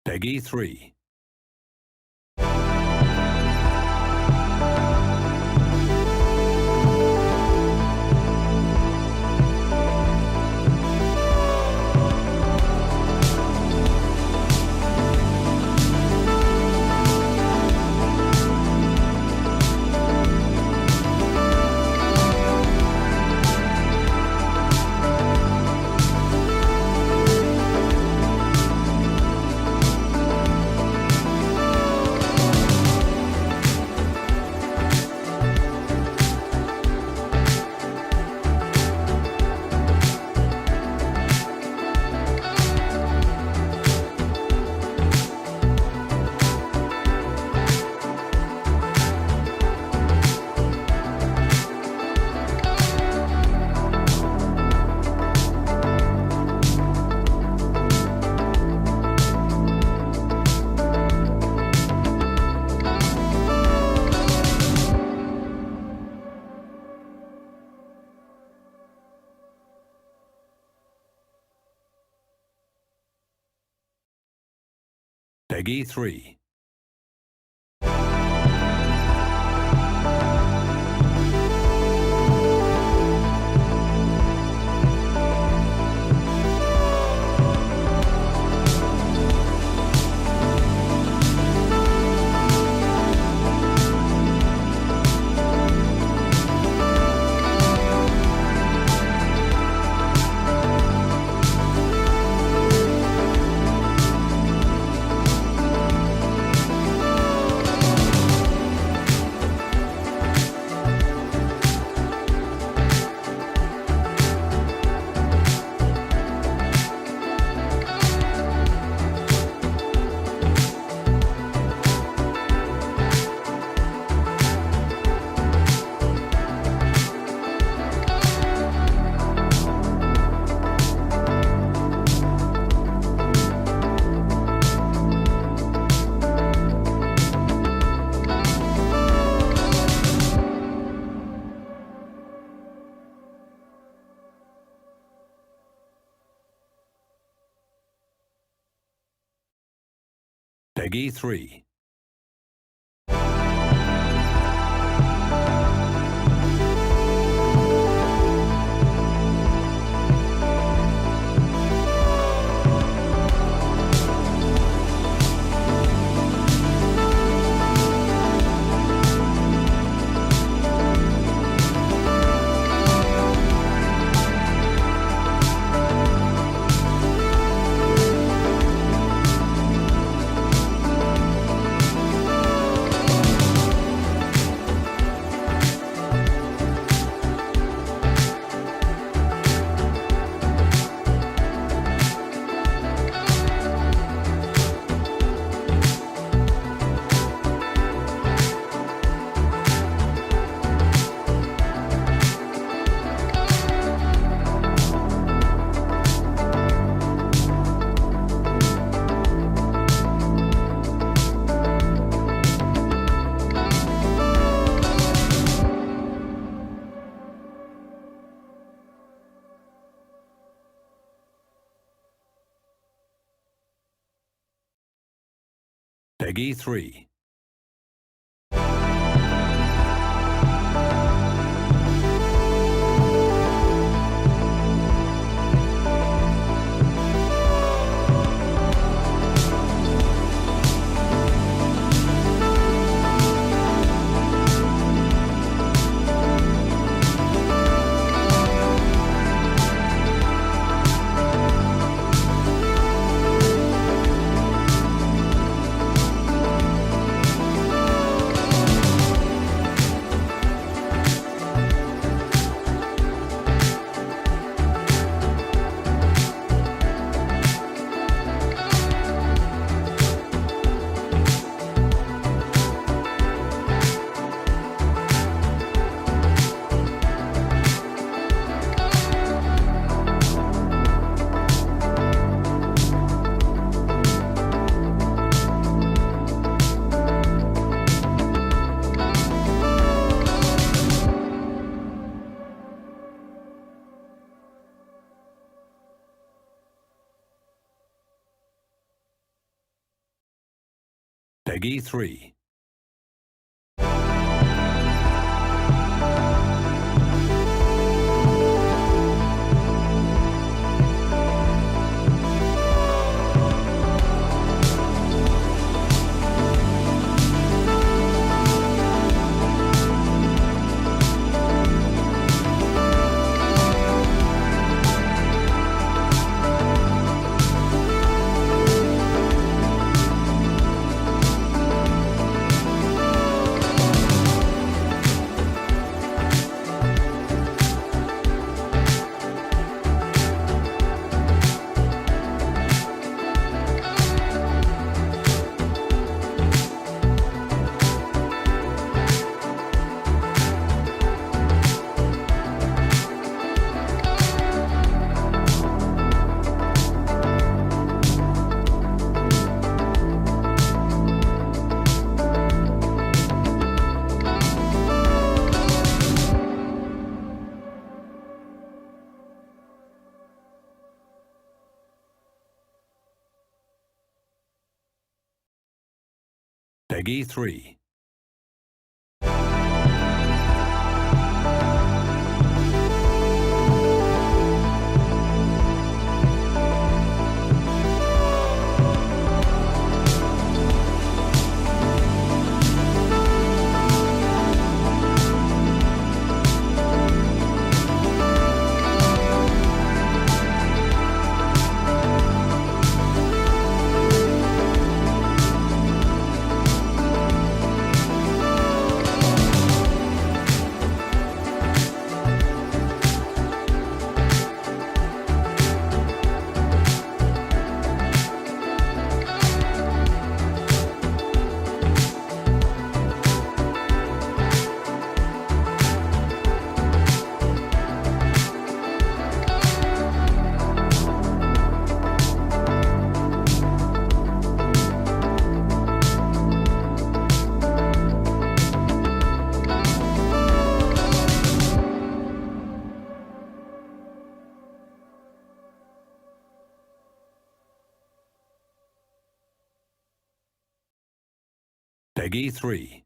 Peggy 3. Peggy 3. Peggy 3. Peggy 3. Peggy 3. Peggy 3. Peggy 3.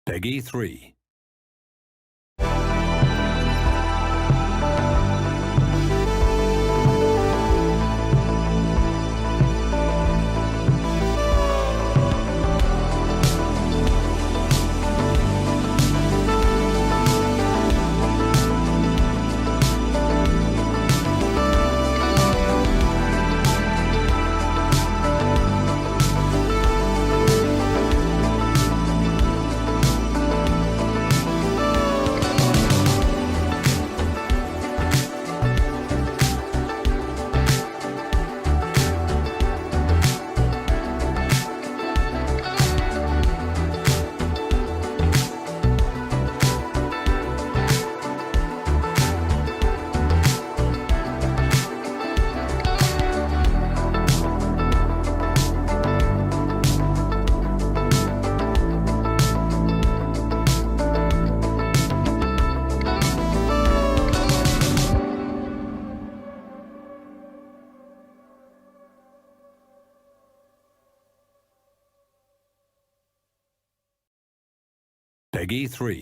Peggy 3. Peggy 3.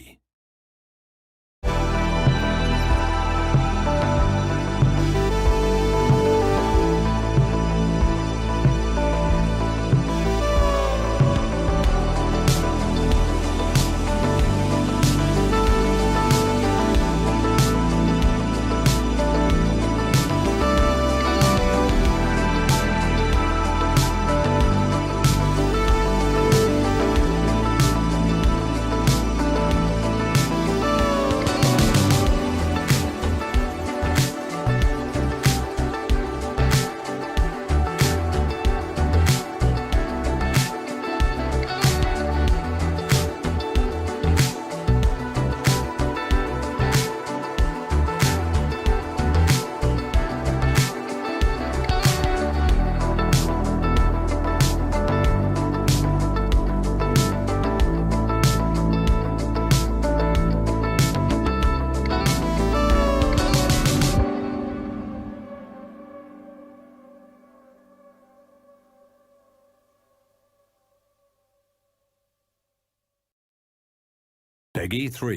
Peggy 3.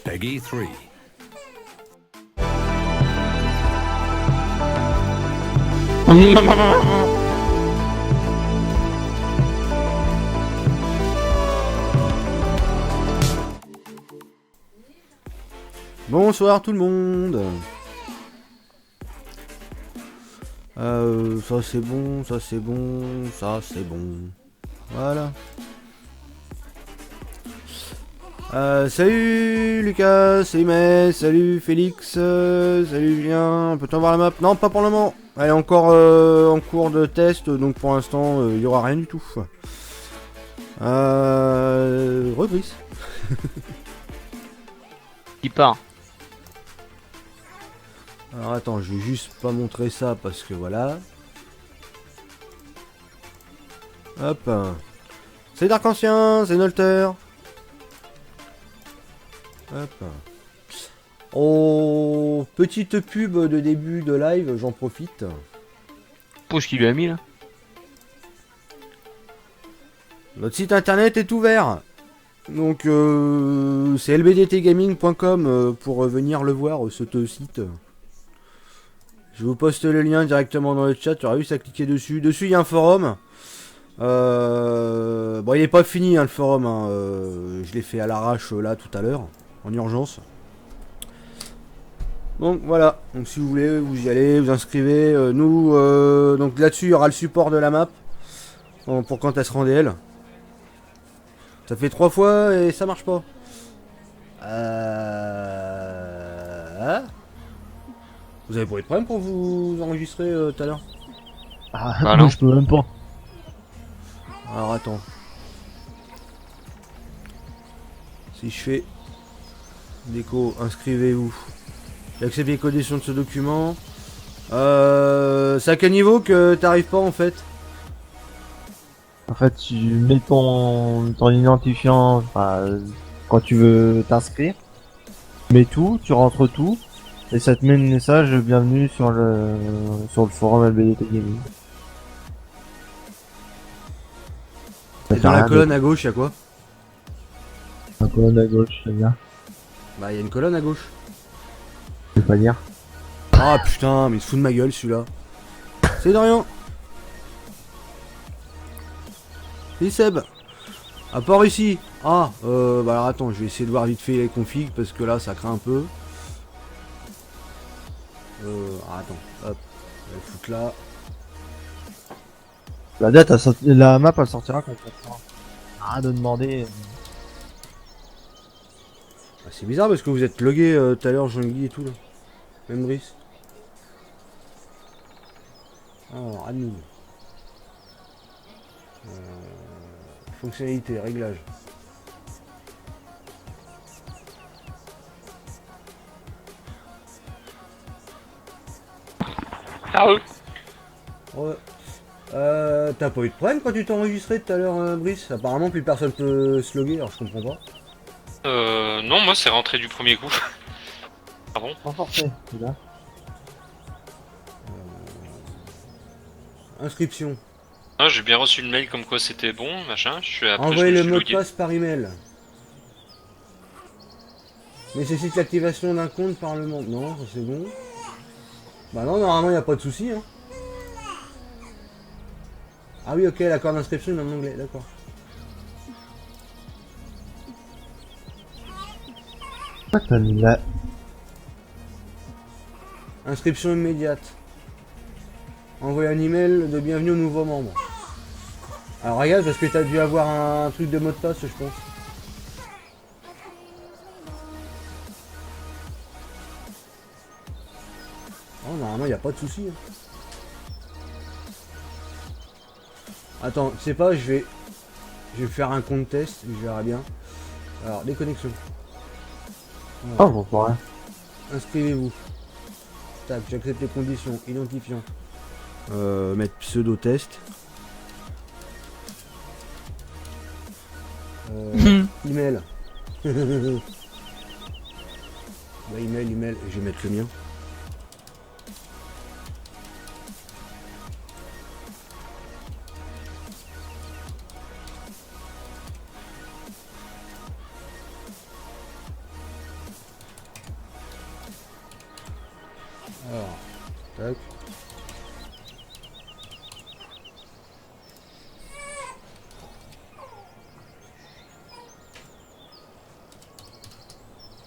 Peggy 3. Bonsoir tout le monde. Ça c'est bon, ça c'est bon, ça c'est bon. Voilà. Salut Lucas, salut Metz, salut Félix, salut Julien, peut-on voir la map? Non, pas pour le moment. Elle est encore en cours de test, donc pour l'instant il n'y aura rien du tout. Reprise. Qui part. Alors attends, je vais juste pas montrer ça parce que voilà. Hop. C'est Dark Ancien, c'est Nolter. Hop. Oh, petite pub de début de live, j'en profite. Pouce qui lui a mis là. Notre site internet est ouvert. Donc c'est lbdtgaming.com pour venir le voir, ce site. Je vous poste le lien directement dans le chat, tu auras juste à cliquer dessus. Dessus il y a un forum. Bon, il est pas fini hein, le forum. Hein. Je l'ai fait à l'arrache là tout à l'heure, en urgence. Donc voilà, donc si vous voulez, vous y allez, vous inscrivez. Nous, donc là-dessus, il y aura le support de la map pour quand elle sera en DL. Ça fait 3 fois et ça marche pas. Vous avez pas eu de problème pour vous enregistrer tout à l'heure? Ah, Bah non, non. je peux même pas. Alors attends. Si je fais déco, inscrivez-vous. J'accepte les conditions de ce document. C'est à quel niveau que t'arrives pas en fait? En fait, tu mets ton identifiant quand tu veux t'inscrire. Tu mets tout, tu rentres tout. Et ça te met le message bienvenue sur le forum LBDT Gaming. Et dans la colonne à gauche, y'a quoi? La colonne à gauche, c'est bien. Bah, il y a une colonne à gauche. Je vais pas dire. Ah putain, mais il se fout de ma gueule celui-là. C'est de rien. C'est Seb. À part ici. Ah, bah alors attends, je vais essayer de voir vite fait les configs parce que là ça craint un peu. Attends, hop, je vais le foutre là. La date, la map, elle sortira quand on fera. Ah, de demander. Ah, c'est bizarre parce que vous êtes logué tout à l'heure, Jean-Guy et tout là. Même Brice. Alors, admin. Fonctionnalité, réglage. Ah oui. Ouais. T'as pas eu de problème quand tu t'es enregistré tout à l'heure, Brice? Apparemment, plus personne peut se loguer, alors je comprends pas. Non, moi c'est rentré du premier coup. Pardon. Renforcé, c'est là. Inscription. Ah, j'ai bien reçu le mail comme quoi c'était bon, machin. Envoyez je me le suis mot de logué. passe par email. Nécessite l'activation d'un compte par le membre. Non, ça c'est bon. Bah non, normalement il n'y a pas de souci. Hein. Ah oui, ok, l'accord d'inscription il est en anglais, d'accord. Pourquoi t'as mis là? Inscription immédiate. Envoyer un email de bienvenue aux nouveaux membres. Alors regarde, parce que t'as dû avoir un truc de mot de passe, je pense. Oh, normalement, il n'y a pas de souci. Hein. Attends, tu sais pas, je vais faire un compte test, je verrai bien. Alors, déconnexion. Oh, bon, pour rien. Inscrivez-vous. Tac, j'accepte les conditions. Identifiant. Mettre pseudo test. Email. Bah, email, je vais mettre le mien. Alors, tac.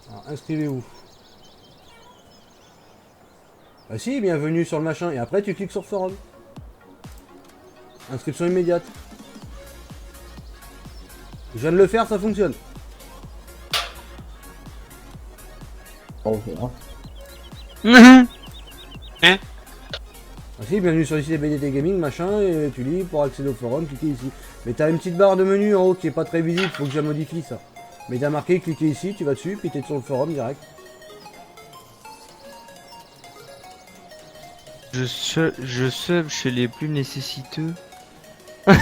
Alors, inscrivez-vous. Ah si, bienvenue sur le machin. Et après, tu cliques sur forum. Inscription immédiate. Je viens de le faire, ça fonctionne. Oh, c'est vrai. Ah si, bienvenue sur le site BDT Gaming, machin, et tu lis pour accéder au forum, cliquez ici. Mais t'as une petite barre de menu en haut qui est pas très visible, faut que je la modifie ça. Mais t'as marqué, cliquez ici, tu vas dessus, puis t'es sur le forum direct. Je sub chez les plus nécessiteux. Ah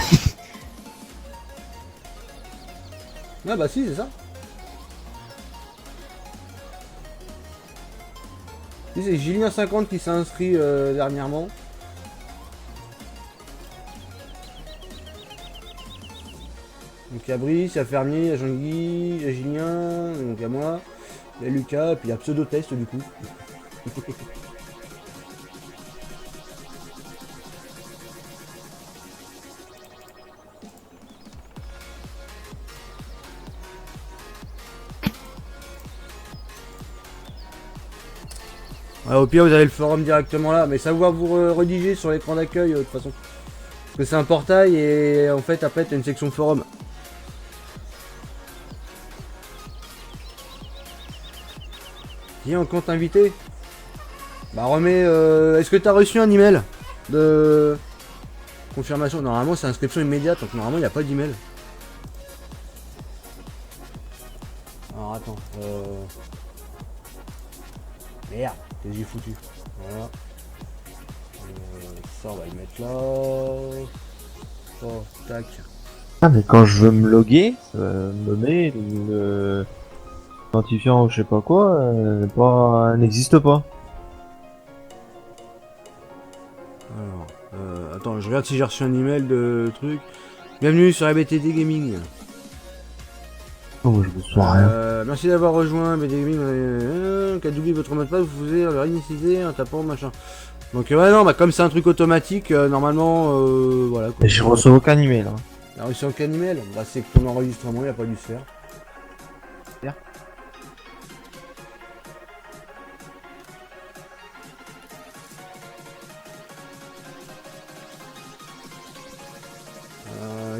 bah si, c'est ça. Si, c'est Julien50 qui s'est inscrit dernièrement. Donc il y a Brice, il y a Fermier, il y a Jean-Guy, il y a Julien, donc il y a moi, il y a Lucas, et puis il y a Pseudo-Test du coup. Ouais, au pire vous avez le forum directement là, mais ça va vous rediger sur l'écran d'accueil de toute façon. Parce que c'est un portail et en fait après t'as une section forum. Tiens, en compte invité. Bah remets. Est-ce que t'as reçu un email de confirmation? Normalement c'est inscription immédiate, donc normalement il n'y a pas d'email. Alors attends. Merde, qu'est-ce que j'ai foutu? Voilà. Ça on va le mettre là. Ça, tac. Ah, mais quand je veux me loguer, me met le identifiant ou je sais pas quoi, n'existe pas. Alors, attends, je regarde si j'ai reçu un email de truc. Bienvenue sur ABTD Gaming. Oh, je me souviens rien. Merci d'avoir rejoint BD Gaming. Qu'a doublé votre mot de passe, vous pouvez le réinitialiser en tapant machin. Donc ouais non, bah comme c'est un truc automatique, normalement, voilà quoi. Et je reçois aucun email. Hein. Alors reçu aucun email, bah c'est que ton enregistrement il a pas dû se faire.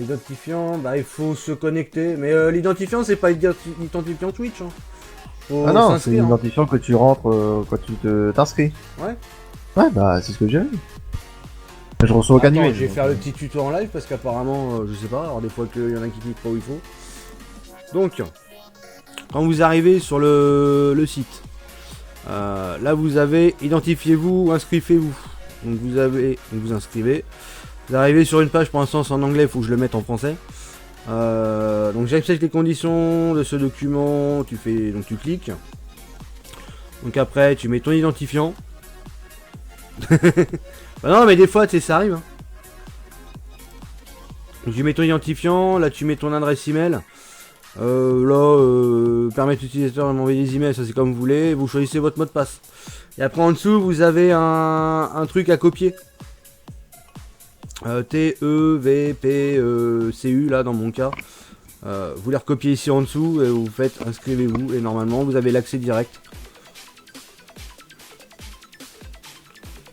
Identifiant, bah il faut se connecter, mais l'identifiant c'est pas l'identifiant Twitch. Hein. Faut Ah non, c'est s'inscrire, hein. l'identifiant que tu rentres quand tu t'inscris. Ouais. Ouais, bah c'est ce que j'ai vu. Je reçois aucun Attends, email. je vais donc, faire le petit tuto en live parce qu'apparemment, je sais pas, alors des fois qu'il y en a qui cliquent pas où il faut. Donc, quand vous arrivez sur le site, là vous avez identifiez-vous, inscrivez-vous. Donc vous inscrivez. Vous arrivez sur une page, pour l'instant c'est en anglais, il faut que je le mette en français. Donc j'accepte les conditions de ce document, tu cliques. Donc après tu mets ton identifiant. Bah non mais des fois tu sais ça arrive. Hein. Donc tu mets ton identifiant, là tu mets ton adresse email. Permettre l'utilisateur de m'envoyer des emails, ça c'est comme vous voulez. Vous choisissez votre mot de passe. Et après en dessous vous avez un truc à copier. TEVPCU là dans mon cas. Vous les recopiez ici en dessous et vous faites inscrivez-vous et normalement vous avez l'accès direct.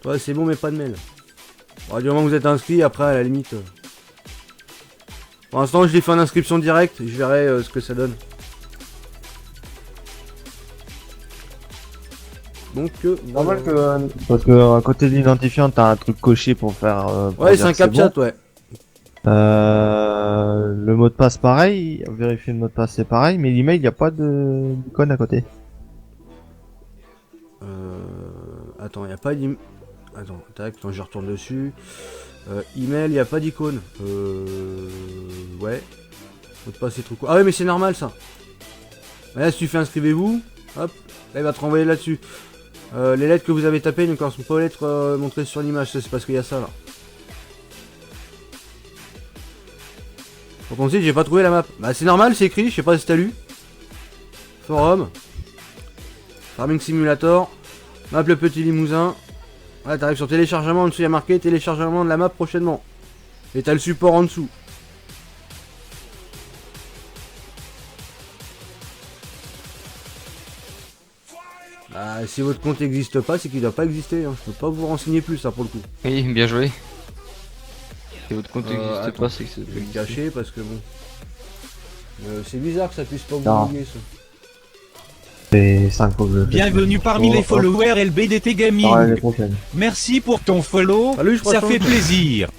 Ouais c'est bon mais pas de mail. Bon, du moment que vous êtes inscrit après à la limite. Pour l'instant je l'ai fait en inscription directe, je verrai ce que ça donne. Donc normal que parce que à côté de l'identifiant t'as un truc coché pour faire. Pour ouais dire c'est un que captcha bon. ouais. Le mot de passe pareil, vérifier le mot de passe c'est pareil, mais l'email il y a pas de d'icône à côté. Attends, il y a pas d'email. Attends, tac, attends, je retourne dessus. Email, il n'y a pas d'icône. Ouais. Mot de passe c'est trop court. Ah ouais mais c'est normal ça. Là si tu fais inscrivez-vous, hop, là il va te renvoyer là-dessus. Les lettres que vous avez tapées ne correspondent pas aux lettres montrées sur l'image, c'est parce qu'il y a ça là. Donc on sait j'ai pas trouvé la map. Bah c'est normal, c'est écrit, je sais pas si t'as lu. Forum. Farming Simulator. Map le petit limousin. Là t'arrives sur téléchargement, en dessous il y a marqué téléchargement de la map prochainement. Et t'as le support en dessous. Bah si votre compte n'existe pas, c'est qu'il doit pas exister. Hein. Je peux pas vous renseigner plus ça pour le coup. Oui, bien joué. Si votre compte n'existe attends, pas, c'est que ça Je peut vais le exister. cacher parce que bon. C'est bizarre que ça puisse pas vous Non. bouger ça. C'est 5 fois que je le fais. Bienvenue parmi Oh, les oh. followers LBDT Ouais, Gaming. l'année prochaine. Merci pour ton follow, Salut, je crois ça que- fait plaisir.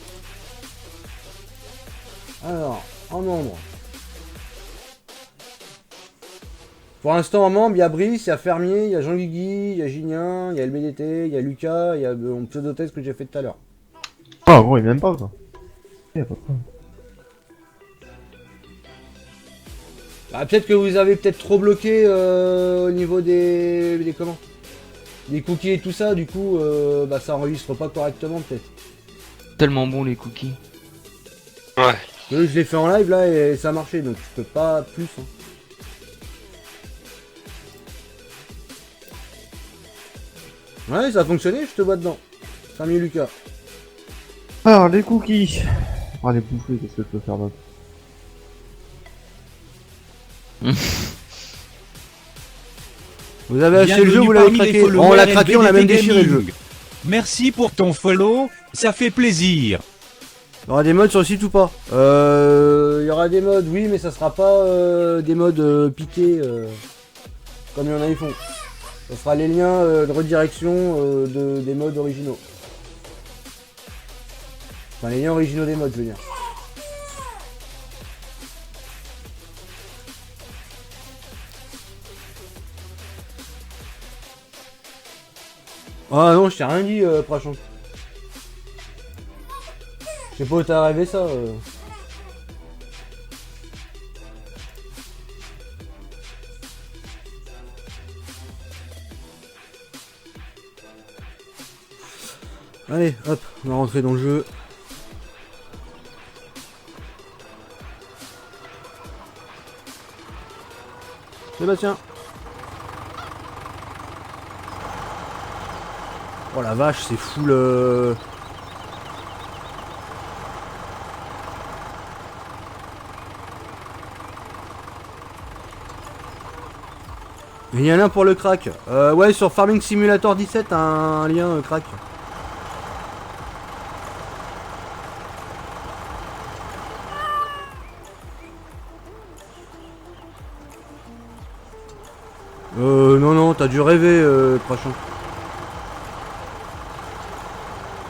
Alors, en membre. Pour l'instant en membre, il y a Brice, il y a Fermier, il y a Jean Guigui, il y a Gignin, il y a LBDT, il y a Lucas, il y a mon pseudo-test que j'ai fait tout à l'heure. Ah en gros il m'aime pas quoi. Y a pas de problème. Ah, peut-être que vous avez peut-être trop bloqué au niveau des comment des cookies et tout ça, du coup bah ça enregistre pas correctement peut-être. Tellement bon les cookies. Ouais. Je l'ai fait en live là et ça a marché donc je peux pas plus. Hein. Ouais ça a fonctionné, je te vois dedans. Fermier Lucas. Alors les cookies. On va les bouffer, qu'est-ce que je peux faire d'autre? Vous avez acheté le Bienvenue jeu, vous l'avez parmi les craqué. followers On l'a craqué, on l'a même LBDT déchiré le jeu. Gaming. Merci pour ton follow, ça fait plaisir. Il y aura des modes sur le site ou pas? Il y aura des modes, oui, mais ça sera pas des modes piqués comme il y en a ils font. Ça sera les liens de redirection des modes originaux. Enfin, les liens originaux des modes, je veux dire. Ah non, je t'ai rien dit, Prachon. Je sais pas où t'as rêvé ça. Allez, hop, on va rentrer dans le jeu. Sébastien. Oh la vache, c'est full. Il y en a un pour le crack. Ouais, sur Farming Simulator 17, un lien crack. Non, t'as dû rêver, Crachon.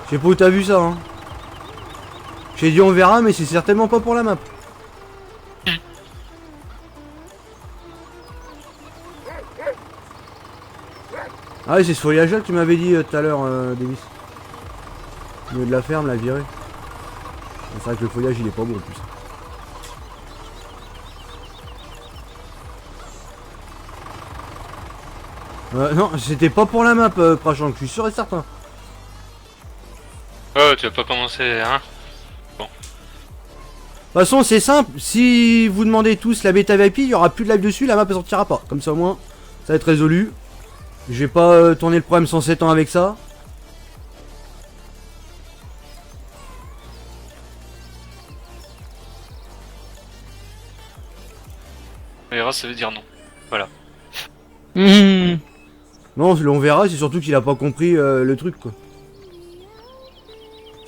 Je sais pas où t'as vu ça, hein. J'ai dit on verra, mais c'est certainement pas pour la map. Ah oui, c'est ce feuillage là que tu m'avais dit tout à l'heure, Davis. Au milieu de la ferme, la virée. C'est vrai que le feuillage il est pas beau en plus. Non, c'était pas pour la map, Crachon, je suis sûr et certain. Oh, tu vas pas commencer, hein? De toute façon, c'est simple, si vous demandez tous la bêta VIP, il y aura plus de live dessus, la map elle sortira pas. Comme ça au moins, ça va être résolu. Je vais pas tourner le problème 107 ans avec ça. On verra, ça veut dire non. Voilà. Non, on verra, c'est surtout qu'il a pas compris le truc quoi.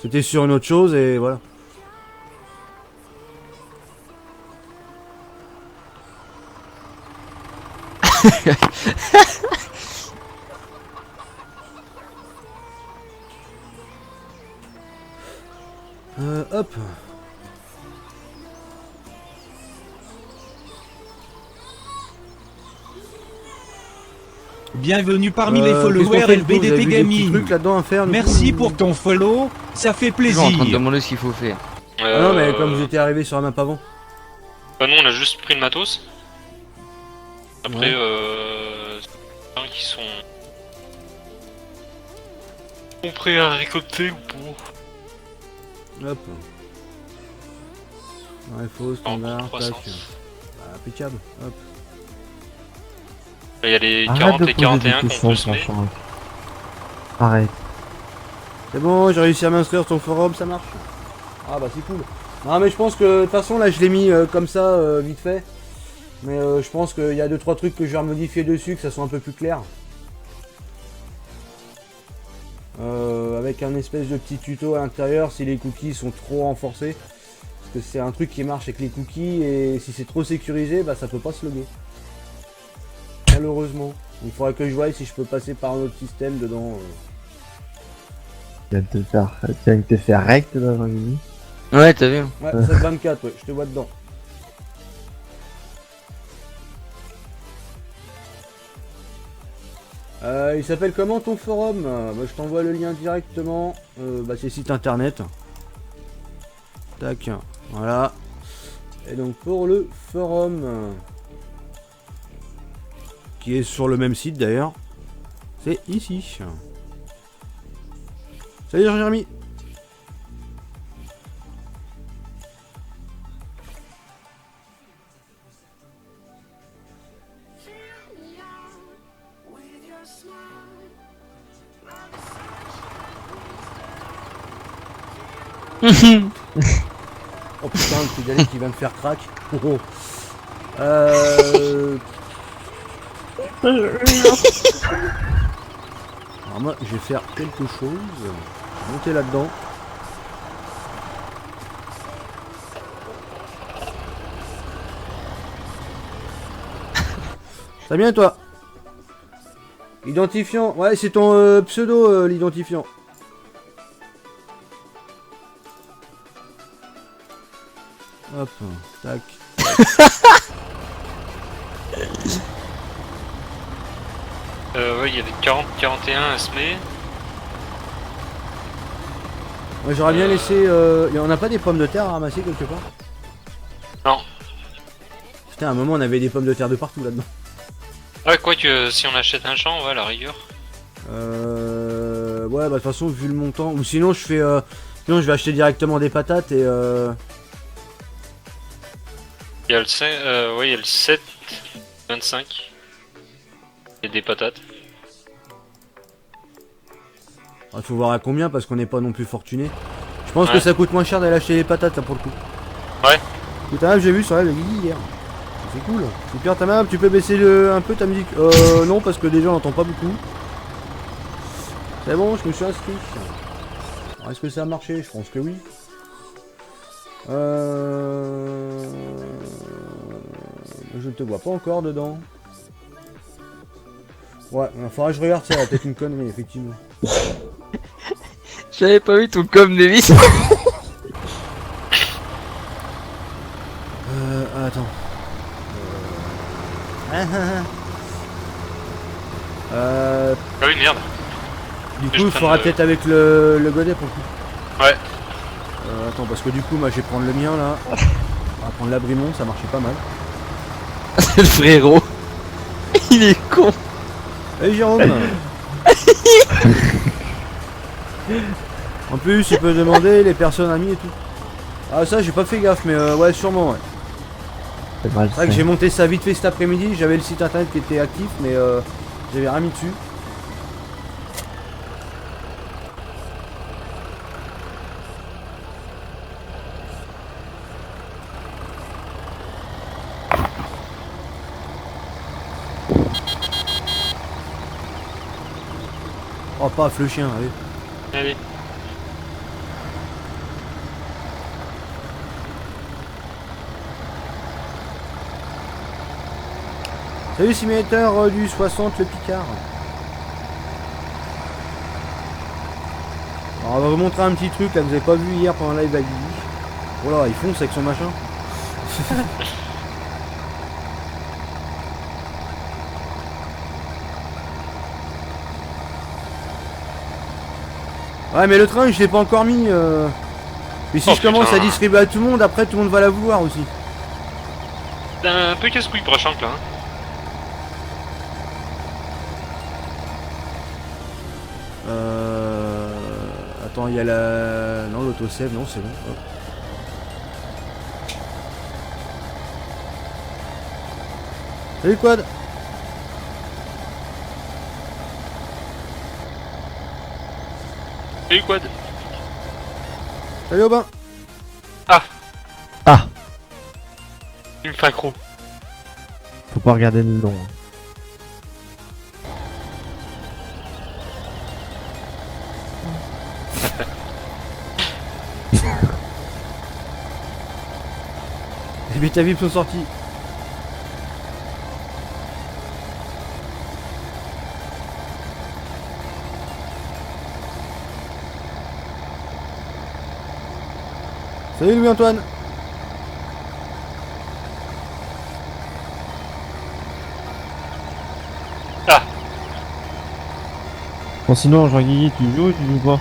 C'était sur une autre chose et voilà. Hop. Bienvenue parmi les Qu'est-ce qu'on followers fait, du coup, vous avez LBDT vu des petits Gaming. trucs là-dedans à faire, du Merci coup pour ton follow, ça fait Je suis en train de plaisir. demander ce qu'il faut faire. Ah non, mais comme vous étiez arrivé sur la map avant. Bah non, on a juste pris le matos. Après, Ouais. certains qui sont prêts à récolter ou pour. Hop. Ouais, faux, standard, tac. 300. Impeccable, hop. Il y a les Arrête 40 de et poser 41 des qu'on questions, peut semer. franchement. Arrête. C'est bon, j'ai réussi à m'inscrire sur le forum, ça marche. Ah bah c'est cool. Non mais je pense que de toute façon là je l'ai mis comme ça, vite fait. Mais je pense qu'il y a 2-3 trucs que je vais remodifier dessus, que ça soit un peu plus clair. Avec un espèce de petit tuto à l'intérieur si les cookies sont trop renforcés. Parce que c'est un truc qui marche avec les cookies et si c'est trop sécurisé, bah ça peut pas se loguer. Malheureusement. Il faudrait que je voie si je peux passer par un autre système dedans. Tu viens de te faire rect là, Jean-Guy. Ouais, t'as vu. Ouais, 724, ouais, je te vois dedans. Il s'appelle comment ton forum? Bah, je t'envoie le lien directement. Bah, c'est site internet. Tac, voilà. Et donc pour le forum, qui est sur le même site d'ailleurs, c'est ici. Salut Jérémy. Oh putain, le pédalier qui va me faire crack. Oh, oh. Alors moi, je vais faire quelque chose. Je vais monter là-dedans. Ça bien toi? Identifiant. Ouais, c'est ton pseudo, l'identifiant. Hop, tac. Ouais, il y a des 40, 41 à semer. Ouais, j'aurais bien laissé. On a pas des pommes de terre à ramasser quelque part? Non. Putain, à un moment on avait des pommes de terre de partout là-dedans. Ouais, quoique si on achète un champ, ouais, à la rigueur. Ouais, bah de toute façon, vu le montant. Ou sinon, je fais. Sinon, je vais acheter directement des patates et. Il y a le 5, ouais, il y a le 7 25. Et des patates. Il faut voir à combien parce qu'on n'est pas non plus fortuné. Je pense que ça coûte moins cher d'aller acheter les patates là pour le coup. Ouais. Écoute, j'ai vu sur la Guigui hier. C'est cool. Super, ta map, tu peux baisser un peu ta musique. Non, parce que déjà on n'entend pas beaucoup. C'est bon, je me suis inscrit. Alors, est-ce que ça a marché? Je pense que oui. Je ne te vois pas encore dedans. Ouais, il faudra que je regarde ça, peut-être une connerie, effectivement. J'avais pas vu ton com, Davis. Attends. Ah oui, merde. Du Que coup, je il faudra prenne peut-être avec le godet pour le coup. Ouais. Attends, parce que du coup, moi je vais prendre le mien là. On va prendre l'abrimon, ça marchait pas mal. C'est le frérot. Il est con. Hey Jérôme. En plus, il peut demander les personnes amies et tout. Ah, ça, j'ai pas fait gaffe, mais ouais, sûrement, ouais. C'est mal. C'est vrai que j'ai monté ça vite fait cet après-midi. J'avais le site internet qui était actif, mais j'avais rien mis dessus. Oh, paf, le chien, allez. Allez. Salut simulateur du 60 le Picard. Alors on va vous montrer un petit truc là que vous avez pas vu hier pendant le live à Guigui. Voilà, il fonce avec son machin. Ouais mais le train je l'ai pas encore mis. Et si Oh, je commence putain. à distribuer à tout le monde, après tout le monde va la vouloir aussi. T'es un peu casse-couille pour Achank là. Hein. Attends, il y a la... Non, l'autosave, non, c'est bon. Hop. Salut Quad. Salut Quad. Salut Aubin. Il me fait accro. Faut pas regarder le long. Les bêta VIP sont sortis. Salut Louis-Antoine. Bon, sinon, Jean-Guigui, tu joues ou tu joues pas?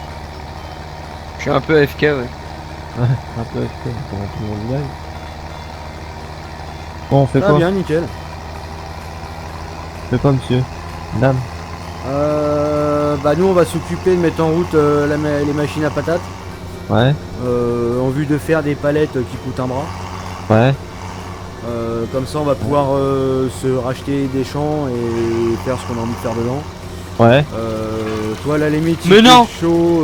Je suis un peu AFK, ouais. Un peu, pendant tout le monde live. Bon, on fait Ah quoi? bien, nickel. On fait quoi, monsieur? Dame? Bah nous on va s'occuper de mettre en route les machines à patates. Ouais, En vue de faire des palettes qui coûtent un bras. ouais. Comme ça on va pouvoir se racheter des champs et faire ce qu'on a envie de faire dedans. Ouais. Toi à la limite si Mais t'es non chaud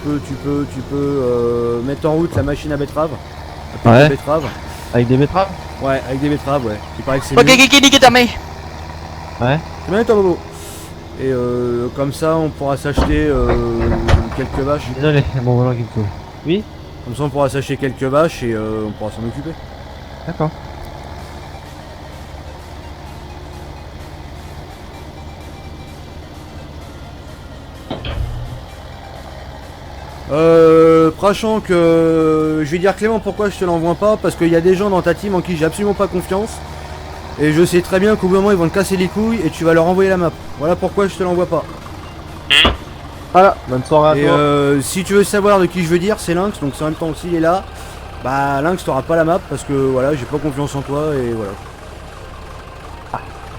tu peux mettre en route la machine à betterave. La Ouais. betterave. Avec des betteraves? Ouais avec des betteraves ouais. Il paraît que c'est Ok, mieux. nique ta mère. Ouais. C'est bien toi Bobo. Et comme ça on pourra s'acheter quelques vaches. Désolé, mon volant qui me saoule. Oui? Comme ça on pourra s'acheter quelques vaches et on pourra s'en occuper. D'accord. Prachant que je vais dire Clément pourquoi je te l'envoie pas, parce qu'il y a des gens dans ta team en qui j'ai absolument pas confiance. Et je sais très bien qu'au bout d'un moment ils vont te casser les couilles et tu vas leur envoyer la map. Voilà pourquoi je te l'envoie pas. Voilà, bonne soirée Et à toi. si tu veux savoir de qui je veux dire, c'est Lynx, donc c'est en même temps s'il est là, bah Lynx t'auras pas la map parce que voilà j'ai pas confiance en toi et voilà.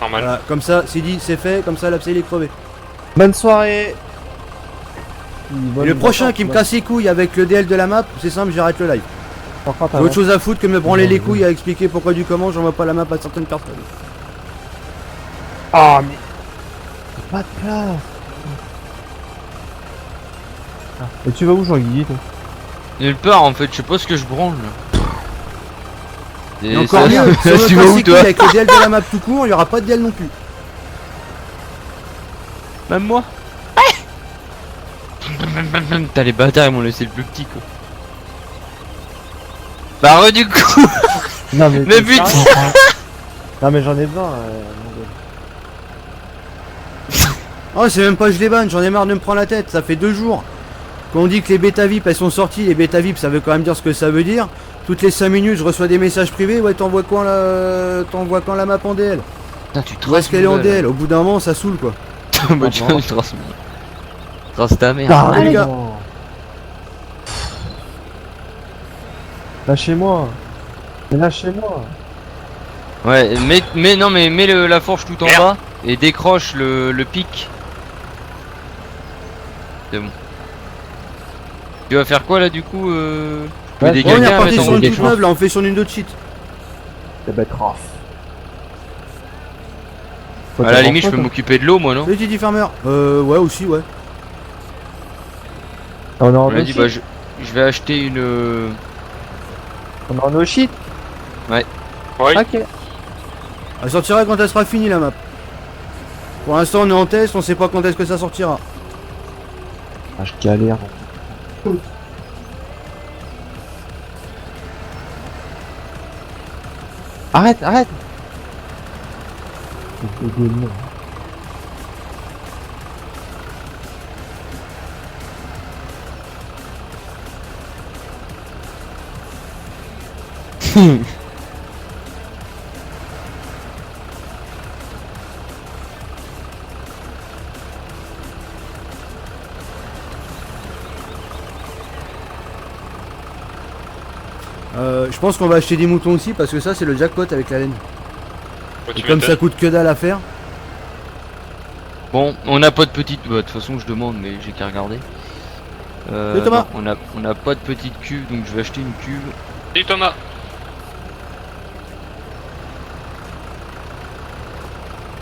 Normal. Voilà, comme ça c'est dit, c'est fait, comme ça l'abcès il est crevé. Bonne soirée. Et le prochain qui me casse les couilles avec le DL de la map, c'est simple, j'arrête le live. Encore J'ai autre chose à foutre que de me branler les couilles à expliquer pourquoi du comment j'envoie pas la map à certaines personnes. Ah mais... Pas de place. Ah. Et tu vas où Jean-Guy toi? Nulle part en fait, je sais pas ce que je branle. Et encore ça- mieux, si on tu me vas casse où les toi? couilles avec le DL de la map tout court, il y aura pas de DL non plus. Même moi. T'as les bâtards, ils m'ont laissé le plus petit quoi. Bah du coup. Non mais... Mais putain. Non mais j'en ai besoin. Oh, c'est même pas je les banne, j'en ai marre de me prendre la tête, ça fait 2 jours. Quand on dit que les bêta VIP elles sont sorties, les bêta VIP ça veut quand même dire ce que ça veut dire. Toutes les 5 minutes je reçois des messages privés, ouais t'envoies quand la map en DL? Putain, tu Où est-ce qu'elle est en DL? Au bout d'un moment ça saoule quoi. Bah tu traces ta mère. Ah, Allez, les gars. Lâchez-moi. Mais lâchez-moi. Ouais, mais non mais mets la fourche tout en bas et décroche le pic. C'est bon. Tu vas faire quoi là du coup Tu veux Ouais, des Bon, on est quelqu'un reparti mettre sur en une toute défense. neuve là, on fait sur une 2 de cheat. Ça va être raf. À la limite je peux m'occuper de l'eau moi non? Salut Titi Farmer. Ouais aussi ouais. On est en On a dit no bah shit. je vais acheter une... On est en no shit. Oui. Ok. Elle sortira quand elle sera finie la map. Pour l'instant on est en test, on sait pas quand est-ce que ça sortira. Ah je galère. Arrête, arrête. Je pense qu'on va acheter des moutons aussi parce que ça c'est le jackpot avec la laine. Ouais, Et tu comme ça m'étonnes. coûte que dalle à faire. Bon, on n'a pas de petite... Bah, de toute façon je demande mais j'ai qu'à regarder. Salut, Thomas. Non, on a pas de petite cuve donc je vais acheter une cuve. Salut Thomas.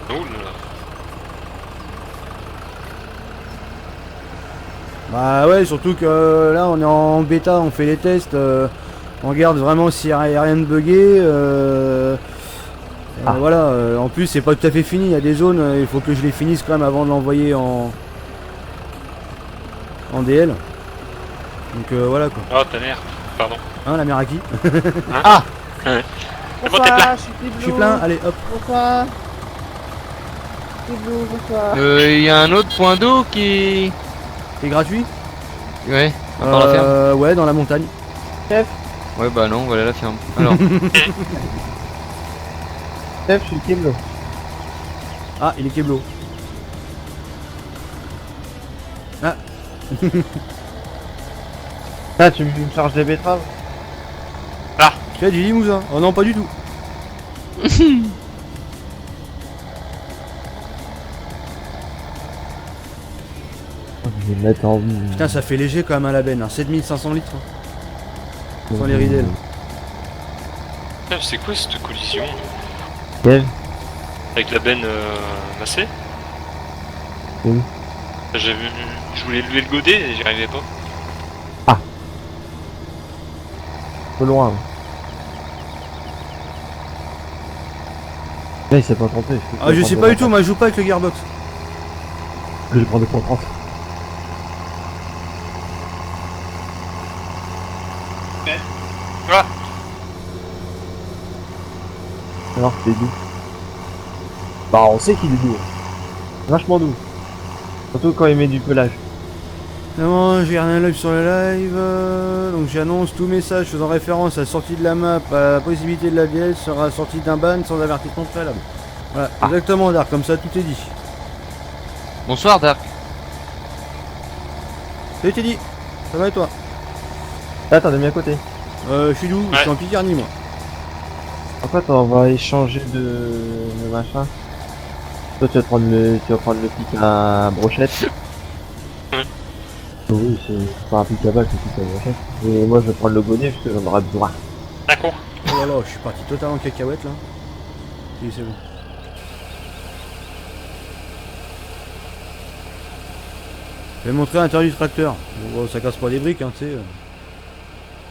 Ouh là. Bah ouais, surtout que là on est en bêta, on fait les tests, on regarde vraiment s'il y a rien de buggé. Voilà, en plus c'est pas tout à fait fini, il y a des zones, il faut que je les finisse quand même avant de l'envoyer en DL. Donc voilà quoi. Oh ta mère. Pardon. Hein la mère à qui? C'est bon, t'es plein. Je suis plein, allez hop. Bonsoir. Bonjour, bonsoir. Il y a un autre point d'eau qui... C'est gratuit? Ouais, dans la ferme. Ouais, dans la montagne. Ouais bah non, voilà la ferme. Alors, Chef, je suis Keblo. Ah, il est Keblo. Ah, Ah, tu me charges des betteraves? tu as du limousin? Oh non, pas du tout. Je vais mettre en... Putain, ça fait léger quand même à la benne, hein. 7500 litres. Hein. Sans les ridelles. Putain, c'est quoi cette collision Quel? avec la benne massée? Oui. J'ai vu, je voulais lever le godet et j'y arrivais pas. Peu loin. Là. Là, il s'est pas trompé. Ah, je sais pas du tout, moi je joue pas avec le gearbox. Je vais prendre des points 30. Ah. Alors, c'est doux. Bah, on sait qu'il est doux. Vachement doux. Surtout quand il met du pelage. Non, j'ai rien live sur le live, donc j'annonce tout message faisant référence à la sortie de la map, à la possibilité de la DL sera sorti d'un ban sans avertissement préalable. Voilà, exactement Dark, comme ça tout est dit. bonsoir Dark. Salut Teddy, ça va et toi? Attends, t'es mis à côté. Je suis d'où? Je suis en Picardie moi. En fait, on va échanger de machin. Toi, tu vas prendre le pic à brochette. Oui, c'est pas applicable à ce que tu achètes. Et moi, je vais prendre le bonnet parce que j'en aurai besoin. D'accord. Oh là là, je suis parti totalement en cacahuète là. Oui, c'est bon. Je vais montrer l'intérieur du tracteur. Bon, ça casse pas des briques, hein, tu sais.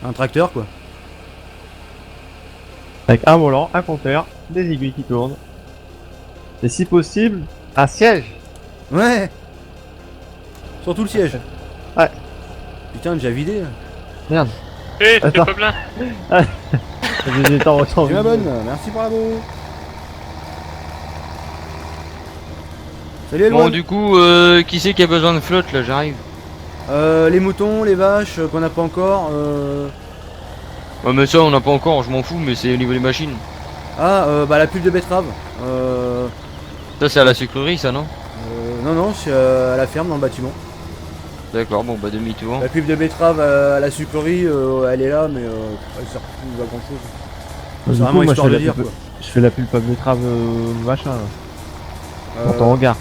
Un tracteur quoi. Avec un volant, un compteur, des aiguilles qui tournent. Et si possible, un siège. Ouais. Surtout le siège. Ouais. Putain, déjà vidé. Là. Merde. Eh, t'es Attends. pas plein. J'ai des temps autant. C'est ma bonne. Merci pour la boue. Salut Bon, Elmon. du coup, qui c'est qui a besoin de flotte là? J'arrive. Les moutons, les vaches qu'on n'a pas encore. Ouais, mais ça, on n'a pas encore, je m'en fous, mais c'est au niveau des machines. Ah, bah la pulpe de betterave. Ça, c'est à la sucrerie, ça, non? Non, non, c'est à la ferme dans le bâtiment. D'accord, bon, bah demi-tour. La pulpe de betterave à la sucrerie, elle est là, mais elle sert plus à grand chose. C'est Du vraiment coup, moi, histoire de dire quoi. je fais la pulpe à betterave machin là. Dans ton Euh, hangar.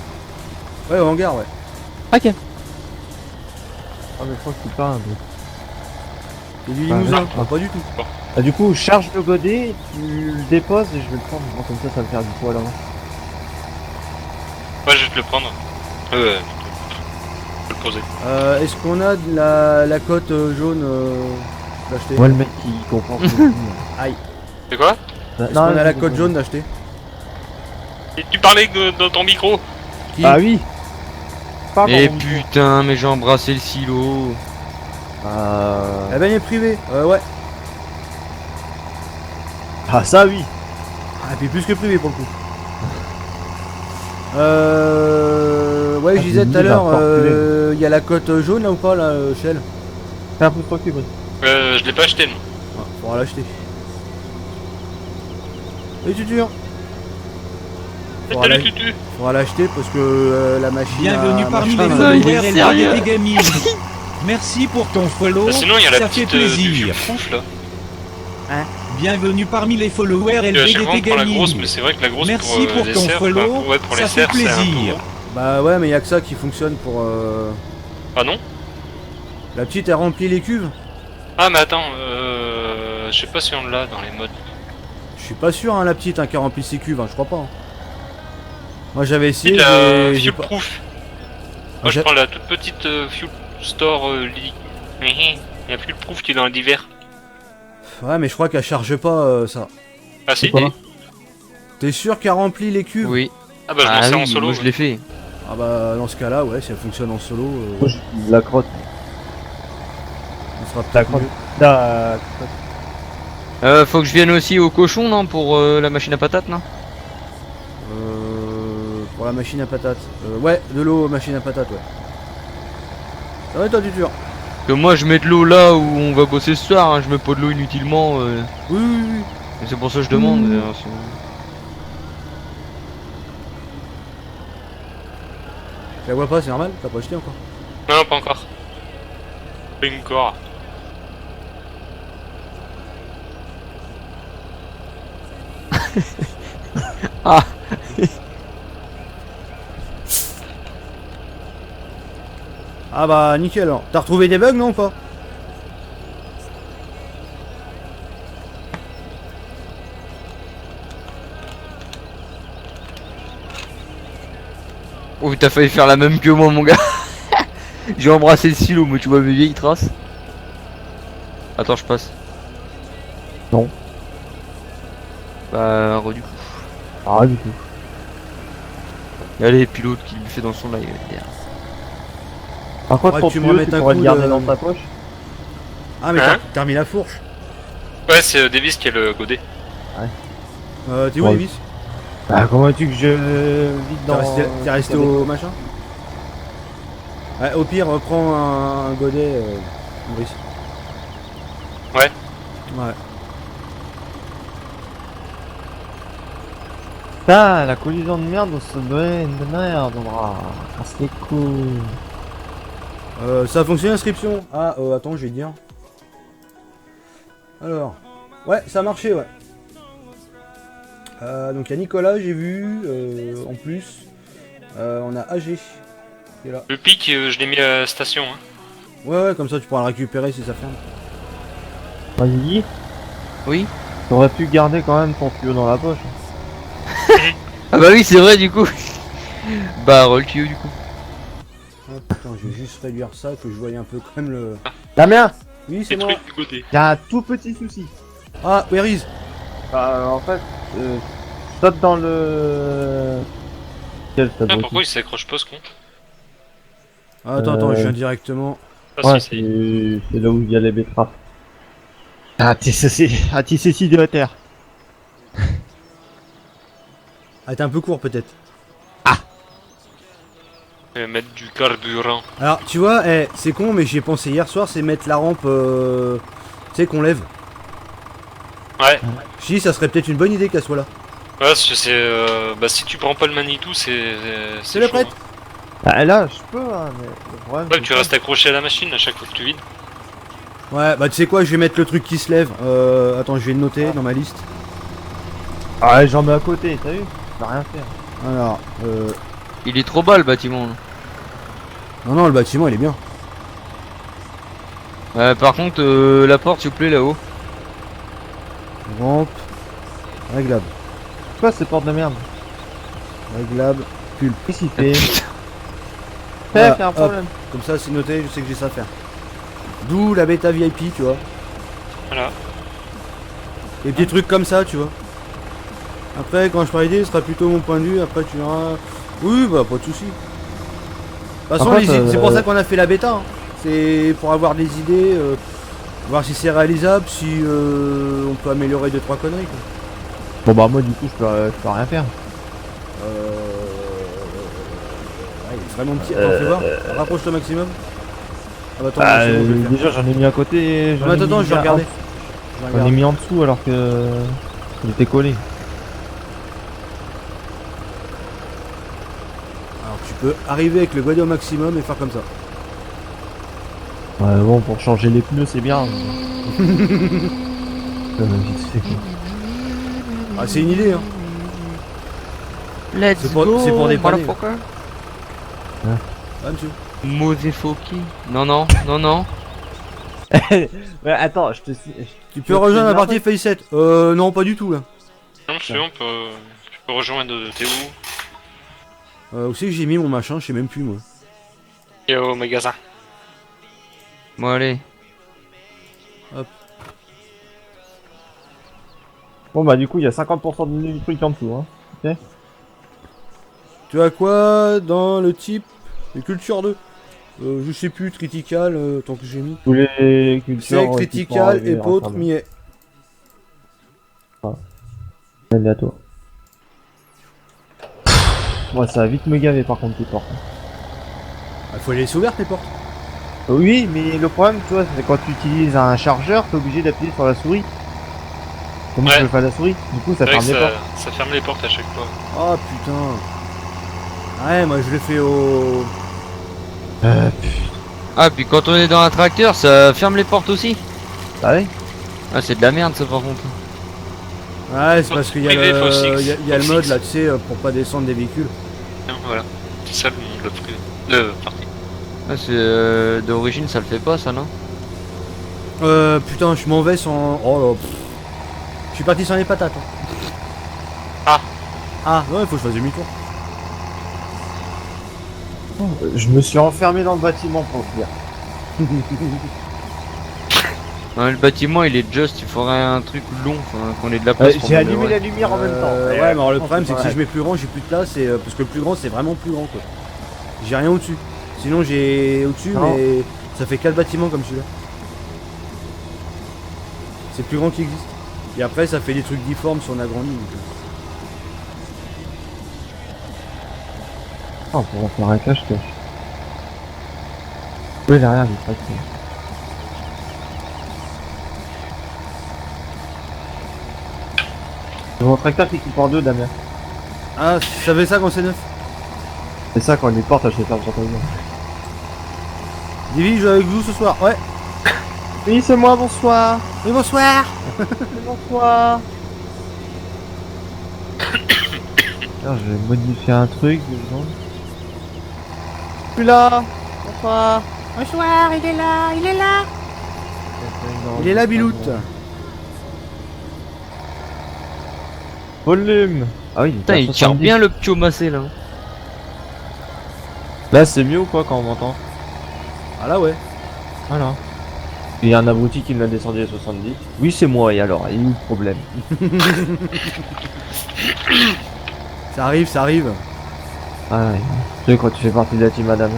ouais, au hangar, ouais. Ok. Ah, mais je crois que c'est pas un peu. C'est du limousin, Ah, pas du tout. Ah, du coup, charge le godet, tu le déposes et je vais le prendre. Bon, comme ça va me faire du poids là. Ouais, je vais te le prendre. Je vais le poser. Est-ce qu'on a de la cote jaune d'acheter? Moi, le mec qui comprend tout. Aïe. C'est quoi? Est-ce qu'on a la cote jaune d'acheter? Et tu parlais dans ton micro. Qui? Ah oui. Pas Eh dans mon micro. putain, mais j'ai embrassé le silo. La bagnole privée, ouais. Ah ça oui. Ah, puis plus que privé pour le coup. Ouais, je Ah, disais j'ai tout à mis l'heure, la porte il y a la cote jaune là ou pas là, Shell? Fais un peu de tranquille, Brice. Je l'ai pas acheté, non. Ah, faudra l'acheter. Et tu tures. Salut, Tutu. Faudra l'acheter parce que la machine. Bienvenue à parmi machin, les là, il est followers sérieux. LVDT Gaming. Merci pour ton follow, Bah, sinon, il y a la ça fait petite du plaisir. fouf là. Bienvenue parmi les followers À chaque fois, on LVDT prend la grosse, Gaming. mais c'est vrai que la grosse Merci pour les ton serres, follow, enfin, ouais, pour ça les fait serres, c'est un peu plaisir. gros. Bah ouais, mais y a que ça qui fonctionne pour. Ah non? La petite elle remplit les cuves. Ah, mais attends, je sais pas si on l'a dans les modes. Je suis pas sûr, hein, la petite qui a rempli ses cuves, hein, je crois pas. Hein. Moi j'avais Si, essayé. la j'ai fuel pas- proof. Ah, Moi, je j'ai- prends la toute petite fuel store Lily. Il y a fuel proof qui est dans le divers. Ouais, mais je crois qu'elle charge pas ça. Ah si? quoi? T'es sûr qu'elle remplit les cuves? Oui. Ah bah je m'en Ah sers oui, en solo. moi je l'ai fait. Ah bah dans ce cas-là, ouais, si elle fonctionne en solo, Moi, je la crotte. on sera La peut-être crotte. mieux. Faut que je vienne aussi au cochon, non? Pour la machine à patates, non? Pour la machine à patates. Ouais, de l'eau, machine à patates, ouais. Ça va toi, tu dures? Que moi je mets de l'eau là où on va bosser ce soir, hein. Je mets pas de l'eau inutilement. Oui, oui, oui. Et c'est pour ça que je demande. Je la vois pas, c'est normal, t'as pas acheté encore. Non, pas encore. Pas encore. Ah. Ah bah nickel alors. T'as retrouvé des bugs non ou pas? Oh, t'as failli faire la même que moi, mon gars. J'ai embrassé le silo, mais tu vois mes vieilles traces. Attends, je passe. Non. Bah, du coup. Ah du tout. Allez, pilote qui lui fait dans son live. Par contre, Ouais, ton tu me tuyau, remets tu un pourrais coup le garder de- dans ta poche. Ah mais Hein t'as remis la fourche. Ouais, c'est Davis qui a le godet. T'es où Ouais. Davis? Bah comment veux-tu que je vide T'es dans... resté, au machin? Ouais, au pire, prends un godet, Maurice. Ouais. Ouais. Putain, la collision de merde dans ce domaine de merde, bras. Ah, c'est cool. Ça a fonctionné l'inscription. Ah, attends, je vais te dire. Alors. Ouais, ça a marché, ouais. Donc il y a Nicolas, j'ai vu, en plus. On a AG qui est là. Le pic, je l'ai mis à la station. Hein. Ouais, comme ça tu pourras le récupérer si ça ferme. Vas-y. Oui. T'aurais pu garder quand même ton tuyau dans la poche. Ah bah oui, c'est vrai du coup. Bah, roll tuyau du coup. Ah putain, je vais juste réduire ça, que je voyais un peu quand même le... Damien, Oui, c'est Les moi. trucs du côté. y a un tout petit souci. Ah, where is? Bah, en fait, saute dans le... Quel Ah, pourquoi il s'accroche pas ce con? Ah, attends, je viens directement. Ah Ouais, si, c'est... c'est là où il y a les betteraves. Ah, TCC de la terre. Ah, t'es un peu court peut-être. Mettre du carburant. Alors, tu vois, c'est con, mais j'y ai pensé hier soir, c'est mettre la rampe, tu sais, qu'on lève. Ouais. Je dis, ça serait peut-être une bonne idée qu'elle soit là. Ouais, parce que c'est... Bah si tu prends pas le Manitou, c'est... C'est le chaud, prête. hein. Ah, là, je peux, hein, mais le problème... Ouais, c'est tu que- restes accroché à la machine à chaque fois que tu vides. Ouais, bah tu sais quoi, je vais mettre le truc qui se lève. Attends, je vais le noter dans ma liste. Ah, j'en mets à côté, t'as vu? Je peux rien faire. Alors, Il est trop bas le bâtiment. Là. non, le bâtiment il est bien. Par contre, la porte s'il vous plaît là-haut. Rampe, réglable, Quoi, ces portes de merde? réglable, pulpe. Qu'est-ce qu'il fait? Ah, Fais un hop. problème. Comme ça, c'est noté, je sais que j'ai ça à faire. D'où la bêta VIP, tu vois. Voilà. Des petits trucs comme ça, tu vois. Après, quand je ferai l'idée, ce sera plutôt mon point de vue. Après, tu verras. Oui, bah, pas de soucis. De toute façon, En fait, c'est pour ça qu'on a fait la bêta. Hein. C'est pour avoir des idées, voir si c'est réalisable, si on peut améliorer 2-3 conneries. Quoi. Bon, bah, moi, du coup, je peux rien faire. Ouais, il est vraiment petit. Attends, fais voir. Rapproche-toi maximum. Ah bah attends, Bah, c'est bon, je vais le faire. déjà, j'en ai mis à côté. Non, mais attends, je vais regarder. J'en ai mis en dessous alors que. Il était collé. Alors, tu peux arriver avec le godet au maximum et faire comme ça. Ouais, bon, pour changer les pneus, c'est bien. Vite fait, quoi. Ah, c'est une idée, hein. Let's C'est pour- go. c'est pour dépanner. motherfucker. Ah, monsieur. Mosefoki. Non. Ouais, attends, je te. Tu peux rejoindre la partie Phase 7. Non, pas du tout, là. Non, c'est bon, tu peux rejoindre Théo Où c'est que j'ai mis mon machin? Je sais même plus, moi. et au magasin. Bon allez. Bon, bah, du coup, il y a 50% du truc en dessous, hein. Tu as quoi dans le type de culture 2? Je sais plus, critical, tant que j'ai mis. Tous les cultures. Sec, qui sont critical, arrivées épôtre, ensemble. millet. Aléatoire. Ouais, ça va vite me gaver par contre, tes portes. Ah, faut les laisser ouvertes, les portes. Oui, mais le problème, tu vois, c'est quand tu utilises un chargeur, t'es obligé d'appuyer sur la souris. Comment Ouais. je le fais à la souris? Du coup, ça C'est vrai ferme que les portes. ça ferme les portes à chaque fois. Ah, putain. Ouais, moi, je le fais au... Ah puis quand on est dans un tracteur, ça ferme les portes aussi. Ah ouais? Ah c'est de la merde ça par contre. Ouais, c'est parce qu'il y a Privé, le, Fox X. il y a- il y a le Fox mode, X. là, tu sais, pour pas descendre des véhicules. Tiens, voilà. C'est ça le prix. Parti. Ah c'est d'origine ça le fait pas ça non? Putain, je m'en vais sans... Oh là, pff. Je suis parti sans les patates. Hein. Ah. Ah, ouais, faut que je fasse demi-tour. Je me suis enfermé dans le bâtiment pour le dire. Non, le bâtiment il est juste, il faudrait un truc long, enfin, qu'on ait de la place. pour J'ai mettre, allumé ouais. la lumière en même temps. Ouais, mais alors le non, problème, c'est que si pareil. je mets plus grand, j'ai plus de place, et, parce que le plus grand, c'est vraiment plus grand, quoi. J'ai rien au-dessus. Sinon, j'ai au-dessus, Non. mais ça fait 4 bâtiments comme celui-là. C'est le plus grand qui existe. Et après, ça fait des trucs difformes si on agrandit. Donc, Oh, pour en faire un cache-cache. Oui, derrière, il est pas que- Mon tracteur qui coupe en deux, Damien. Ah, ça fait ça quand c'est neuf. C'est ça quand les portes, je sais faire sur ta gueule. Divi, je joue avec vous ce soir. Ouais. Oui, c'est moi, bonsoir. Et bonsoir. Bonsoir. Alors, je vais modifier un truc. Je suis là. Bonsoir. Bonsoir, il est là, il est là. Il est là, Bilout. Volume. Ah oui, Putain, il tire bien le ptio massé là. Là, c'est mieux ou quoi quand on m'entend? Ah là, ouais. Voilà. Il y a un abruti qui me l'a descendu à 70. Oui, c'est moi, et alors, il y a eu le problème. Ça arrive, ça arrive. Ah ouais. Tu sais, quand tu fais partie de la team Madame.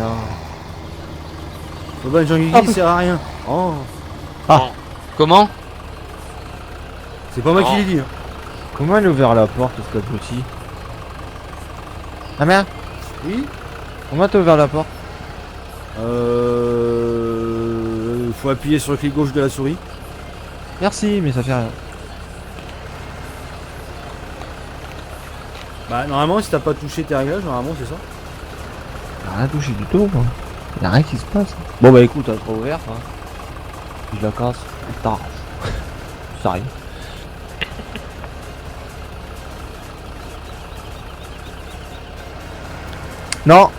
Oh bah, Jean-Guigui, Ah, il sert à rien. Oh, Comment? c'est pas moi qui Oh. l'ai dit. Hein. Comment elle a ouvert la porte, ce abruti? Ah merde. Oui. Comment t'as ouvert la porte? Faut appuyer sur le clic gauche de la souris. Merci, mais ça fait rien. Bah, normalement, si t'as pas touché tes réglages, normalement, c'est ça. Y'a rien touché du tout, quoi. Y'a rien qui se passe. Bon bah écoute, elle sera ouverte, hein. Si je la casse, elle t'arrache. Ça arrive. Non.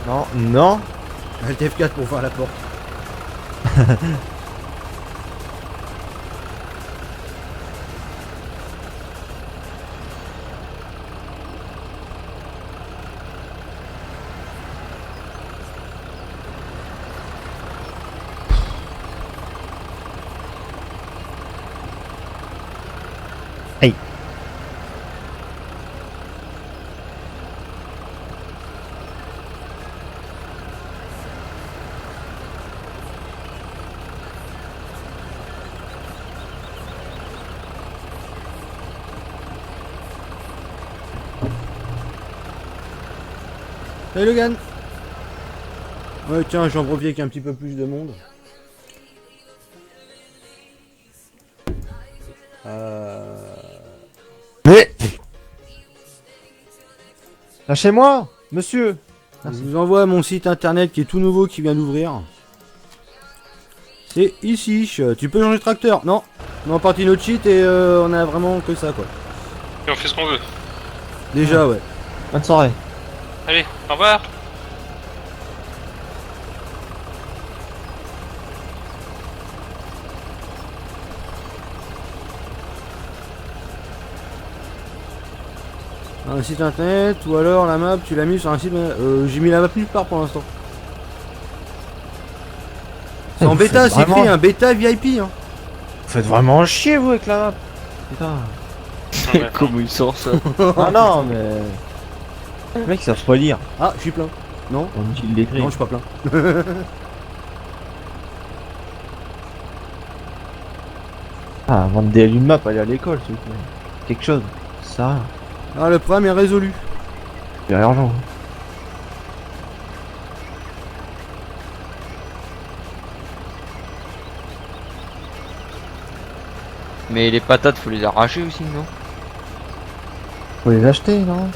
Non, non. Alt F4 pour voir la porte. Hey. Salut Logan. Ouais, tiens, j'en profite avec un petit peu plus de monde. Mais lâchez-moi, monsieur. Je vous envoie mon site internet qui est tout nouveau, qui vient d'ouvrir. C'est ici. Tu peux changer de tracteur? Non. Non, partie notre cheat et on a vraiment que ça, quoi. Et on fait ce qu'on veut. Déjà, ouais. Bonne soirée. Allez, au revoir. Un site internet ou alors la map, tu l'as mis sur un site. J'ai mis la map nulle part pour l'instant. C'est en Vous bêta, faites c'est écrit vraiment- un bêta VIP. Hein. Vous faites vraiment chier, vous, avec la map. Putain. Ouais. Comment il sort ça? Ah non, mais... Les mecs, ils savent pas lire. Ah, je suis plein. Non, On dit l'écrit. non, je suis pas plein. Ah, avant de DL une map, aller à l'école, s'il vous plaît. Quelque chose. Ça, Ah, le problème est résolu. c'est urgent. Mais les patates, faut les arracher aussi, non? Faut les acheter, non?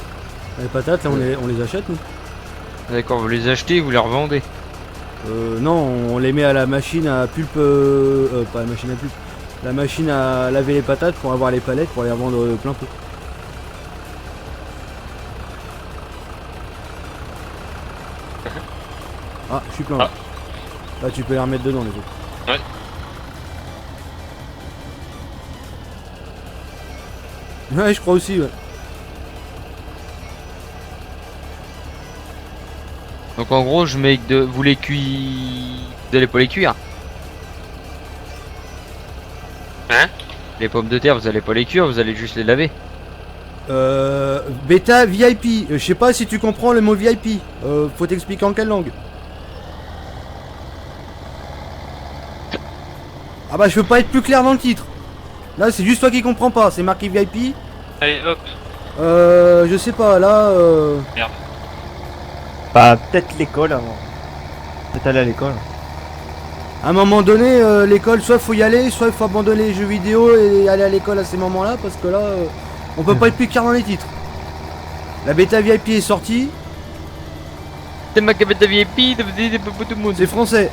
Les patates, là, on les achète, nous. D'accord, vous les achetez et vous les revendez. Non, on les met à la machine à pulpe. Pas la machine à pulpe. La machine à laver les patates pour avoir les palettes pour les revendre plein pot. Ah, je suis plein. Là. Là, tu peux les remettre dedans, les autres. Ouais. Ouais, je crois aussi, ouais. Donc en gros, je mets de... Vous les cuisez... Vous allez pas les cuire? Hein? Les pommes de terre, vous allez pas les cuire, vous allez juste les laver. Bêta VIP. Je sais pas si tu comprends le mot VIP. Faut t'expliquer en quelle langue. Ah bah je peux pas être plus clair dans le titre. Là c'est juste toi qui comprends pas. C'est marqué VIP. Allez, hop. Je sais pas. Là. Bah, peut-être l'école avant. Peut-être aller à l'école. À un moment donné, l'école, soit faut y aller, soit il faut abandonner les jeux vidéo et aller à l'école à ces moments-là, parce que là, on peut pas être plus clair dans les titres. La bêta VIP est sortie, C'est ma cabane de VIP, de beaucoup de monde. c'est français.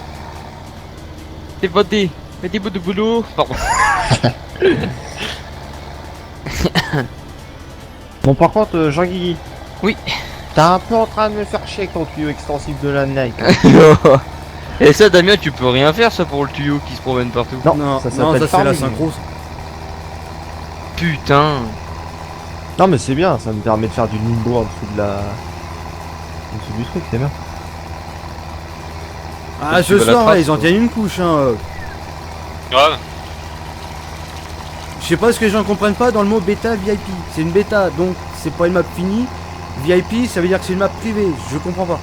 C'est voté. Mettez beaucoup de boulot. Pardon. Bon, par contre, Jean-Guigui. Oui. T'es un peu en train de me faire chier avec ton tuyau extensif de la Nike. Et ça, Damien, tu peux rien faire ça pour le tuyau qui se promène partout. Non, Non, ça non, s'appelle ça c'est la farming. synchro. ça. Putain. Non mais c'est bien, ça me permet de faire du limbo en dessous de la... En dessous du truc, c'est bien. Ah, Tu ce vas la soir, trace, là, ils en quoi. tiennent une couche, hein. Grave. Je sais pas ce que les gens comprennent pas dans le mot bêta VIP. C'est une bêta, donc c'est pas une map finie. VIP, ça veut dire que c'est une map privée. Je comprends pas.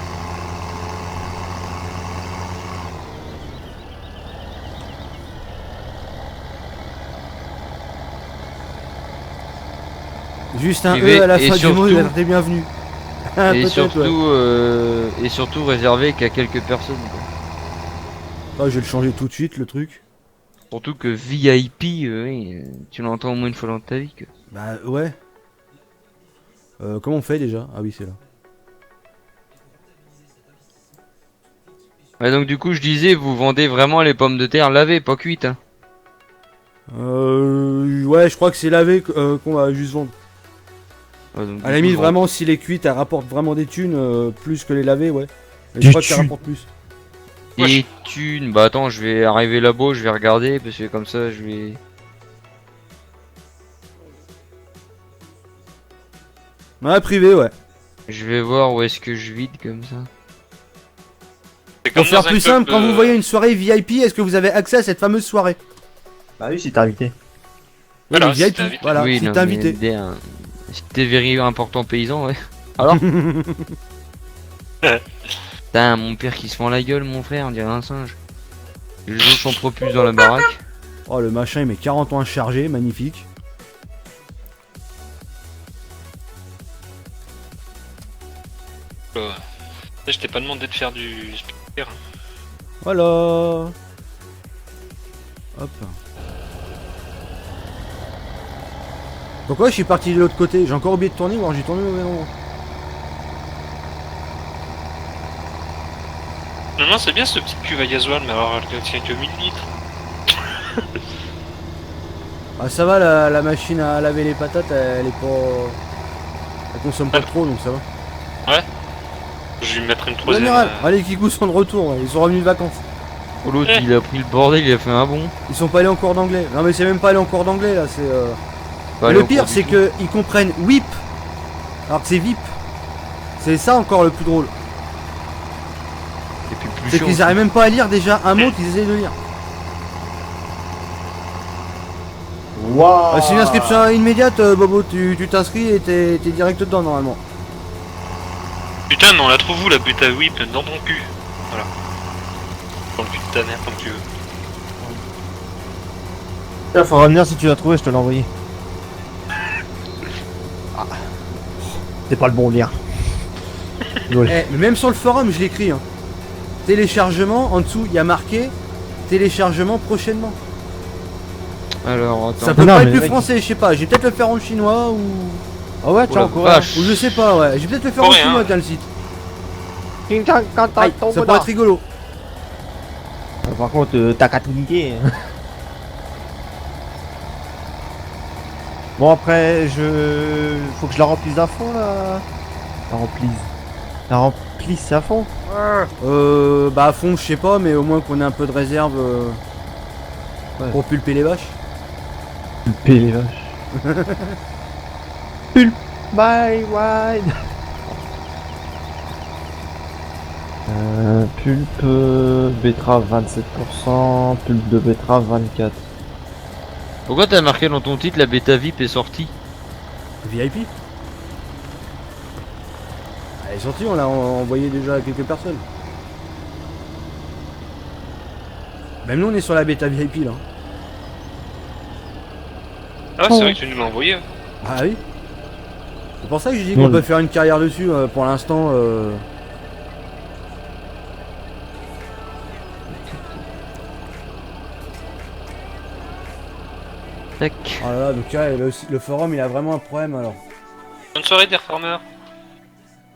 Juste un Privé E à la et fin du mot, surtout- t'es bienvenu. Ah, Et peut-être, ouais. surtout réservé qu'à quelques personnes. Quoi. Ah, je vais le changer tout de suite, le truc. Surtout que VIP, oui, tu l'entends au moins une fois dans ta vie. Que... Bah, ouais. Comment on fait déjà? Ah oui, c'est là. Ouais, donc du coup, je disais, vous vendez vraiment les pommes de terre lavées, pas cuites. Hein. Ouais, je crois que c'est lavé qu'on va juste vendre. Ouais, donc, À du la coup, limite, je vends- vraiment, si les cuites, elles rapportent vraiment des thunes, plus que les lavées, ouais. Mais je Des crois qu'elles thunes. rapportent plus. Et thunes, bah attends, je vais arriver là-bas, je vais regarder, parce que comme ça, je vais... Ouais, privé, ouais. Je vais voir où est-ce que je vide comme ça. C'est Pour comme faire dans un plus club, simple, quand vous voyez une soirée VIP, est-ce que vous avez accès à cette fameuse soirée? Bah oui, si t'es invité. Oui, Voilà, les si VIP, t'es invité. voilà, oui, si non, t'es mais invité. si t'es very important paysan, ouais. Alors Putain, mon père qui se fend la gueule, mon frère, on dirait un singe. Je joue son propulse dans la baraque. Oh, le machin, il met 40 ans à charger, magnifique. Je t'ai pas demandé de faire du speaker. Voilà. Hop. Pourquoi je suis parti de l'autre côté? J'ai encore oublié de tourner ou alors j'ai tourné au même endroit? Non, non, c'est bien ce petit cuve à gasoil, mais alors elle tient que 1000 litres. Ah, ça va, la machine à laver les patates, elle est pas... Elle consomme pas trop, donc ça va. Je vais lui mettre une troisième. Général, allez, Kikou sont de retour, ouais, ils sont revenus de vacances. Oh, l'autre, il a pris le bordel, il a fait un bond. Ils sont pas allés en cours d'anglais. Non, mais c'est même pas allé en cours d'anglais, là, c'est... Pas Mais aller le au pire, cours c'est du tout. que ils comprennent WIP, alors que c'est VIP. C'est ça encore le plus drôle. Et puis le plus C'est chiant, qu'ils arrivent même pas à lire déjà un mot qu'ils essaient de lire. Waouh. C'est une inscription immédiate, Bobo, tu t'inscris et t'es direct dedans normalement. Putain, mais on la trouve où la bêta whip? Dans ton cul. Voilà. Dans le cul de ta mère, comme tu veux. Il faudra venir si tu l'as trouvé, je te l'ai envoyé. Ah. C'est pas le bon lien. Eh, mais même sur le forum, je l'écris. Hein. Téléchargement, en dessous, il y a marqué téléchargement prochainement. Alors, attends. Ça peut Non, pas mais être plus mec- français, je sais pas. Je vais peut-être le faire en chinois ou. Ah ouais, Oh tiens, la encore. vache. Ou je sais pas, ouais. Je vais peut-être le faire en Coréen. chinois, tiens, le site. Aïe, Aïe, ça pourrait être rigolo. Par contre, t'as qu'à tout niquer. Bon, après, faut que je la remplisse à fond, là. La remplisse à fond. Bah à fond, je sais pas, mais au moins qu'on ait un peu de réserve Ouais. pour pulper les vaches. Pulper les vaches. Pulp my wine. Pulpe betterave 27%, pulpe de betterave 24%. Pourquoi t'as marqué dans ton titre la bêta VIP est sortie? VIP. Elle est sortie, on l'a envoyé déjà à quelques personnes. Même nous on est sur la bêta VIP là. Ah ouais, c'est vrai que tu nous l'as envoyé. Hein. Ah oui. C'est pour ça que j'ai dit qu'on Oui. peut faire une carrière dessus pour l'instant. Tac. Oh là là, donc ouais, le forum il a vraiment un problème alors. Bonne soirée, des farmers.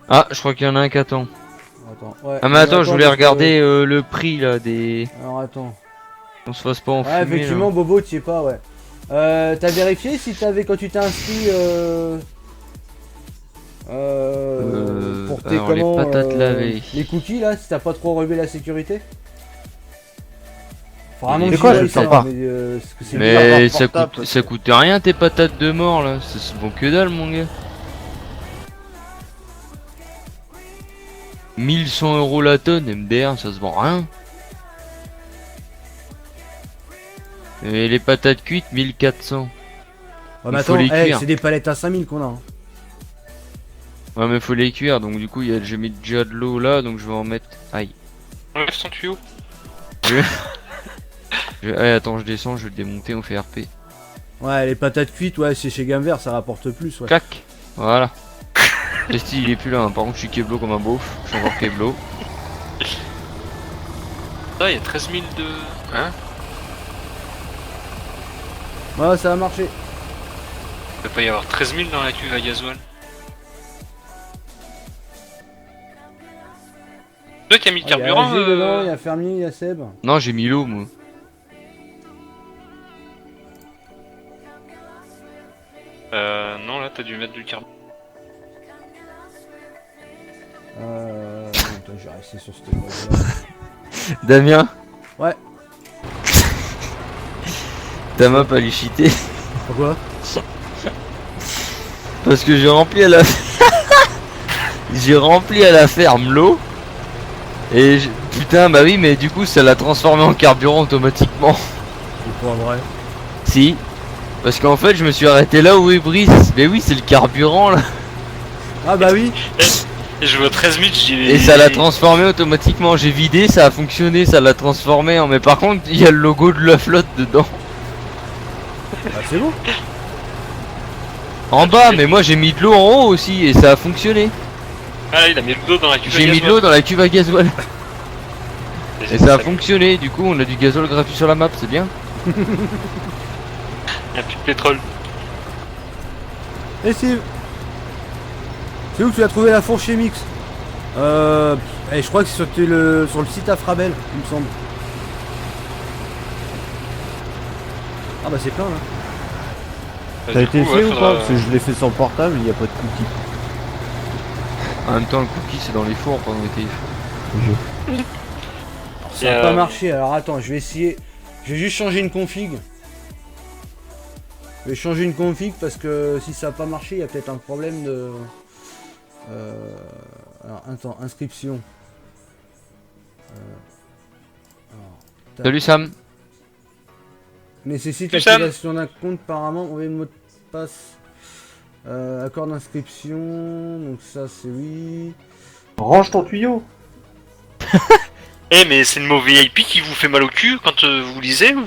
Ah, je crois qu'il y en a un qui attend. Attends, ouais. Ah mais attends, je voulais parce que- regarder le prix là des... Alors attends. On se fasse pas enfumer Ouais, effectivement, là. Bobo, tu sais pas, ouais. T'as vérifié si t'avais, quand tu t'es inscrit, rapporter alors, les comment patates lavées. les cookies là, si t'as pas trop relevé la sécurité. Vraiment, C'est j'y quoi, vais, je ça, sais pas. parce que c'est Mais bizarre, portable, ça coûte rien tes patates de mort là, ça se vaut que dalle mon gars. 1100 € la tonne MDR, ça se vend rien. Et les patates cuites 1400. Ouais, mais il faut attends, les cuire. c'est des palettes à 5000 qu'on a. Hein. Ouais mais faut les cuire donc du coup j'ai mis déjà de l'eau là donc je vais en mettre. Aïe. Enlève ton tuyau. Allez, attends je descends, je vais le démonter, on fait RP. Ouais, les patates cuites, ouais, c'est chez Gamme Vert, ça rapporte plus, ouais. Clac. Voilà. Testi il est plus là, hein. Par contre je suis Keblo comme un beauf, je suis encore Keblo. Ah, il y a 13 000 de... Hein? Ouais, ça a marché. Il peut pas y avoir 13 000 dans la cuve à gasoil. Toi qui as mis le Il y a carburant AG dedans, il y a Fermier, il y a Seb. Non j'ai mis l'eau moi. Non, là t'as dû mettre du carburant. Attends, j'ai resté sur cette voie-là. Damien. Ouais. Ta map elle est cheatée. Pourquoi? Parce que j'ai rempli à la j'ai rempli à la ferme l'eau. Et putain bah oui mais du coup ça l'a transformé en carburant automatiquement. C'est pas vrai. Si. Parce qu'en fait je me suis arrêté là où est Brice. Mais oui c'est le carburant là. Ah bah oui. Et je vois 13 000, je dis... Et ça l'a transformé automatiquement. J'ai vidé, ça a fonctionné, ça l'a transformé. Mais par contre il y a le logo de la flotte dedans. Bah c'est bon. En bas mais moi j'ai mis de l'eau en haut aussi et ça a fonctionné. Ah, il a mis de l'eau dans la cuve à J'ai mis de l'eau gasoil. dans la cuve à gasoil. Et ça a Ça- fonctionné. Du coup on a du gasoil gratuit sur la map, c'est bien. Il y a plus de pétrole. Et Steve, c'est où que tu as trouvé la fourche chez Mix? Je crois que c'est sur le site Afrabel, il me semble. Ah bah c'est plein là. Bah, Ça a du été coup, fait ouais, ou faudra- pas? Parce que je l'ai fait sur le portable, il n'y a pas de cookies. En même temps le cookie c'est dans les fours pendant l'été. Ça a pas marché, alors attends, je vais essayer. Je vais juste changer une config. Je vais changer une config parce que si ça a pas marché, il y a peut-être un problème de... Alors attends, inscription. Tac. Salut Sam. Nécessite Salut, Sam. l'activation d'un compte par un mauvais mot de passe. Accord d'inscription, donc ça c'est oui. Range ton tuyau. Eh, mais c'est le mot VIP qui vous fait mal au cul quand vous lisez ou...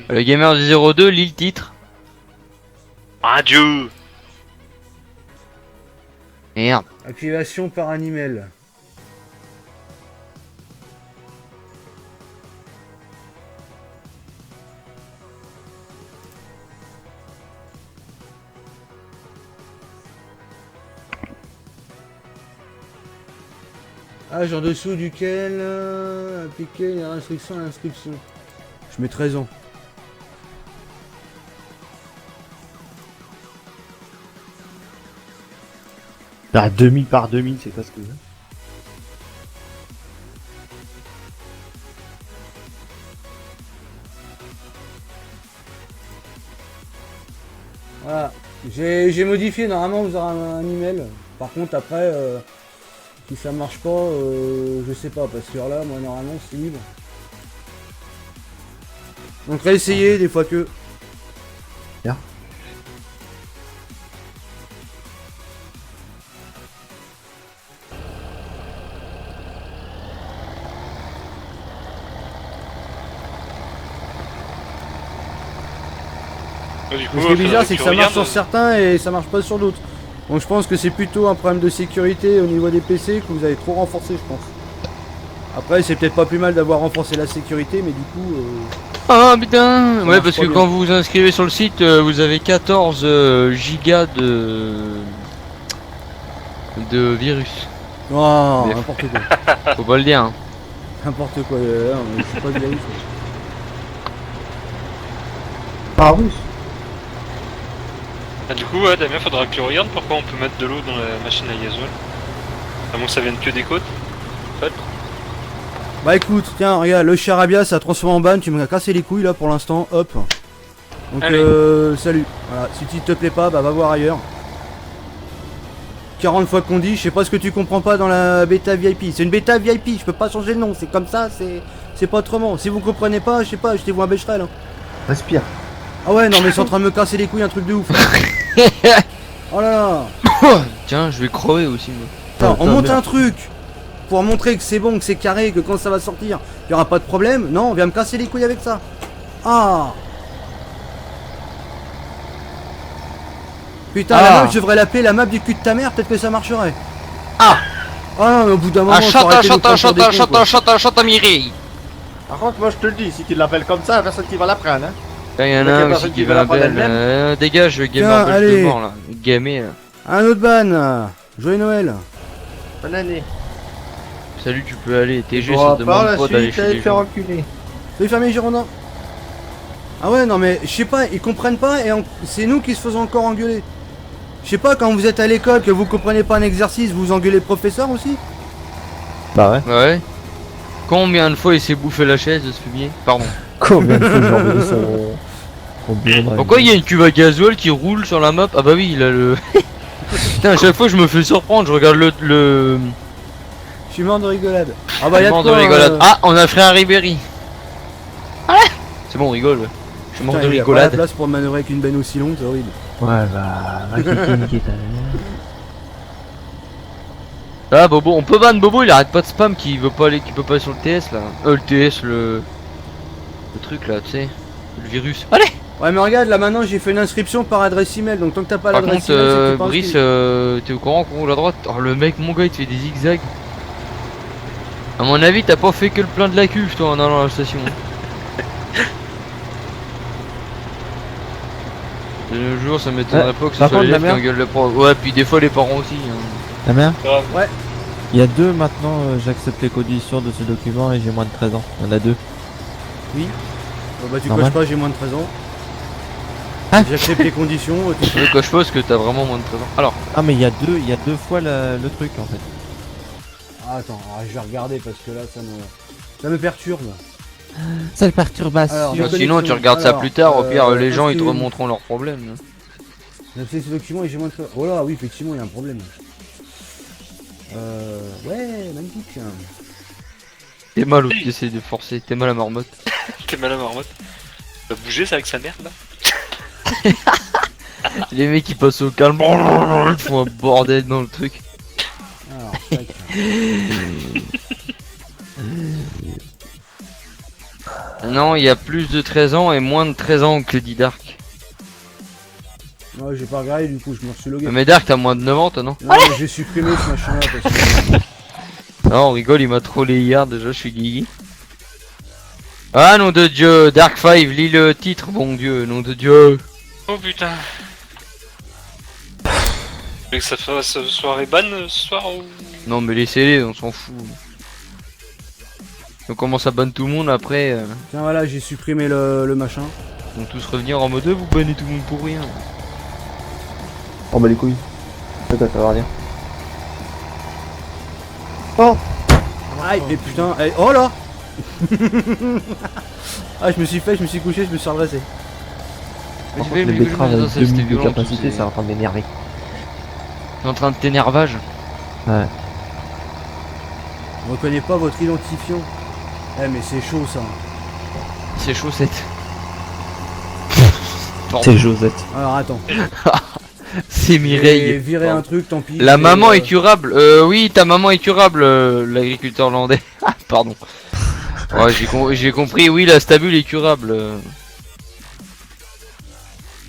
Le gamer du 02 lit le titre. Adieu. Merde. Activation par un email. Âge en dessous duquel appliquer les restrictions à l'inscription. Je mets 13 ans. Bah 2000 par 2000, c'est pas ce que je veux. Voilà. J'ai modifié, normalement vous aurez un email. Par contre après, si ça marche pas, je sais pas, parce que là, moi normalement c'est libre. Donc réessayez des fois que... Bien. Bah, du coup, Ce qui est bizarre, faudrait c'est que tu ça marche regardes, sur certains et ça marche pas sur d'autres. Donc je pense que c'est plutôt un problème de sécurité au niveau des PC que vous avez trop renforcé, je pense. Après, c'est peut-être pas plus mal d'avoir renforcé la sécurité, mais du coup... Ah putain. Ça Ouais marche parce pas que bien. quand vous vous inscrivez sur le site, vous avez 14 gigas de virus. Non, Mais- n'importe quoi. Faut pas le dire. Hein. N'importe quoi. Non, mais c'est pas de la liste. Pas russe. Ah, du coup, ouais, Damien, faudra que tu regardes pourquoi on peut mettre de l'eau dans la machine à gasoil. À moins que ça vienne que des côtes. Peut-être. Bah écoute, tiens, regarde, le charabia ça transforme en ban, tu m'as cassé les couilles là pour l'instant, hop. Donc Allez. salut. Voilà, si tu te plaît pas, bah va voir ailleurs. 40 fois qu'on dit, je sais pas ce que tu comprends pas dans la bêta VIP. C'est une bêta VIP, je peux pas changer le nom, c'est comme ça, c'est pas autrement. Si vous comprenez pas, je sais pas, jetez-vous un Becherel. Hein. Respire. Ah ouais, non mais c'est en train de me casser les couilles, un truc de ouf. Oh là là. Tiens, je vais crever aussi moi. Attends, on Putain, monte merde. un truc pour montrer que c'est bon, que c'est carré, que quand ça va sortir, il y aura pas de problème. Non, on vient me casser les couilles avec ça. Ah. Putain, la map, je devrais l'appeler la map du cul de ta mère, peut-être que ça marcherait. Ah. Ah non, mais au bout d'un moment, Ah, faut arrêter de nous prendre pour des cons, quoi. chante Mireille. Par contre, moi je te le dis, si tu l'appelles comme ça, personne qui va l'apprendre. Hein. Il y en Mais a qu'il y a un personne aussi qui qui veut va la prendre l'appeler. elle-même. Dégage, gamer Tiens, de allez. mort là. Gamer là. Un autre ban. Joyeux Noël. Bonne année. Salut, tu peux aller. TG, Bon, ça par te demande la pas d'aller suite, chez allez les te faire gens. enculer. Fais fermer les Girondins. Ah ouais, non mais je sais pas, ils comprennent pas et c'est nous qui se faisons encore engueuler. Je sais pas, quand vous êtes à l'école, que vous comprenez pas un exercice, vous engueulez le professeur aussi. Bah ouais. Ouais. Combien de fois il s'est bouffé la chaise de ce fumier? Pardon. Combien de fois j'ai envoyé son bureau dans Pourquoi il y a une cuve à gasoil qui roule sur la map? Ah bah oui, il a le... Putain, à chaque fois je me fais surprendre, je regarde le... Je suis mort de rigolade. Ah bah y'a de mort de quoi, rigolade. Ah, on a fait un Ribéry. C'est bon, on rigole. Ouais. Je suis mort putain, de il y a pas la rigolade. place pour manœuvrer avec une benne aussi longue, c'est horrible. Ouais, bah, va quitter niquer ta Ah Bobo, on peut ban Bobo, il arrête pas de spam qui veut pas aller, qui peut pas aller sur le TS là. Le TS, le truc là, tu sais, le virus. Allez. Ouais mais regarde, là maintenant j'ai fait une inscription par adresse email, donc tant que t'as pas Par l'adresse contre, email, c'est que t'es pas Brice, inscrit. t'es au courant qu'on roule à droite? Oh le mec, mon gars, il te fait des zigzags. À mon avis, t'as pas fait que le plein de la cuve toi en allant à la station. De nos jours, ça m'étonnerait pas que ce par soit contre, l'élève la qui mère- engueule le prof. Ouais, puis des fois les parents aussi. Hein. Ta mère? Grave. Ouais. Il y a deux maintenant, j'accepte les conditions de ce document et j'ai moins de 13 ans. Il y en a deux. Oh, bah tu Normal. coches pas, j'ai moins de 13 ans. Hein J'accepte les conditions, tout ça. Je coche pas parce que t'as vraiment moins de 13 ans. Alors, Ah mais il y a deux fois le truc en fait. Ah, attends, je vais regarder parce que là ça me perturbe. Cette perturbation. Alors, bah, connexion. sinon tu regardes ça Alors, plus tard, au pire les gens ils te inscrit- remonteront leurs problèmes. hein. J'ai fait ce document et j'ai moins de 13 ans. Oh là, oui, effectivement, il y a un problème. Ouais, magnifique. T'es mal au tu essaies de forcer, t'es mal à marmotte. T'es mal à marmotte. Va bouger ça avec sa merde là. Les mecs qui passent au calme, ils font un bordel dans le truc. Alors, tac. Non, il y a plus de 13 ans et moins de 13 ans que dit Dark. Ouais, j'ai pas regardé, du coup, je me suis logué. Mais Dark, t'as moins de 9 ans, toi, non? Non, mais j'ai supprimé ce machin là parce que. Non, on rigole, il m'a trollé hier, déjà, je suis guigui. Ah, nom de Dieu, Dark 5, lis le titre, bon Dieu, nom de Dieu. Oh putain. Tu veux que ça fasse soirée ban ce soir ou... Non, mais laissez-les, on s'en fout. On commence à ban tout le monde, après, Tiens, voilà, j'ai supprimé le machin. ils vont tous revenir en mode, vous bannez tout le monde pour rien. Oh bah les couilles. Peut-être ça va rien. Aïe, mais putain, oh là. Ah, je me suis couché, je me suis redressé. Vas-y, Par fais contre, le les micro, betteraves ça, avec 2 c'était minutes de violent, capacité, tout, ça va en train de m'énerver. T'es en train de t'énervage. Ouais. Je reconnais pas votre identifiant. Eh, mais c'est chaud ça. C'est chaussette. Pardon. C'est Josette. Alors attends. C'est J'ai Mireille. viré Pardon. un truc, tant pis. La j'ai, maman est curable. Oui, ta maman est curable, l'agriculteur landais. Ah, pardon. Ouais, j'ai compris. Oui, la stabule est curable.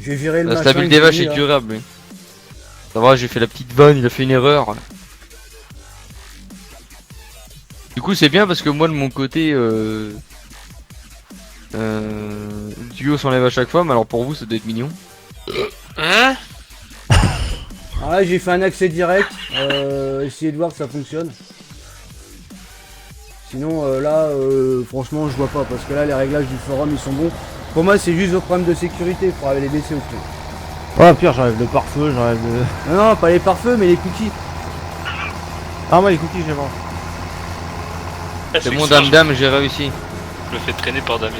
J'ai viré le La machin. stabule que des j'ai vaches mis, est là. curable. Oui. Ça va, j'ai fait la petite vanne. Il a fait une erreur. Du coup, c'est bien parce que moi, de mon côté, Duo s'enlève à chaque fois. Mais alors pour vous, ça doit être mignon. Hein? Alors là, j'ai fait un accès direct. Essayez de voir que ça fonctionne. Sinon, franchement, je vois pas. Parce que là, les réglages du forum, ils sont bons. Pour moi, c'est juste au problème de sécurité. Il faudra les baisser au plus. Ouais, pire, j'enlève le pare-feu, j'enlève le. Non, non, pas les pare-feux, mais les cookies. Ah, moi, les cookies, je les mange. Ah, C'est bon, excellent, dame, j'ai réussi. Je me fais traîner par Damien.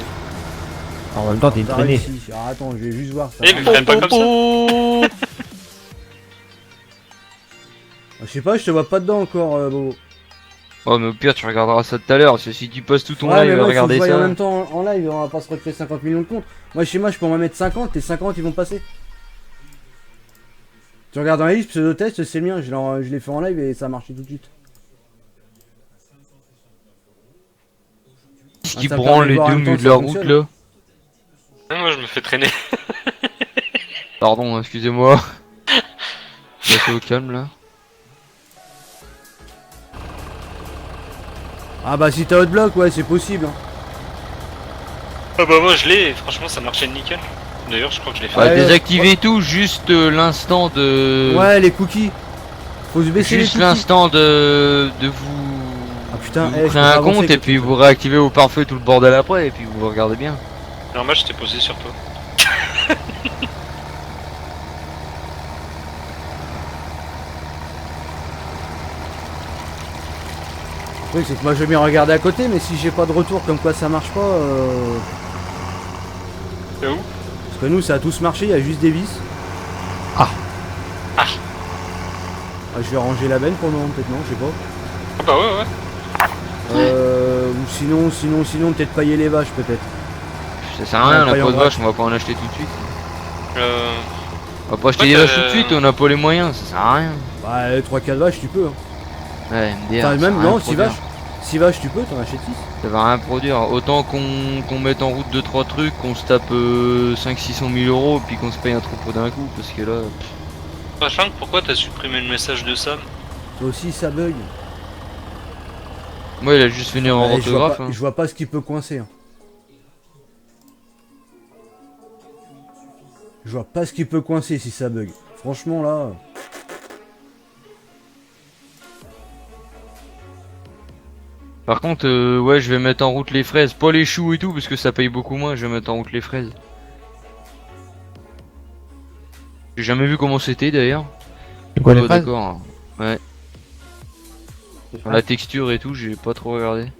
En même temps, t'es une T'as traînée. réussi. Alors attends, je vais juste voir ça. Eh, mais freine pas comme ça. Je sais pas, je te vois pas dedans encore, Bobo. Oh, mais au pire, tu regarderas ça tout à l'heure. Parce que si tu postes tout ton Ouais, live mais à moi, il faut que je regarder voie en ça. même temps en live, on va pas se recréer 50 millions de comptes. Moi, chez moi, je peux en mettre 50, et 50 ils vont passer. Tu regardes dans la liste, pseudo-test, c'est le mien, je l'ai fait en live et ça a marché tout de suite. Qu'est-ce Ah, qui ça branle permet de les voir en deux même temps milieu que de ça la route fonctionne. là? Ah, moi, je me fais traîner. Pardon, excusez-moi. Passez au calme là. Ah bah si t'as Hotblock, ouais, c'est possible. Hein. Ah bah moi je l'ai, et franchement ça marchait nickel. D'ailleurs je crois que je l'ai fait. Bah, Ouais, désactivez tout, juste l'instant de. Ouais, les cookies. Faut se baisser Juste les cookies. l'instant de vous. Ah putain, de je vous peux créer pas un avancer compte et avec puis tout ça. vous réactivez au pare-feu tout le bordel après et puis vous regardez bien. Alors moi j'étais posé sur toi. Le truc, c'est que moi je vais bien regarder à côté, mais si j'ai pas de retour comme quoi ça marche pas. C'est où? Parce que nous, ça a tous marché, il y a juste des vis. Ah. Ah, je vais ranger la benne pour le moment, peut-être non, je sais pas. Ah bah ouais. Ou sinon, peut-être pailler les vaches, peut-être. Ça sert à rien, Ouais, la peau de en vache, on va pas en acheter tout de suite. Euh... On va pas acheter Ouais, des vaches tout de suite, on a pas les moyens, ça sert à rien. Bah, 3-4 vaches, tu peux. Hein. Ouais, MDR. Enfin, ça même, va rien non, 6 produire. vaches. 6 vaches, tu peux, t'en achètes 6. Ça va rien produire. Autant qu'on mette en route 2-3 trucs, qu'on se tape 500-600 000 euros, puis qu'on se paye un troupeau d'un coup, parce que là. Sachant que pourquoi t'as supprimé le message de Sam? Toi aussi, ça bug. Moi, il a juste fait une erreur Ouais, d'orthographe. Hein. je vois pas ce qui peut coincer. Hein. Je vois pas ce qui peut coincer si ça bug. Franchement, là. Par contre, ouais, je vais mettre en route les fraises, pas les choux et tout, parce que ça paye beaucoup moins. Je vais mettre en route les fraises. J'ai jamais vu comment c'était d'ailleurs. C'est quoi les Oh, fraises? d'accord. Ouais. Dans la texture et tout, j'ai pas trop regardé.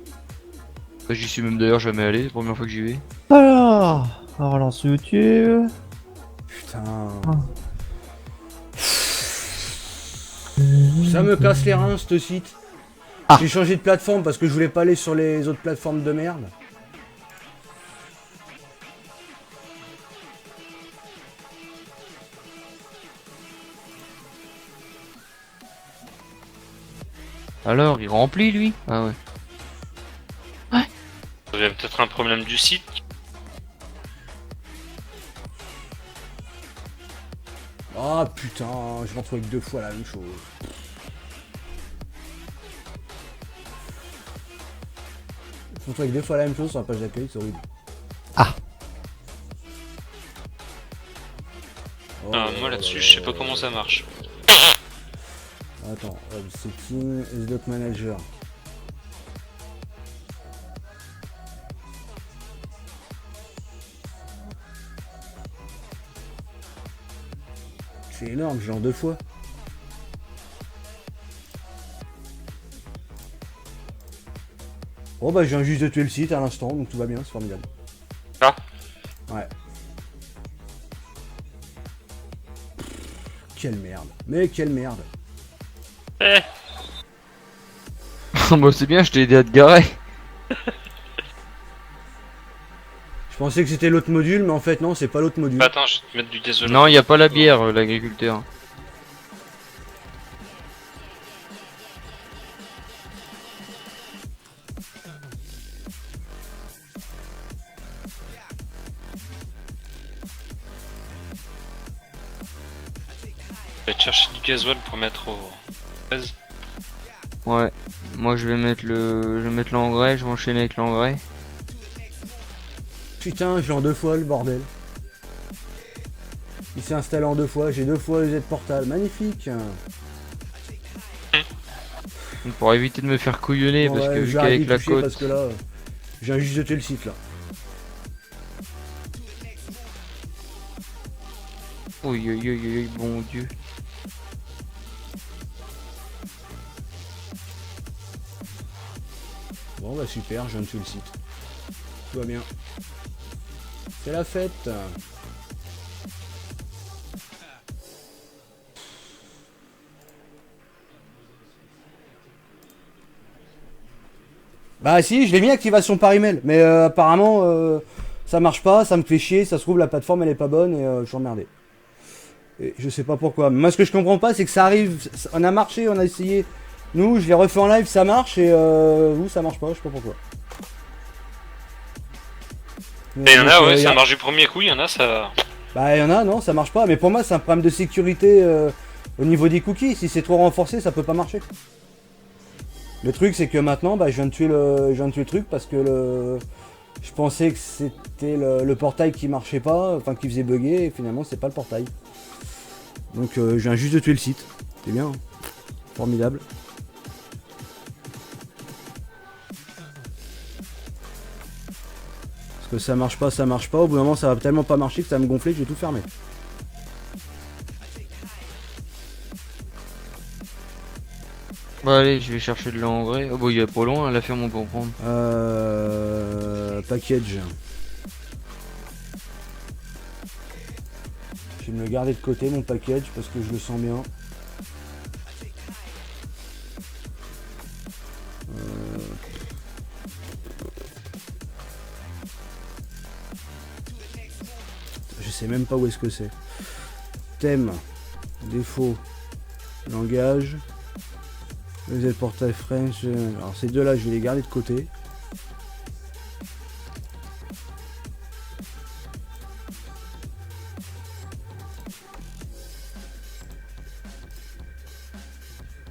Enfin, j'y suis même d'ailleurs jamais allé, c'est la première fois que j'y vais. Alors, on relance YouTube. Putain. Ça me casse les reins, ce site. Ah. J'ai changé de plateforme parce que je voulais pas aller sur les autres plateformes de merde. Alors, il remplit lui? Ah ouais. Ça vient peut-être un problème du site. Ah putain, je me retrouve avec 2 fois la même chose. Je me retrouve avec 2 fois la même chose sur la page d'accueil, c'est horrible. Ah. Oh Ah, là moi là là-dessus là je sais là pas là comment là. ça marche. Attends, web setting, SDoc manager. C'est énorme, genre 2 fois. Oh bah je viens juste de tuer le site à l'instant, donc tout va bien, c'est formidable. Ah. Ouais. Quelle merde. Mais quelle merde. Eh. Bah c'est bien, je t'ai aidé à te garer. Je pensais que c'était l'autre module, mais en fait non, c'est pas l'autre module. Bah, attends, je vais te mettre du désolé. Non, il y a pas la bière, l'agriculteur. Je vais te chercher du gasoil pour mettre au 13. Ouais. Moi je vais mettre l'engrais, je vais enchaîner avec l'engrais. Putain, j'ai en 2 fois le bordel. Il s'est installé en 2 fois, j'ai 2 fois les aides portales, magnifique. Pour éviter de me faire couillonner, Bon, parce ouais, que vu j'arrête qu'avec d'y la toucher côte. parce que là, je viens juste de tuer le site là. Oui, bon Dieu. Bon bah super, je viens de tuer le site. Tout va bien. C'est la fête. Bah si, je l'ai mis activation par email, mais apparemment ça marche pas, ça me fait chier, ça se trouve la plateforme elle est pas bonne et je suis emmerdé. Et je sais pas pourquoi. Moi ce que je comprends pas c'est que ça arrive, on a marché, on a essayé. Nous je l'ai refait en live, ça marche et vous ça marche pas, je sais pas pourquoi. Et il y en a, ouais, y ça marche du premier coup, il y en a, ça. Bah il y en a, non, ça marche pas, mais pour moi c'est un problème de sécurité au niveau des cookies, si c'est trop renforcé ça peut pas marcher. Le truc c'est que maintenant bah, je viens de tuer le truc parce que je pensais que c'était le portail qui marchait pas, enfin qui faisait bugger et finalement c'est pas le portail. Donc je viens juste de tuer le site. C'est bien. Hein. Formidable. Parce que ça marche pas. Au bout d'un moment ça va tellement pas marcher que ça va me gonfler que je vais tout fermer. Bon allez, je vais chercher de l'engrais. Oh bon, il est pas loin, la ferme on peut en prendre. Package. Je vais me le garder de côté mon package parce que je le sens bien. Je sais même pas où est-ce que c'est. Thème, défaut, langage. Vous êtes portail French. Alors ces deux là je vais les garder de côté.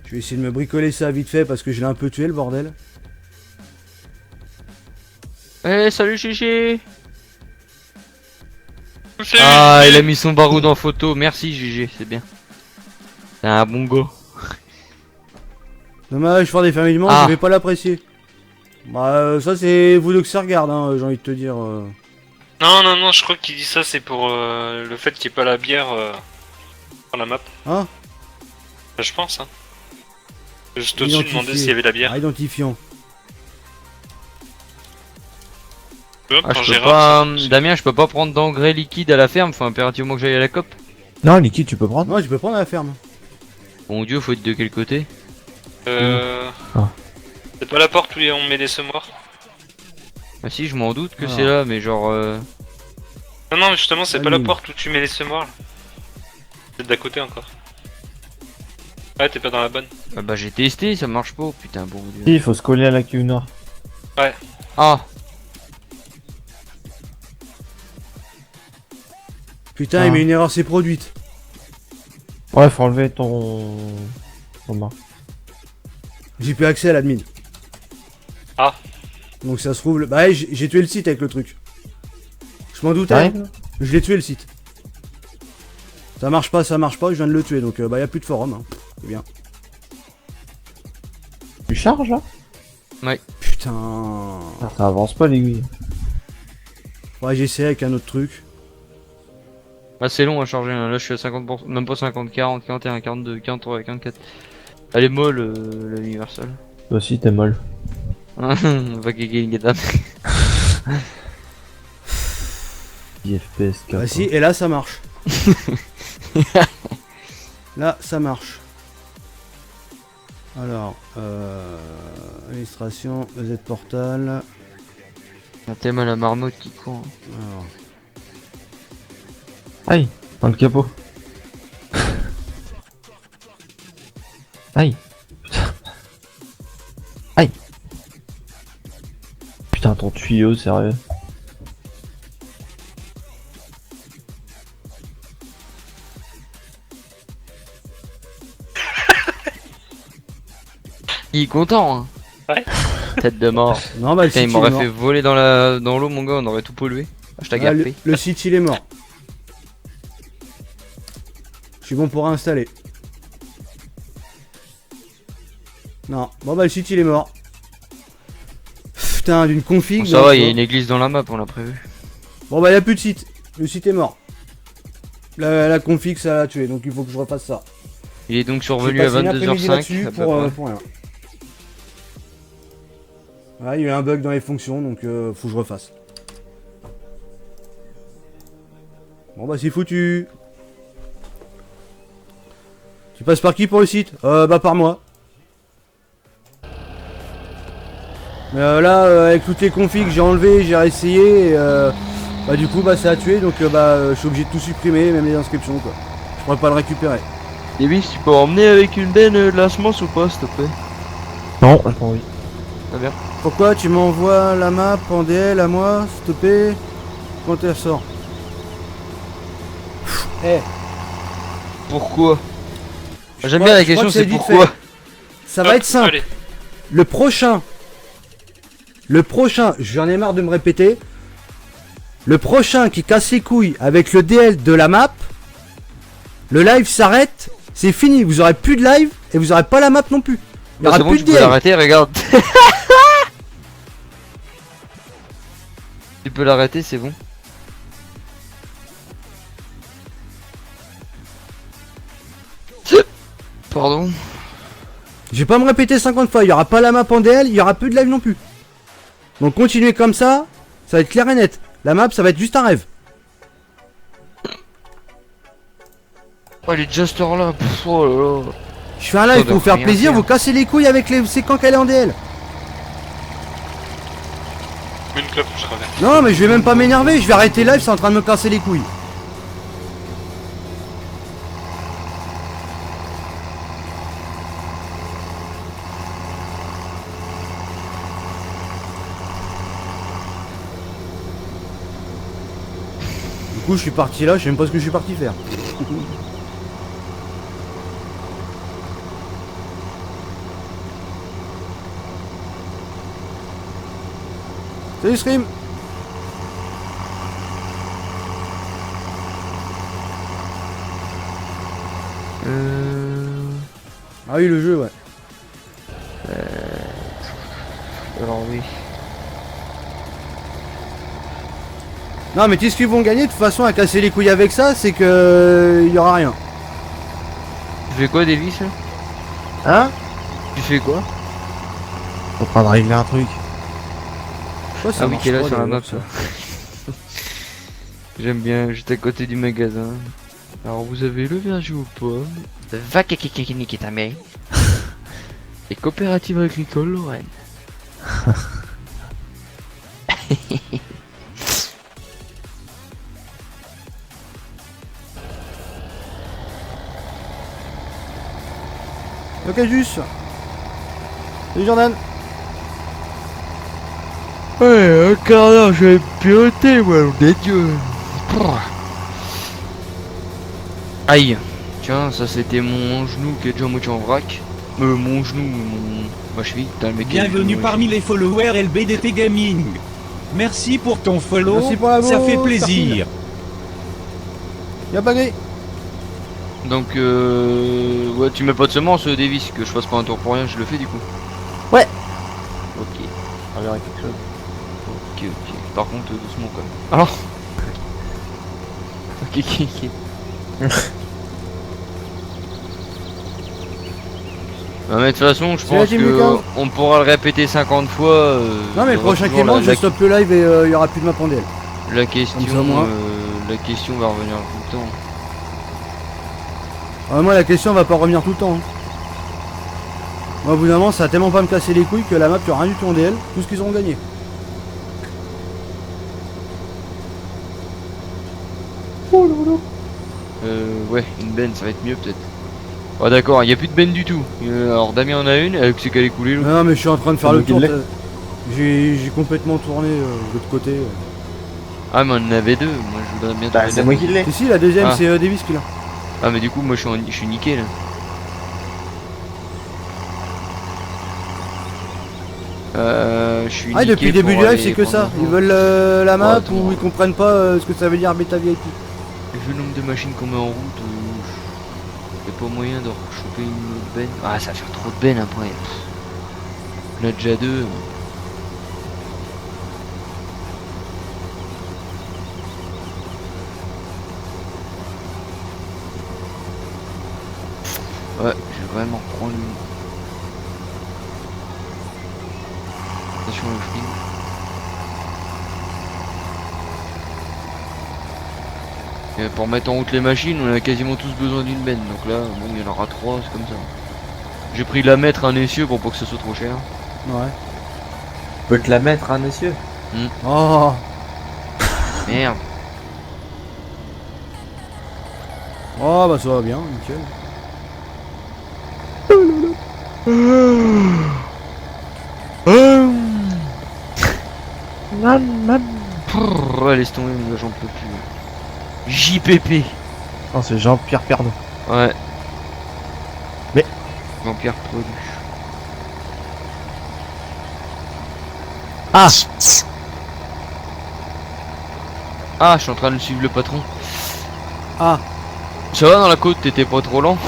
Je vais essayer de me bricoler ça vite fait parce que je l'ai un peu tué le bordel. Eh salut Chichi. Salut, Ah Gigi. il a mis son baroud en photo, merci GG, c'est bien. C'est un bon go. Dommage, faire des fermillements, Ah. je vais pas l'apprécier. Bah ça c'est vous deux que ça regarde, hein, j'ai envie de te dire. Non, non, non, je crois qu'il dit ça, c'est pour le fait qu'il n'y ait pas la bière sur la map. Hein Je pense, hein. Juste au-dessus, demander s'il y avait de la bière. Identifiant. Hop, Ah quand je peux Gérard, pas... ça- Damien je peux pas prendre d'engrais liquide à la ferme, faut impérativement que j'aille à la COP. Non, liquide, tu peux prendre. Ouais, tu peux prendre à la ferme. Bon Dieu, faut être de quel côté? Ah. C'est pas la porte où on met les semoirs. Ah si, je m'en doute que Alors. c'est là, mais genre... Non, non, justement, c'est pas la Anime. porte où tu mets les semoirs. Là. C'est d'à côté encore. Ouais, t'es pas dans la bonne. Ah bah j'ai testé, ça marche pas, putain bon Dieu. Si, il faut se coller à la queue nord. Ah. Putain, Ah. il met une erreur s'est produite. Ouais, faut enlever ton marque. J'ai plus accès à l'admin. Ah. Donc ça se trouve... Bah ouais, j'ai tué le site avec le truc. Je m'en doutais. Ouais. hein. Je l'ai tué le site. Ça marche pas, je viens de le tuer. Donc bah y a plus de forum. Hein. C'est bien. Tu charges là? Putain. Ah, ça avance pas l'aiguille. Ouais, j'essaie avec un autre truc. Ah c'est long à charger, hein. Là je suis à 50%, même pas 50, 40, 41, 42, 43, 44. Elle est molle l'universal. Toi aussi, t'es molle. Va gagner une dame. 10 FPS 4. Bah si, et là ça marche. Là ça marche. Alors, illustration, Z Portal. Un thème à la marmotte qui court. Alors, Aïe, dans le capot. Aïe. Putain. Aïe. Putain, ton tuyau, sérieux. Il est content, hein. Ouais. Tête de mort. non bah le Putain, site il il m'aurait est mort. fait voler dans l'eau, mon gars, on aurait tout pollué. Ah, je t'ai Ah, garpé. le site il est mort. Je suis bon pour réinstaller. Non, bon bah le site il est mort. Putain, d'une config. Bon, ça donc, va, il y a une église dans la map, on l'a prévu. Bon bah y a plus de site. Le site est mort. La config ça l'a tué, donc il faut que je refasse ça. Il est donc J'ai survenu à passé une après-midi 22h05. là-dessus à peu pour près. rien. Ouais, il y a eu un bug dans les fonctions, donc faut que je refasse. Bon bah c'est foutu. Tu passes par qui pour le site? Bah par moi. Mais là, avec toutes les configs que j'ai enlevées, j'ai réessayé, et bah du coup bah ça a tué, donc je suis obligé de tout supprimer, même les inscriptions quoi. Je pourrais pas le récupérer. Davis, tu peux emmener avec une benne de la semence ou pas, s'il te plaît? Non, j'ai pas envie. Très bien. Pourquoi tu m'envoies la map en DL à moi, s'il te plaît? Quand elle sort. Eh, Pourquoi? J'aime crois- bien la je crois question, que c'est c'est vite pourquoi? fait. Ça va Hop, être simple. Allez. Le prochain, j'en ai marre de me répéter. Le prochain qui casse les couilles avec le DL de la map, le live s'arrête, c'est fini. Vous aurez plus de live et vous aurez pas la map non plus. Il y Bah, aura c'est bon, plus tu de peux DL. l'arrêter, regarde. Tu peux l'arrêter, c'est bon. Pardon. Je vais pas me répéter 50 fois. Il y aura pas la map en DL, il y aura plus de live non plus. Donc continuez comme ça va être clair et net. La map, ça va être juste un rêve. Oh, les Jester là. Pff, oh là là. Je fais un live Ça pour vous doit faire rien plaisir, faire. vous cassez les couilles avec les. C'est quand qu'elle est en DL. Une clope, je traverse. Non, mais je vais même pas m'énerver, je vais arrêter live, c'est en train de me casser les couilles. Du coup, je suis parti là, je sais même pas ce que je suis parti faire. Salut Stream. Ah oui, le jeu, ouais. Alors oui. Non, mais tu sais ce qu'ils vont gagner de toute façon à casser les couilles avec ça, c'est que il y aura rien. Tu fais quoi, Davis là? Hein? Tu fais quoi? On est en train de régler un truc. Pourquoi ça Ah oui, marche qui est là pas, sur la map, d'ailleurs, ça. J'aime bien, j'étais à côté du magasin. Alors vous avez le verger aux pommes, va niquer ta mère. Et coopérative agricole Lorraine. Ok, juste. Salut Jordan. Ouais, un quart d'heure, je vais piloter, moi, nom de Dieu. Aïe. Tiens, ça c'était mon genou qui est déjà moitié en vrac. Mon genou, ma cheville, dans le mec. Bienvenue parmi les followers LBDT Gaming. Merci pour ton follow, Merci pour la ça fait vote, plaisir. Y'a pas gris. Donc, ouais, tu mets pas de semence, Davis, que je fasse pas un tour pour rien, je le fais du coup. Ouais. Ok, On verra quelque chose. ok. Par contre, doucement quand même. Alors. Ok. Bah, mais de toute façon, je C'est la pense team que Lucas. on pourra le répéter 50 fois. Non, mais le il y aura prochain toujours Clément, la- je la- stoppe le live et il y aura plus de map en DL. La question, Comme ça, moi. la question va revenir tout le temps. Moi, la question va pas revenir tout le temps. Hein. Moi, au bout d'un moment, ça va tellement pas me casser les couilles que la map, il y aura rien du tout en DL. Tout ce qu'ils auront gagné. Ouais, une benne, ça va être mieux peut-être. Ah d'accord, il y a plus de benne du tout. Alors Damien en a une, c'est qu'elle est coulée l'autre. Non, mais je suis en train de faire C'est le moi qui tour. l'ai. J'ai complètement tourné de l'autre côté. Ah mais on en avait deux, moi je voudrais bien Bah, trouver c'est la- moi qui l'ai. Si, si, la deuxième, Ah. c'est Davis qui l'a. Ah mais du coup moi je suis niqué là. Je suis Ah, niqué depuis le début pour du live, aller c'est que ça. prendre un Ils tour. veulent la map attends. ou ils comprennent pas ce que ça veut dire bêta VIP. Vu le nombre de machines qu'on met en route, y a pas moyen de choper une autre benne. Ah ça va faire trop de bennes après. Pff. On a déjà deux. Ouais, je vais vraiment prendre une. attention au frigo. Et pour mettre en route les machines, on a quasiment tous besoin d'une benne. Donc là, bon, il y en aura 3, c'est comme ça. J'ai pris la mettre un essieu pour pas que ça soit trop cher. Ouais. Tu peux te la mettre, hein, monsieur? Oh. Merde. Oh bah ça va bien, nickel. Prrr, laisse tomber, moi j'en peux plus. JPP. Non, c'est Jean-Pierre Pernaut. Ouais. Mais- Jean-Pierre Produit. Ah! Ah, je suis en train de suivre le patron. Ah. Ça va dans la côte, t'étais pas trop lent?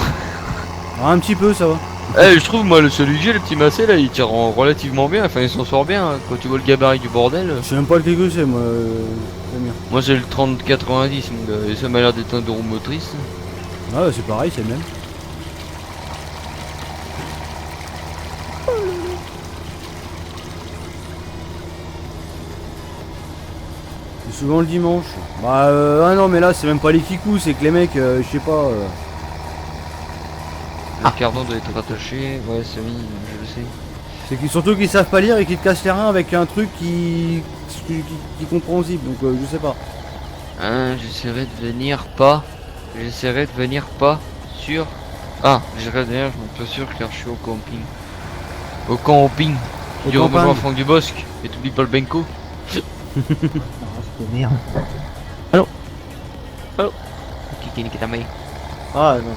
Un petit peu, ça va. Eh, je trouve, moi, celui que j'ai, le petit Massé, là, il tire relativement bien. Enfin, il s'en sort bien. Hein. Quand tu vois le gabarit du bordel. Je sais même pas lequel que c'est, moi. Le mien. Moi, c'est le 3090, mon gars. Et ça m'a l'air d'être un roue motrice. Ah bah c'est pareil, c'est le même. C'est souvent le dimanche. Bah ah non mais là c'est même pas les kikous, c'est que les mecs, je sais pas. Le cardan doit être attaché. Ouais, c'est mis, je le sais. C'est surtout qu'ils savent pas lire et qu'ils te cassent les reins avec un truc qui est compréhensible, donc je sais pas. Hein, j'essaierai de venir pas. J'essaierai de venir pas sur. Ah, j'essaierai de venir, je suis pas sûr car je suis au camping. Au camping. Au Tu rejoins campagne. Franck Dubosc et t'oublies pas le Benko. Merde. Kiki nique ta mère. Ah, non.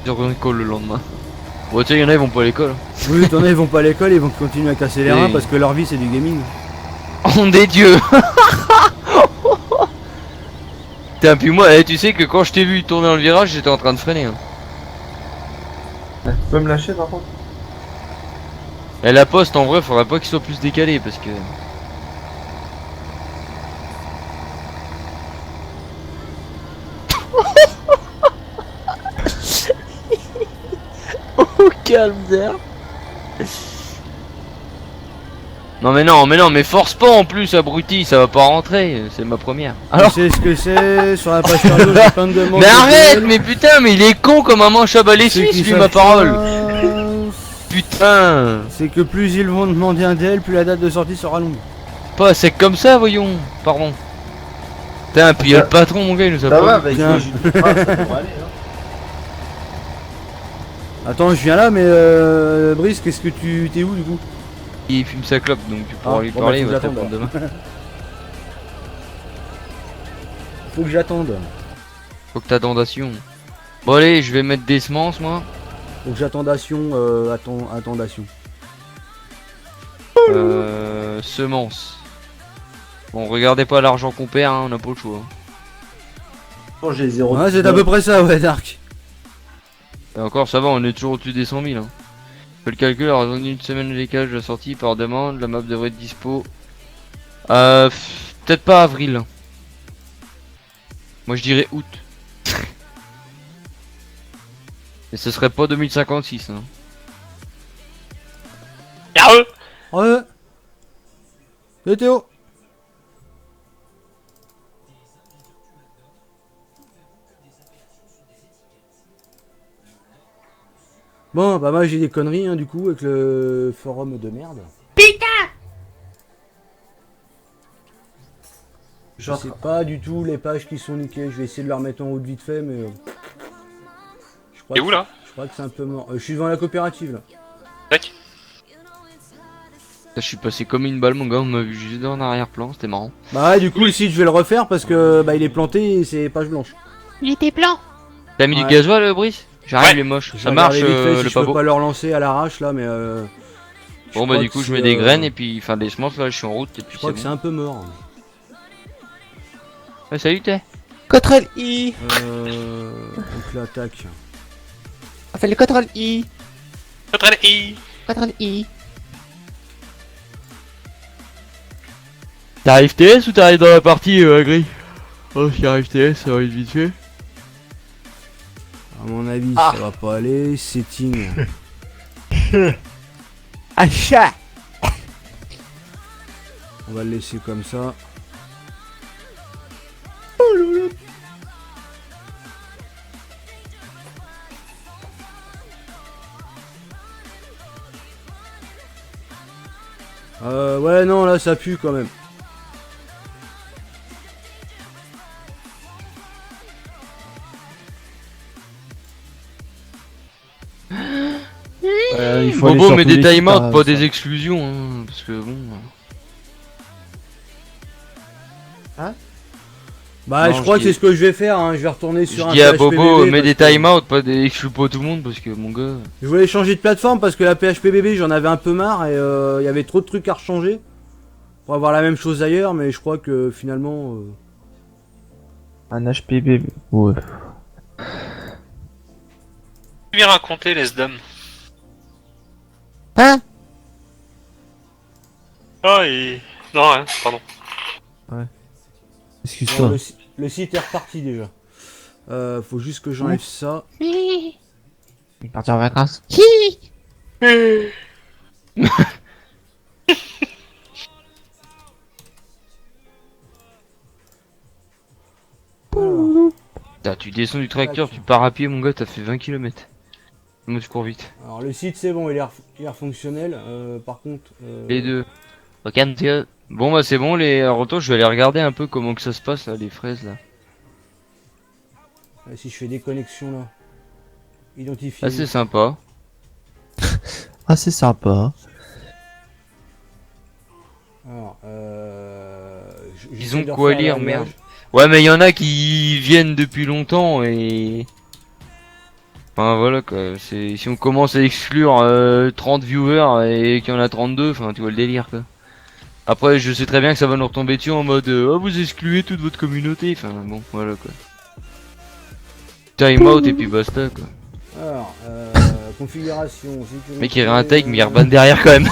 Je reviens à l'école le lendemain. Bon, tu sais, y'en a, ils vont pas à l'école. Oui, t'en as, ils vont pas à l'école, ils vont continuer à casser les Et- reins parce que leur vie c'est du gaming. On des dieux. Putain, puis moi, tu sais que quand je t'ai vu tourner dans le virage, j'étais en train de freiner. Hein. Tu peux me lâcher par contre? Et la poste, en vrai, faudrait pas qu'il soit plus décalé parce que. Au calme d'air. Non mais force pas en plus, abruti, ça va pas rentrer, c'est ma première. Alors, tu sais ce que c'est sur la page cardio, j'ai plein de demandes. Mais de arrête, duel. mais putain, mais il est con comme un manche à balai Ceux suisse, qui lui, savent ma parole. pas, Putain, c'est que plus ils vont demander un DL, plus la date de sortie sera longue. pas sec comme ça, voyons, pardon. Putain, puis il y a le patron, mon gars, il nous a Ça pas va, vu. avec Tiens. le jus de phrase, ça devrait aller, hein. Attends, je viens là, mais Brice, qu'est-ce que tu t'es où du coup? Il fume sa clope, donc tu pourras Ah, lui bon, parler, bah, il va faut te que répondre demain. Faut que j'attende. Faut que t'attendation. Bon allez, je vais mettre des semences, moi. Faut que j'attendation, attendation. Semences. Bon, regardez pas l'argent qu'on perd, hein, on n'a pas le choix. Bon, j'ai 0. Ouais, c'est à peu près ça, ouais, Dark. Et encore, ça va, on est toujours au-dessus des 100 000. Hein. Fais le calcul, à raison d'une semaine de décalage de la sortie par demande, la map devrait être dispo. Peut-être pas avril. Moi je dirais août. Et ce serait pas 2056. Hein. Yareux. Ouais. Et Théo. Bon, bah moi j'ai des conneries hein, du coup avec le forum de merde. Je sais pas du tout les pages qui sont niquées, je vais essayer de leur mettre en route vite fait mais... je crois T'es que- où là? Je crois que c'est un peu mort. Je suis devant la coopérative là. Tac. Là, je suis passé comme une balle, mon gars, on m'a vu juste en arrière-plan, c'était marrant. Bah ouais du coup ici je vais le refaire parce que bah il est planté et c'est page blanche. T'as mis Ouais. du gasoil, Brice? J'arrive, Ouais. il est moche. Je Ça vais marche, regarder vite fait si le je peux pavot. pas le relancer à l'arrache là mais Bon, bah, du coup, je mets des graines et puis, enfin, des semences, là, je suis en route et puis je crois c'est que c'est bon. un peu mort. Ouais, salut, t'es. Contrôle I. Donc l'attaque. On fait le contrôle I. Contrôle I. Contrôle I. T'arrives TS ou t'arrives dans la partie, Agri? Oh, si t'arrives TS, ça va être vite fait. À mon avis Ah. ça va pas aller. Setting. Achat. On va le laisser comme ça. Ouais, non, là, ça pue quand même. Il faut aller Bobo sur met tous des les sites, timeouts, hein, pas ça. des exclusions, hein, parce que bon. Bah, Non, je crois je que c'est dis- ce que je vais faire, hein. Je vais retourner sur Je un dis à PHP Bobo, bébé mets des parce que timeouts, pas des exclus pas tout le monde, parce que mon gars. je voulais changer de plateforme parce que la PHP bébé, j'en avais un peu marre et il y avait trop de trucs à rechanger pour avoir la même chose ailleurs, mais je crois que finalement. Un HPB. Ouais. Bien raconter, les dames. Hein? Ah, et... Non, hein, pardon. Bon, Excuse-toi. le site est reparti déjà. Faut juste que j'enlève ça. Il est parti en vacances. Hi. Putain, tu descends du tracteur, tu pars à pied, mon gars, t'as fait 20 km. Moi, tu cours vite. Alors le site c'est bon, il est fonctionnel. Par contre. Les deux. Regarde, tiens. Bon, bah, c'est bon, les retours, je vais aller regarder un peu comment que ça se passe, là, les fraises, là. Si je fais des connexions là. Identifier. Ah, c'est sympa. Ah, c'est sympa. Alors, Ils j'essaie ont de quoi refaire lire, la merde. image. Ouais, mais il y en a qui viennent depuis longtemps et. Enfin voilà quoi, c'est si on commence à exclure 30 viewers et qu'il y en a 32, enfin tu vois le délire quoi. Après je sais très bien que ça va nous retomber dessus en mode oh vous excluez toute votre communauté, enfin bon voilà quoi. Time out et puis basta quoi. Alors, configuration. sécurité, Mec il réintègre mais il rebanne derrière quand même.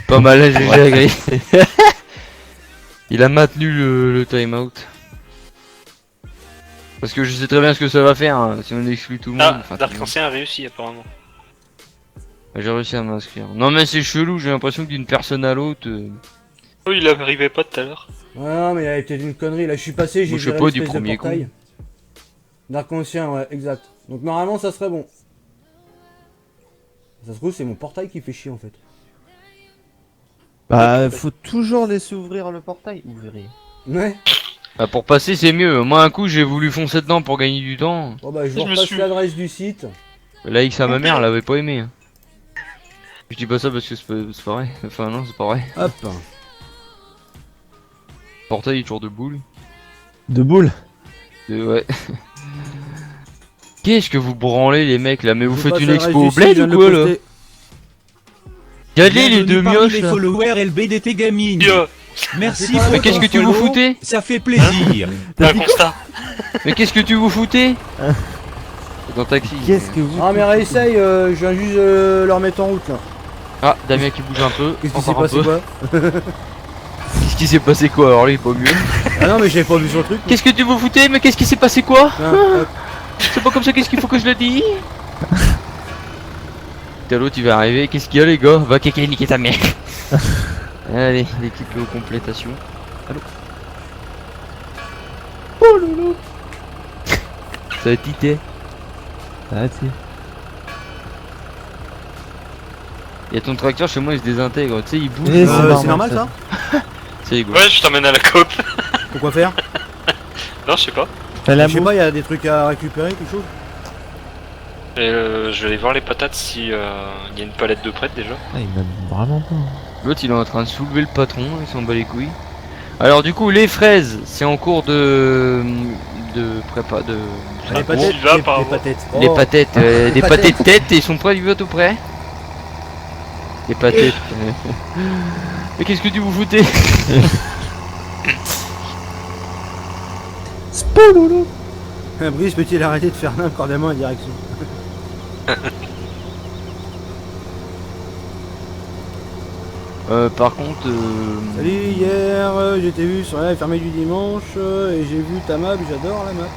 Pas mal là, j'ai agréé. Il a maintenu le time out. Parce que je sais très bien ce que ça va faire hein, si on exclut tout le monde. Ah, Enfin, Dark tout le monde. Ancien a réussi apparemment. J'ai réussi à m'inscrire. Non mais c'est chelou, j'ai l'impression que d'une personne à l'autre. Oh, il arrivait pas tout à l'heure. Ouais, non, mais il y avait peut-être une connerie. Là, je suis passé, j'ai Moi, je sais viré pas, du l'espèce de premier portail. Dark Ancien, ouais, exact. Donc normalement, ça serait bon. Ça se trouve, c'est mon portail qui fait chier en fait. Bah, faut toujours laisser ouvrir le portail. Ouvrez. Ouais. Bah, pour passer c'est mieux. Moi un coup j'ai voulu foncer dedans pour gagner du temps. Bon bah, je vous Je me repasse suis- l'adresse du site. Là X à ma mère elle avait pas aimé. Hein. Je dis pas ça parce que c'est pas vrai. Enfin non c'est pas vrai. Hop. Portail est toujours de boule. De boule. Ouais. Qu'est-ce que vous branlez les mecs là? Mais vous Je faites passe une l'adresse expo du au site, bled je viens ou de quoi le là? poster. Regardez les deux Bienvenue parmi mioches les là. followers LBDT Gaming. Yo, Merci Mais pour Mais qu'est-ce que ton tu vous follow. foutais? Ça fait plaisir. un constat. Mais qu'est-ce que tu vous foutais? Dans taxi. Qu'est-ce que vous. Ah, mais réessaye, je viens juste leur mettre en route là. Ah Damien qui bouge un peu. Qu'est-ce qui s'est Encore un passé peu. quoi? Qu'est-ce qui s'est passé quoi? Alors lui il est pas mieux. Ah non, mais j'avais pas vu sur le truc. Qu'est-ce que tu vous foutais? Mais qu'est-ce qui s'est passé quoi? Tiens, hop. C'est pas comme ça, qu'est-ce qu'il faut que je le dise? T'as l'autre il va arriver, qu'est-ce qu'il y a les gars? Va kéké niquer ta mère. Allez, les petites complétations. Allô? Oh loulou. Ça a tité. Ah, tu sais. Y'a ton tracteur chez moi il se désintègre, tu sais il bouge. Eh, C'est normal ça? C'est rigolo. Ouais, je t'emmène à la coop. Pourquoi faire? Non, je sais pas. Fais la Je sais boule. pas, il y a des trucs à récupérer, quelque chose? Et, je vais aller voir les patates si y a une palette de prête déjà. Ah, il m'aime vraiment pas. L'autre il est en train de soulever le patron, il s'en bat les couilles. Alors du coup les fraises, c'est en cours de prépa de. Les bon, patates, il va, les apparemment. patates. Les Oh. patates, Les des patates. pâtés de tête et ils sont prêts du bientôt prêts. Les patates. Mais qu'est-ce que tu vous foutez? Brice, peut-il arrêter de faire n'importe quoi en direction? Par contre, Salut, hier j'étais vu sur la live fermée du dimanche et j'ai vu ta map, j'adore la map.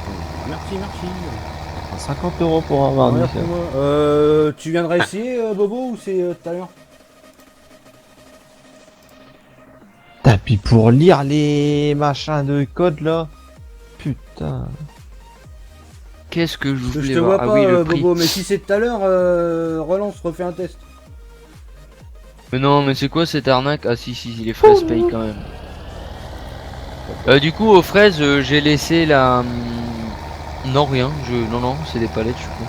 Merci, merci. 50 € pour avoir Ouais, dit pour ça. moi. Tu viendrais essayer Bobo ou c'est tout à l'heure? Putain, puis pour lire les machins de code là. Putain. Qu'est-ce que je Je voulais te vois voir? Ah pas, oui, le prix. Bobo, mais si c'est tout à l'heure, relance, refais un test. Mais non, mais c'est quoi cette arnaque? Ah si, si, les fraises payent quand même. Du coup, aux fraises, j'ai laissé la... Non, rien. Non, c'est des palettes, je suis con.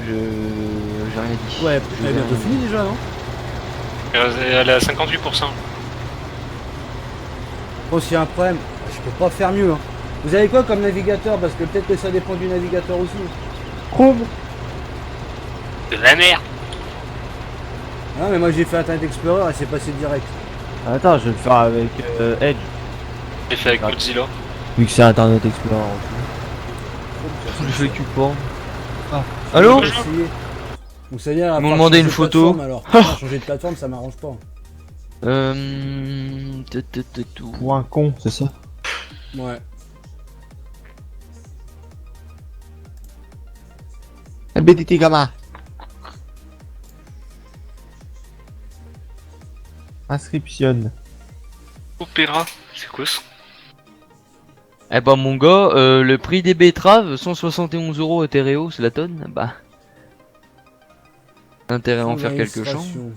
J'ai rien dit. Ouais, Je elle est vais bientôt rien finie déjà, non? Elle est à 58%. Bon, s'il y a un problème, je peux pas faire mieux. Hein. Vous avez quoi comme navigateur? Parce que peut-être que ça dépend du navigateur aussi. Chrome. De la merde. Ah, mais moi j'ai fait Internet Explorer et c'est passé direct. Attends, je vais le faire avec Edge. J'ai fait avec Mozilla. Vu que c'est Internet Explorer. Je fais que pas. Allô? J'ai essayé. Donc ça veut dire, à Ils m'ont part demandé changer une de photo. plateforme, alors. Ah, changer de plateforme, ça m'arrange pas. Tout. Point con, c'est ça? Ouais. LBDT Gamma. Inscription. Opéra, c'est quoi ça? Eh bah mon gars, le prix des betteraves, 171 € Ethereum, c'est la tonne. Bah. Intérêt à en faire quelque chose. Administration,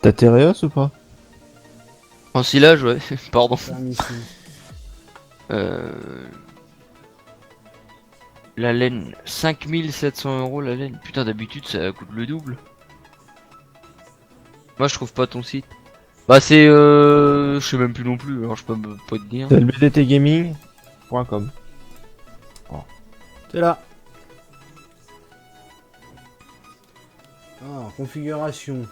T'as Tereos ou pas? En silage, ouais. Pardon. permission. La laine, 5700 € la laine. Putain, d'habitude ça coûte le double. Moi je trouve pas ton site. Bah c'est je sais même plus non plus, alors je peux pas te dire. C'est lbdtgaming.com. C'est là. Ah, configuration.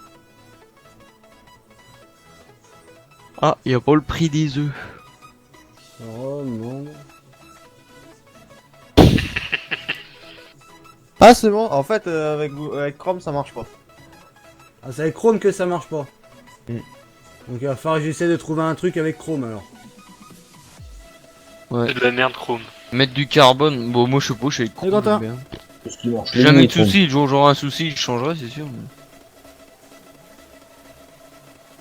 Ah, y a pas le prix des œufs. Oh non. Ah c'est bon, en fait avec Chrome ça marche pas. Ah, c'est avec Chrome que ça marche pas. Mm. Donc il va falloir que j'essaie de trouver un truc avec Chrome alors. Ouais. C'est de la merde Chrome. Mettre du carbone, bon moi je sais pas, je sais Et Quentin bien. Parce qu'il marche J'ai jamais de soucis, le jour où j'aurai un souci, je changerai, c'est sûr.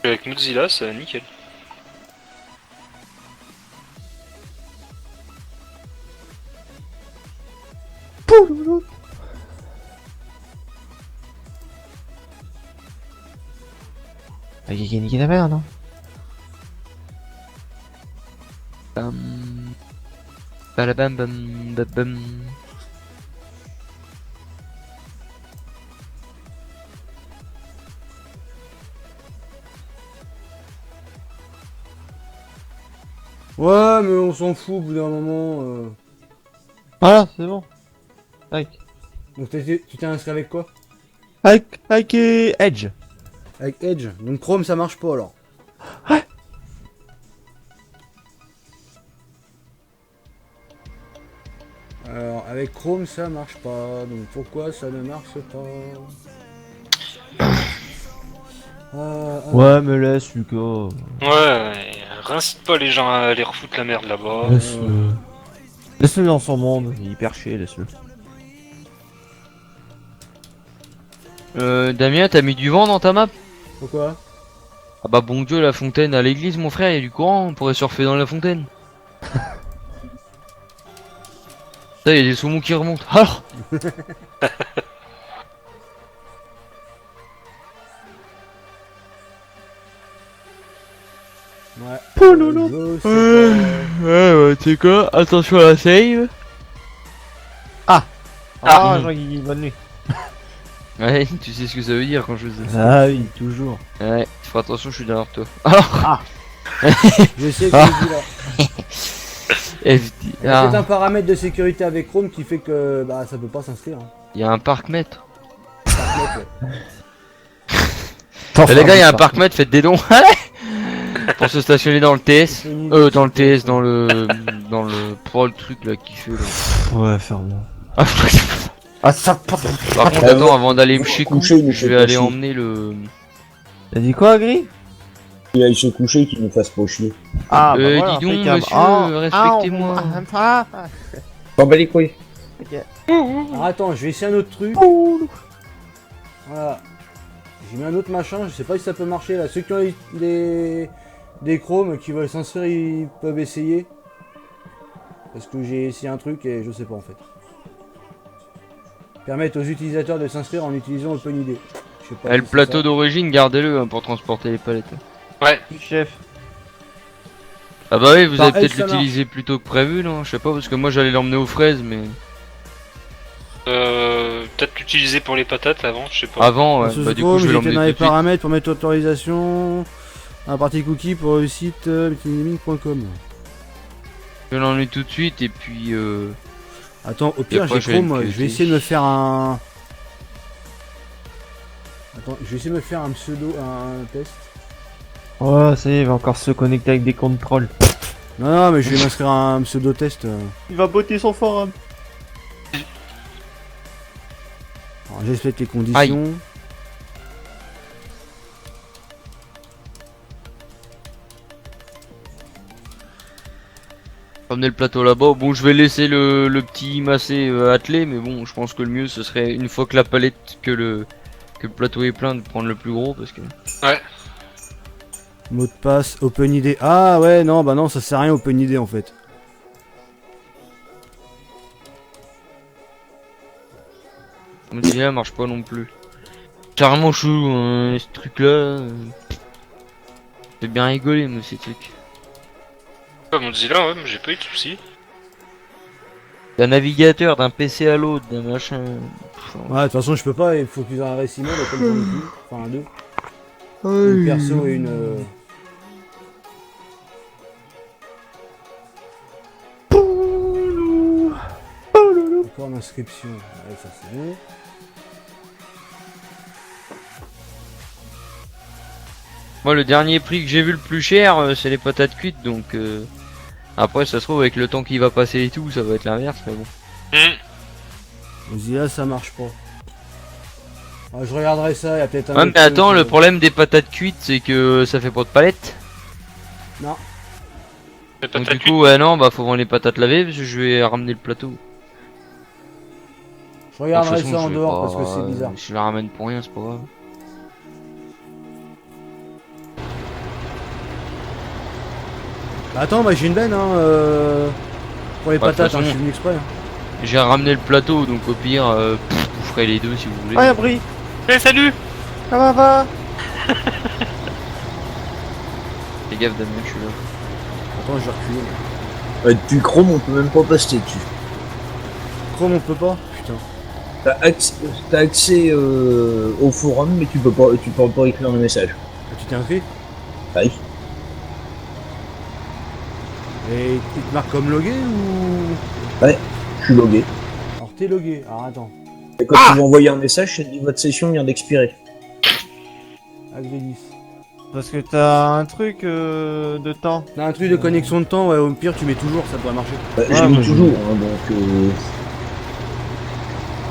mais- Avec Mozilla, c'est nickel. Ah, qui niqué ta merde, non? Balabam bam bam bam. Ouais, mais on s'en fout au bout d'un moment. Voilà, c'est bon. Tac. Donc tu t'es inscrit avec quoi? Avec Edge. Avec Edge. Donc Chrome ça marche pas alors. Ouais. Alors avec Chrome ça marche pas. Donc pourquoi ça ne marche pas? Ouais, mais laisse Lucas. Ouais, rincite pas les gens à aller refoutre la merde là-bas. Laisse-le. Laisse-le dans son monde, il est hyper chier, laisse-le. Damien, t'as mis du vent dans ta map? Pourquoi? Ah bah bon Dieu, la fontaine à l'église, mon frère, il y a du courant, on pourrait surfer dans la fontaine. Ça, il y a des saumons qui remontent. Alors Ouais. Pouloulou. Je sais Ouais, tu sais quoi? Attention à la save. Ah, Jean-Guy, bonne nuit. Ouais, tu sais ce que ça veut dire quand je dis ça. Ah oui, toujours. Ouais, fais attention, je suis derrière toi. Alors pas. Je sais que je dis là. FD. Il y a peut-être Ah, un paramètre de sécurité avec Chrome qui fait que bah ça peut pas s'inscrire. Hein. il y a un parc-mètre. Par contre, ouais. Les gars, il y a un parc-mètre, faites des dons. Pour se stationner dans le TS. Dans le TS, dans le. Dans le. Pour le truc là qui fait là. Ouais, ferme-moi. Ah, Ah, ça Par contre, attends, avant d'aller me chier, coucher, il nous je fait vais pas aller chier. emmener le. T'as dit quoi, Gris? Il aille se coucher, qu'il nous fasse pas chier. Ah, dis donc, impeccable. monsieur, respectez-moi. T'en bats les couilles. Alors attends, je vais essayer un autre truc. Voilà. J'ai mis un autre machin, je sais pas si ça peut marcher là. Ceux qui ont des chromes qui veulent s'inscrire, ils peuvent essayer. Parce que j'ai essayé un truc et je sais pas en fait. Permettre aux utilisateurs de s'inscrire en utilisant OpenID. Je sais pas Ah, si le c'est plateau ça. d'origine, gardez-le hein, pour transporter les palettes. Ouais. Chef. Ah bah oui, vous Par allez peut-être elle, ça l'utiliser plus tôt que prévu, non? Je sais pas, parce que moi j'allais l'emmener aux fraises, mais... Peut-être l'utiliser pour les patates avant, je sais pas. Avant, ouais. Sur Bah ce du coup, Chrome, je vais j'étais l'emmener dans tout les de suite. paramètres pour mettre autorisation. Un parti cookie pour le site meetinggaming.com. Je vais l'emmener tout de suite, et puis... Attends, au pire, après, j'ai je vais Chrome, le je vais essayer de me faire un. Attends, je vais essayer de me faire un pseudo, un test. Ouais, ça y est, il va encore se connecter avec des contrôles. Non, non, mais je vais m'inscrire à un pseudo test. Il va botter son forum. Alors, j'explique les conditions. Ramener le plateau là-bas. Bon, je vais laisser le petit massé attelé, mais bon, je pense que le mieux ce serait une fois que la palette, que le plateau est plein, de prendre le plus gros parce que. Ouais. Mot de passe, OpenID. Ah ouais, non, bah non, ça sert à rien OpenID en fait. Mon là marche pas non plus. Carrément chelou, hein, ce truc là. J'ai bien rigolé, moi, ces trucs. Pas Mozilla, ouais, mais j'ai pas eu de soucis. D'un navigateur, d'un PC à l'autre, d'un machin. Ouais, de toute façon, je peux pas, il faut qu'ils aient un récit mode, comme j'en ai plus. Enfin, deux. Une perso et une. Encore l'inscription. Ouais, ça c'est bon. Moi, le dernier prix que j'ai vu le plus cher, c'est les patates cuites, donc après, ça se trouve, avec le temps qui va passer et tout, ça va être l'inverse, mais bon. Mozilla, ça marche pas. Ah, je regarderai ça, il y a peut-être un. Ouais, autre mais attends, truc, le problème des patates cuites, c'est que ça fait pas de palettes. Non. Les Donc, patates du coup, ouais, non, bah, faut vendre les patates lavées, parce que je vais ramener le plateau. Je De regarderai toute façon, ça en je vais dehors pas- parce que c'est bizarre. Si je la ramène pour rien, c'est pas grave. Bah, attends, bah j'ai une benne, hein. Pour les Bah, de toute patates, hein, façon- je suis venu exprès. J'ai ramené le plateau, donc au pire, vous ferez les deux si vous voulez. Ouais, abri. Eh, salut! Comment va? Fais gaffe, Damien, je suis là. Attends, je vais reculer. Depuis Chrome, on peut même pas passer dessus. Chrome, on peut pas. Putain. T'as accès au forum, mais tu peux pas écrire un message. Ah, tu t'es inscrit? Ah oui. Et il te marque comme logué ou. Je suis logué. Alors t'es logué. Alors attends. Et quand tu vas envoyer un message, ça te dit votre session vient d'expirer. Agrélis. Parce que t'as un truc de temps. T'as un truc de connexion de temps, ouais, au pire tu mets toujours, ça devrait marcher. Bah, Ouais, je l'ai moi, mis je- toujours, hein, donc.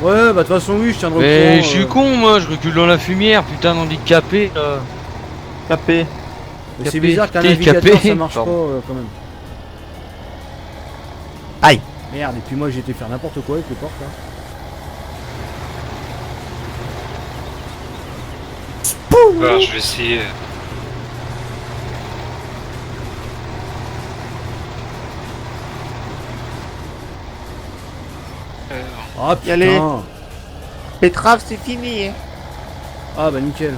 Ouais, bah de toute façon, oui, je tiendrai au Mais courant, je suis con, moi, je recule dans la fumière, putain d'handicapé, là. Capé. Mais c'est capé. bizarre qu'un T'es navigateur capé. ça marche Pardon. pas quand même. Aïe. Merde, et puis moi j'ai été faire n'importe quoi avec les portes là. Alors, je vais essayer. Ah Y aller. putain. Pétrave, c'est fini. Hein. Ah bah nickel.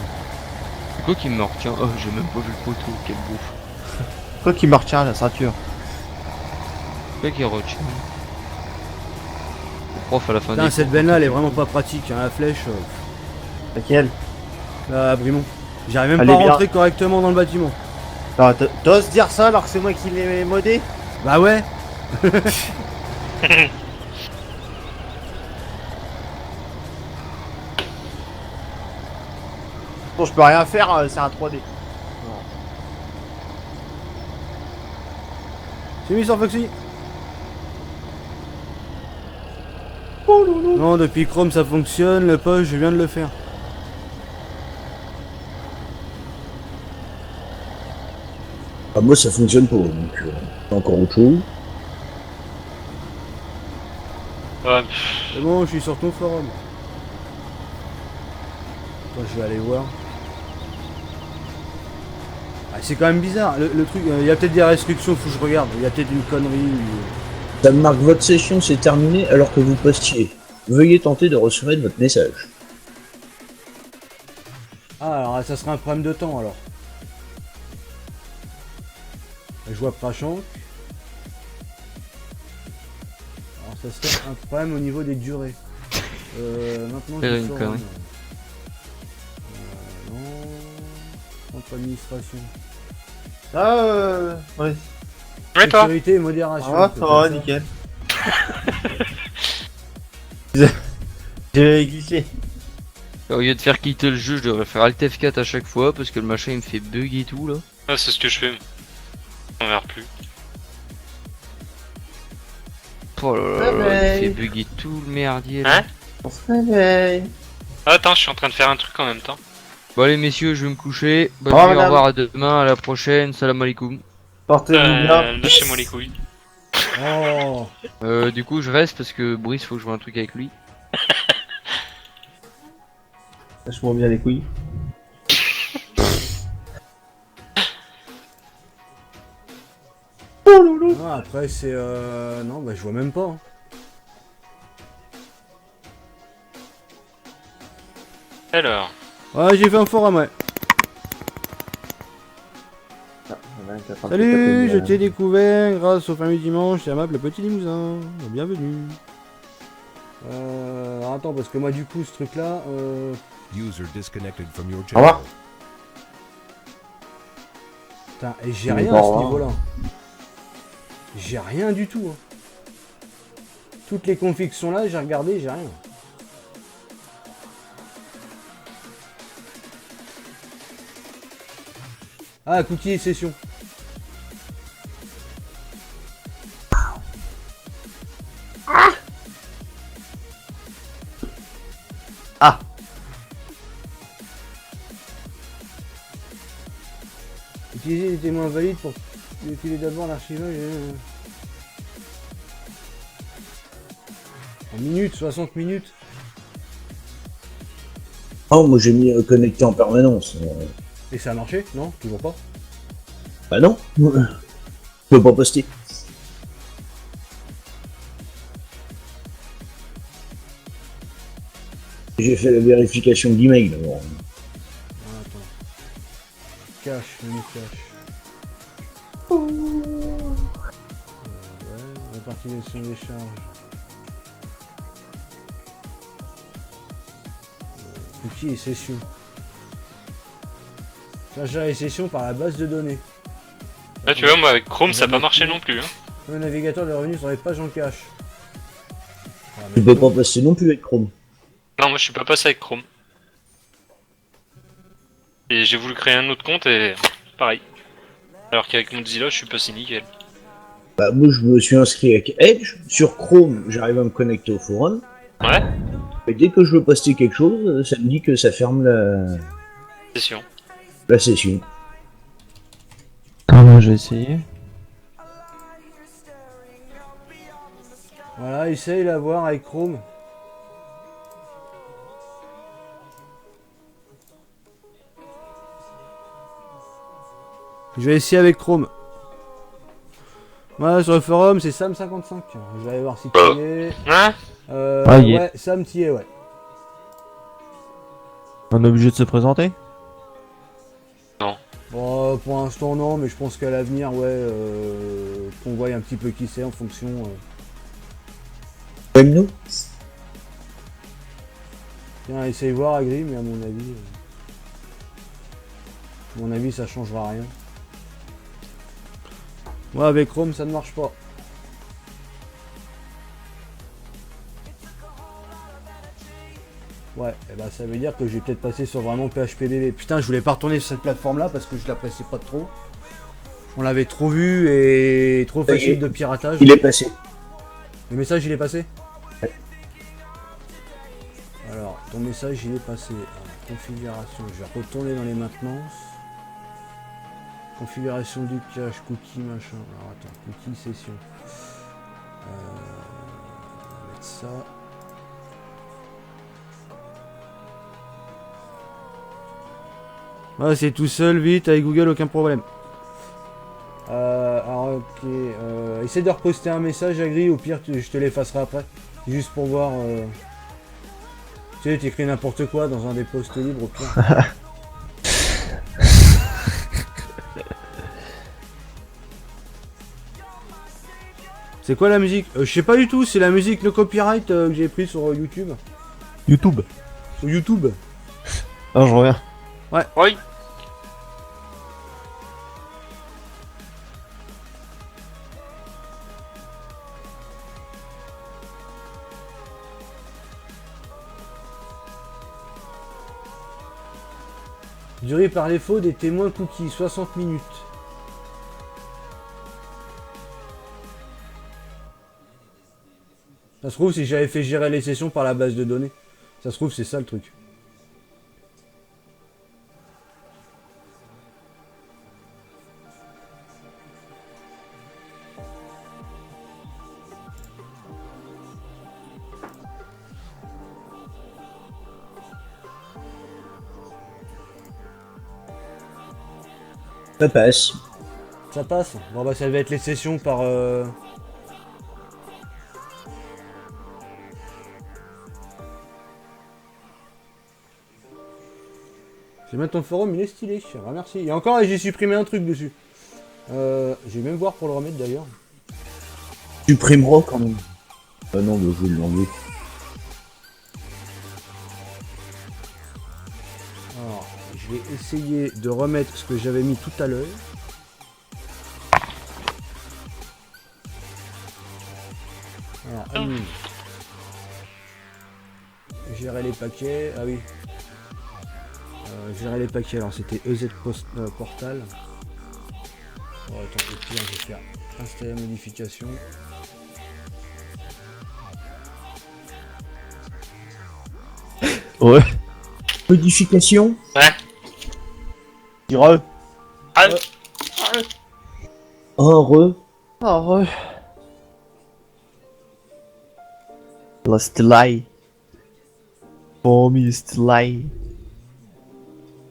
C'est quoi qui me retient? Oh, j'ai même pas vu le poteau, quel bouffe. Quoi qui me retient la ceinture? C'est quoi qui retient? Le prof à la fin Putain, des cette cours, benne là quand elle est il- vraiment pas pratique, hein, la flèche. Laquelle? Là, à Brimont. J'arrive même Elle pas est à bien. rentrer correctement dans le bâtiment. T'oses dire ça alors que c'est moi qui l'ai modé? Bah ouais. Bon, je peux rien faire, c'est un 3D. C'est mis sur Foxy. Non, depuis Chrome ça fonctionne, le push je viens de le faire. Ah, moi, ça fonctionne pas, donc c'est encore autre chose. Ouais, C'est bon, je suis sur ton forum. Attends, je vais aller voir. Ah, c'est quand même bizarre, le truc, il y a peut-être des restrictions, faut que je regarde, il y a peut-être une connerie. Ça me marque votre session s'est terminée alors que vous postiez. Veuillez tenter de recevoir votre message. Ah, alors ça serait un problème de temps alors. Je vois Prachank. Alors ça serait un problème au niveau des durées. Maintenant Faire je une sors connerie. non. Contre administration. Ah, ouais. Ouais, toi. Sécurité et modération. Ah, ça peut-être va, ça. nickel. J'ai glissé. Au lieu de faire quitter le jeu, je devrais faire Alt F4 à chaque fois parce que le machin il me fait bug et tout là. Ah, c'est ce que je fais. On verra plus. Oh là là, il me Réveil. fait bugger tout le merdier là. Hein? On se réveille. Ah, attends, je suis en train de faire un truc en même temps. Bon allez messieurs, je vais me coucher. Bonne Au revoir, nuit, au madame. revoir, à demain, à la prochaine, salam alaikum. Portez-vous bien. Lâchez-moi les couilles. Oh. Du coup je reste parce que Brice faut que je vois un truc avec lui. Lâche-moi bien les couilles. Ah, après c'est non bah je vois même pas. Hein. Alors, Ouais j'ai fait un forum ouais. Salut, je t'ai découvert grâce au fameux dimanche, c'est Amap le petit limousin. Bienvenue. Alors, attends parce que moi du coup ce truc là User disconnected from your Au revoir. channel. putain, et j'ai Mais rien bon, à ce hein. niveau là. J'ai rien du tout. Hein. Toutes les configs sont là, j'ai regardé, j'ai rien. Ah, cookie session. Ah. Utiliser les témoins valides pour utiliser d'abord l'archivage. En minutes, 60 minutes. Oh, moi j'ai mis connecté en permanence. Et ça a marché? Non? Toujours pas? Bah non. Je peux pas poster. J'ai fait la vérification d'email. Bon. Ah, attends. Cache, menu cache. Ouais, répartition des charges. Outils et sessions. Chargeur et sessions par la base de données. là tu vois, moi avec Chrome ça n'a pas marché non plus. Hein. Le navigateur de revenus sur les pages en cache. Ah, Tu mais peux pas poster non plus avec Chrome. Non, moi je suis pas passé avec Chrome. Et j'ai voulu créer un autre compte et pareil. Alors qu'avec Mozilla je suis passé nickel. Bah moi je me suis inscrit avec Edge. Sur Chrome, j'arrive à me connecter au forum. Ouais, Et dès que je veux poster quelque chose, ça me dit que ça ferme c'est sûr. la session. Attends, moi j'ai essayé. Voilà, essaye la voir avec Chrome. Je vais essayer avec Chrome. Voilà, sur le forum, c'est Sam55. Je vais aller voir si tu y es. Hein? Ah, il y est. Ouais, Sam, tu y es, ouais. On est obligé de se présenter. Bon, pour l'instant, non, mais je pense qu'à l'avenir, ouais, qu'on voie un petit peu qui c'est en fonction. Même nous. Tiens, essaye voir, Agri, mais à mon avis, ça changera rien. Moi, avec Chrome, ça ne marche pas. Ouais, et bah ça veut dire que je vais peut-être passer sur vraiment PHPBB. Putain, je voulais pas retourner sur cette plateforme-là parce que je l'appréciais pas trop. On l'avait trop vu et trop Ça y est. facile de piratage. Il est passé. Le message, il est passé? Ouais. Alors, ton message, il est passé. Alors, configuration, je vais retourner dans les maintenances. Configuration du cache, cookie, machin. Alors, attends, cookie, session. On va mettre ça. Ouais, c'est tout seul, vite, avec Google, aucun problème. Alors, ok. Essaie de reposter un message, Agri, au pire, je te l'effacerai après. Juste pour voir. Tu sais, t'écris n'importe quoi dans un des posts libres, au pire. C'est quoi la musique? Je sais pas du tout, c'est la musique no copyright que j'ai prise sur YouTube. YouTube. Sur YouTube. Ah, je reviens. Oui. Durée par défaut des témoins cookies, 60 minutes. Ça se trouve, si j'avais fait gérer les sessions par la base de données. Ça se trouve, c'est ça le truc. Ça passe. Ça passe. Bon bah ça va être les sessions par... Je vais mettre ton forum, il est stylé. Ah, merci. Et encore, j'ai supprimé un truc dessus. Je vais même voir pour le remettre d'ailleurs. Supprimeras quand même. Ah non, je vais l'enlever. Alors, je vais essayer de remettre ce que j'avais mis tout à l'heure. Voilà, admin. Gérer les paquets. Ah oui. Gérer les paquets. Alors, c'était EZ Portal. Bon, attends, au pire, je vais faire installer modification. Ouais. Modification. Ouais. Tire. Ah, Re. Lost lie. For me, it's lie.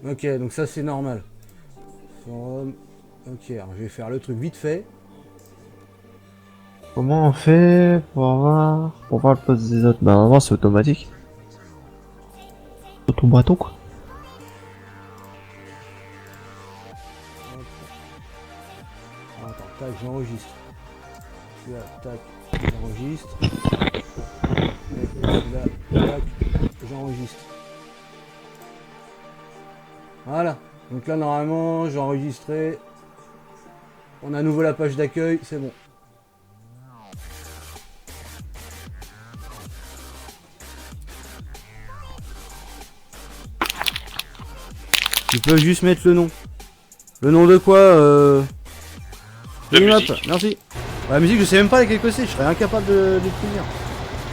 Ok, donc ça c'est normal. Forum. Ok, alors je vais faire le truc vite fait. Comment on fait pour voir le poste des autres? Bah, normalement, c'est automatique. Sur ton bateau, quoi. Attends, tac, j'enregistre. Là, tac, j'enregistre. Là, tac, j'enregistre. Voilà. Donc là, normalement, j'ai enregistré. On a à nouveau la page d'accueil, c'est bon. Tu peux juste mettre le nom. Le nom de quoi De Minimap, musique. merci. La musique, je sais même pas laquelle que c'est, je serais incapable de définir.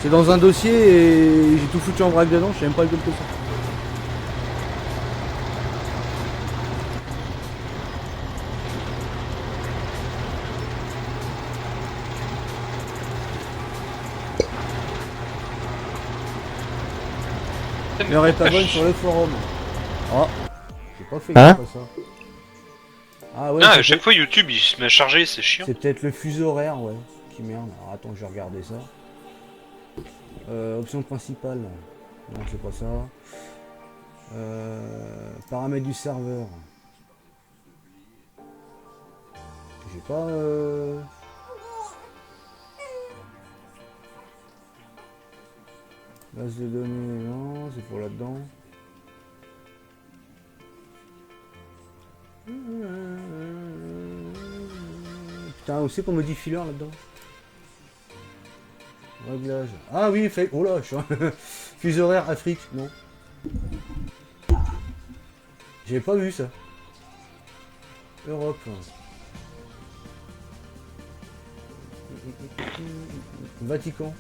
C'est dans un dossier et j'ai tout foutu en vrac dedans, je sais même pas laquelle que c'est. L'heure est pas bonne sur le forum. Oh, j'ai pas fait Hein gaffe à ça. Ah ouais, Ah, à c'est chaque fois YouTube il se met à charger, c'est chiant. c'est peut-être le fuseau horaire, ouais. Qui merde. Alors attends, je vais regarder ça. Option principale. Non, c'est pas ça. Paramètres du serveur. J'ai pas... Base de données, non, c'est pour là-dedans. Putain, aussi pour modifier l'heure là-dedans. Réglage. Ah oui, fait. Oh là, je suis. Fuseau horaire Afrique, non. J'ai pas vu ça. Europe. Vatican.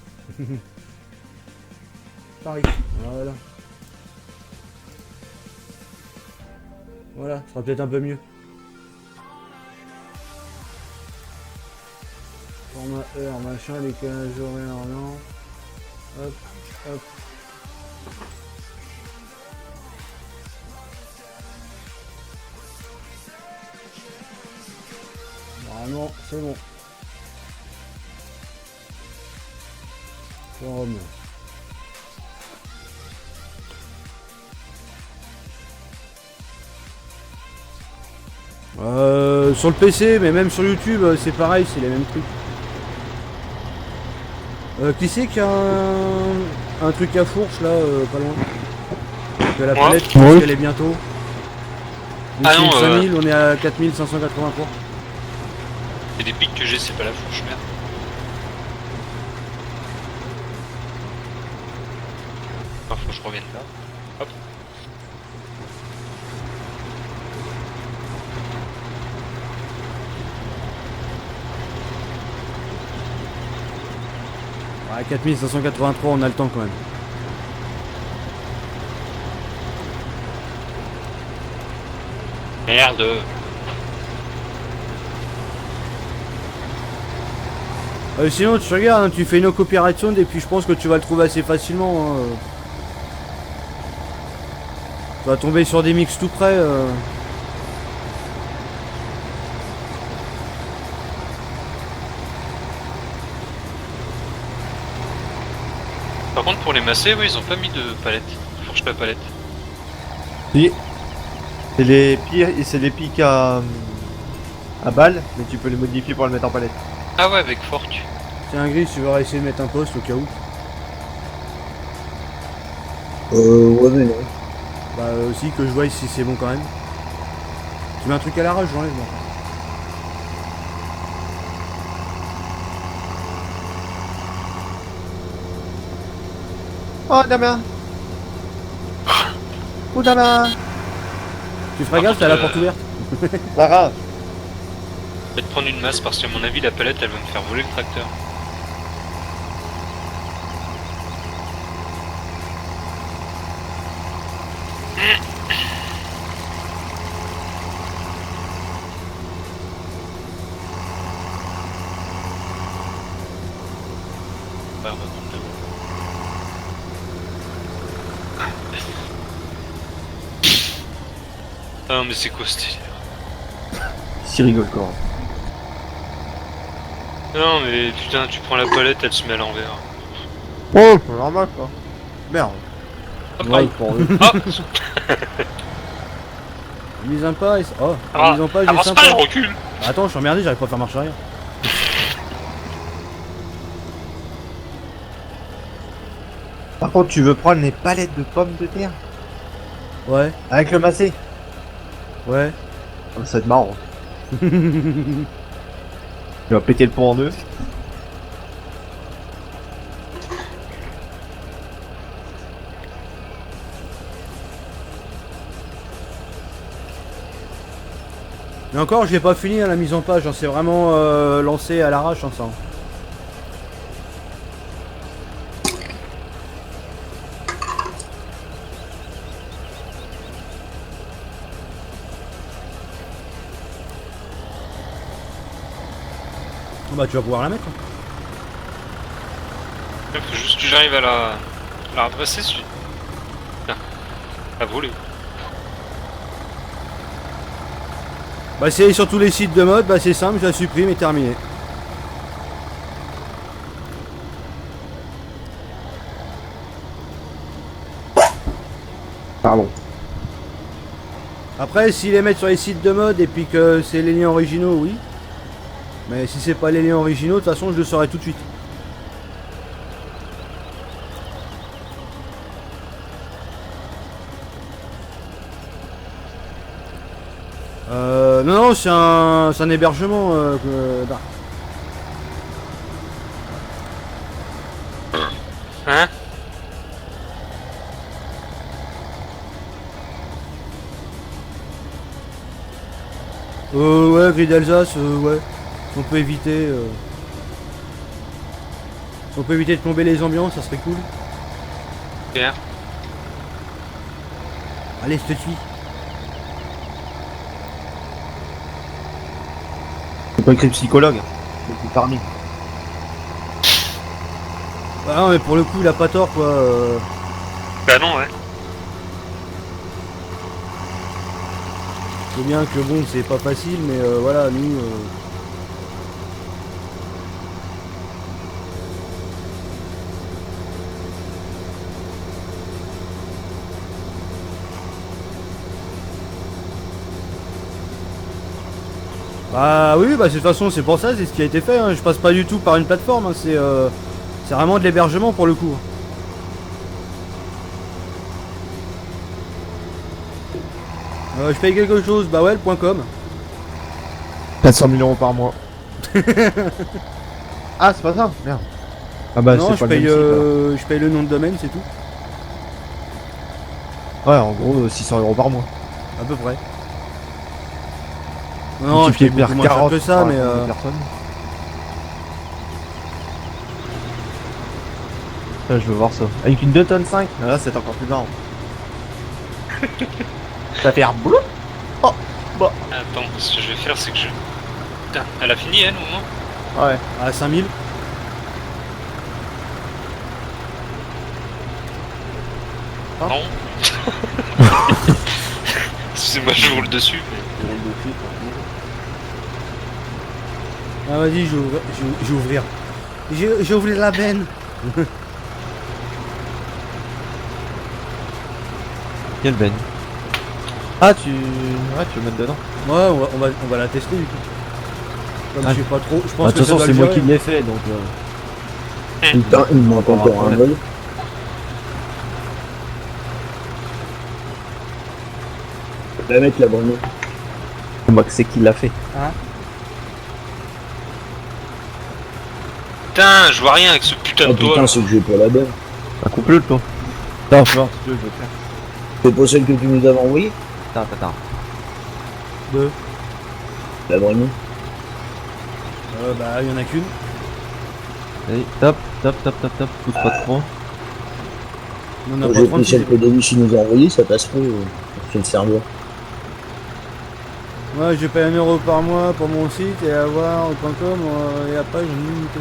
Paris. Voilà. Voilà, ça sera peut-être un peu mieux. Format heure, machin, décalage horaire, non. Hop, hop. Normalement, c'est bon. Forum. Sur le PC, mais même sur YouTube, c'est pareil, c'est les mêmes trucs. Qui c'est qui a un truc à fourche là, pas loin? Que la Moi. palette, je pense qu'elle est bientôt. Ah non, 5000, on est à 4583. C'est des pics que j'ai, c'est pas la fourche, merde. Ah, faut que je revienne là. Hop. Ouais, 4583, on a le temps quand même. Merde. Sinon, tu regardes, hein, tu fais une copyright sound et puis je pense que tu vas le trouver assez facilement. Hein. Tu vas tomber sur des mix tout près. Par contre, pour les masser, oui, ils ont pas mis de palette. Fourche pas palette. Si. C'est les pics à balles, mais tu peux les modifier pour le mettre en palette. Ah ouais, avec fork. Tiens, Gris, tu vas essayer de mettre un poste au cas où. Ouais, mais non. Bah, aussi que je vois si c'est bon quand même. Tu mets un truc à l'arrache, j'enlève moi. Oh Damien. Oh Damien. Tu feras gaffe, t'as la porte ouverte. Pas grave. Je vais te prendre une masse parce qu'à mon avis, la palette, elle va me faire voler le tracteur. Ah, on va prendre là-haut. Ah non, mais c'est quoi ce délire? Si rigole quoi. Non, mais putain, tu prends la palette, elle se met à l'envers. Oh, c'est normal quoi. Merde. Hop, Ouais, hop. pour eux. Ah, Mise en page. Oh, ah, mise en page, avance c'est pas, je sympa. recule. Attends, je suis emmerdé, j'arrive pas à faire marche arrière. Par contre, tu veux prendre les palettes de pommes de terre Ouais, avec le massé. ouais. Oh, ça va être marrant. Tu vas péter le pont en deux. Mais encore, je l'ai pas fini à la mise en page, hein, c'est vraiment lancé à l'arrache hein, ça. Bah tu vas pouvoir la mettre. Hein. Il faut juste que j'arrive à la redresser, celui. Tiens, à voler. Bah c'est sur tous les sites de mode, bah c'est simple, je la supprime et terminé. Pardon. Après s'ils les mettent sur les sites de mode et puis que c'est les liens originaux, oui. Mais si c'est pas les liens originaux, de toute façon je le saurai tout de suite. Non, c'est un hébergement. Hein? Ouais, Gris d'Alsace, ouais. Si on peut éviter. Si on peut éviter de plomber les ambiances, ça serait cool. Pierre. Allez, je te suis. C'est pas écrit psychologue. C'est plus parmi. Ah non, mais pour le coup, il a pas tort quoi. Bah non, ouais. Je sais bien que bon, c'est pas facile, mais voilà, nous. Bah oui, bah de toute façon c'est pour ça, c'est ce qui a été fait, hein. Je passe pas du tout par une plateforme, hein. C'est vraiment de l'hébergement pour le coup. Je paye quelque chose, bah ouais, le point .com. 400 000 € par mois. Ah, c'est pas ça? Merde. Ah bah, Non, c'est je pas paye, le même site, je paye le nom de domaine, c'est tout. là. Ouais, en gros, 600 € par mois. À peu près. Non, je Multiplié paye beaucoup moins cher que ça, par mais le nombre de personnes. Ça, je veux voir ça. Avec une 2 tonnes 5, là c'est encore plus marrant. Ça fait un boulot. Attends, ce que je vais faire, c'est que je. Putain, elle a fini elle au moins? Ouais. à 5000. Non. Excusez-moi, je roule dessus. Ah vas-y, je vais ouvrir. Je vais ouvrir la benne. Quelle baigne. Ah, tu veux mettre dedans. Ouais, on va la tester du coup. Comme Ah. je sais pas trop, je Bah, pense de que toute ça façon, doit c'est le moi gérer. qui l'ai fait donc. Putain, il me manque encore un vol. Je vais mettre la bonne. Bah, c'est qui l'a fait. Putain, je vois rien avec ce putain Ah de doigt. putain, là. c'est que j'ai pas la bonne. Bah, coupe-le le toi. Attends, je veux voir si tu veux, je vais le faire. C'est pas celle que tu nous avais envoyée? Attends. La bonne. Bah, il y en a qu'une. Allez, top. Pousse pas trop. On en a J'ai pas pris 36. celle que Deluche nous a envoyée, ça passe pas sur le serveur. Ouais, je paye 1 € par mois pour mon site et avoir .com et la page limitée.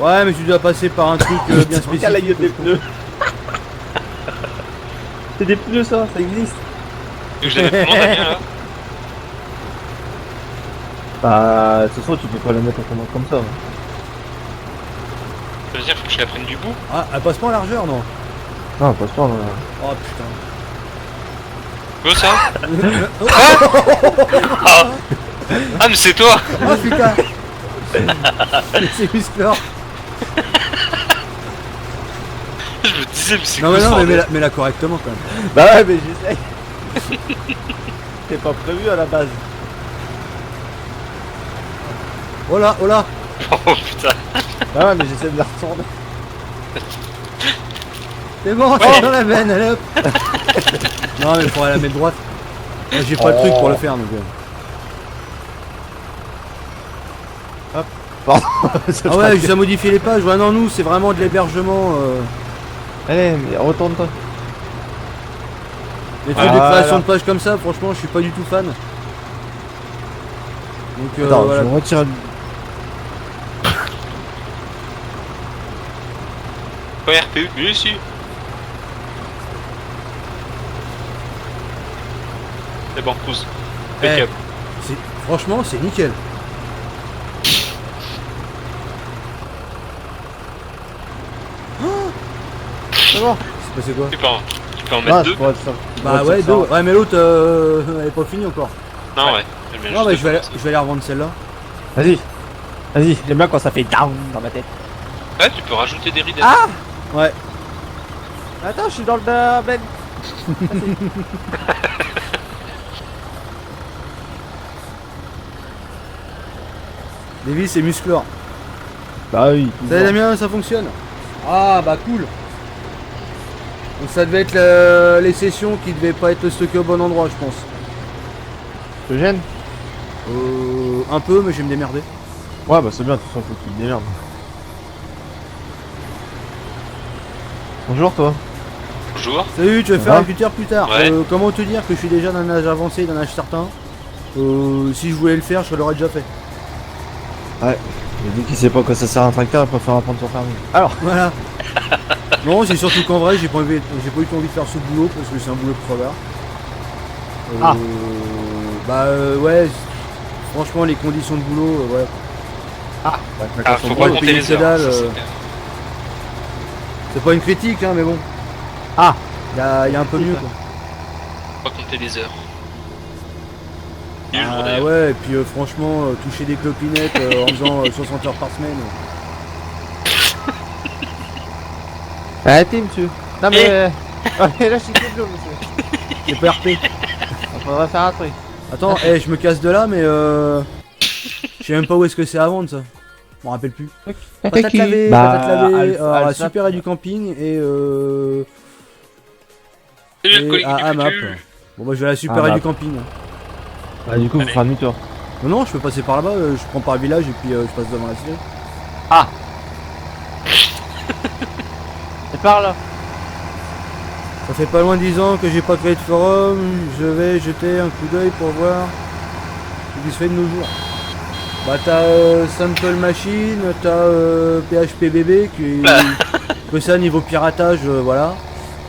Ouais, mais tu dois passer par un truc bien spécifique. des pneus. C'est des pneus ça existe. Tu veux que je la mette comment, Damien, là? Bah, ce soir tu peux pas la mettre en commande comme ça. Ça veut dire faut que je la prenne du bout? Ah, elle passe pas en largeur, non? Non, passe pas. Oh putain. Quoi ça? Ah mais c'est toi! Oh putain. C'est Whisper. Je me disais mais c'est Non quoi mais ce non, mais bordel? mets-la correctement quand même. Bah ouais, mais j'essaye. C'est pas prévu à la base. Oh là, oh là. Oh putain! Bah ouais, mais j'essaie de la retourner. C'est bon, c'est dans la veine, allez hop. Non mais il faudrait la mettre droite. Moi, j'ai pas le truc pour le faire donc. Ah ouais, j'ai modifié les pages. Ouais non, nous c'est vraiment de l'hébergement. Allez, mais retourne-toi. Les trucs de Voilà. création de pages comme ça, franchement, je suis pas du tout fan. Donc Attends, voilà. je retire. Pas RPU? Oui si! C'est bon, pousse. Impeccable. Franchement, c'est nickel. C'est bon. C'est passé quoi? Tu peux en mettre deux? Bah ouais, deux. Ouais, mais l'autre, elle est pas finie encore. Non ouais. Elle vient Non, juste bah de je vais commencer. aller revendre celle-là. Vas-y, j'aime bien quand ça fait down dans ma tête. Ouais, tu peux rajouter des ridettes. Ah Ouais. Attends, je suis dans le ben. Les vis, c'est musclor. Bah oui. Salut Damien, ça fonctionne. Ah bah cool. Donc ça devait être les sessions qui devaient pas être stockées au bon endroit, je pense. Je te gêne. Un peu, mais je vais me démerder. Ouais, bah c'est bien, de toute façon, faut qu'il te démerde. Bonjour toi. Bonjour. Salut, tu vas Ça faire va un cutter plus tard. Ouais. Comment te dire que je suis déjà d'un âge avancé, d'un âge certain. Si je voulais le faire, je l'aurais déjà fait. Il dit qu'il sait pas quoi ça sert un tracteur, il préfère apprendre son permis. Alors, Voilà. Non, c'est surtout qu'en vrai, j'ai pas eu envie de faire ce boulot parce que c'est un boulot de crevard. Ah. Ouais. Franchement, les conditions de boulot, ouais. bah, Ah, faut son pas boulot, compter payer les que heures. dalle, ça, c'est clair. C'est pas une critique, hein, mais bon. Ah. Il y a un peu mieux, quoi. Faut pas compter les heures. Et le jour, Ah d'ailleurs. ouais, et puis franchement, toucher des clopinettes en faisant 60 heures par semaine. Arrêtez, monsieur. Non, mais. Ouais, là, je suis de l'eau, monsieur. C'est pas RP. Il faudrait faire un truc. Attends, je me casse de là, mais je sais même pas où est-ce que c'est à vendre ça. Je m'en rappelle plus. Patate lavée, Bah, patate lavée, Alsap. super et du camping et C'est le collègue à du Map. futur. Bon bah je vais à la super et Map. du camping. Bah, du coup, Allez. faut faire demi-tour. Non non, je peux passer par là-bas, je prends par le village et puis je passe devant la série. C'est par là. Ça fait pas loin de 10 ans que j'ai pas créé de forum, je vais jeter un coup d'œil pour voir ce qui se fait de nos jours. Bah t'as Sample Machine, t'as PHPBB qui que ça niveau piratage, voilà.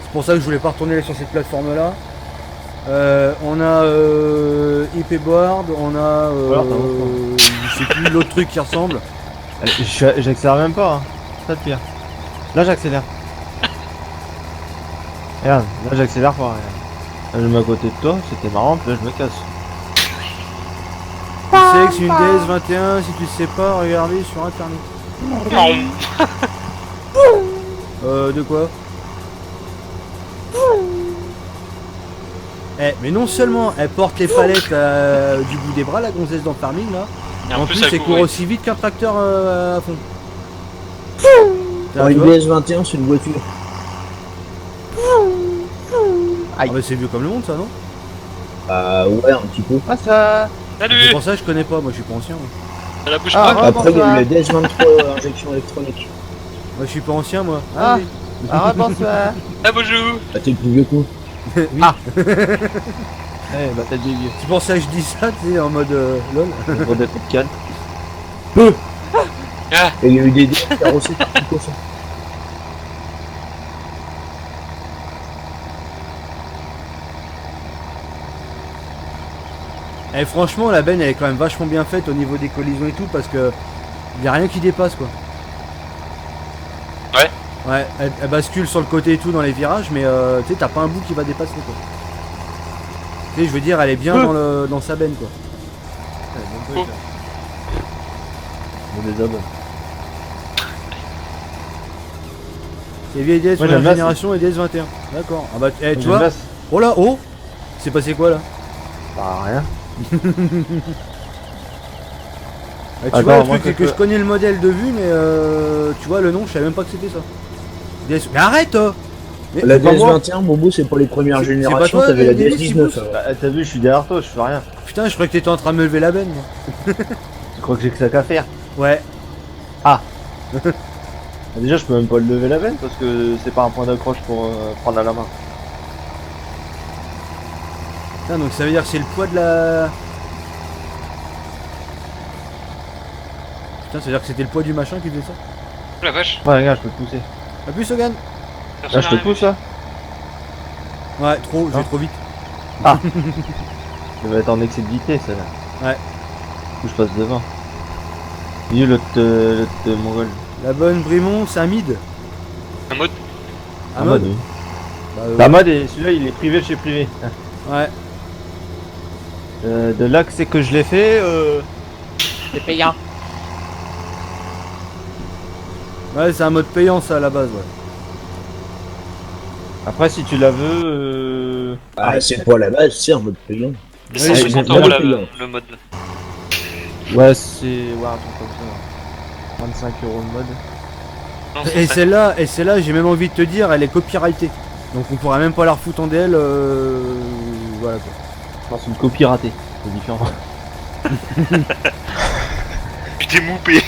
C'est pour ça que je voulais pas retourner sur cette plateforme là. On a IPBoard, on a Voilà, je sais plus l'autre truc qui ressemble. Allez, j'accélère même pas, hein. C'est ça le pire. Là, j'accélère. Regarde, là, j'accélère pas, regarde. Là, je me mets à côté de toi, c'était marrant, puis là, je me casse. Tu sais que c'est une DS21, si tu sais pas, regardez sur internet. Non. De quoi? Mais non seulement elle porte les palettes du bout des bras, la gonzesse dans le farming là, Et en plus elle elle court, court ouais. aussi vite qu'un tracteur à fond. Pour Tu une vois DS21, c'est une voiture. Ah bah c'est vieux comme le monde ça, non? Bah ouais, un petit peu. Ah, ça. C'est Salut. pour ça que je connais pas, moi je suis pas ancien. Moi, À la bouche Ah, pas. ouais. Après, il y a bonsoir. eu la DS23 injection électronique. moi je suis pas ancien moi. Ah. oui. Ah, bonsoir. Ah bonjour. Ah, t'es le plus vieux coup. Oui. Eh, bah, t'as des vieux. C'est pour ça que je dis ça, tu sais, en mode lol. Pour des coups de canne. Et il y a eu des DS carrossés par Pico, ça. Et franchement la benne elle est quand même vachement bien faite au niveau des collisions et tout parce que y a rien qui dépasse quoi. Ouais. Ouais, elle bascule sur le côté et tout dans les virages mais tu sais t'as pas un bout qui va dépasser quoi. Tu sais je veux dire elle est bien dans sa benne quoi. On des abonnes. C'est vieille DS Moi, première j'aime bien, génération et DS21. D'accord. Ah bah tu J'aime vois. bien, Oh là oh. C'est passé quoi là? Bah, rien. Tu Attends, vois le moi, truc c'est je que peux- je connais le modèle de vue mais tu vois le nom je savais même pas que c'était ça. Mais arrête Mais La c'est pas moi. DS21, Bobo, c'est pour les premières C'est pas générations, toi, t'avais la Denis, qui pousse DS19. alors. Bah, t'as vu, je suis derrière toi, je fais rien. Putain je croyais que t'étais en train de me lever la benne moi. Tu crois que j'ai que ça qu'à faire? Ouais. Ah, déjà, je peux même pas le lever la veine parce que c'est pas un point d'accroche pour prendre à la main. Putain, donc ça veut dire que c'est le poids de la... Putain ça veut dire que c'était le poids du machin qui faisait ça. Oh la vache. Ouais, regarde, je peux te pousser. A plus Hogan. Personne Là, je te n'a rien pousse là. Ouais trop, je vais Ah. trop vite. Ça va être en excès de vitesse, là. Ouais. Faut que je passe devant. Mieux l'autre mongol. La bonne Brimont c'est un mid. vu. Un mode. Un mode, mode. oui. Bah, La mode, celui-là, il est privé de chez privé. Ouais. De là que c'est que je l'ai fait, c'est payant. Ouais c'est un mode payant ça à la base ouais. Après, si tu la veux, Ah, c'est pas la base, c'est un mode payant. C'est Ouais, 160 j'ai euros pas la- payant. le mode. ouais, c'est. Ouais, un truc comme ça. 25 € de mode. Non, Et c'est celle-là j'ai même envie de te dire elle est copyrightée. Donc on pourrait même pas la refoutre en DL voilà quoi. Je pense une copie ratée. C'est différent. Putain moupé.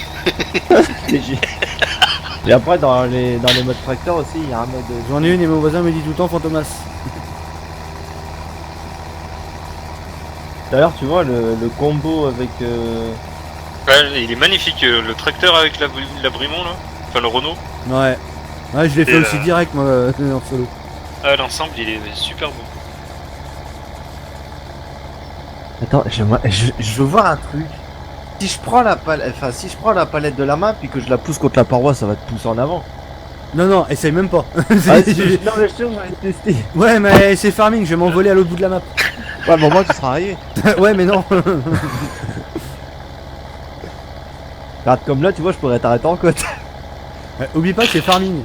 Et après, dans les modes tracteur aussi, il y a un mode. J'en ai une et mon voisin me dit tout le temps Fantomas. D'ailleurs, tu vois, le combo avec. Ouais, il est magnifique le tracteur avec la Brimont là. Enfin le Renault. Ouais. Ouais je l'ai fait Et, aussi direct moi en solo. Ah, l'ensemble il est super beau. Attends, je veux voir un truc. Si je prends la palette, enfin si je prends la palette de la main puis que je la pousse contre la paroi, ça va te pousser en avant. Non non essaye même pas. Ah, non mais je te jure, j'avais testé. Ouais mais c'est farming, je vais m'envoler à l'autre bout de la map. Ouais, bon, moi, tu seras arrivé. Ouais, mais non. Regarde, comme là, tu vois, je pourrais t'arrêter en côte. Oublie pas que c'est farming.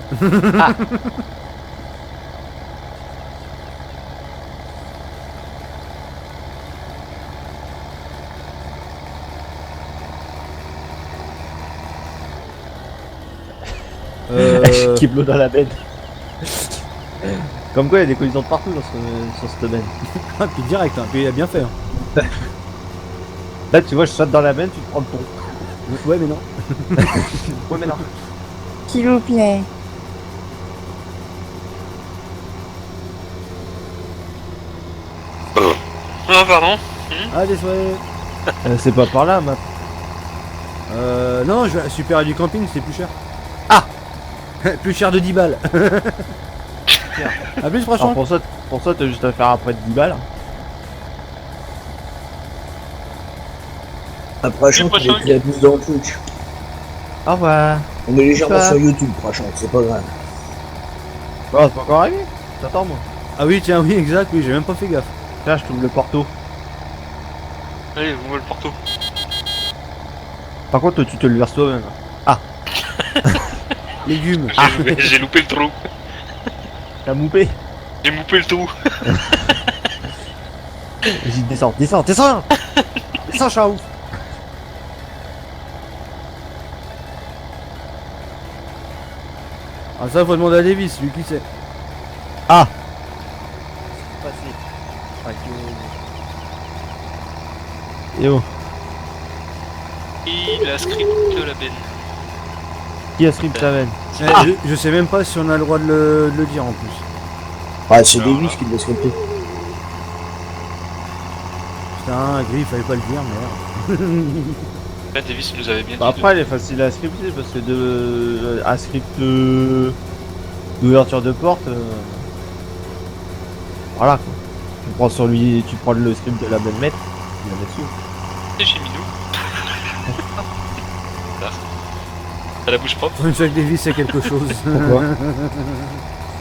Qui bloque dans la benne. Comme quoi, il y a des collisions de partout sur cette benne. Ah, puis direct, hein. Puis il a bien fait. Hein. Là, tu vois, je saute dans la benne, tu te prends le pont. Ouais, mais non. Ouais, mais non. S'il vous plaît. Ah, pardon. Ah, désolé. C'est pas par là, ma. Non, je vais à Super du camping, c'est plus cher. Ah. Plus cher de 10 balles. A plus, Alors, franchement. pour ça, t'as juste à faire après de 10 balles. Après, je Oui, qu'il est plus plus dans le truc. Au revoir. On est légèrement Ça. sur YouTube, Prachant, c'est pas grave. Oh, c'est pas encore arrivé. T'attends, moi. Ah oui, tiens, oui, exact, oui, j'ai même pas fait gaffe. Tiens, je trouve le porto. Allez, vous voulez le porto. Par contre, toi, tu te le verses toi-même. Légumes. J'ai loupé le trou. T'as moupé. J'ai moupé le trou. Vas-y, descends. Descends, Charou. Ah, ça, faut demander à Davis, lui qui sait. Yo, Il a script de la benne. qui a strip sa veine? Je sais même pas si on a le droit de le dire en plus. Ah, c'est Alors, Davis qui doit se répéter. Putain, Gris, fallait pas le dire, merde. Là, Davis nous avait bien dit. Bah, après, elle est facile à scripter parce que à script d'ouverture de porte. Voilà quoi. Tu prends le script de la belle maître, tu la mets dessus. C'est chez Minou. Là. T'as la bouche propre. Pour une fois que Davis, c'est quelque chose. Pourquoi?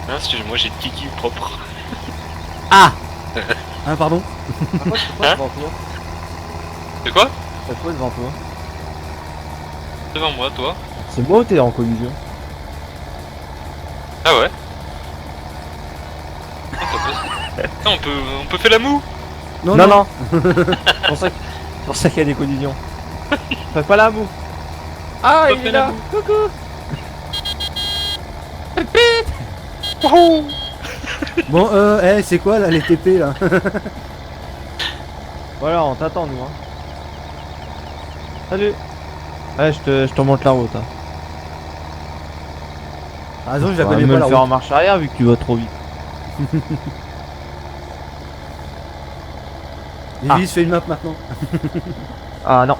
Hein, excusez-moi, j'ai le kiki propre. Ah, pardon. Pourquoi tu Hein devant toi? C'est quoi T'as quoi devant toi? Devant moi, toi. C'est moi ou t'es en collision? Ah ouais. Ah, ça peut- on peut faire la moue. Non. C'est pour ça qu'il y a des collisions. Fais pas la moue. Ah, On il fait est la là. moue. Coucou. Bon, c'est quoi là, les TP là? Voilà, on t'attend nous. Hein. Salut. Ouais, je te montre la route. Hein. Ah non, je la On va connais me pas le la faire route. en marche arrière vu que tu vas trop vite. Davis fait une map maintenant. Ah non.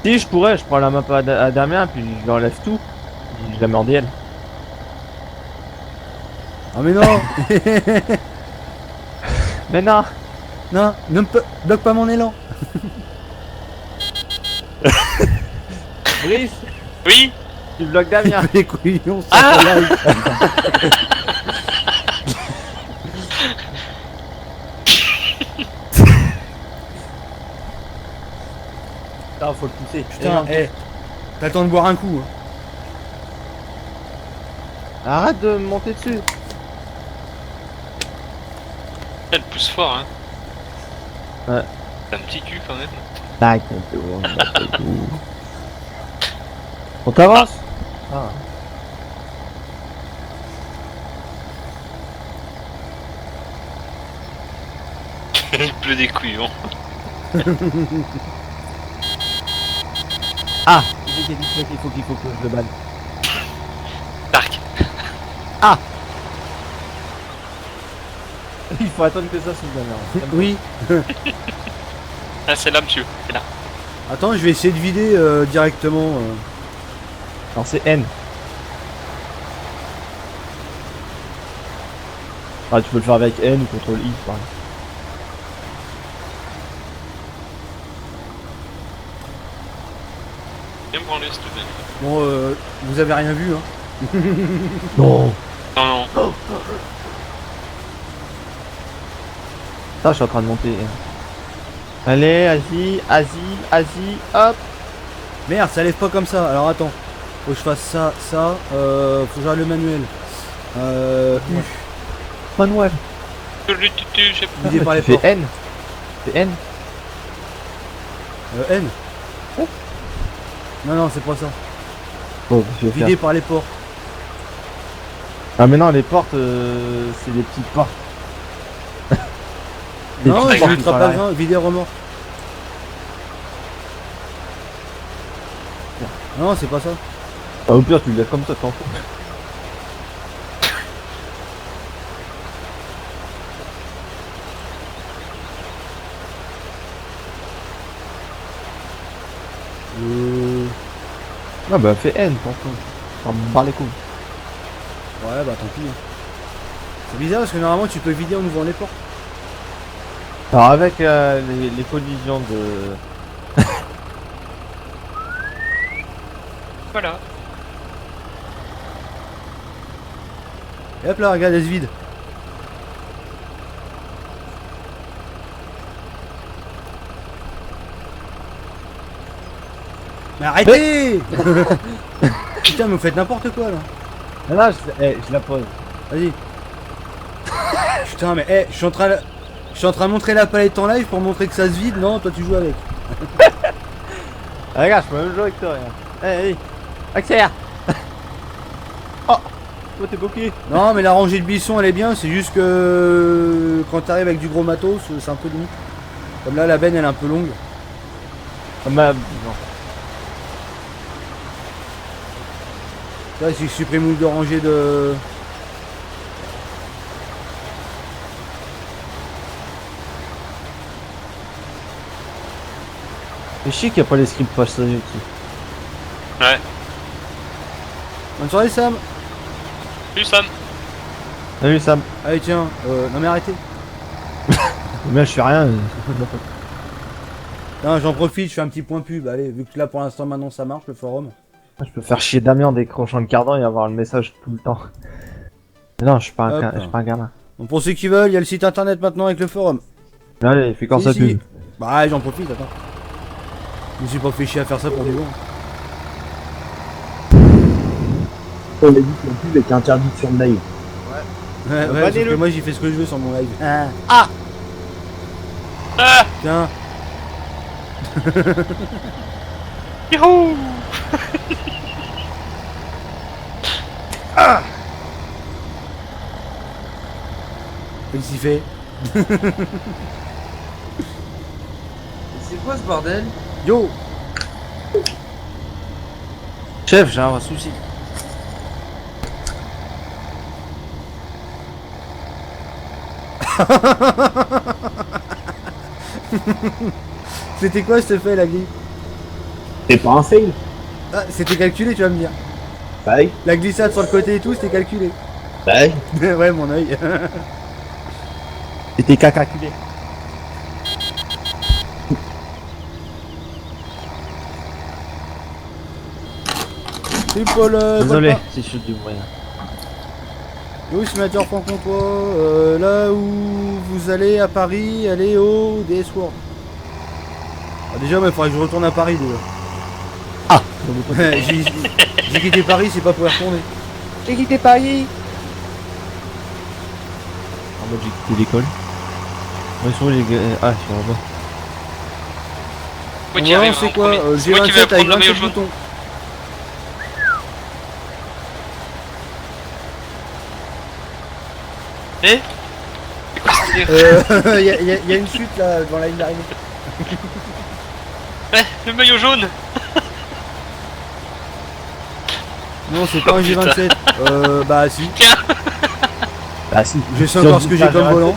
Si je pourrais, je prends la map à Damien puis je lui enlève tout. Et je la mets en DL. Ah mais non. Mais non. Non, ne me bloque pas mon élan. Brice, Oui. tu bloques Damien. Les couillons, ça Ah. fait live. Putain, faut le pousser. Putain, t'as le temps de boire un coup. Hein. Arrête de me monter dessus. Elle pousse fort, hein. Ouais. T'as un petit cul quand même. Tac, on t'avance. Ah. Il pleut des couillons. Ah, il faut que je le banne. Dark. Il faut attendre que ça se Damien. Oui. Ah, c'est là, monsieur. C'est là. Attends, je vais essayer de vider directement. Alors c'est N. Ah, tu peux le faire avec N ou CTRL I, pareil. Viens me branler, s'il te plaît. Bon, vous avez rien vu, hein. Non. Non, non. Attends, je suis en train de monter. Allez, Asie, hop. Merde, ça lève pas comme ça. Alors attends. Faut que je fasse ça, ça. Faut que j'arrête le manuel. U. Manuel. Vidé par les Tu portes. fais N. C'est N. N. Non, non, c'est pas ça. Bon, je vais faire. Vidé par les portes. Ah mais non, les portes, c'est des petites portes. Des Non, petites j'ai portes ultra par pas l'arrière. besoin. Vidé remorque. Non, c'est pas ça. Ah, au pire, tu le laisses comme ça, t'en fous. Ah bah fais N, t'en fous. T'en bats les couilles. Ouais, bah tant pis. C'est bizarre parce que normalement tu peux vider en ouvrant les portes. Alors avec les collisions de... Voilà. Et hop là, regarde, elle se vide. Mais arrêtez Putain, mais vous faites n'importe quoi là. Ah là, je la pose. Vas-y. Putain, mais je suis en train de montrer la palette en live pour montrer que ça se vide. Non, toi tu joues avec. Ah, regarde, je peux même jouer avec toi, regarde. Allez, accélère. Oh, toi t'es bloqué. Non, mais la rangée de buissons elle est bien. C'est juste que quand t'arrives avec du gros matos, c'est un peu limite. Comme là, la benne elle est un peu longue. Ah bah, non. Là, si je supprime une de rangée de. C'est chier qu'il n'y a pas les scripts passés ici. Ouais. Bonne soirée, Sam. Salut Sam. Salut Sam. Allez, tiens. Non, mais arrêtez. Mais je fais rien. Non, j'en profite, je fais un petit point pub. Allez, vu que là pour l'instant maintenant ça marche le forum. Je peux faire chier Damien en décrochant le cardan et avoir le message tout le temps. Mais non, je suis pas Hop. je suis pas un gamin. Donc pour ceux qui veulent, il y a le site internet maintenant avec le forum. Allez, fais quand Si, ça si. pub. Bah, j'en profite, attends. Je me suis pas fait chier à faire ça pour du bon. On a dit que la pub était interdite sur le live. Ouais, ouais, sauf que moi j'ai fait ce que je veux sur mon live. Ah. Tiens, Youhou. qu'est-ce qu'il fait? C'est quoi ce bordel? Yo! Chef, j'ai un souci. C'était quoi ce fait la glisse? C'est pas un fail. Ah, c'était calculé, tu vas me dire. Bye. La glissade sur le côté et tout, c'était calculé. Bye. Ouais, mon oeil. C'était calculé. C'est Paul. Désolé, Paul si je suis du moyen. Paul. Yo, simulateur Franc-Comtois, là où vous allez à Paris, allez au DS World. Ah, déjà, il faudrait que je retourne à Paris déjà. Ah. J'ai quitté Paris, c'est pas pour y retourner. J'ai quitté Paris. En mode j'ai quitté l'école. Ouais, sur les gars. Ah, je suis en bas. Moi qui Bon, arrive c'est en quoi premier. C'est moi qui vais G27 avec prendre le maillot 27 jaune. boutons. Eh. C'est quoi ce délire? Y a une chute là devant la ligne d'arrivée. Eh, le maillot jaune. Non, c'est pas un G27. Bah si. Tiens. Ah si. Je sais encore ce que j'ai comme volant.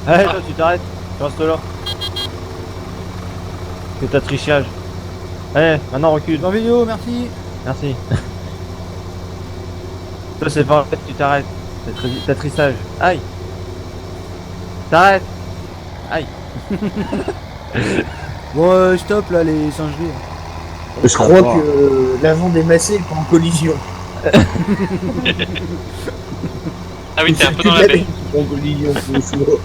Allez, toi, tu t'arrêtes. Tu restes là. Que t'as trichage. Allez, maintenant recule. Dans vidéo, merci. Merci. Toi, c'est pas en fait, tu t'arrêtes. T'as trissage. Aïe. T'arrêtes. Aïe. Bon, stop là les singeries. Je crois que l'avant des massés est pas en collision. Ah oui, t'es un peu C'est dans que la la benne. benne qui prend collision, c'est sûr.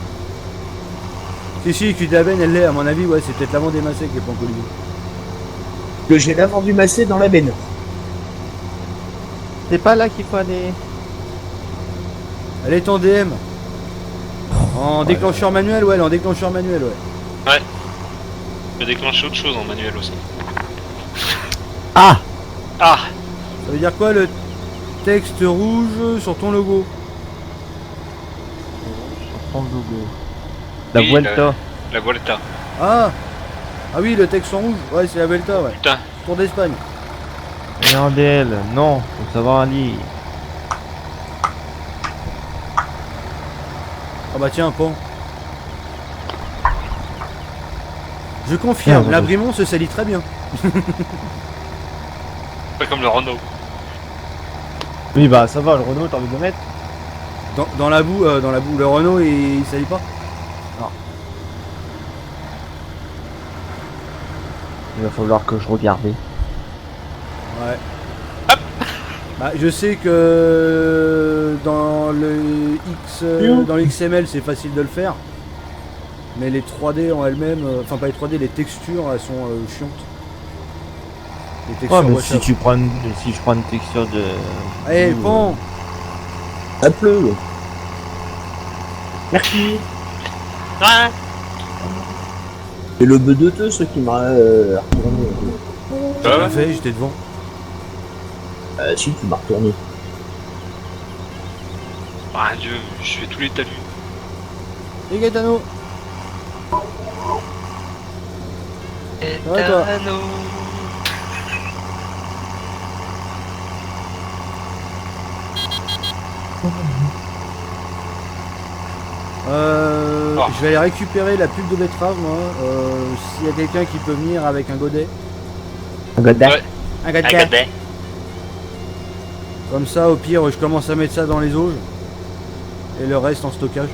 Si, cul de la benne, elle l'est, à mon avis, ouais, c'est peut-être l'avant des massés qui est pas en collision. Que j'ai l'avant du massé dans la benne. C'est pas là qu'il faut aller. Elle est en DM. En déclencheur manuel, ouais, elle est en déclencheur manuel, ouais. Je peux déclencher autre chose en manuel aussi. Ah Ah Ça veut dire quoi le texte rouge sur ton logo? Sur ton logo. La Oui, Vuelta. La Vuelta. Ah Ah oui, le texte en rouge, ouais, c'est la Vuelta, ouais. Putain. Tour d'Espagne. Et un DL. Non, faut savoir lire. Ah bah tiens, pan. Je confirme, Merde. la Brimont se salit très bien. Pas comme le Renault. Oui, bah ça va, le Renault, t'as envie de le mettre? Dans la boue, le Renault il salit pas. Il va falloir que je regarde. Ouais. Bah, je sais que dans le dans le XML c'est facile de le faire. Mais les 3D en elles-mêmes, enfin pas les 3D, les textures elles sont chiantes. Les textures Ouais, mais WhatsApp. si je prends une texture de. Eh, Ouh, pan. Ça pleut. Merci. Ouais. C'est le bœuf de te ce qui m'a retourné. J'ai bien fait, j'étais devant. Si, tu m'as retourné. Ah Dieu, je fais tous les talus. Et Gaetano. Ouais, toi. Oh. Je vais aller récupérer la pub de betterave moi. S'il y a quelqu'un qui peut venir avec un godet. Un godet. Ouais. Un godet. Agadé. Comme ça au pire je commence à mettre ça dans les auges. Et le reste en stockage.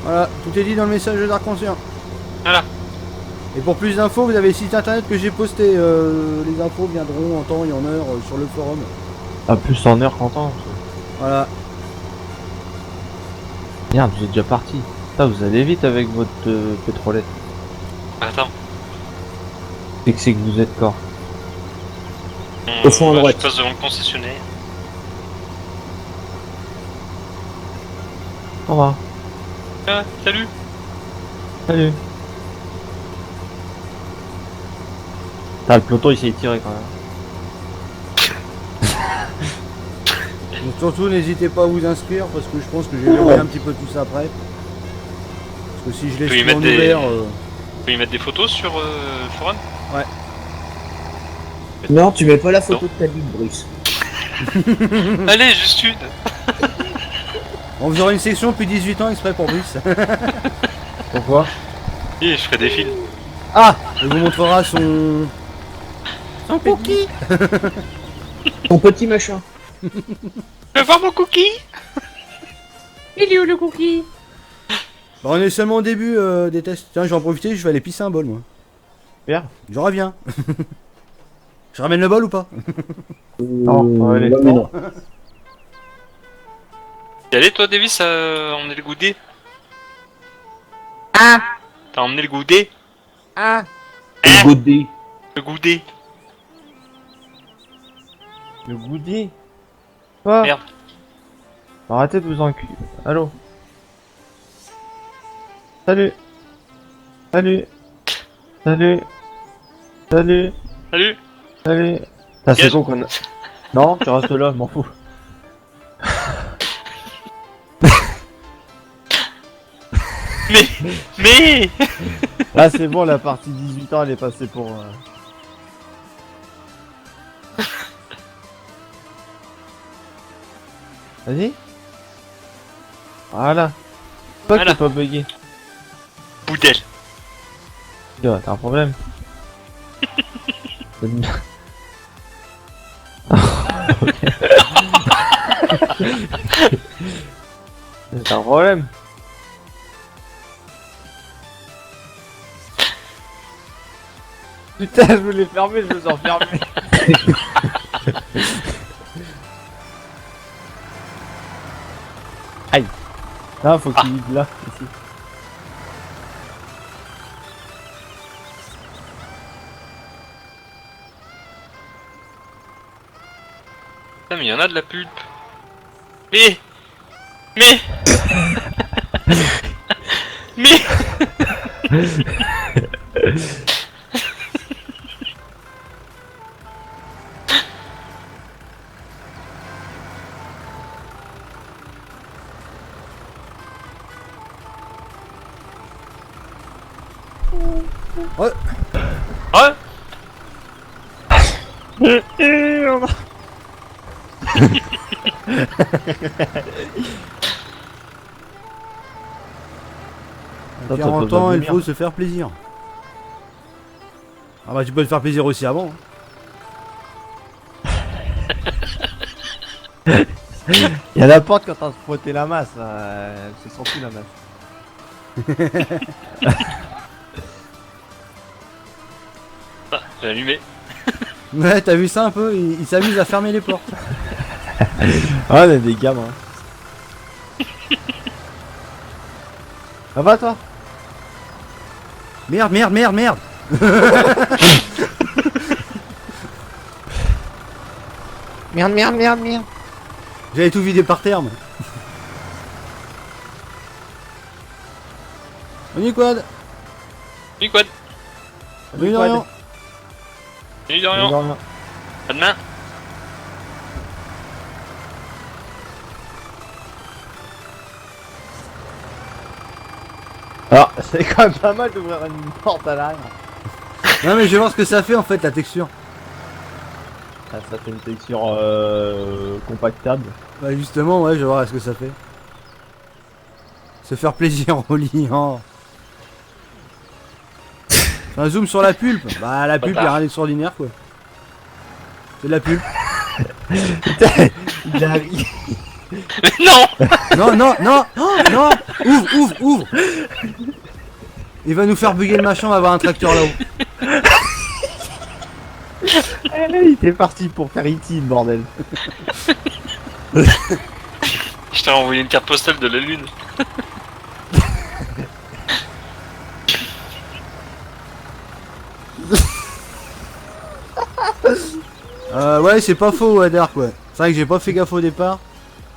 Voilà, tout est dit dans le message de Dark Conscient. Voilà. Et pour plus d'infos, vous avez le site internet que j'ai posté. Les infos viendront en temps et en heure sur le forum. Ah, plus en heure qu'en temps. Voilà. Merde, vous êtes déjà parti. Ça, vous allez vite avec votre pétrolette. Attends. C'est que vous êtes corps. Au fond à Bah, droite. je passe devant le concessionnaire. Au revoir. Ah, salut. Salut. Ah, le peloton il s'est étiré quand même. Donc, surtout, n'hésitez pas à vous inscrire parce que je pense que j'ai verrouillé un petit peu tout ça après. Parce que si je Tu peux y laisse tout mettre en des- ouvert. Tu peux y mettre des photos sur forum? Non, tu mets pas la photo de ta bite, Bruce. Allez, juste une. On vous aura une section plus 18 ans exprès pour Bruce. Pourquoi? Et je ferai des fils. Il vous montrera son. Son cookie. Ton petit machin. Je vais voir mon cookie. Bah, on est seulement au début des tests. Tiens, je vais en profiter, je vais aller pisser un bol moi. Bien. Je reviens. Je ramène le bol ou pas? Non, allez. ouais, mais non. T'es allé toi, Davis, emmener le goûter? Ah. T'as emmené le goûter? Ah. Le godet. Le goûter. Le goûter. Quoi? Merde. Arrêtez de vous enculer. Allô? Salut. Salut. Salut. Salut. Salut. Salut. Ah, c'est Gage. con qu'on a... Non, tu restes là, je m'en fous. Mais Là, c'est bon, la partie 18 ans, elle est passée pour... Vas-y. Voilà. Pas que Voilà. t'es pas bugué. Boudel. T'as un problème. T'as un problème. Putain, je voulais fermer, je me suis enfermé. Aïe. Ah, faut qu'il vive là, ici. Putain, mais il y en a de la pulpe. Mais Mais Mais Ouais. Ouais. À 40 ans, il faut se faire plaisir. Ah bah tu peux te faire plaisir aussi avant. Il y a la porte quand t'as frotté la masse, c'est sans plus la masse. Ah, j'ai allumé. Ouais, t'as vu ça un peu? Il s'amuse à fermer les portes. Ah, on est des gamins. Ça va toi? Merde, merde, merde, merde. Merde, merde, merde, merde. J'avais tout vidé par terre, moi. On y est quad. Salut quad. Salut Dorian. Salut Dorian. À demain. Alors, c'est quand même pas mal d'ouvrir une porte à l'arrière. Non mais je vais voir ce que ça fait en fait la texture. Ah, ça fait une texture compactable. Bah justement ouais je vais voir ce que ça fait. Se faire plaisir au lit hein. Fais un zoom sur la pulpe. Bah la pulpe y'a rien d'extraordinaire quoi. C'est de la pulpe. Il a ri. Non. Non non non oh, non. Ouvre ouvre ouvre. Il va nous faire bugger le machin, on va avoir un tracteur là-haut. Il était parti pour faire E.T. bordel. Je t'ai envoyé une carte postale de la lune. Ouais c'est pas faux Adar quoi. C'est vrai que j'ai pas fait gaffe au départ.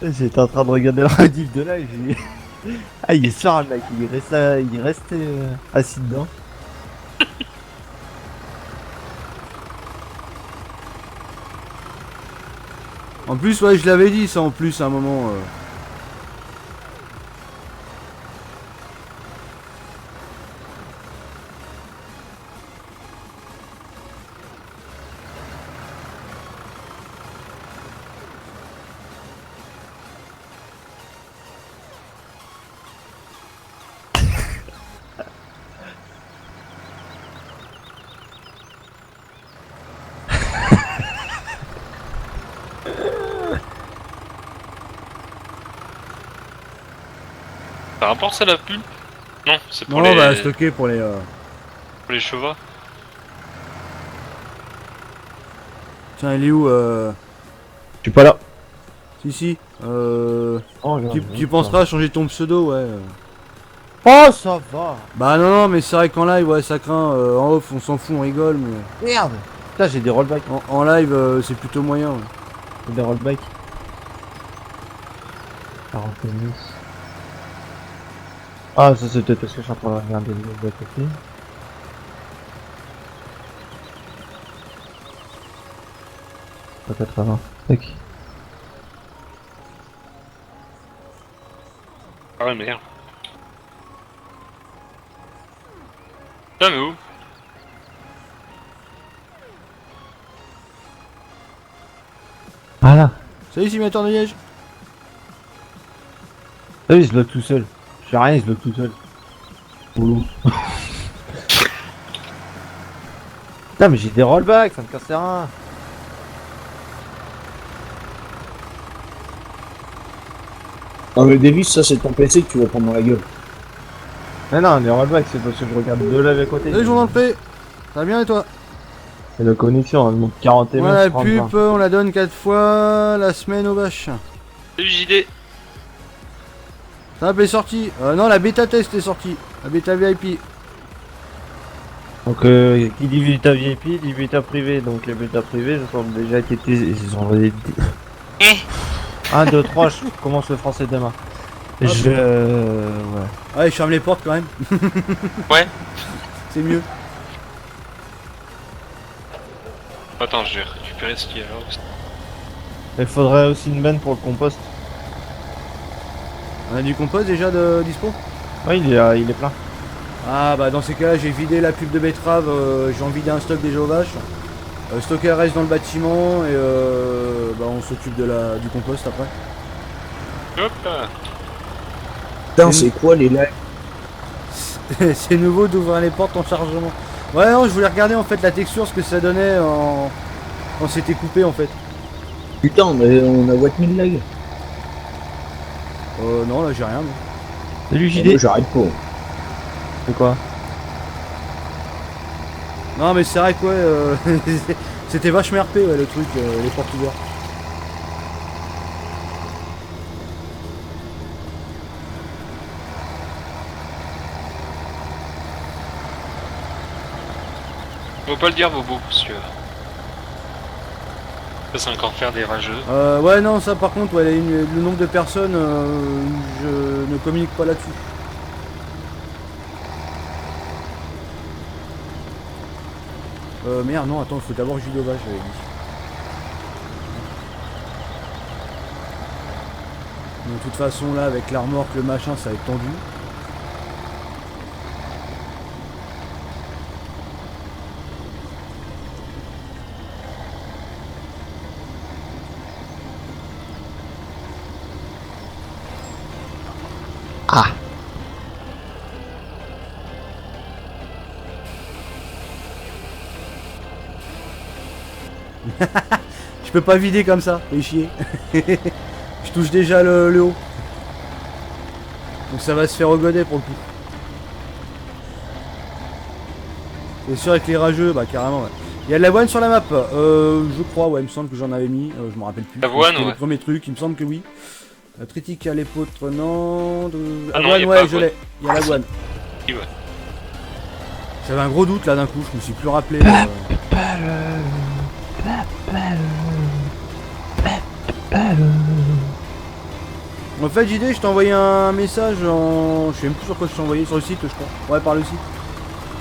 J'étais en train de regarder le rediff de là et j'ai... Ah il est sort le mec, il reste assis dedans. En plus ouais je l'avais dit ça en plus à un moment. Ça rapporte ça la pulpe? Non, c'est pour, Non les... bah stocker pour les... pour les chevaux. Tiens il est où Je suis pas là. Si si. Oh, Tu penseras à changer ton pseudo ouais. Oh ça va. Bah non non mais c'est vrai qu'en live ouais ça craint. En off on s'en fout on rigole mais... Merde. Putain j'ai des rollbacks. En live c'est plutôt moyen ouais. J'ai des rollbacks. 40 minutes. Ah ça c'est peut-être parce que je suis en train de regarder le côté. Pas 80. Tac. Ah ouais merde. Putain mais où? Voilà. Salut simulateur de Liège. Ah oui, il se bloque tout seul. Je fais rien, il se bloque tout seul. Boulot. Putain, mais j'ai des rollbacks, ça me casse les reins. Non mais Davis, ça c'est ton PC que tu vas prendre dans la gueule. Mais non, les rollbacks, c'est parce que je regarde de là à côté. Salut, jour dans le P. Ça va bien et toi? C'est la connexion, elle monte 40 ms. Voilà, la pub, on la donne 4 fois la semaine aux vaches. Salut JD. Ça est sorti. Non, la bêta test est sortie. La bêta VIP. Donc, qui dit bêta VIP, dit bêta privé. Donc, les bêtas privées, ce sont déjà été. Ils sont. 1, 2, 3, je commence le français demain. Je. Ouais. Ouais, je ferme les portes quand même. Ouais. C'est mieux. Attends, je vais récupérer ce qu'il y a là. Il faudrait aussi une benne pour le compost. On a du compost déjà de dispo? Ouais, il est plein. Ah bah dans ces cas-là, j'ai vidé la pub de betterave, j'ai envie d'un stock déjà aux vaches. Stocker reste dans le bâtiment et bah on s'occupe de du compost après. Hop là. Putain, c'est quoi les lives? C'est nouveau d'ouvrir les portes en chargement. Ouais non, je voulais regarder en fait la texture, ce que ça donnait quand c'était coupé en fait. Putain, mais on a what 1000 lag. Non là j'ai rien. moi. Salut Moi, JD. j'arrête pas. C'est quoi? Non mais c'est vrai que ouais, c'était vachement RP ouais, le truc, les portes ouvertes. Faut pas le dire Bobo, parce que... Ça c'est encore faire des rageux. Ouais non ça par contre ouais, le nombre de personnes je ne communique pas là-dessus. Merde non attends il faut d'abord Judo Vache j'avais dit. De toute façon là avec la remorque le machin ça va être tendu. Ah. Je peux pas vider comme ça, fais chier. Je touche déjà le haut. Donc ça va se faire au godet pour le coup. C'est sûr avec les rageux, bah carrément ouais. Il y a de l'avoine sur la map, je crois, ouais, il me semble que j'en avais mis, je me rappelle plus. L'avoine, C'était ouais. le premier truc, il me semble que oui. Tritique à l'épeautre, non. Ah non, Avoine, y a ouais, pas je avoine. l'ai. Il y a l'avoine. Oui, ouais. J'avais un gros doute là d'un coup, je me suis plus rappelé. En fait, JD, je t'ai envoyé un message en. Je sais même plus sur quoi je t'ai envoyé, sur le site, je crois. Ouais, par le site.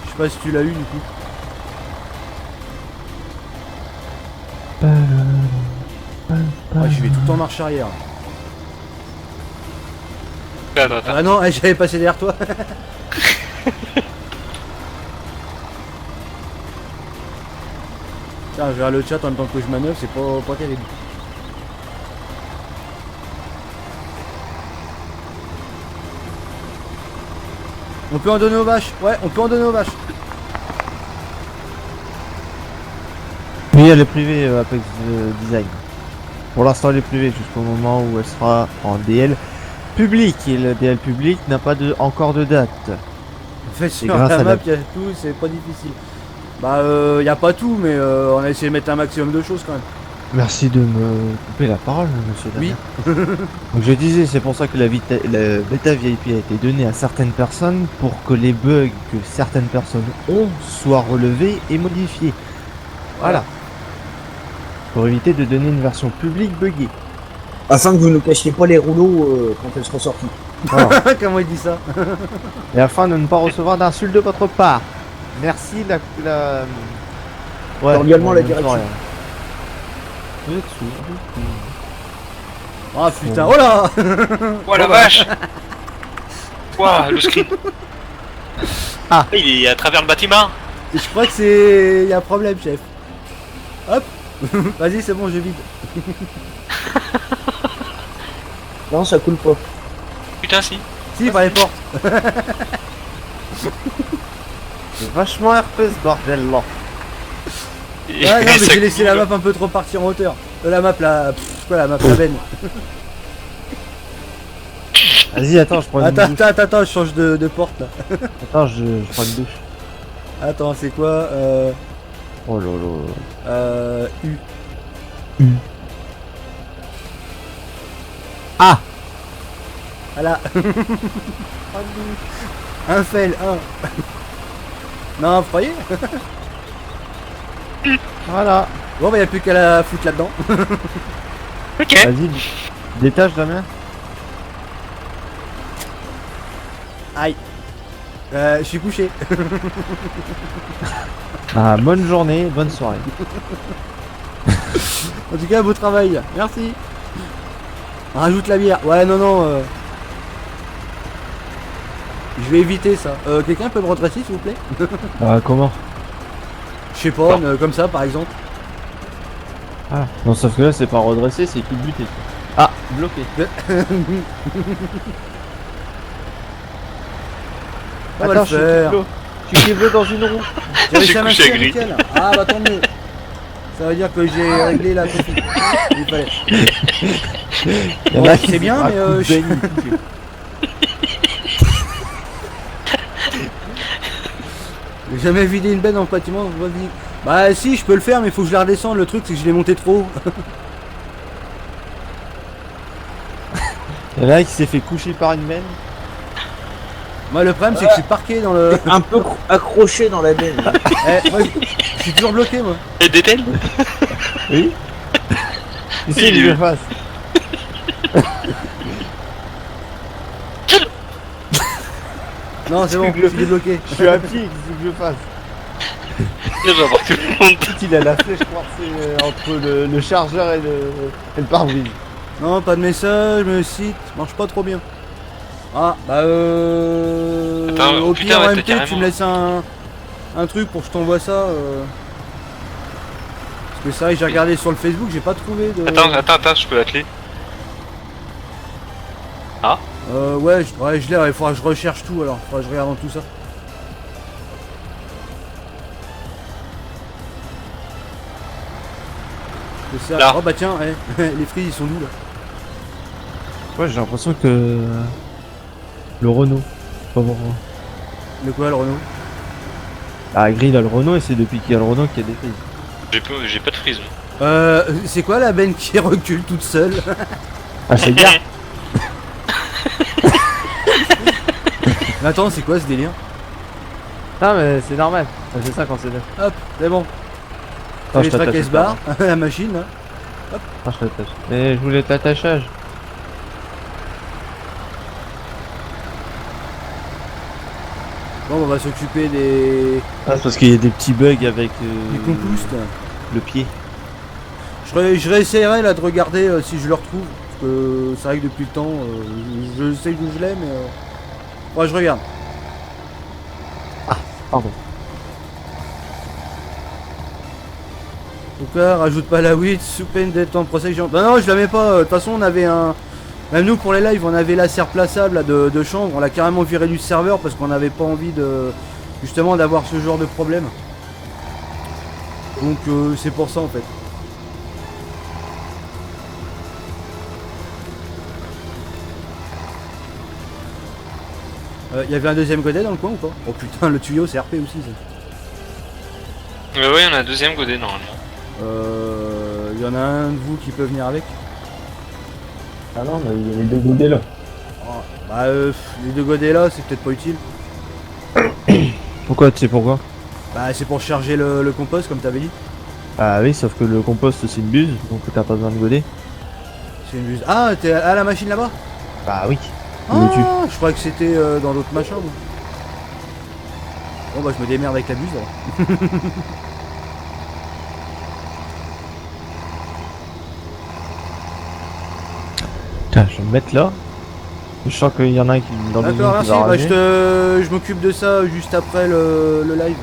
Je sais pas si tu l'as eu du coup. Ouais, je vais tout le temps en marche arrière. Attends, attends. Ah non, j'avais passé derrière toi. Tiens, je regarde le chat en même temps que je manœuvre, c'est pas terrible. On peut en donner aux vaches. Ouais, on peut en donner aux vaches. Oui, elle est privée Apex Design. Pour l'instant, elle est privée jusqu'au moment où elle sera en DL public. Et le DL public n'a pas encore de date. En fait, sur grâce la à map, la- il y a tout, c'est pas difficile. Bah, y a pas tout, mais on a essayé de mettre un maximum de choses quand même. Merci de me couper la parole, monsieur Oui. Damien. Donc je disais, c'est pour ça que la bêta VIP a été donnée à certaines personnes pour que les bugs que certaines personnes ont soient relevés et modifiés. Voilà. Pour éviter de donner une version publique buggée. Afin que vous ne cachiez pas les rouleaux quand elles seront sorties. Voilà. Comment il dit ça? Et afin de ne pas recevoir d'insultes de votre part. Merci Ouais, Cordialement, la je ne direction. sens rien. Vous êtes sous. Ah putain, oh là. Oh la vache. Ouah, le screen. Ah. Il est à travers le bâtiment. Je crois que c'est... y a un problème, chef. Hop. Vas-y, c'est bon, je vide. Non, ça coule pas. putain, si. Si, par les portes. C'est vachement RP ce bordel là. Ah non, mais Ça j'ai laissé coule. la map un peu trop partir en hauteur. La map là. Quoi, la map la benne. Vas-y, attends, je prends une Attends, douche. attends, je change de porte là. Attends, je prends une douche. Attends, c'est quoi Oh là là. U. Ah Voilà. Un fail, un. Non, vous croyez? Voilà. Bon, bah, y'a plus qu'à la foutre là-dedans. Ok. Vas-y, détache Damien. Aïe. Je suis couché. Ah, bonne journée, bonne soirée. En tout cas, beau travail. Merci. Rajoute la bière. Ouais, non, non. Je vais éviter ça. Quelqu'un peut me redresser, s'il vous plaît? Ah, comment? Je sais pas, comme ça, par exemple. Ah, non, sauf que là, c'est pas redressé, c'est qu'il buté. Ah, bloqué. On va Attends, le je suis faire. Je suis bleu dans une roue. J'ai réussi J'ai à couché m'inscrire, à gris. nickel. Ah, bah tant mieux. Ça veut dire que j'ai réglé la config. Il fallait. Il y en Bon, a qui c'est bien, font un mais coup de je- beigne. J'ai jamais vidé une benne dans le bâtiment dans ma vie. Bah si, je peux le faire, mais il faut que je la redescende. Le truc, c'est que je l'ai monté trop haut. Il y en a un qui s'est fait coucher par une benne. Moi, le problème, c'est que je suis parqué dans le... Un peu accroché dans la benne. Moi, je suis toujours bloqué, moi. Et Détel Oui. Ici, Il est il où le fasse. Non, c'est bon, je suis débloqué. Je suis à pied, qu'est-ce que je fasse? Là, je vais avoir tout le monde. Il a la flèche coincée entre le chargeur et le pare-brise. Non, pas de message, le site marche pas trop bien. Ah, bah Attends, au putain, pire, ouais, en t'as MT, tu carrément- me laisses un truc pour que je t'envoie ça. Parce que c'est vrai que j'ai regardé sur le Facebook, j'ai pas trouvé de... Attends, je peux l'atteler. Ouais, je l'ai, il faudra que je recherche tout alors, faudra que je regarde dans tout ça. C'est ça. Là. Oh bah tiens, les frises ils sont d'où là? Ouais, j'ai l'impression que le Renault. Pas pourquoi. De quoi le Renault? Ah, Gris, il a le Renault et c'est depuis qu'il y a le Renault qu'il y a des frises. J'ai pas de frise. moi. C'est quoi la benne qui recule toute seule? Ah, c'est bien. Mais attends, c'est quoi ce délire? Non, mais c'est normal. Ça fait ça quand c'est neuf. Hop, c'est bon. Attends, Les je t'attache traquets se barrent, la machine là. Ah, je t'attache. Mais je voulais l'attachage. Bon, on va s'occuper des Ah, c'est parce qu'il y a des petits bugs avec composts. le pied. Je réessayerai là de regarder si je le retrouve. Parce que c'est vrai que depuis le temps, je sais où je l'ai, mais. Ouais, je regarde. Pardon. En tout cas, rajoute pas la 8 sous peine d'être en procès. Non, non, je la mets pas. De toute façon, on avait un. Même nous pour les lives, on avait la serre plaçable là, de chambre. On l'a carrément viré du serveur parce qu'on n'avait pas envie de. Justement d'avoir ce genre de problème. Donc c'est pour ça en fait. Il y avait un deuxième godet dans le coin ou pas? Oh putain, le tuyau c'est RP aussi ça. Ouais, il y en a un deuxième godé normalement. Il y en a un de vous qui peut venir avec. Ah non, mais il y a les deux godets là. Bah les deux godets là c'est peut-être pas utile. Pourquoi? Tu sais pourquoi? Bah c'est pour charger le compost comme t'avais dit. Ah oui, sauf que le compost c'est une buse, donc t'as pas besoin de godet. C'est une buse. Ah t'es à la machine là-bas? Bah oui. Ah Où es-tu? je croyais que c'était dans l'autre machin moi. Bon bah je me démerde avec la buse alors. Putain, je vais me mettre là. Je sens qu'il y en a un qui dans le D'accord, qui merci, va bah rager. je m'occupe de ça juste après le live.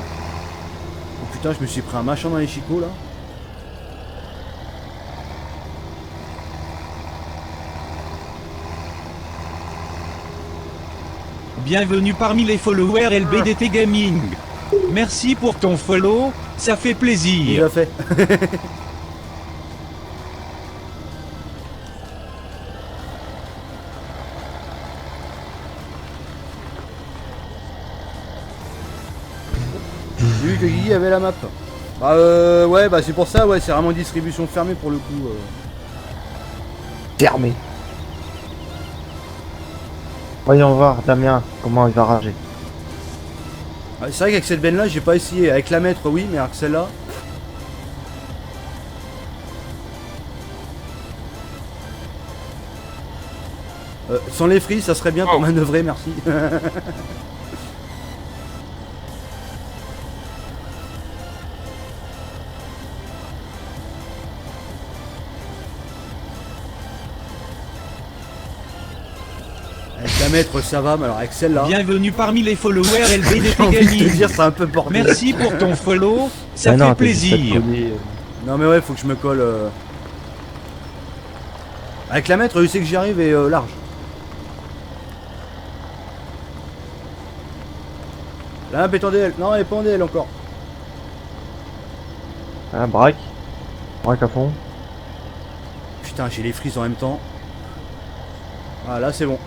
Oh putain je me suis pris un machin dans les chicots là. Bienvenue parmi les followers LBDT Gaming. Merci pour ton follow, ça fait Il plaisir. l'a fait. J'ai vu que Guigui avait la map. Bah ouais, bah c'est pour ça, ouais, c'est vraiment une distribution fermée pour le coup. Fermé. Voyons voir, Damien, comment il va rager. Ah, c'est vrai qu'avec cette benne là, j'ai pas essayé. Avec la maître, oui, mais avec celle-là. Sans les frises, ça serait bien pour Oh. manœuvrer, merci. Avec la maître, ça va, mais alors avec celle-là, Bienvenue parmi les followers j'ai LBDT envie de te Gaming. dire, c'est un peu bordel. Merci pour ton follow, ça Ah non, fait t'es juste à te plaisir. coller, Non mais ouais, faut que je me colle. Avec la maître, je sais que j'y arrive et large. La map est en DL. Non, elle est pas en DL encore. Ah, braque. Braque à fond. Putain, j'ai les frises en même temps. Ah là, c'est bon.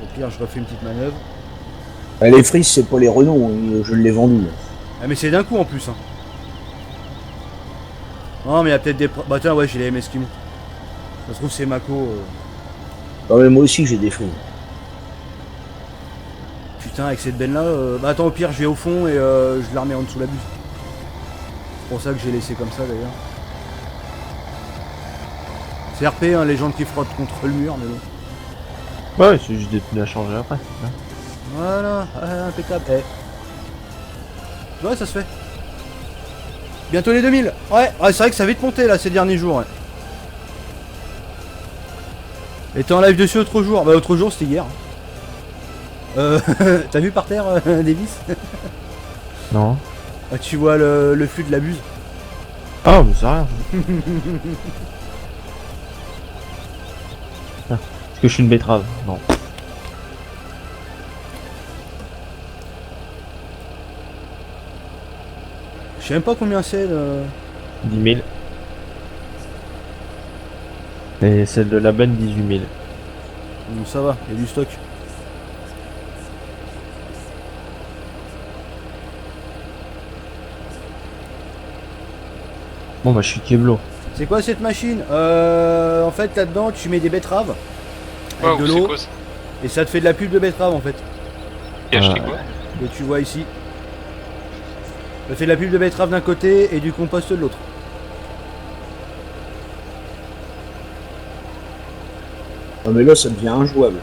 Au pire, je refais une petite manœuvre. Les frises, c'est pas les Renault, hein, je l'ai vendu. Ah mais c'est d'un coup en plus. Hein. Non mais il y a peut-être des... Bah tiens, ouais, j'ai les MS qui montent. Ça se trouve, c'est Mako. Non, mais moi aussi, j'ai des frises. Putain, avec cette benne là, bah attends, au pire, je vais au fond et je la remets en dessous la buse. C'est pour ça que j'ai laissé comme ça d'ailleurs. C'est RP, hein, les gens qui frottent contre le mur, mais bon. Ouais, c'est juste des pneus à changer après. c'est ça. Voilà, impeccable. Eh. Ouais, ça se fait. Bientôt les 2000. Ouais, c'est vrai que ça a vite monté là ces derniers jours. Ouais. Et t'es en live dessus l'autre jour. Bah, l'autre jour, c'était hier. T'as vu par terre, Davis? Non. Ah, tu vois le flux de la buse. Ah, mais c'est rien. Ah, est-ce que je suis une betterave? Non. Je sais même pas combien c'est. 10 000. Et celle de la benne, 18 000. Bon, ça va, il y a du stock. Bon, bah, je suis Keblo. C'est quoi cette machine? En fait, là-dedans, tu mets des betteraves avec Waouh, de c'est l'eau quoi ça? et ça te fait de la pub de betterave en fait. T'as acheté Ah. quoi? Que tu vois ici. Ça fait de la pub de betterave d'un côté et du compost de l'autre. Non, mais là, ça devient injouable.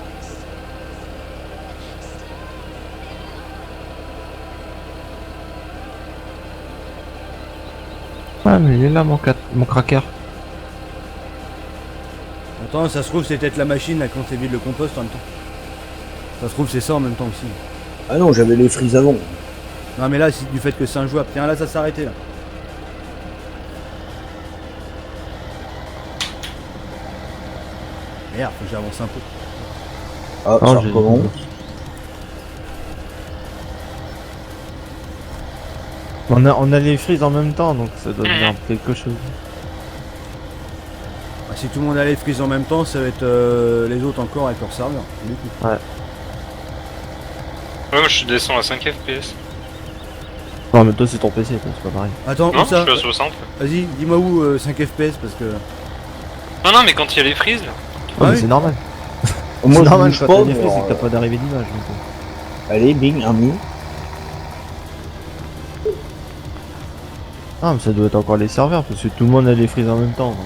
Ouais, mais il est là, mon cracker. Attends, ça se trouve, c'est peut-être la machine là quand c'est vide le compost en même temps. Ça se trouve, c'est ça en même temps aussi. Ah non, j'avais les frises avant. Non, mais là, c'est du fait que c'est injouable. Tiens, là, ça s'est arrêté là. Merde, faut que j'avance un peu. Ah, Non, ça j'ai- recommence. On a les frises en même temps, donc ça doit devenir quelque chose. Ah, si tout le monde a les frises en même temps, ça va être les autres encore avec leur serveur. Du coup. Ouais, moi je descends à 5 FPS. Non, mais toi, c'est ton PC, toi, c'est pas pareil. Attends, Non, où ça je suis à 60. Vas-y, dis-moi où 5 FPS parce que. Non, non, mais quand il y a les frises, là. Ouais, mais oui. c'est normal. Moi, C'est je normal, bouge quand pas, t'as des mais frises, c'est alors, que t'as pas d'arrivée d'image. donc, Allez, bing, un mur. Ah, mais ça doit être encore les serveurs, parce que tout le monde a les frises en même temps. Donc,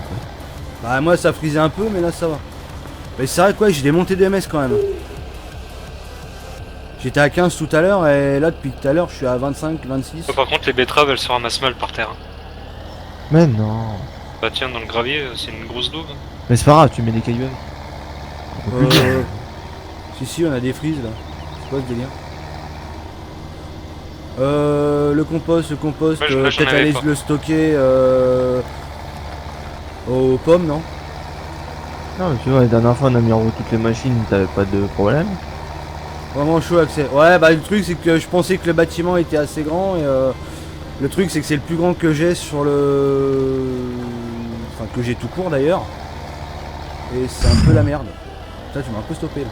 Bah, moi ça frisait un peu, mais là ça va. Mais c'est vrai quoi, j'ai des montées de MS quand même. J'étais à 15 tout à l'heure et là depuis tout à l'heure je suis à 25, 26. Par contre, les betteraves elles se ramassent mal par terre. Mais non. Bah, tiens, dans le gravier, c'est une grosse daube. Mais c'est pas grave, tu mets des cailloux avec. Si, on a des frises là. C'est quoi ce délire? Le compost, Ouais, j'en peut-être avais aller pas. le stocker aux pommes, non? Non, mais tu vois, la dernière fois on a mis en route toutes les machines, t'avais pas de problème. Vraiment chaud accès. Ouais, bah le truc c'est que je pensais que le bâtiment était assez grand et le truc c'est que c'est le plus grand que j'ai sur le... Enfin que j'ai tout court d'ailleurs. Et c'est un peu la merde. Putain, tu m'as un peu stoppé là.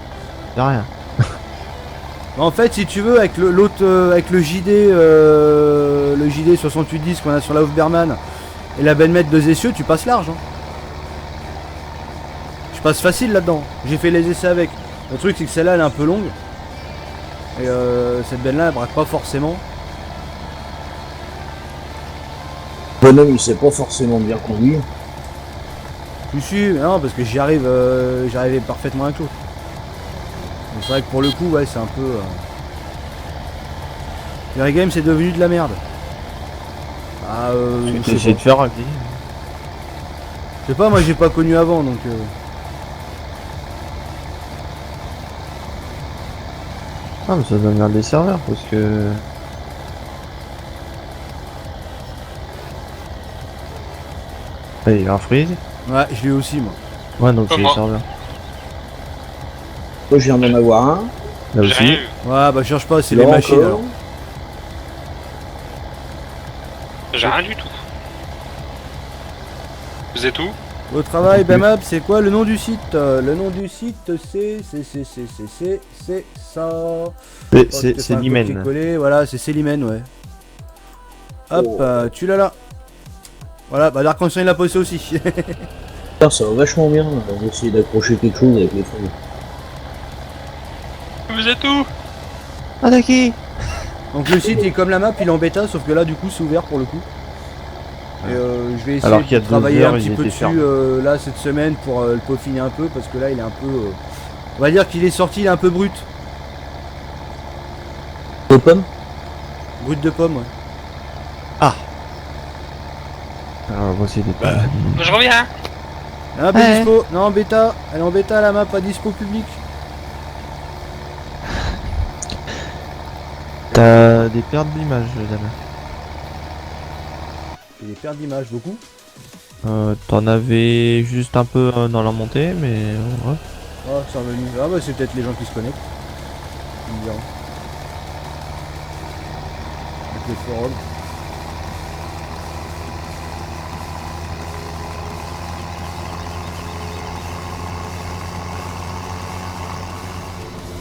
Y'a rien. En fait, si tu veux, avec l'autre, avec le JD 6810 qu'on a sur la Hofberman et la Benmet de Zessieux, tu passes large. Hein. Je passe facile là-dedans. J'ai fait les essais avec. Le truc, c'est que celle-là, elle est un peu longue. Et cette benne-là, elle braque pas forcément. Bonhomme, il sait pas forcément bien conduire. Je suis, non, parce que j'y arrive, j'arrivais parfaitement avec l'autre. Mais c'est vrai que pour le coup, ouais, c'est un peu. Les games, c'est devenu de la merde. Ah, J'ai je sais essayé pas. de faire rugby. Je sais pas, moi j'ai pas connu avant donc. Ah, mais ça doit venir des serveurs parce que. Ah, il y a un freeze. Ouais, je l'ai aussi moi. Ouais, donc c'est les Comment serveurs. Moi, je viens d'en avoir un. Là J'ai rien aussi. eu. Ouais, bah cherche pas, c'est les Là machines encore. alors. J'ai rien du tout. Vous êtes où? Au travail, Bamab, c'est quoi le nom du site? Le nom du site, c'est ça. C'est l'hymen. Copier-coller, voilà, c'est Célimène, ouais. Hop, Oh. tu l'as là. Voilà, bah Dark Conscience il l'a posté aussi. Putain, ça va vachement bien. On va essayer d'accrocher quelque chose avec les feuilles. Vous êtes où? Ah, d'accord. Donc le site il est comme la map, il est en bêta, sauf que là du coup c'est ouvert pour le coup. Et je vais Alors essayer qu'il y a de travailler 2 heures, un petit il peu était dessus fermé. là cette semaine pour le peaufiner un peu parce que là il est un peu... on va dire qu'il est sorti, il est un peu brut. Aux pommes. Brut de pomme, ouais. Alors, on va essayer de. Je reviens. La map est dispo, non en bêta, elle est en bêta la map, pas dispo public. T'as des pertes d'image, Damien. Et des pertes d'image, beaucoup. T'en avais juste un peu dans la montée, mais ouais. Ah c'est revenu, ah bah c'est peut-être les gens qui se connectent. Ils me diront. Avec le forum.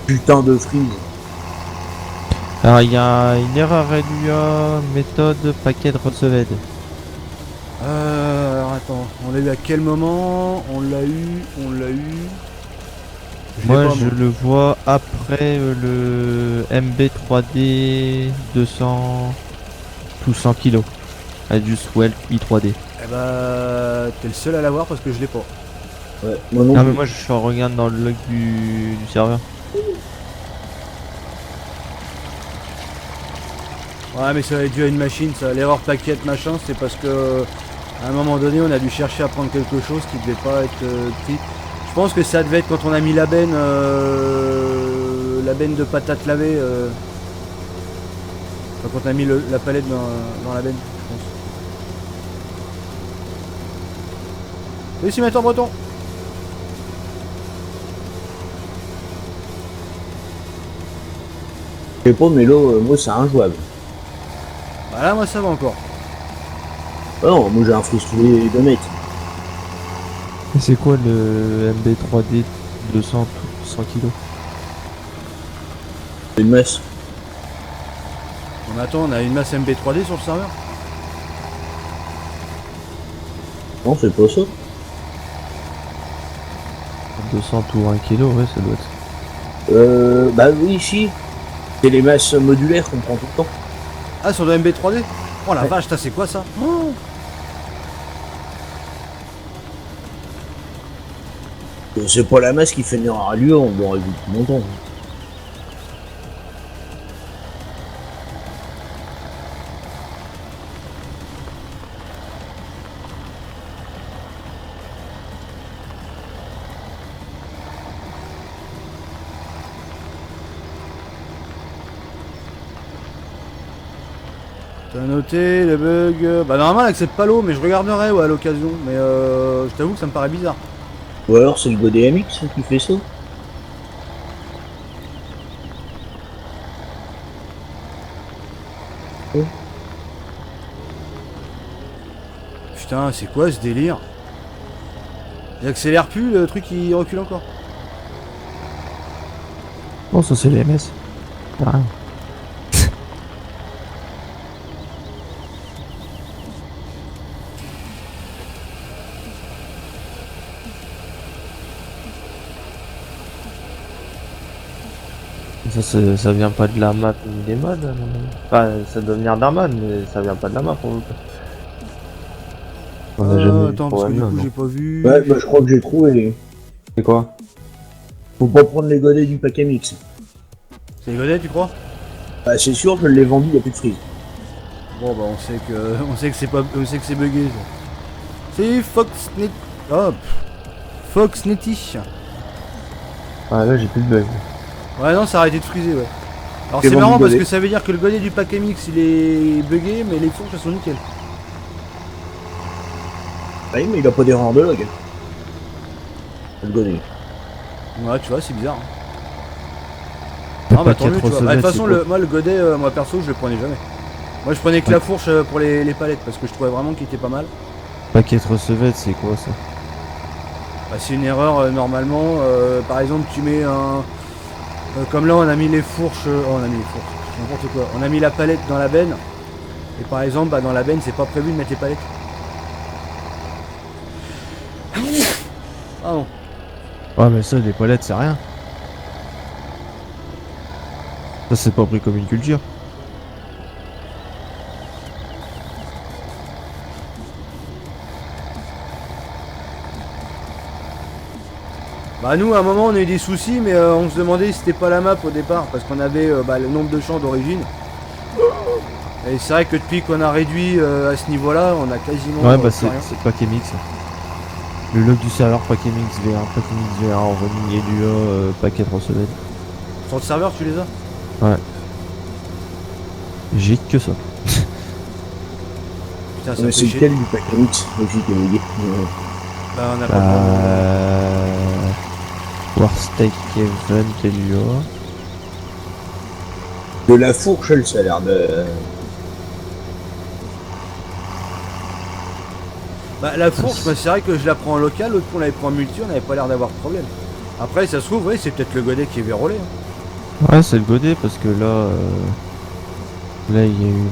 Putain de freeze. Alors il y a une erreur LUA, méthode paquet receved. Alors attends, on l'a eu à quel moment? On l'a eu. Je l'ai Moi pas, je le vois après le MB3D 200 tout 100 kg. Adjust Well i3D. Eh bah, t'es le seul à l'avoir parce que je l'ai pas. Ouais, moi non Ah plus. mais moi je regarde dans le log du serveur. Ouais, mais ça va être dû à une machine, ça. L'erreur paquette machin, c'est parce que à un moment donné, on a dû chercher à prendre quelque chose qui devait pas être pris. Je pense que ça devait être quand on a mis la benne de patates lavées. Enfin, quand on a mis la palette dans la benne, je pense. Oui, si, en breton. Je sais pas, mais là, moi, c'est injouable. Bah là, moi, ça va encore. Ah non, moi, j'ai un freeze tous les 2 mètres. Et c'est quoi le MB3D 200 tout 100 kg? C'est une messe. On attend, on a une masse MB3D sur le serveur. Non, c'est pas ça. 200 tout 1 kg, ouais ça doit être. Bah oui, si. C'est les masses modulaires qu'on prend tout le temps. Ah, sur le MB3D. Oh la Ouais. vache, c'est quoi ça? Oh. C'est pas la masse qui fait une erreur à lui, on l'aurait vu depuis longtemps. T'as noté le bug. Bah normalement elle accepte pas l'eau mais je regarderai ouais, à l'occasion. Mais je t'avoue que ça me paraît bizarre. Ou alors c'est le Godet MX qui fait ça. Putain, c'est quoi ce délire? Il accélère plus, le truc il recule encore. Non, ça c'est les MS. Ah. Ça vient pas de la map ni des mods, à mon avis. Enfin, ça doit venir d'un mod, mais ça vient pas de la map pour le coup. On a jamais eu Attends, de parce que du problème, coup non. j'ai pas vu. Ouais, bah je crois que j'ai trouvé. C'est quoi? Faut pas prendre les godets du pack MX. C'est les godets, tu crois? Bah c'est sûr, je l'ai vendu, y a plus de frise. Bon bah on sait que c'est pas, on sait que c'est bugué. Ça. C'est Foxnet. Hop. Foxnetty. Ah là j'ai plus de bug. Ouais non, ça a arrêté de friser, ouais. Alors C'est c'est bon, marrant du parce godet. que ça veut dire que le godet du pack MX il est bugué, mais les fourches elles sont nickel. Ah oui, mais il a pas d'erreur de log. Le godet. Ouais, tu vois, c'est bizarre. Hein. Ah bah tant mieux, tu vois. Bah, de toute façon, moi le godet, moi perso, je le prenais jamais. Moi je prenais que la fourche pour les palettes parce que je trouvais vraiment qu'il était pas mal. Paquet recevette, c'est quoi ça? Bah, c'est une erreur normalement. Par exemple, tu mets un. Comme là, on a mis les fourches. Oh, on a mis les fourches. N'importe quoi. On a mis la palette dans la benne. Et par exemple, bah, dans la benne, c'est pas prévu de mettre les palettes. Ah non. Ouais, mais ça, les palettes, c'est rien. Ça, c'est pas pris comme une culture. Bah nous à un moment on a eu des soucis mais on se demandait si c'était pas la map au départ parce qu'on avait le nombre de champs d'origine. Et c'est vrai que depuis qu'on a réduit à ce niveau là on a quasiment Ouais, bah plus rien. c'est Paquet Mix. Le log du serveur Paquet Mix V1, Paquet Mix V1, en running et du paquet recevette. Sur le serveur tu les as? J'ai que ça. Putain ça Mais fait c'est chier. lequel du pack MX aussi qui est bugué. Bah on a pas le droit Warsteak Event et Lua. De la fourche, elle, ça a l'air de. Bah la fourche bah, c'est vrai que je la prends en local, l'autre fois on l'avait pris en multi, on n'avait pas l'air d'avoir de problème. Après ça se trouve oui c'est peut-être le godet qui est vérolé. Hein. Ouais, c'est le godet parce que là, là il y a une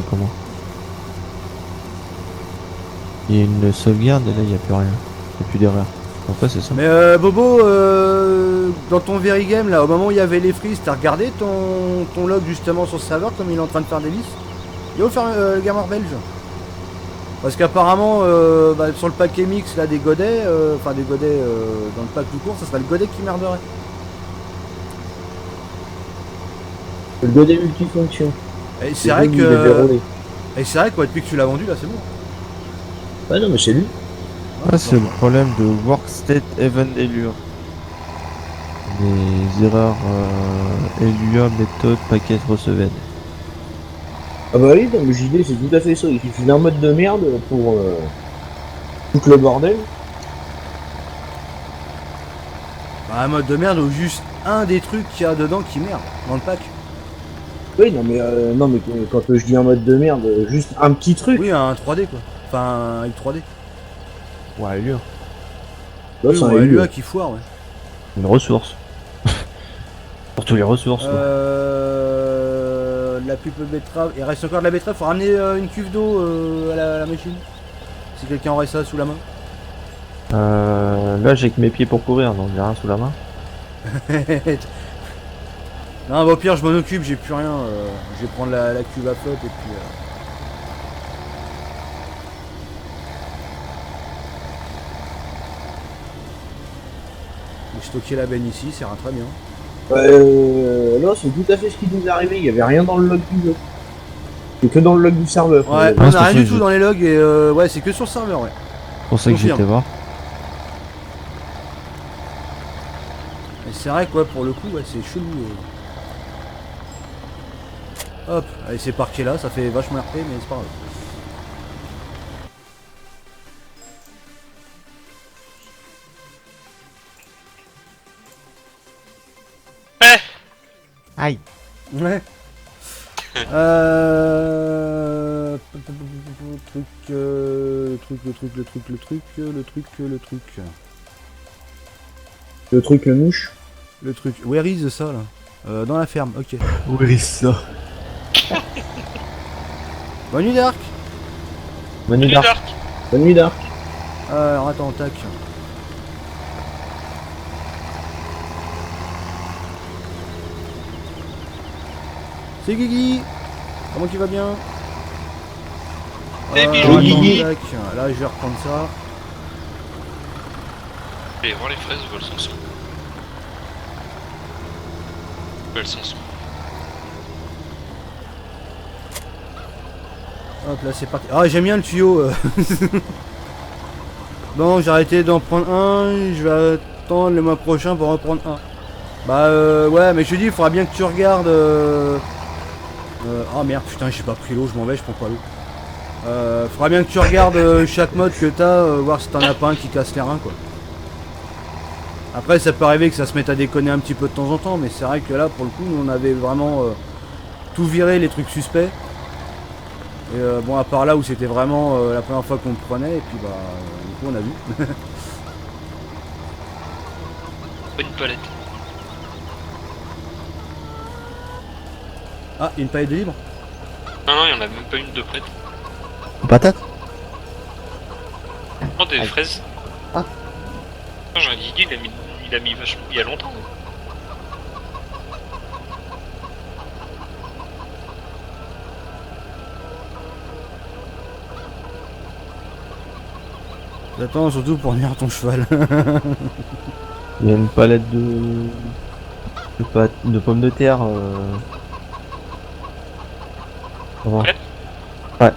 comment? Il y a une sauvegarde et là il n'y a plus rien. Il n'y a plus d'erreur. En fait, c'est ça. Mais Bobo, dans ton Very Game là, au moment où il y avait les frises, t'as regardé ton log justement sur ce serveur comme il est en train de faire des listes? Il va faire le gamer belge. Parce qu'apparemment, sur le pack MX là des godets, enfin des godets dans le pack tout court, ça serait le godet qui merderait. Le godet multifonction. Et c'est vrai lui, il est que. vérolé. Et c'est vrai que ouais, depuis que tu l'as vendu là, c'est bon. Ah non, mais c'est lui. Ah, c'est le problème de Workstate Event Elure. Les erreurs Elua, méthode, paquet recevette. Ah bah oui, non, mais JD, c'est tout à fait ça. Il suffit d'un mode de merde pour tout le bordel. Bah, un mode de merde ou juste un des trucs qu'il y a dedans qui merde dans le pack. Oui, non, mais quand je dis un mode de merde, juste un petit truc. Oui, un 3D quoi. Enfin, un i3D. Ouais, Elure. Là, Oui, c'est un ou un élu. LUA qui foire, ouais. Une ressource. Pour tous les ressources. ouais. La pulpe betterave. Il reste encore de la betterave. Faut ramener une cuve d'eau à la machine. Si quelqu'un aurait ça sous la main. Là, j'ai que mes pieds pour courir, donc j'ai rien sous la main. Non, bah, au pire, je m'en occupe. J'ai plus rien. Je vais prendre la cuve à flotte et puis. Je vais stocker la benne ici. C'est très bien. Là, c'est tout à fait ce qui nous est arrivé. Il y avait rien dans le log du jeu. C'est que dans le log du serveur. Ouais, c'est on pour a ça rien que du je- tout dans les logs et ouais, c'est que sur le serveur, ouais. C'est pour ça que Confirme. j'étais voir. Et c'est vrai quoi, pour le coup, ouais, c'est chelou. Hop, allez, c'est parqué là, ça fait vachement RP, mais c'est pas grave. Aïe. Ouais. Le Le truc mouche. Le truc. Where is ça là dans la ferme, ok. Où est ça? Bonne nuit Dark. Bonne nuit, Salut, Dark. Dark. Bonne nuit, Dark. Alors attends, tac. C'est Guigui. Comment tu vas bien? Eh bien, attends, Guigui. tac. Là je vais reprendre ça. Je vais voir les fraises où elles sont. Où elles sont. Hop là c'est parti. Ah j'aime bien le tuyau. Bon j'ai arrêté d'en prendre un. Je vais attendre le mois prochain pour en prendre un. Bah ouais mais je te dis il faudra bien que tu regardes. Oh merde putain j'ai pas pris l'eau, je m'en vais, je prends pas l'eau. Faudra bien que tu regardes chaque mode que t'as, voir si t'en as pas un qui casse les reins quoi. Après ça peut arriver que ça se mette à déconner un petit peu de temps en temps, mais c'est vrai que là pour le coup on avait vraiment tout viré les trucs suspects. Et bon à part là où c'était vraiment la première fois qu'on le prenait et puis bah du coup on a vu. Bonne palette. Ah il y a une palette de libre. Non, il y en a même pas une de prête. Patate. Oh, des Aïe. fraises. Ah. J'ai un Guigui, il a mis vachement. Il y a longtemps. J'attends surtout pour venir ton cheval. Il y a une palette de pommes de terre. Comment? Ouais. Ouais.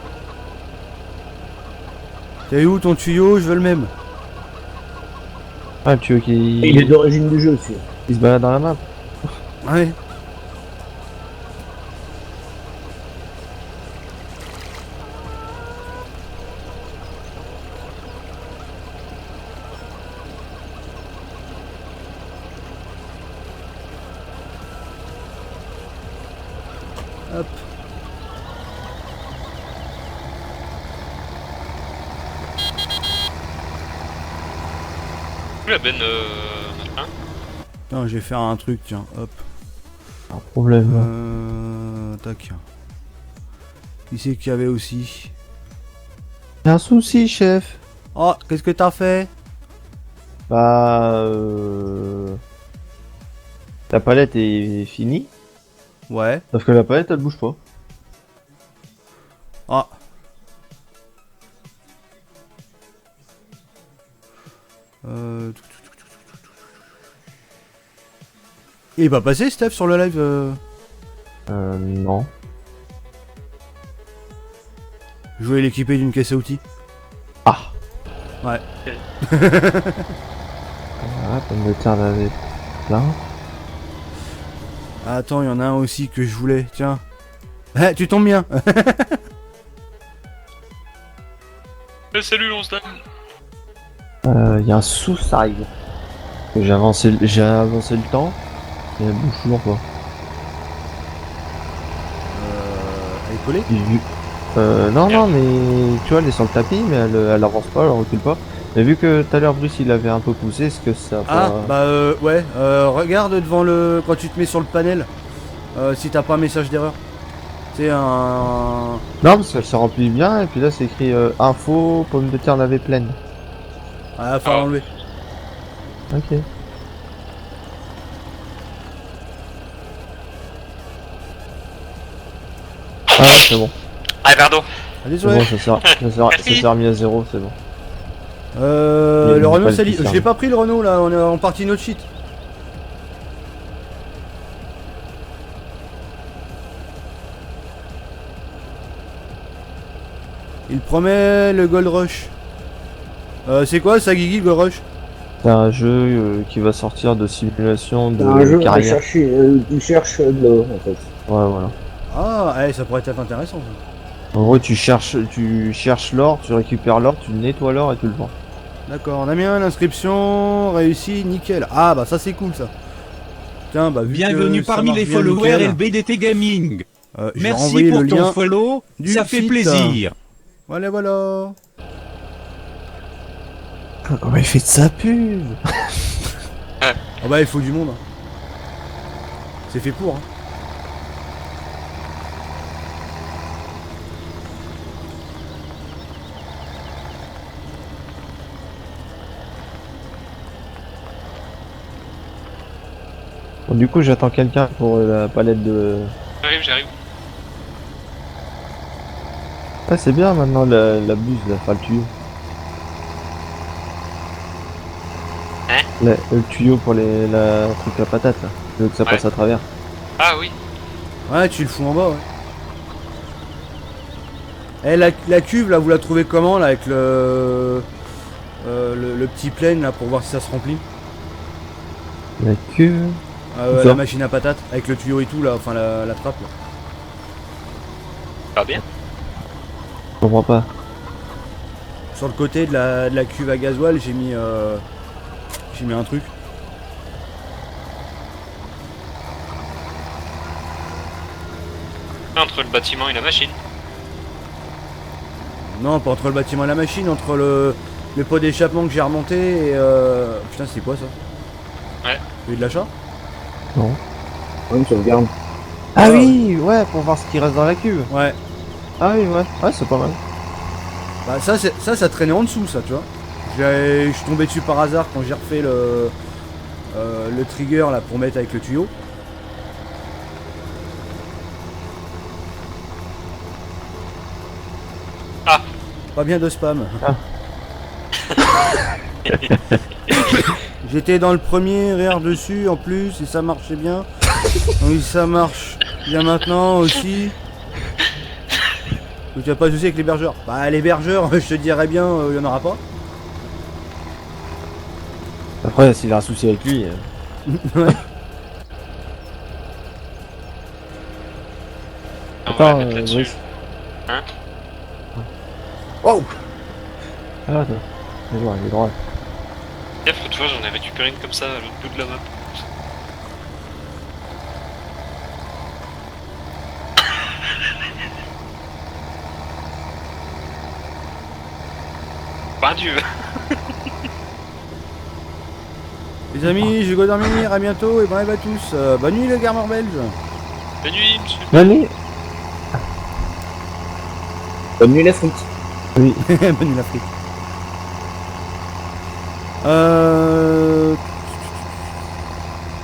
T'as eu où ton tuyau? Je veux le même. Ah, tu veux Il est d'origine du jeu aussi. il se balade dans la map. Ouais. Hop. La benne, machin. Putain, je vais faire un truc, tiens, hop. Pas de problème. Tac. Qui c'est qu'il y avait aussi? Y'a un souci, chef. Oh, qu'est-ce que t'as fait? Bah, la palette est finie, Ouais. sauf que la palette elle bouge pas. Ah. Il est pas passé Steph sur le live Non. Je voulais l'équiper d'une caisse à outils. Ah. Ouais. Ah, pomme de terre d'avait plein. Ah, attends, il y en a un aussi que je voulais, tiens. Eh, tu tombes bien. Salut, Lonsdale. Il y a un sous-side. J'ai avancé le temps, et elle bouge toujours pas. Elle est collée. Non, mais tu vois, elle est sur le tapis, mais elle avance pas, elle recule pas. Mais vu que tout à l'heure Bruce il avait un peu poussé, est-ce que ça a Ah, pas... bah ouais. Regarde devant le... Quand tu te mets sur le panel. Si t'as pas un message d'erreur. C'est un... Non, parce qu'elle se remplit bien, et puis là c'est écrit info, pomme de terre lavée pleine. Ah, faut l'enlever. Ok. Ah, c'est bon. Ah, pardon. Ah, C'est désolé. bon, ça s'est remis à zéro, c'est bon. Il y a Le une Renault balle Sali. qui Je sert. l'ai pas pris le Renault là, on est en partie notre shit. Il promet le Gold Rush. C'est quoi ça, Guigui, Gold Rush? C'est un jeu qui va sortir de simulation de Un jeu à carrière. chercher, tu cherches de l'or en fait. Ouais, voilà. Ah, ça pourrait être intéressant. Ça. En gros, tu cherches l'or, tu récupères l'or, tu nettoies l'or et tu le vends. D'accord, on a bien l'inscription réussie, nickel. Ah bah ça c'est cool ça. Putain, bah vu Bienvenue que ça parmi marche les bien followers nickel, LBDT Gaming. je vais Merci renvoyer pour le ton lien follow, du ça fait site. plaisir. Voilà, voilà. Comment il fait de sa pub? Ah bah il faut du monde. Hein. C'est fait pour. Hein. Bon, du coup, j'attends quelqu'un pour la palette de... J'arrive. Ah, c'est bien maintenant la buse, là, enfin le tuyau. Hein? Le tuyau pour la truc à patate, là. Je veux que ça Ouais. passe à travers. Ah oui. Ouais, tu le fous en bas, ouais. Eh, la cuve, là, vous la trouvez comment, là, avec le petit plane, là, pour voir si ça se remplit La cuve... Ça. La machine à patates, avec le tuyau et tout, là, enfin, la trappe, là. Pas bien. Je comprends pas. Sur le côté de la cuve à gasoil, j'ai mis un truc. Entre le bâtiment et la machine. Non, pas entre le bâtiment et la machine, entre le pot d'échappement que j'ai remonté et putain, c'est quoi ça? Ouais. Vous avez de l'achat? Non. Ouais, une sauvegarde. Ah oui, ouais, pour voir ce qui reste dans la cuve. Ouais. Ah oui, ouais, ouais, c'est pas mal. Bah ça traînait en dessous, ça, tu vois. Je suis tombé dessus par hasard quand j'ai refait le trigger là pour mettre avec le tuyau. Ah. Pas bien de spam. Ah. J'étais dans le premier rire dessus en plus et ça marchait bien. Oui, ça marche bien maintenant aussi. Tu as pas de soucis avec l'hébergeur? Bah l'hébergeur, je te dirais bien, il y en aura pas. Après, s'il a un souci avec lui... Ouais. On va Attends, la mettre là-dessus. Brice. Hein? Wow. Ah, attends. Il est droit. Bref, tu vois, j'en ai récupéré une comme ça à l'autre bout de la map. Bah Dieu. Les amis, je vais dormir, à bientôt et bye bye à tous. Bonne nuit le gamer belge. Bonne nuit, monsieur. Nani? Bonne nuit, la frite. Bonne nuit l'Afrique.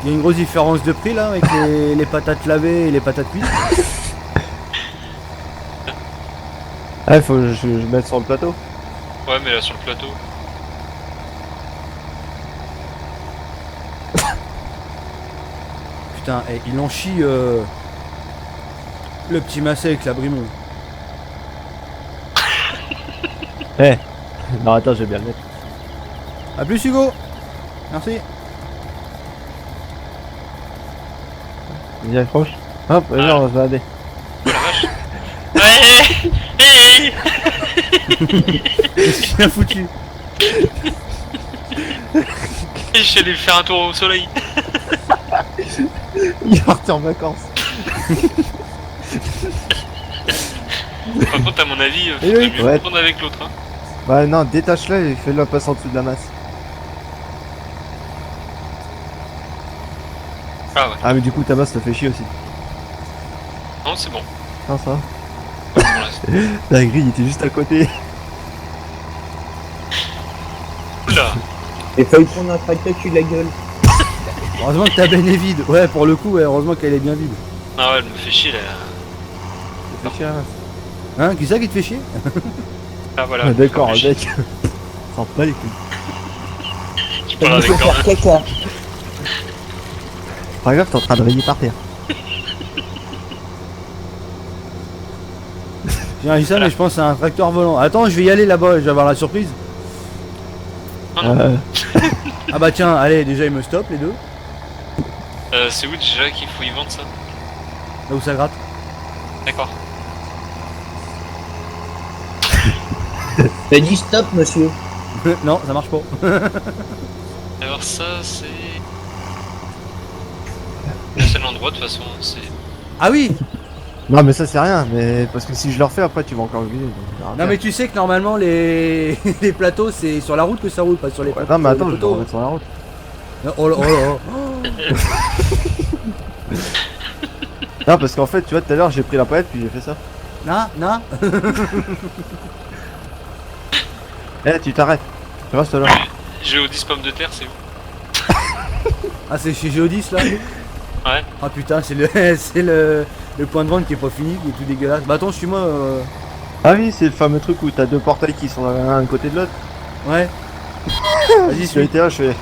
Il y a une grosse différence de prix là avec les patates lavées et les patates cuites. Ah, il faut que je mette sur le plateau. Ouais, mais là sur le plateau. Putain, il en chie le petit massé avec la brimon. Non, attends, je vais bien le mettre. A plus Hugo. Merci. Il accroche. Hop, vas-y, on va se balader. Oh la vache. Ouais. Hey. Qu'est-ce qu'il a foutu? Je suis allé faire un tour au soleil. Il est parti en vacances. Par contre, à mon avis, Eh faudrait oui. mieux Ouais. prendre avec l'autre. Hein. Bah non, détache-la et fais-le passer en dessous de la masse. Ah ouais. Ah, mais du coup, ta masse te fait chier aussi. Non, c'est bon. Non, ça va. Pour l'instant. La grille était juste à côté. Oula. J'ai failli prendre un tracteur de la gueule. Heureusement que ta benne est vide. Ouais, pour le coup, ouais, heureusement qu'elle est bien vide. Ah ouais, elle me fait chier là. Ça fait chier la masse. Hein, qui ça qui te fait chier? Ah voilà. Ah, d'accord, Elle me fait mec. S'en pas les couilles. chier. Je parle avec Il faut Corinne. faire caca. Pas grave, t'es en train de rayer par terre. J'ai dit ça, mais je pense à un tracteur volant. Attends, je vais y aller là-bas, je vais avoir la surprise. Ah bah tiens, allez, déjà ils me stoppent les deux. C'est où déjà qu'il faut y vendre ça? Là où ça gratte. D'accord. T'as dit stop, monsieur. Non, ça marche pas. Alors ça, c'est... seul endroit de toute façon. C'est. Ah oui. Non, mais ça c'est rien, mais parce que si je le refais après, tu vas encore oublier. donc on verra Non bien. mais tu sais que normalement les les plateaux c'est sur la route que ça roule, pas sur les Ouais, plateaux. non, mais attends, les je vais poteaux. remettre sur la route. Non, oh là, oh là, oh. Non, parce qu'en fait, tu vois, tout à l'heure j'ai pris la palette puis j'ai fait ça. Non. Eh, tu t'arrêtes. Tu restes là. Géodis pomme de terre, c'est où? Ah c'est chez Géodis là. Ouais. Ah putain c'est le c'est le point de vente qui est pas fini, qui est tout dégueulasse. Bah attends suis-moi. Ah oui, c'est le fameux truc où t'as deux portails qui sont l'un à côté de l'autre. Ouais. Vas-y J'ai suis. été là, je fais.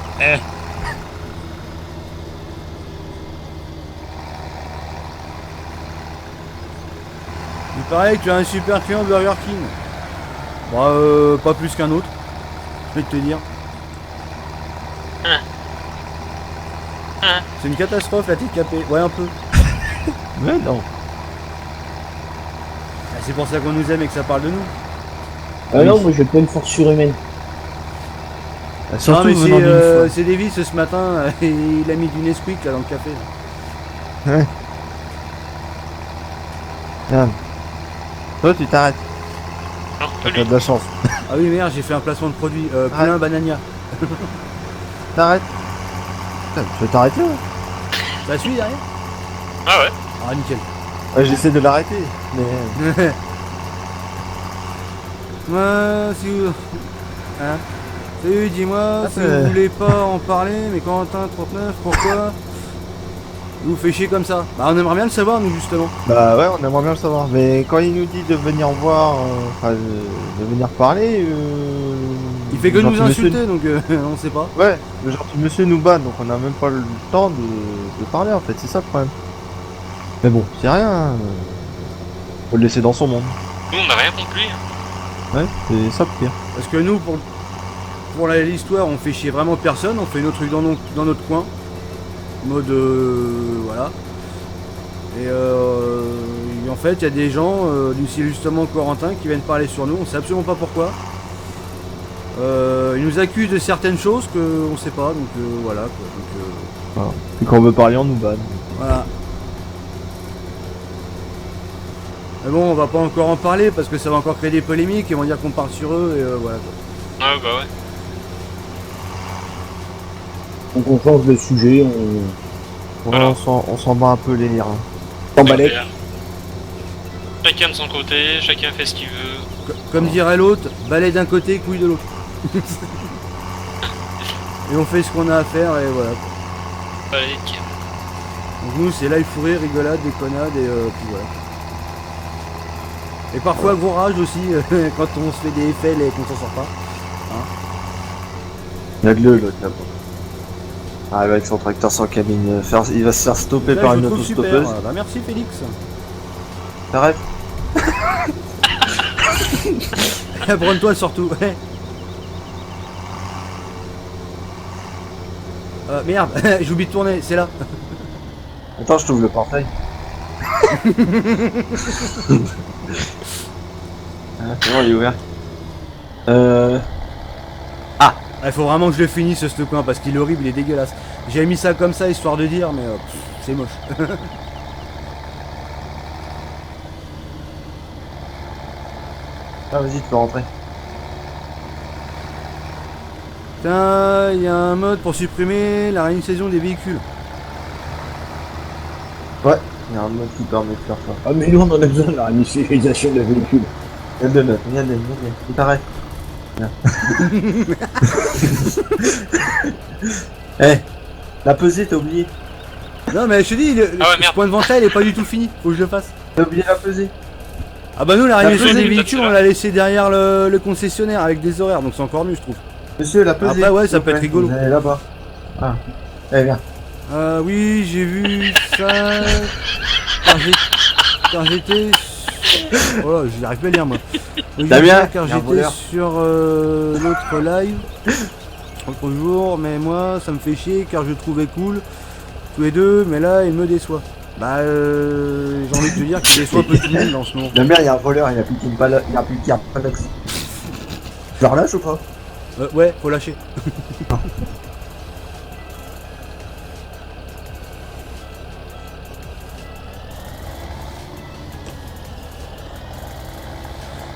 Il paraît que tu as un super client Burger King. Bah pas plus qu'un autre. Je vais te dire. C'est une catastrophe la TKP. Ouais un peu. Mais non. Ah, c'est pour ça qu'on nous aime et que ça parle de nous. Ah non, moi j'ai pas une force surhumaine. Surtout non mais venant d'une fois. c'est Davis ce matin, et il a mis du Nesquik là dans le café. Merde. Toi, tu t'arrêtes. Non, pas T'as lui. de la chance. Ah oui merde j'ai fait un placement de produit. Plein banania. T'arrêtes. Putain, tu veux t'arrêter là. Ça suit derrière. Ah ouais. Ah nickel. Ouais, j'essaie de l'arrêter, mais. Moi si vous... Hein salut dis-moi si vous voulez pas en parler mais Quentin 39 pourquoi vous fait chier comme ça. Bah on aimerait bien le savoir nous justement. Bah ouais, on aimerait bien le savoir. Mais quand il nous dit de venir voir, enfin de venir parler, Il fait que le nous gentil monsieur- insulter donc on sait pas. Ouais, le gentil monsieur nous bat, donc on a même pas le temps de parler en fait, c'est ça le problème. Mais bon, c'est rien. Faut le laisser dans son monde. Nous, on n'a rien compris. Ouais, c'est ça le pire. Parce que nous pour l'histoire on fait chier vraiment personne, on fait nos trucs dans notre coin. Mode voilà. Et en fait il y a des gens d'ici justement Corentin qui viennent parler sur nous, on sait absolument pas pourquoi. Ils nous accusent de certaines choses qu'on sait pas donc voilà quoi. Donc, Et quand on veut parler, on nous banne. voilà. Mais bon on va pas encore en parler parce que ça va encore créer des polémiques, ils vont dire qu'on parle sur eux et voilà quoi. Ouais, bah ouais. Donc on change de sujet, on Voilà. On s'en bat un peu les reins. s'emballait. Super. Chacun de son côté, chacun fait ce qu'il veut. Comme dirait l'autre, balai d'un côté, couille de l'autre. Et on fait ce qu'on a à faire et voilà. Allez, Donc nous c'est live fourré, rigolade, déconnade et puis voilà. Et parfois gros rage aussi quand on se fait des FL et qu'on s'en sort pas. Regarde le l'autre là-bas. Ah, avec son tracteur sans cabine, il va se faire stopper Là, par je une le trouve super. autostoppeuse. Bah merci Félix. T'arrêtes. Prends-toi surtout. Merde, j'oublie de tourner, c'est là. Attends, je t'ouvre le portail. Ah, c'est bon, il est ouvert. Il faut vraiment que je le finisse ce coin parce qu'il est horrible, il est dégueulasse. J'ai mis ça comme ça histoire de dire mais c'est moche. Ah, vas-y, tu peux rentrer. Putain, il y a un mode pour supprimer la réinitialisation des véhicules. Ouais, il y a un mode qui permet de faire ça. Ah mais nous on en a besoin de la réinitialisation des véhicules. Regarde le note, regarde, il t'arrête. Eh, la pesée, t'as oublié. Non mais je te dis, Ah ouais, ce merde. point de vente là il est pas du tout fini, faut que je le fasse. T'as oublié la pesée. Ah bah nous la réinitialisation pesée, des peut-être, véhicules c'est on l'a laissé derrière le concessionnaire avec des horaires donc c'est encore mieux je trouve. Monsieur, la pesée. Après, ouais, ça s'il vous peut être plaît. rigolo. Vous allez là-bas. Ah. Eh, viens. Oui j'ai vu ça quand j'étais... Oh là j'y arrive pas à lire moi. Oui, j'ai Damien, vu ça car il y a un j'étais voleur. sur l'autre live l'autre jour mais moi ça me fait chier car je le trouvais cool tous les deux mais là il me déçoit. Bah j'ai envie de te dire qu'il déçoit peu tout le monde en ce moment. La mère, il y a un voleur, il a appliqué une balle, il a appliqué un panax. Je le relâche ou pas? Ouais faut lâcher.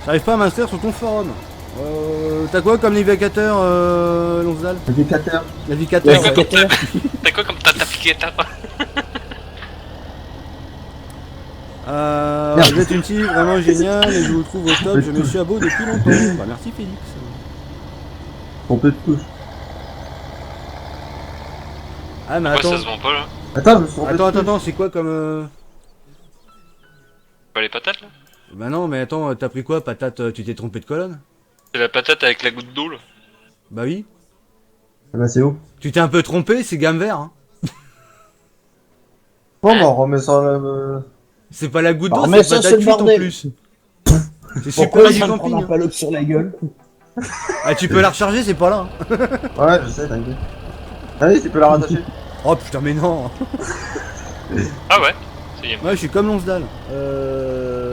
J'arrive pas à m'inscrire sur ton forum. T'as quoi comme navigateur, Lonsdal? Indicateur. Navigateur. Ouais, ouais. T'as quoi comme t'applicateur? Vous êtes une team vraiment géniale et je vous trouve au top. Je me suis abo depuis longtemps. Bah, merci Félix. Pompé de touche. Ah mais Pourquoi attends, ça se vend pas là? Attends, je me suis trompé de touche. attends, c'est quoi comme Pas les patates là? Bah non mais attends, t'as pris quoi patate? Tu t'es trompé de colonne? C'est la patate avec la goutte d'eau là. Bah oui. Ah bah c'est où? Tu t'es un peu trompé, c'est gamme vert. Hein. Bon, bah, on remet ça là. C'est pas la goutte Bah, d'eau, remets c'est ça, patate c'est le cuite en bordel. plus. C'est Pourquoi super il du vient de prendre camping. un palope sur la gueule? Ah tu peux la recharger, c'est pas là. Hein. Ouais, je sais, t'inquiète. Allez, tu peux la rattacher. Oh putain mais non. Ah ouais? Ça y est. Ouais je suis comme Lonsdal.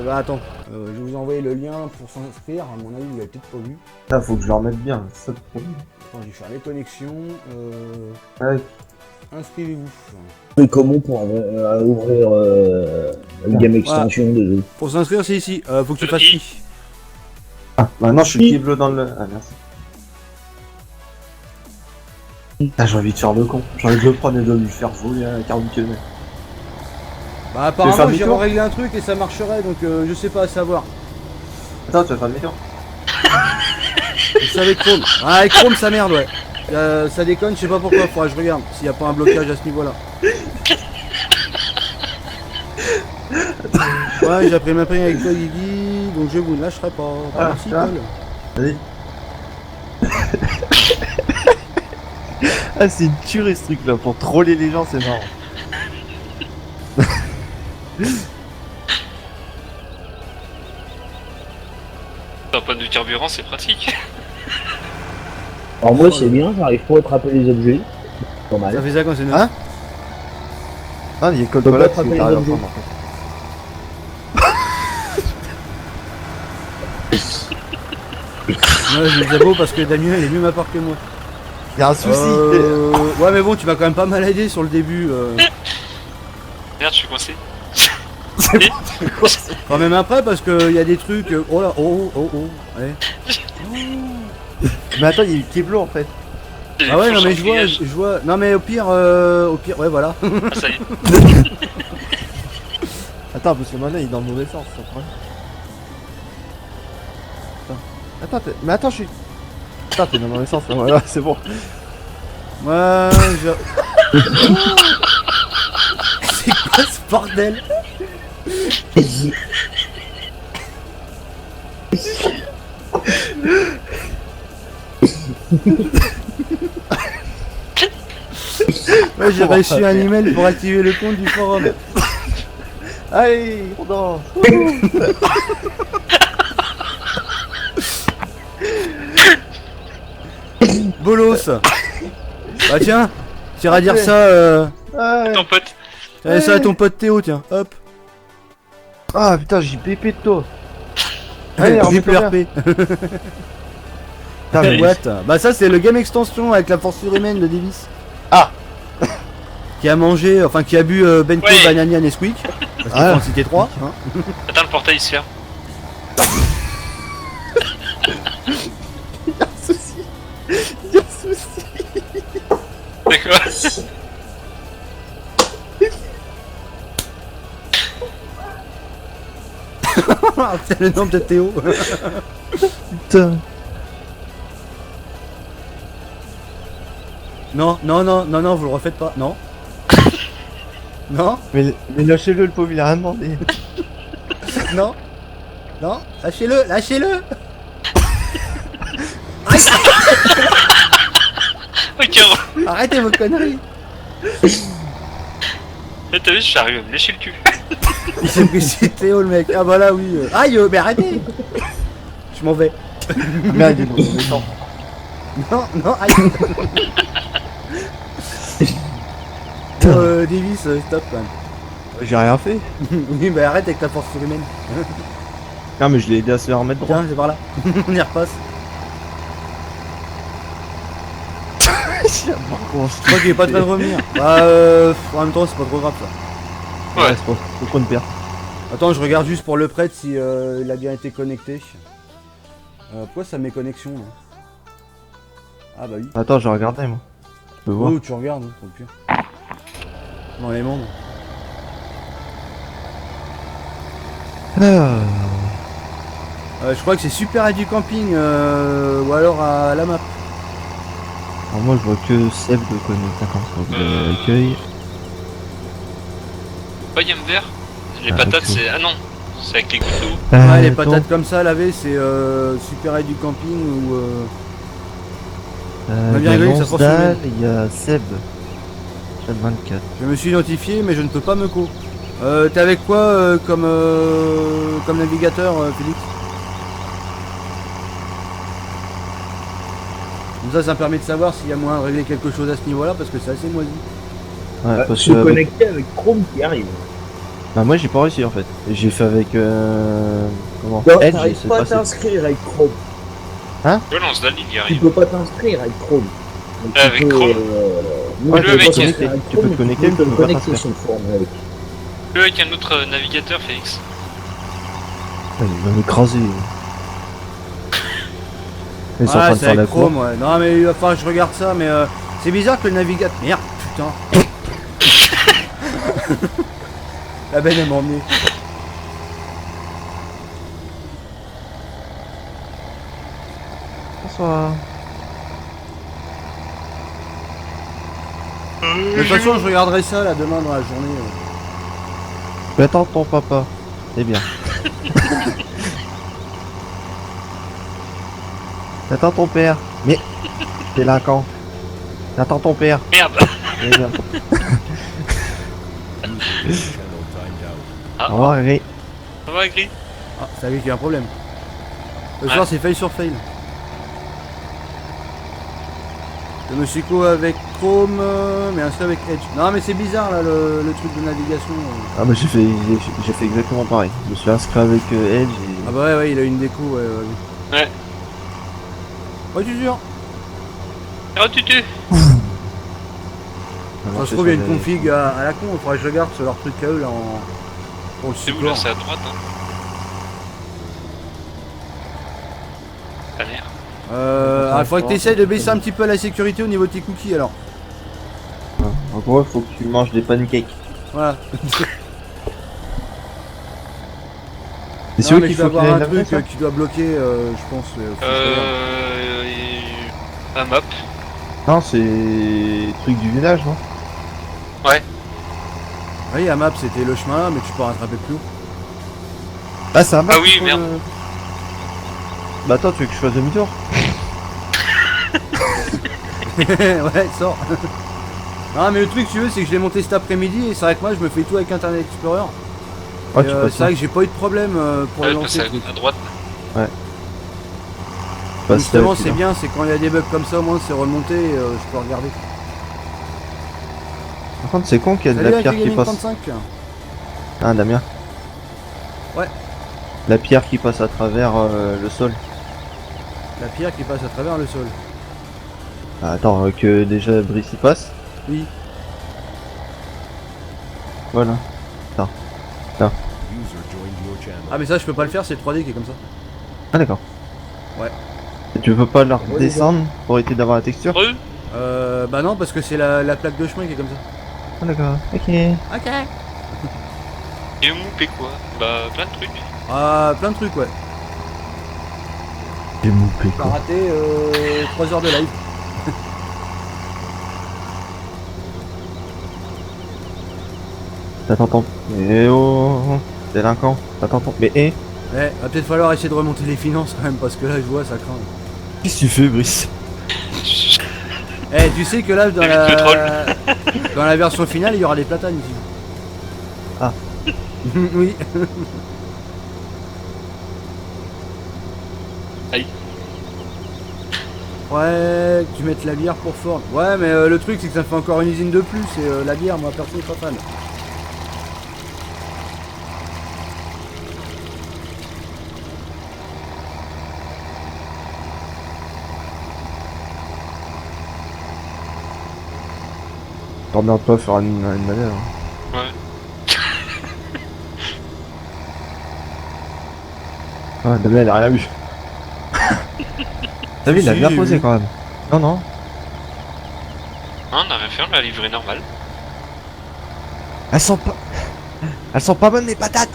Bah attends, je vais vous envoyer le lien pour s'inscrire. À mon avis vous l'avez peut-être pas vu. Là, faut que je le remette bien, c'est ça le problème. Attends, je vais faire les connexions. Ouais. Inscrivez-vous. Et comment pour ouvrir le game extension de jeu? Pour s'inscrire c'est ici. Faut que tu fasses qui? Ah, maintenant je suis pied bleu dans le. Ah, merci. Putain, j'ai envie de faire le con. J'ai envie de le prendre et de lui faire voler à 40 km. Bah Tu veux faire apparemment j'ai demi-tour réglé un truc et ça marcherait donc je sais pas à savoir. Attends, tu vas faire demi-tour? C'est avec Chrome. Ah avec Chrome ça merde ouais. Ça déconne, je sais pas pourquoi, faudra que je regarde s'il y a pas un blocage à ce niveau là. Ouais j'ai appris ma prime avec toi Guigui, donc je vous ne lâcherai pas. Ah, Merci ah. Paul. Vas-y. Ah, c'est une tuerie ce truc là, pour troller les gens, c'est marrant. D'un point de vue carburant, c'est pratique. Alors moi c'est bien, j'arrive pas à attraper les objets. Pas Ça mal. fait ça quand c'est neuf. Hein Ah, il y a Cold Faut pas Collab, attraper c'est les t'arrives à objets. prendre, en fait. Ouais je les abo parce que Damien il est mieux ma part que moi. Y'a un souci. Ouais mais bon tu m'as quand même pas mal aidé sur le début. Merde, je suis coincé. Enfin même après parce que y a des trucs. Oh là, oh. Ouais. Mais attends, il y a eu Keblo en fait. Ah ouais non mais je vois. Non mais au pire ouais voilà. Ah, ça y est. Attends, parce que maintenant il est dans le mauvais sens, c'est le problème. Attends, mais attends, je suis. Attends, t'es dans le mauvais sens, là. Voilà, c'est bon. Ouais C'est quoi ce bordel? Ouais j'ai reçu un email pour activer le compte du forum. Allez, on danse. Bolos. Bah tiens, tu iras dire ça Ouais. Ton pote. tiens, ça à ton pote Théo tiens, hop. Ah putain, j'ai pépé de toi. Allez, Triple remets-toi RP. Putain, mais- What? Bah ça c'est le game extension avec la force surhumaine de Davis. Ah. Qui a mangé, enfin qui a bu Bento, Ouais. Banania, Nesquik. Parce qu'il Ah. faut en citer 3. Hein. Attends, le portail il se ferme. Y'a un souci. Y'a un souci. D'accord. C'est le nom de Théo. Putain. Non, vous le refaites pas. Non. Non, Mais lâchez-le, le pauvre, il a rien demandé. non. Non, lâchez-le. Ok, Arrêtez vos conneries. t'as vu, je suis arrivé à me lécher le cul. Il s'est pris c'est Théo le mec. Ah bah là oui. Aïe, mais arrêtez. Je m'en vais. Ah, merde, il est dans le mauvais sens. Non, aïe. Davis, stop quand même. J'ai rien fait. Oui, mais arrête avec ta force surhumaine. Non, mais je l'ai aidé à se remettre droit. Tiens, c'est par là. On y repasse. Je crois qu'il est pas très de revenir. Bah, en même temps, c'est pas trop grave ça. Ouais. C'est pas trop de perdre. Attends, je regarde juste pour le prêtre si il a bien été connecté. Pourquoi ça met connexion là? Ah bah oui. Attends, je regardais moi. Je peux voir. Oh, tu regardes, hein, au pire. Dans les membres. Ah. Je crois que c'est Super Edu Camping ou alors à la map. Alors moi je vois que Seb de connecter comme ça. Accueil. Pas gamme vert. Les Ah, patates, ok. c'est. Ah non, c'est avec les gouttes d'eau. Ouais, les patates comme ça lavées, c'est Super Edu Camping ou. On a bien il y a rigolé, ça prend Lonsdal, semaine. il y a Seb. Seb 24. Je me suis identifié, mais je ne peux pas me co. T'es avec quoi comme navigateur, Félix? Comme ça me permet de savoir s'il y a moyen de régler quelque chose à ce niveau-là, parce que c'est assez moisi. Ouais, Je parce suis que connecté avec Chrome qui arrive. bah, moi j'ai pas réussi en fait. J'ai fait avec comment Non, Edge, t'arrives c'est pas à passé. t'inscrire avec Chrome. Ouais, lance Dal, il y Tu arrive. peux pas t'inscrire avec Chrome. Donc, tu Avec peux, Chrome. nous, Ouais, on tu peut peux pas te s'inscrire connecter. avec Tu peux Chrome, te connecter, tu mais peux tu te peux pas connecter t'inscrire. sur le forum avec. Le avec un autre navigateur, Félix. Ouais, il va m'écraser. Ils sont en train Ah, de c'est faire la avec cour. Chrome, ouais. Non, mais il va falloir que je regarde ça, mais c'est bizarre que le navigateur. Merde, putain. La benne, elle m'a emmené. Bonsoir. De toute façon, je regarderai ça là demain dans la journée. Mais attends ton papa. C'est bien. T'attends ton père. Mais délinquant. T'attends ton père. Merde. C'est bien. Channel timed out. Au revoir, Gris. Ça va, Gris? Ah, c'est avec qu'il y a un problème. Ce Ouais. soir, c'est fail sur fail. Je me suis co avec Chrome, mais un seul avec Edge. Non, mais c'est bizarre là le truc de navigation. Ah bah j'ai fait exactement pareil. Je me suis inscrit avec Edge et... Ah bah ouais, il a une déco, ouais. Ouais. Ouais, tu jures. Oh, tu. Ça se trouve, il y a une config à la con, il faudrait que je regarde sur leur truc à eux là pour le C'est où là? support. C'est à droite, hein. T'as l'air. Il faudrait que tu essayes de baisser un petit peu la sécurité au niveau de tes cookies alors. En gros, faut que tu manges des pancakes. Voilà. Et c'est Non, eux mais qu'il je dois faut avoir qu'il un aille truc qui doit bloquer, je pense. Un map. Non, c'est truc du village, non? Oui, à map c'était le chemin, mais tu peux rattraper plus haut. Ah, c'est un map Ah oui, qu'il faut merde. Bah attends, tu veux que je fasse demi-tour? Ouais, sors. Non, mais le truc, si tu veux, c'est que je l'ai monté cet après-midi et c'est vrai que moi je me fais tout avec Internet Explorer. Ah, Et, tu c'est passes vrai que j'ai pas eu de problème pour le Ouais, lancer. c'est à droite. Justement, c'est bien, c'est quand il y a des bugs comme ça, au moins c'est remonté, je peux regarder. Par contre, c'est con qu'il y a de Salut, la pierre Actu qui Gaming passe. 35. Ah, Damien. Ouais. La pierre qui passe à travers le sol. La pierre qui passe à travers le sol. Ah, attends, que déjà Brice y passe. Oui. Voilà. User joined your channel. Ah, mais ça, je peux pas le faire, c'est le 3D qui est comme ça. Ah, d'accord. Ouais. Et tu veux pas leur descendre pour éviter d'avoir la texture? Bah non, parce que c'est la plaque de chemin qui est comme ça. Ah, d'accord. Ok. Ok. Et moupé quoi? Bah, plein de trucs. Ah, plein de trucs, ouais. J'ai moupé T'as raté 3 heures de live. T'attends ton... Eh oh, délinquant. T'attends ton... Mais eh, Ouais, va peut-être falloir essayer de remonter les finances quand même, parce que là, je vois, ça craint. qu'est-ce que tu fais, Brice? Eh, tu sais que là, dans Évite le dans la version finale, il y aura des platanes ici. Ah. Oui. Aïe. Ouais, tu mettes la bière pour Ford. Ouais, mais le truc, c'est que ça fait encore une usine de plus, et la bière, moi, perso, je suis pas fan. T'emmerdes pas à faire une manœuvre. Ouais. Ah, Damien, elle a rien vu. T'as vu, il a Si, bien posé oui. quand même. Non, non. Ah, on a rien fait, on l'a livré normal. Elles sont pas... Elles sont pas bonnes les patates.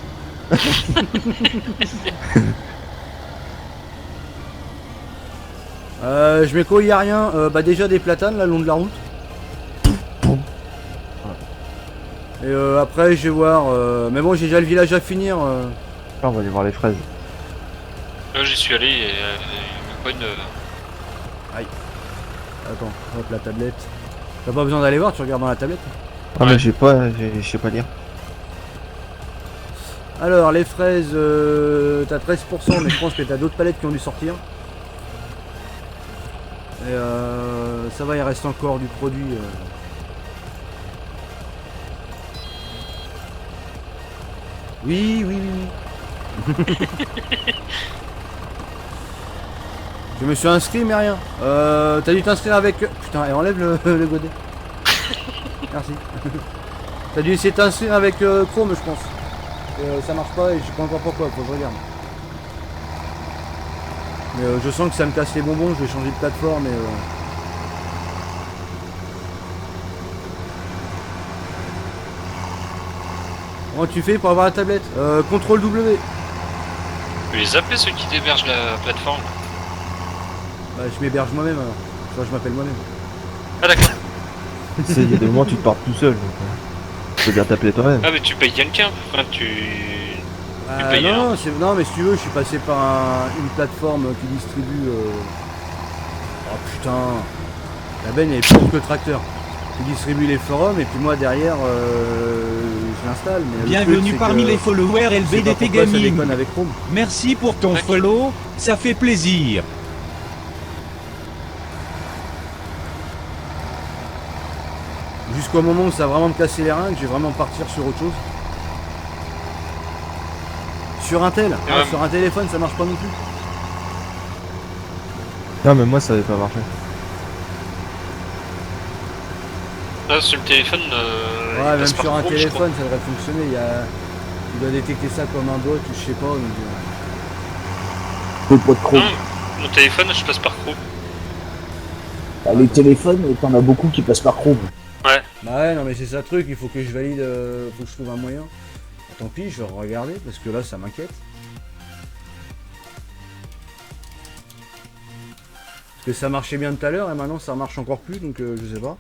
Je mets quoi, il y a rien. Bah déjà des platanes là, le long de la route. Et après, je vais voir. Mais bon, j'ai déjà le village à finir. Là, on va aller voir les fraises. Là, j'y suis allé et il y a même pas une. Attends, hop, la tablette. T'as pas besoin d'aller voir, tu regardes dans la tablette. Ah, Ouais. mais je sais pas lire. Alors, les fraises, t'as 13%, mais je pense que t'as d'autres palettes qui ont dû sortir. Et ça va, il reste encore du produit. Oui, oui, oui, oui. Je me suis inscrit, mais rien. T'as dû t'inscrire avec... Putain, et enlève le godet. Merci. T'as dû essayer de t'inscrire avec Chrome, je pense. Ça marche pas et je sais pas encore pourquoi, faut que je regarde. Mais je sens que ça me casse les bonbons, je vais changer de plateforme et... Comment tu fais pour avoir la tablette CTRL W. Je vais les appeler ceux qui hébergent la plateforme. Bah je m'héberge moi-même alors. Enfin, je m'appelle moi-même. Ah, d'accord. Il y a des moments où tu te pars tout seul. Donc, tu peux bien t'appeler toi-même. Ah, mais tu payes quelqu'un. Enfin, tu. payes, Non, hein. non, mais si tu veux, je suis passé par une plateforme qui distribue... Oh putain. La benne elle est plus haute que le tracteur. Qui distribue les forums et puis moi derrière je l'installe. Mais le truc, Bienvenue c'est parmi que les followers je sais pas LBDT pourquoi ça Gaming. déconne avec Chrome. Merci pour ton D'accord. follow, ça fait plaisir. Jusqu'au moment où ça va vraiment me casser les reins, que je vais vraiment partir sur autre chose. Sur un tel, Ouais. sur un téléphone ça marche pas non plus. Non, mais moi ça avait pas marché. Là, sur le téléphone. Ouais, il même passe par sur un Chrome, je crois. téléphone ça devrait fonctionner. Il doit détecter ça comme un bot ou je sais pas. Donc, Faut pas de Chrome. Non, mon téléphone, je passe par Chrome. Bah, les téléphones, t'en as beaucoup qui passent par Chrome. Ouais. Bah ouais, non mais c'est ça le truc, il faut que je valide, faut que je trouve un moyen. Tant pis, je vais regarder parce que là ça m'inquiète. Parce que ça marchait bien tout à l'heure et maintenant ça marche encore plus donc je sais pas.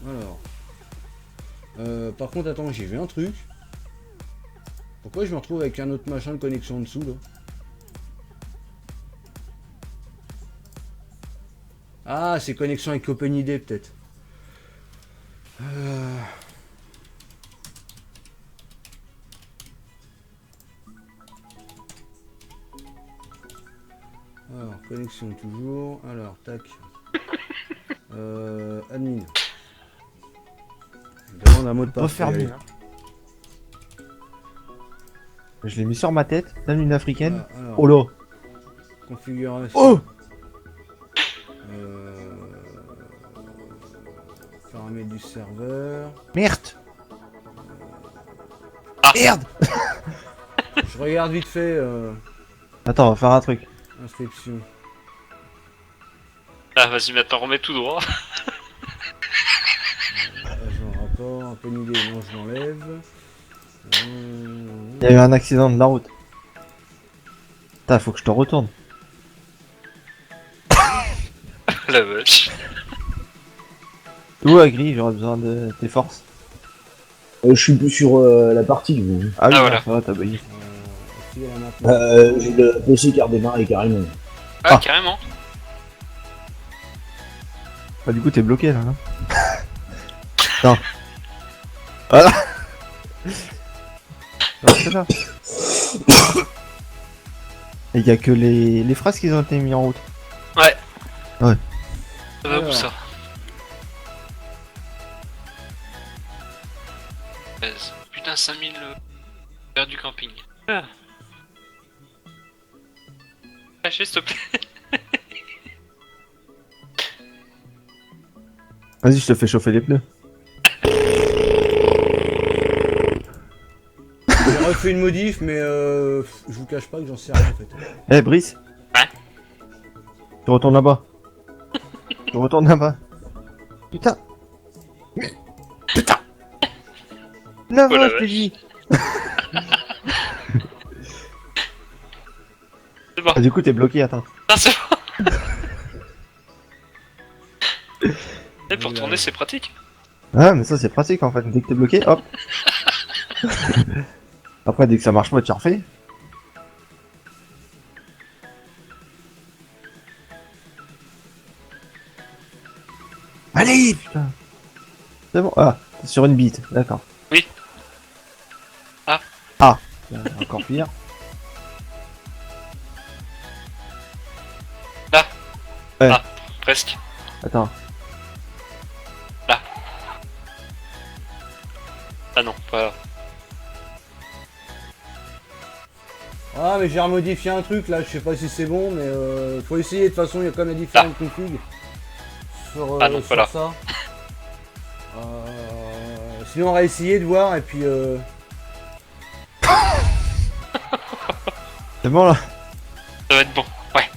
Alors. Par contre attends, j'ai vu un truc. Pourquoi je me retrouve avec un autre machin de connexion en dessous là? Ah, c'est connexion avec OpenID peut-être. Alors, connexion toujours. Alors, tac. Admin. Je demande un mot de passe. Refermé. Je l'ai mis sur ma tête, même une africaine. Ah, alors, Oh là. configuration. Oh Paramètres du serveur. Merde. Ah. Merde. Je regarde vite fait. Attends, on va faire un truc. Inscription. Ah, vas-y, maintenant remets tout droit. Agent rapport. OpenID, non, je l'enlève. Il y a eu un accident de la route. Putain, faut que je te retourne. La vache. Où Agri, j'aurais besoin de tes forces. Je suis plus sur la partie. Ah oui, Ah, voilà. ça va, t'as bugué. Activer la map. J'ai le PC qui a redémarré carrément. Ah, Ah. carrément. Bah du coup t'es bloqué là. Hein. Non. Voilà. Non, c'est ça. Et y a que les phrases qui ont été mis en route. Ça va Alors. où ça 13. Putain, 5000 vers du camping. Ah. Lâchez, s'il te plaît. Vas-y, je te fais chauffer les pneus. J'ai refait une modif, mais je vous cache pas que j'en sais rien en fait. Eh, Brice. Ouais. Tu retournes là-bas. Tu retournes là-bas. Putain. Putain. Là, Oh la je te dis. C'est bon. Ah, du coup, t'es bloqué, attends. Ah, c'est bon. Et pour tourner, c'est pratique. Ah, mais ça, c'est pratique en fait. Dès que t'es bloqué, hop. Après, dès que ça marche pas, tu refais. Allez, putain. C'est bon. Ah, t'es sur une bite, d'accord. Oui. Ah. Ah, encore pire. Là. Ouais. Ah, presque. Attends. Ah non, pas là. Ah, mais j'ai remodifié un truc là, je sais pas si c'est bon, mais faut essayer. De toute façon, il y a quand même différentes configs sur, Ah non, sur voilà. ça. Sinon, on va essayer de voir et puis. C'est bon là. Ça va être bon. Ouais,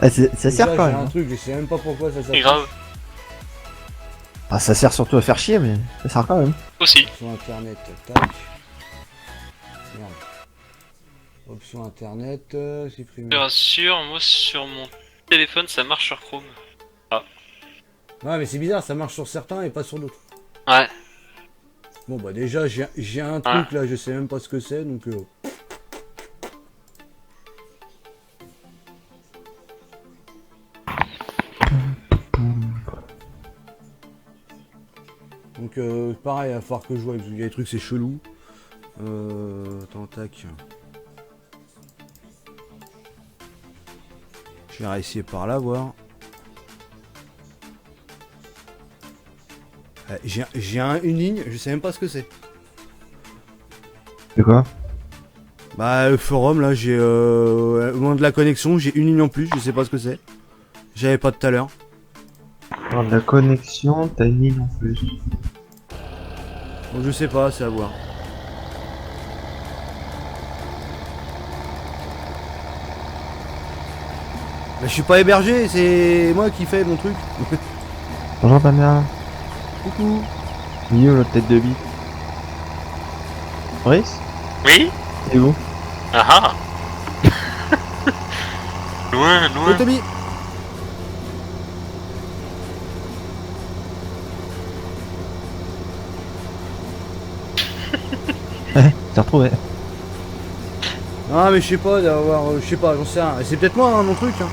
Ah, ça déjà, sert quand j'ai même. un truc, je sais même pas pourquoi ça c'est s'appelle. grave. Ah, ça sert surtout à faire chier, mais ça sert quand même. Aussi. Option internet, tac. Merde. Option internet, supprimer. Je te rassure, moi sur mon téléphone, ça marche sur Chrome. Ouais, mais c'est bizarre, ça marche sur certains et pas sur d'autres. Ouais. Bon, bah, déjà, j'ai un truc là, je sais même pas ce que c'est donc. Donc pareil, il va falloir que je vois, parce qu'il y a des trucs c'est chelou. Attends, tac. Je vais réessayer par là voir. J'ai une ligne, je sais même pas ce que c'est. C'est quoi? Bah le forum là, j'ai au moment de la connexion, j'ai une ligne en plus, je sais pas ce que c'est. J'avais pas tout à l'heure. Dans la connexion, t'as une ligne en plus. Donc je sais pas, c'est à voir. Bah, je suis pas hébergé, c'est moi qui fais mon truc. Bonjour Damien. Coucou. Il est où l'autre tête de bite? Brice? Oui. Et où? Ah ah. Loin, Oh, loin. Tommy. T'es retrouvé. Ah mais je sais pas d'avoir, je sais pas, j'en sais rien. C'est peut-être moi hein, mon truc. Hein.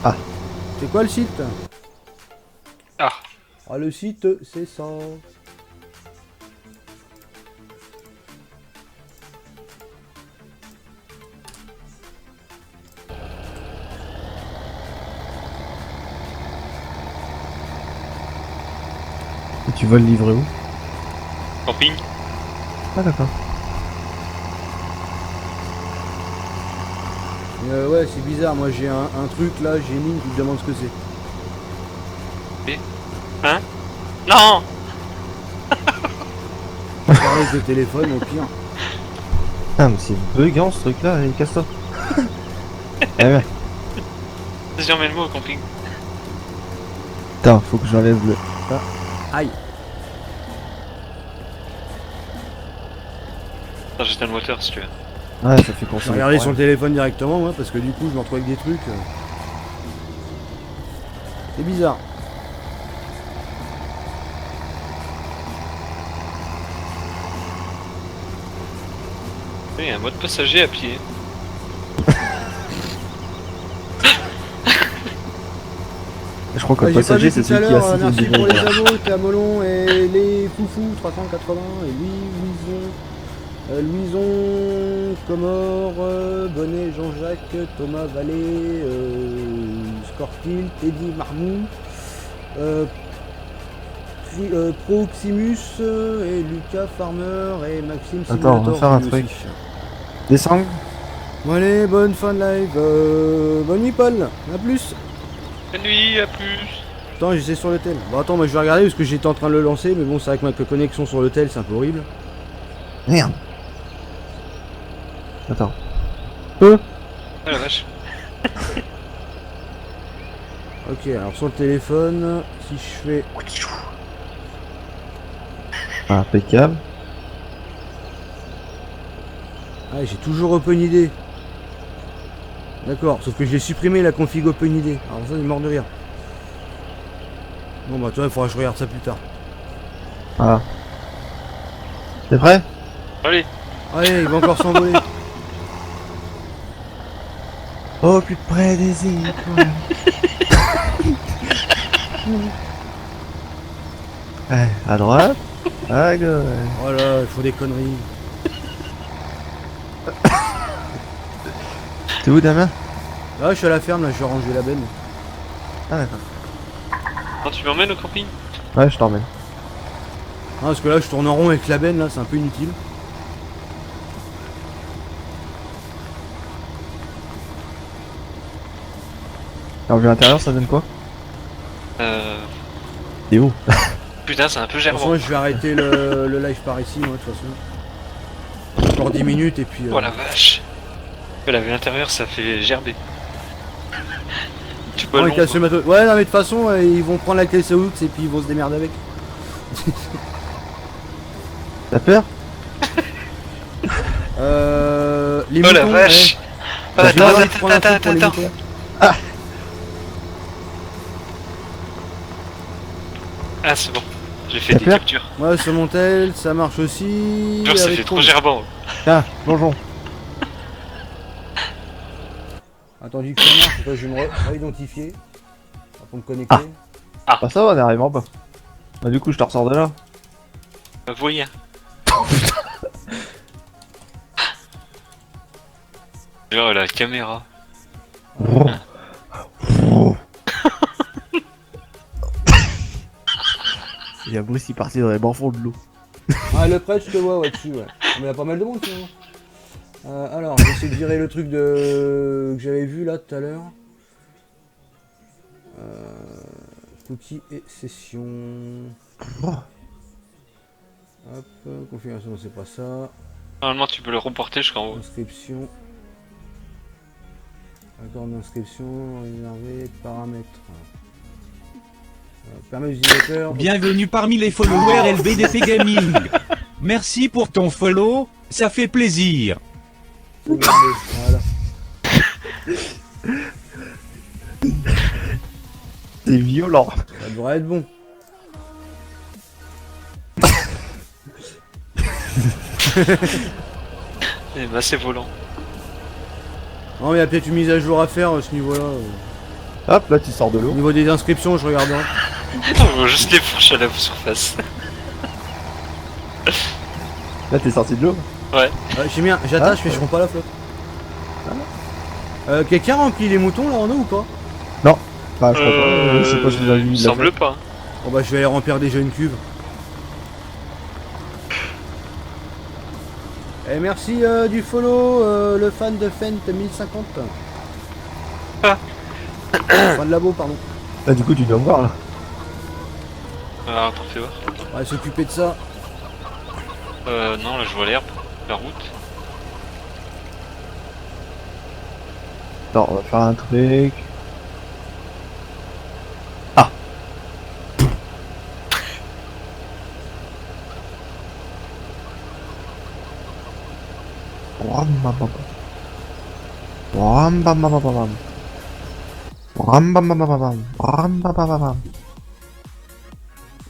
Ah. C'est quoi le site? Ah. Ah le site c'est ça. Et tu vas le livrer où? Camping. Ah d'accord. Ouais c'est bizarre, moi j'ai un truc là, j'ai une ligne qui me demande ce que c'est. Hein? Non. Pareil de téléphone au pire. Ah mais c'est buguant ce truc là, allez casse-toi. Eh ouais. Vas-y, emmène-moi au camping. Putain, faut que j'enlève le... Aïe. Attends, j'éteins le moteur si tu veux. Ouais, ça fait J'ai consommer. regardé sur le téléphone directement moi parce que du coup je me retrouve avec des trucs. C'est bizarre. Il y a un mode passager à pied. Je crois que Ah, le j'ai pas vu passager c'est tout à celui qui a l'heure, cité merci le pour les bidon. abos, t'es à Molon et les foufous 380 et Louison, Comore, Bonnet, Jean-Jacques, Thomas Vallée, Scorpil, Teddy Marmou, Proximus et Lucas Farmer et Maxime Attends, on va Simulator faire un lui truc. aussi. Descends. Bon allez, bonne fin de live. Bonne nuit Paul, à plus. Bonne nuit, à plus. Attends, j'essaie sur le tel. Bon attends, moi je vais regarder parce que j'étais en train de le lancer, mais bon c'est vrai que ma connexion sur le tel c'est un peu horrible. Merde. Attends. Ah la vache. Ok, alors sur le téléphone, si je fais... Impeccable. Ah j'ai toujours OpenID. D'accord, sauf que je l'ai supprimé la config OpenID. Alors ça il est mort de rire. Bon bah toi il faudra que je regarde ça plus tard. Voilà. T'es prêt? Allez. Allez, il va encore s'envoler. Au plus près des étoiles. Ouais, à droite, à gauche. Oh là, il faut des conneries. T'es où, Damien? Là je suis à la ferme, là je vais ranger la benne. Ah d'accord. Quand tu m'emmènes au camping? Ouais, je t'emmène. Ah, parce que là je tourne en rond avec la benne, là c'est un peu inutile. Alors, vu l'intérieur, ça donne quoi? T'es où? Putain, c'est un peu De toute gerbant. façon, je vais arrêter le live par ici, moi, de toute façon. Encore 10 minutes et puis... Oh la vache. Mais la vue intérieure, ça fait gerber. Tu peux Oh, le ils cassent le matos. Ouais, non, mais de toute façon, ils vont prendre la caisse aux hooks et puis ils vont se démerder avec. T'as peur? Les Oh la moutons, vache. ouais. Ah, J'ai envie de prendre un truc attends. pour les moutons. Ah, c'est bon. J'ai fait T'as des peur captures. Ouais, sur mon tel, ça marche aussi. Genre, ça avec fait trop Chrome. gerbant. Tiens, plongeons. Attends, dis que ça marche, attends, je vais me réidentifier. Pour me connecter. Bah ça va, on arrive en bas. Bah du coup, je te ressors de là. Voyez. Genre la caméra. Il y a Bruce qui est parti dans les bas fonds de l'eau. Ah, le prêtre, je te vois, ouais, dessus, ouais. Mais il y a pas mal de monde, finalement. Alors, je vais essayer de virer le truc que j'avais vu là tout à l'heure. Outils et session. Hop, configuration, c'est pas ça. Normalement, tu peux le reporter jusqu'en haut. Inscription. Accord d'inscription, réservé, paramètres. Permet aux utilisateurs. Bienvenue parmi les followers LBDT Gaming. Merci pour ton follow, ça fait plaisir. Voilà. C'est violent. Ça devrait être bon. Eh bah, c'est volant. Non, mais il y a peut-être une mise à jour à faire à ce niveau-là. Hop, là tu sors de Au l'eau. niveau des inscriptions, je regarderai. Juste les fourches à la surface. Là t'es sorti de l'eau. J'ai mis un... J'attache, mais je prends pas la flotte. Quelqu'un remplit les moutons là en eau ou pas? Bah je crois pas, je sais pas si vous avez mis de la Semble pas. Bon bah je vais aller remplir déjà une cuve. Et merci du follow, le fan de Fent 1050. Ah. Fan de labo, pardon. Là du coup tu dois me voir là. Alors, attends, fais voir. On va s'occuper de ça. Non, là, je vois l'herbe, la route. Attends, on va faire un truc. Ah.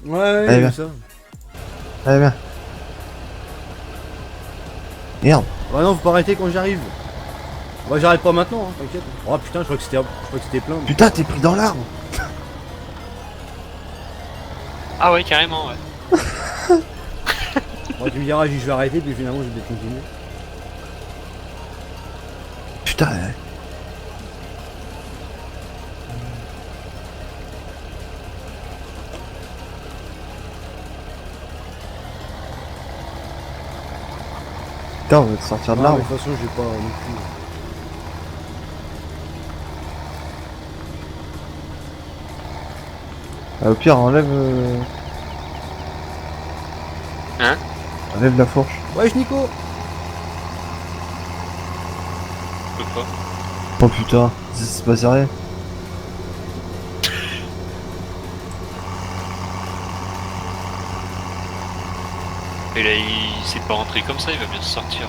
Ouais, Allez, ouais, viens. ça. Allez viens. Merde. Bah non, faut pas arrêter quand j'arrive. Bah j'arrête pas maintenant, hein, t'inquiète. Oh putain, je crois que c'était plein. Putain, t'es pris dans l'arbre. Ah ouais, carrément, ouais. Bon, tu me diras, je vais arrêter, puis finalement, je vais peut-être continuer. Putain. Putain, on va te sortir de Non, mais l'arbre. de toute façon, j'ai pas non plus. Au pire, enlève. Hein? Enlève la fourche. Wesh, Nico! Je peux pas. Oh putain, c'est pas sérieux. Et là, il s'est pas rentré comme ça, il va bien se sortir.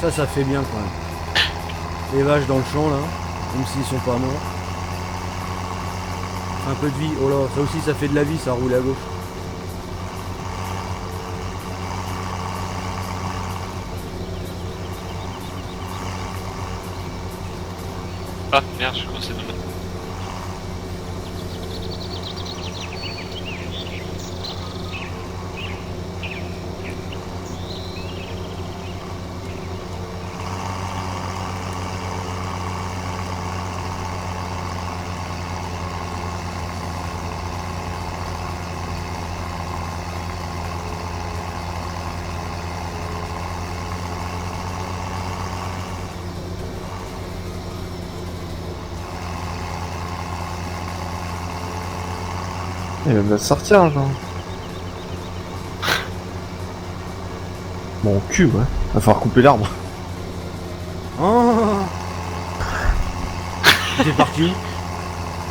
Ça fait bien quand même. Les vaches dans le champ là, même s'ils sont pas morts. Un peu de vie, oh là, ça aussi ça fait de la vie, ça roule à gauche. Ah merde, je commençais de mettre. Il va me la sortir, genre. Mon cul, ouais. Va falloir couper l'arbre. Oh. Tu t'es parti où?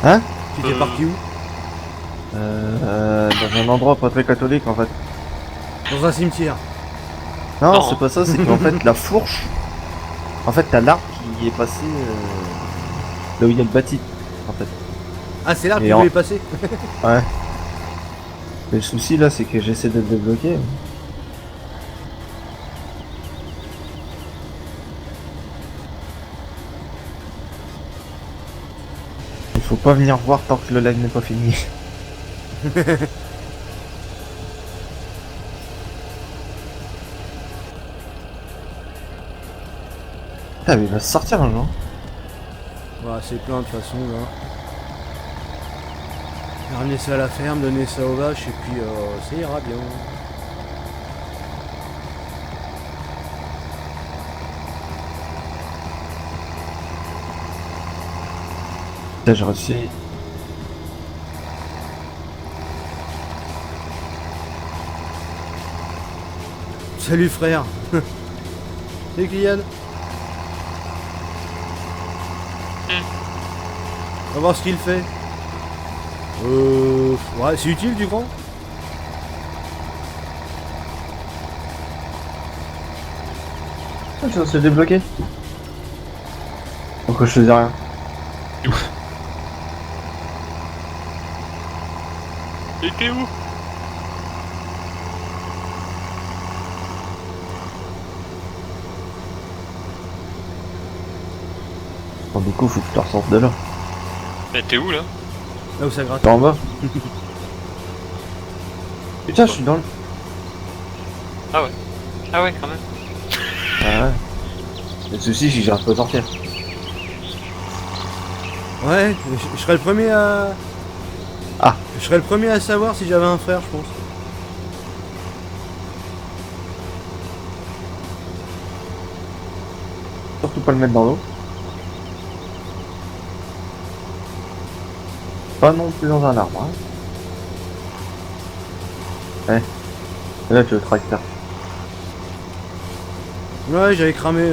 Hein? Tu t'es parti où? Dans un endroit pas très catholique en fait. Dans un cimetière. Non, Non. c'est pas ça, c'est qu'en fait la fourche. En fait, t'as l'arbre qui est passé là où il y a le bâti. En fait. Ah, c'est là que Et tu en- voulais passer? Ouais. Mais le souci là, c'est que j'essaie de le débloquer. Il faut pas venir voir tant que le live n'est pas fini. Putain, mais il va se sortir un jour. Voilà, c'est plein de toute façon là. Ramener ça à la ferme, donner ça aux vaches et puis ça ira bien. Putain, j'ai reçu. Salut frère. Salut Kylian. On va voir ce qu'il fait. Ouais, c'est utile du grand. Ah, ça s'est débloqué. Pourquoi je faisais rien? Et t'es où? Bon, du coup, faut que je te ressorte de là. Mais t'es où là? Là où ça gratte. T'es en bas. Putain, je suis dans le. Ah ouais, quand même. Ah ouais. Le souci, c'est que j'arrive pas à sortir. Ouais, je serais le premier à. Ah. Je serais le premier à savoir si j'avais un frère, je pense. Surtout pas le mettre dans l'eau. Pas non plus dans un arbre. Hein. Là, tu veux le tracteur. Ouais, j'avais cramé.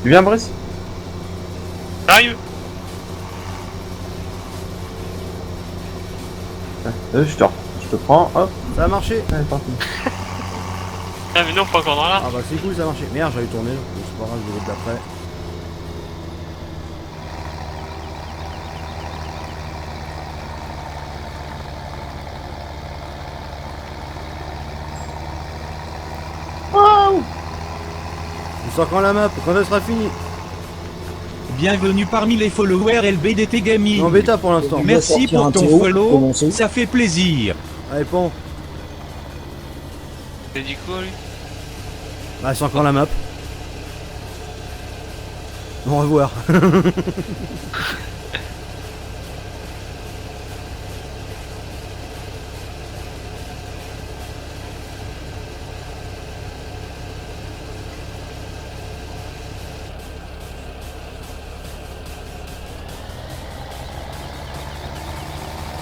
Tu viens, Brice? Arrive! Je te prends, hop. Ça a marché. Allez, parti. Ah mais non, pas encore dans là. Ah bah c'est cool, ça a marché. Merde, j'avais tourné. C'est pas grave, je vais l'autre d'après. Je sors quand la map, quand elle sera finie. Bienvenue parmi les followers LBDT Gaming. En bêta pour l'instant. Merci sortir pour un ton Théo, follow, commencer. ça fait plaisir. Allez, Pan. T'as dit quoi lui? Bah, c'est encore la map. Au revoir.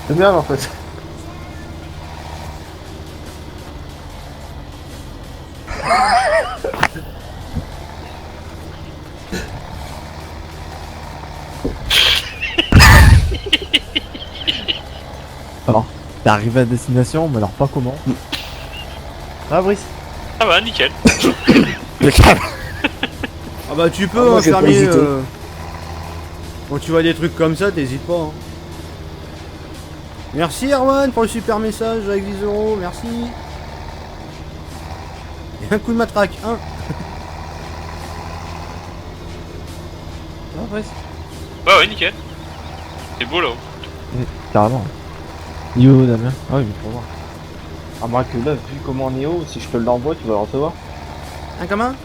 C'est bien en fait. Alors, t'es arrivé à destination, mais alors pas comment. Ah Brice. Ça va, nickel. Ah bah tu peux, Ah, moi, hein, j'ai pas fermier. hésité. Quand tu vois des trucs comme ça, t'hésites pas. Hein. Merci Erwan pour le super message avec 10 euros, merci. Et un coup de matraque, hein. Ah Brice. Ouais, ouais, nickel. C'est beau là-haut. Carrément. Il est où Damien? Ah oui, mais faut voir. Ah moi que là, vu comment on est haut, si je te l'envoie, tu vas le recevoir. Un commun.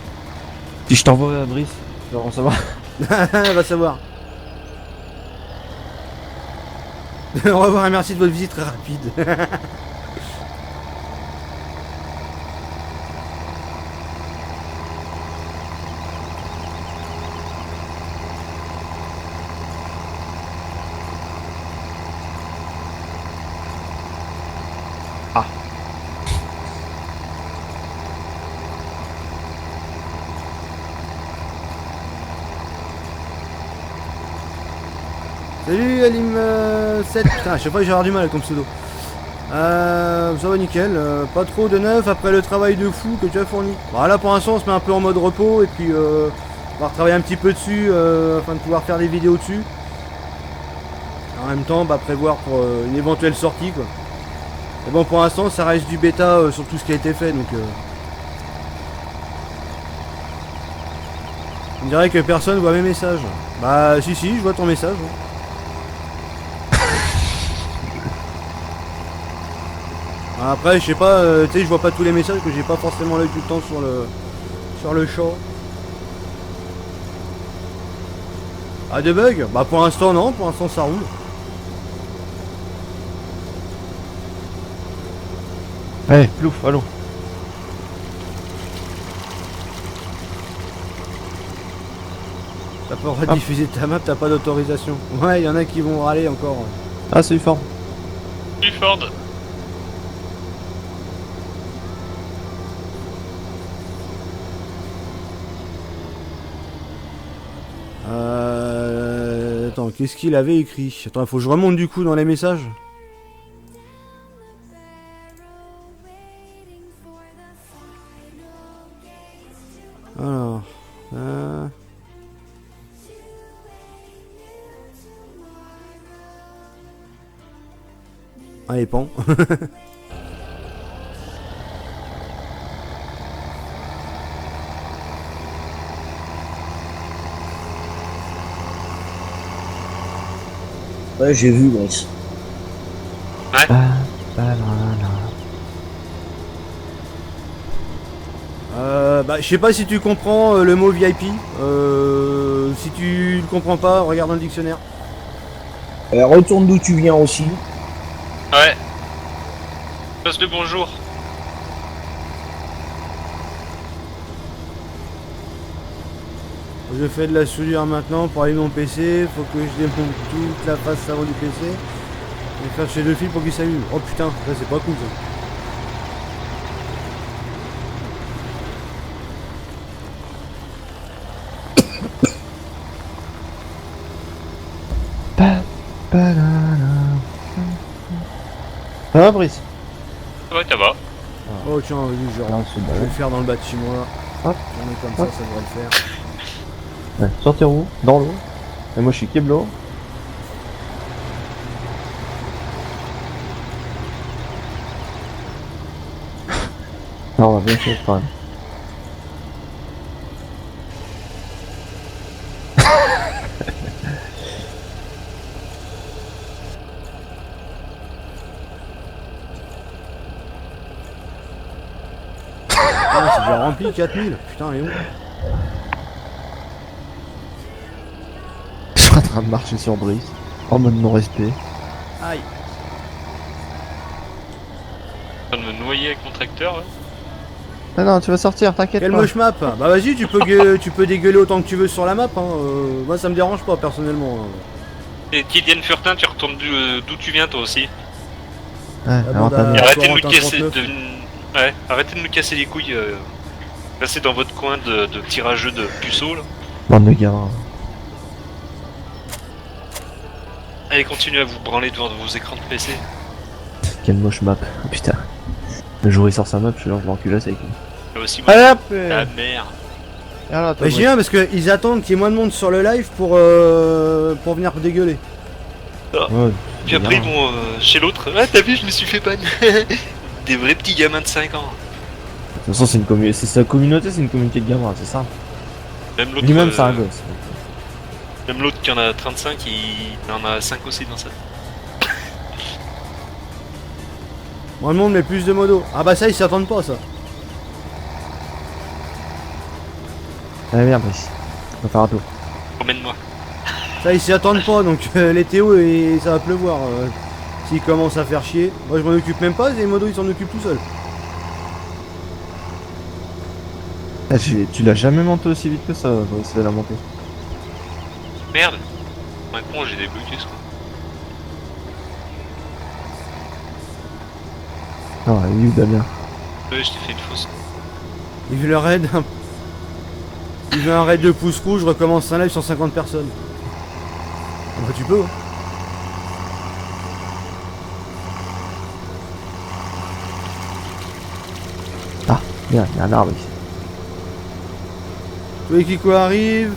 Si je t'envoie à Brice, tu vas le recevoir. Va savoir. Au revoir et merci de votre visite très rapide. Ah. Salut Alim 7. Putain, à chaque fois j'ai avoir du mal avec ton pseudo. Ça va nickel, pas trop de neuf après le travail de fou que tu as fourni. Bon, là pour l'instant on se met un peu en mode repos et puis on va retravailler un petit peu dessus afin de pouvoir faire des vidéos dessus. En même temps, bah, prévoir pour une éventuelle sortie quoi. Mais bon, pour l'instant ça reste du bêta sur tout ce qui a été fait donc. On dirait que personne voit mes messages. Bah si, je vois ton message. Hein. Après, je sais pas, tu sais, je vois pas tous les messages que j'ai pas forcément l'œil tout le temps sur le champ. Ah, de bugs? Bah pour l'instant non, pour l'instant ça roule. Allez, plouf, allô. T'as pas le droit de diffuser ta map, t'as pas d'autorisation. Ouais, il y en a qui vont râler encore. Ah, c'est fort. Du Ford. Attends, qu'est-ce qu'il avait écrit? Attends, il faut que je remonte du coup dans les messages. Alors... Allez, pan. Ouais, j'ai vu, Brice. Bah, je sais pas si tu comprends le mot VIP. Si tu le comprends pas, regarde dans le dictionnaire. Retourne d'où tu viens aussi. Ouais. Passe le bonjour. Je fais de la soudure maintenant pour aller mon PC. Faut que je démonte toute la face avant du PC. Et faire chez deux fils pour qu'il s'allume. Oh putain, ça c'est pas cool ça. Ça va, Brice? Ça va. Oh tiens, vas-y, je Non, c'est vais balèze. le faire dans le bâtiment là. Hop. Tourner comme Hop. ça devrait le faire. Ouais, sortir où? Dans l'eau. Et moi, je suis Keblo. Non, on va bien faire quand même. Ah, c'est déjà rempli 4000. Putain, et où? Je suis en train de marcher sur Brice. En mode non-respect. Aïe. En train de me noyer avec mon tracteur. Là. Ah non, tu vas sortir, t'inquiète Quelle pas. moche map. Bah vas-y, tu peux dégueuler autant que tu veux sur la map. Hein. Moi, ça me dérange pas personnellement. Hein. Et Kylian Furtin, tu retournes d'où tu viens toi aussi. Ouais, alors bande t'as à- Et mis- arrêtez de me Corentin casser. 39. Ouais, arrêtez de me casser les couilles. Restez dans votre coin de tirageux de puceaux là. Bande de gamins. Allez, continuez à vous branler devant vos écrans de PC. Quelle moche map. Oh, putain. Le jour il sort sa map, je lance l'enculasse avec lui. Là aussi, moi. Allez hop La merde. Alors, toi, Bah, j'ai bien parce qu'ils attendent qu'il y ait moins de monde sur le live pour venir dégueuler. Ouais, Puis après, ils vont chez l'autre. Ah, t'as vu, je me suis fait ban. Des vrais petits gamins de 5 ans. De toute façon, c'est sa communauté, c'est une communauté de gamins, c'est ça. Même l'autre. Lui-même, c'est un gosse. Même l'autre qui en a 35, il en a 5 aussi dans sa. Moi, le monde met plus de modos. Ah bah ça, ils s'y attendent pas, ça. Allez, viens, Brice. On va faire un tour. Emmène-moi. Ça, ils s'y attendent pas, donc les Théo, et ça va pleuvoir. S'ils commencent à faire chier. Moi, je m'en occupe même pas, les modos, ils s'en occupent tout seuls. Ah, tu l'as jamais monté aussi vite que ça, Brice, de la montée. Merde. Un con, j'ai débloqué ce con. Ah, il est où Damien? Ouais, je t'ai fait une fausse. Il veut le raid. Il veut un raid de pouce rouge, je recommence un live sur 50 personnes. Ah bah, tu peux. Hein. Bien, il y a un arbre ici. Tous les Kiko arrivent.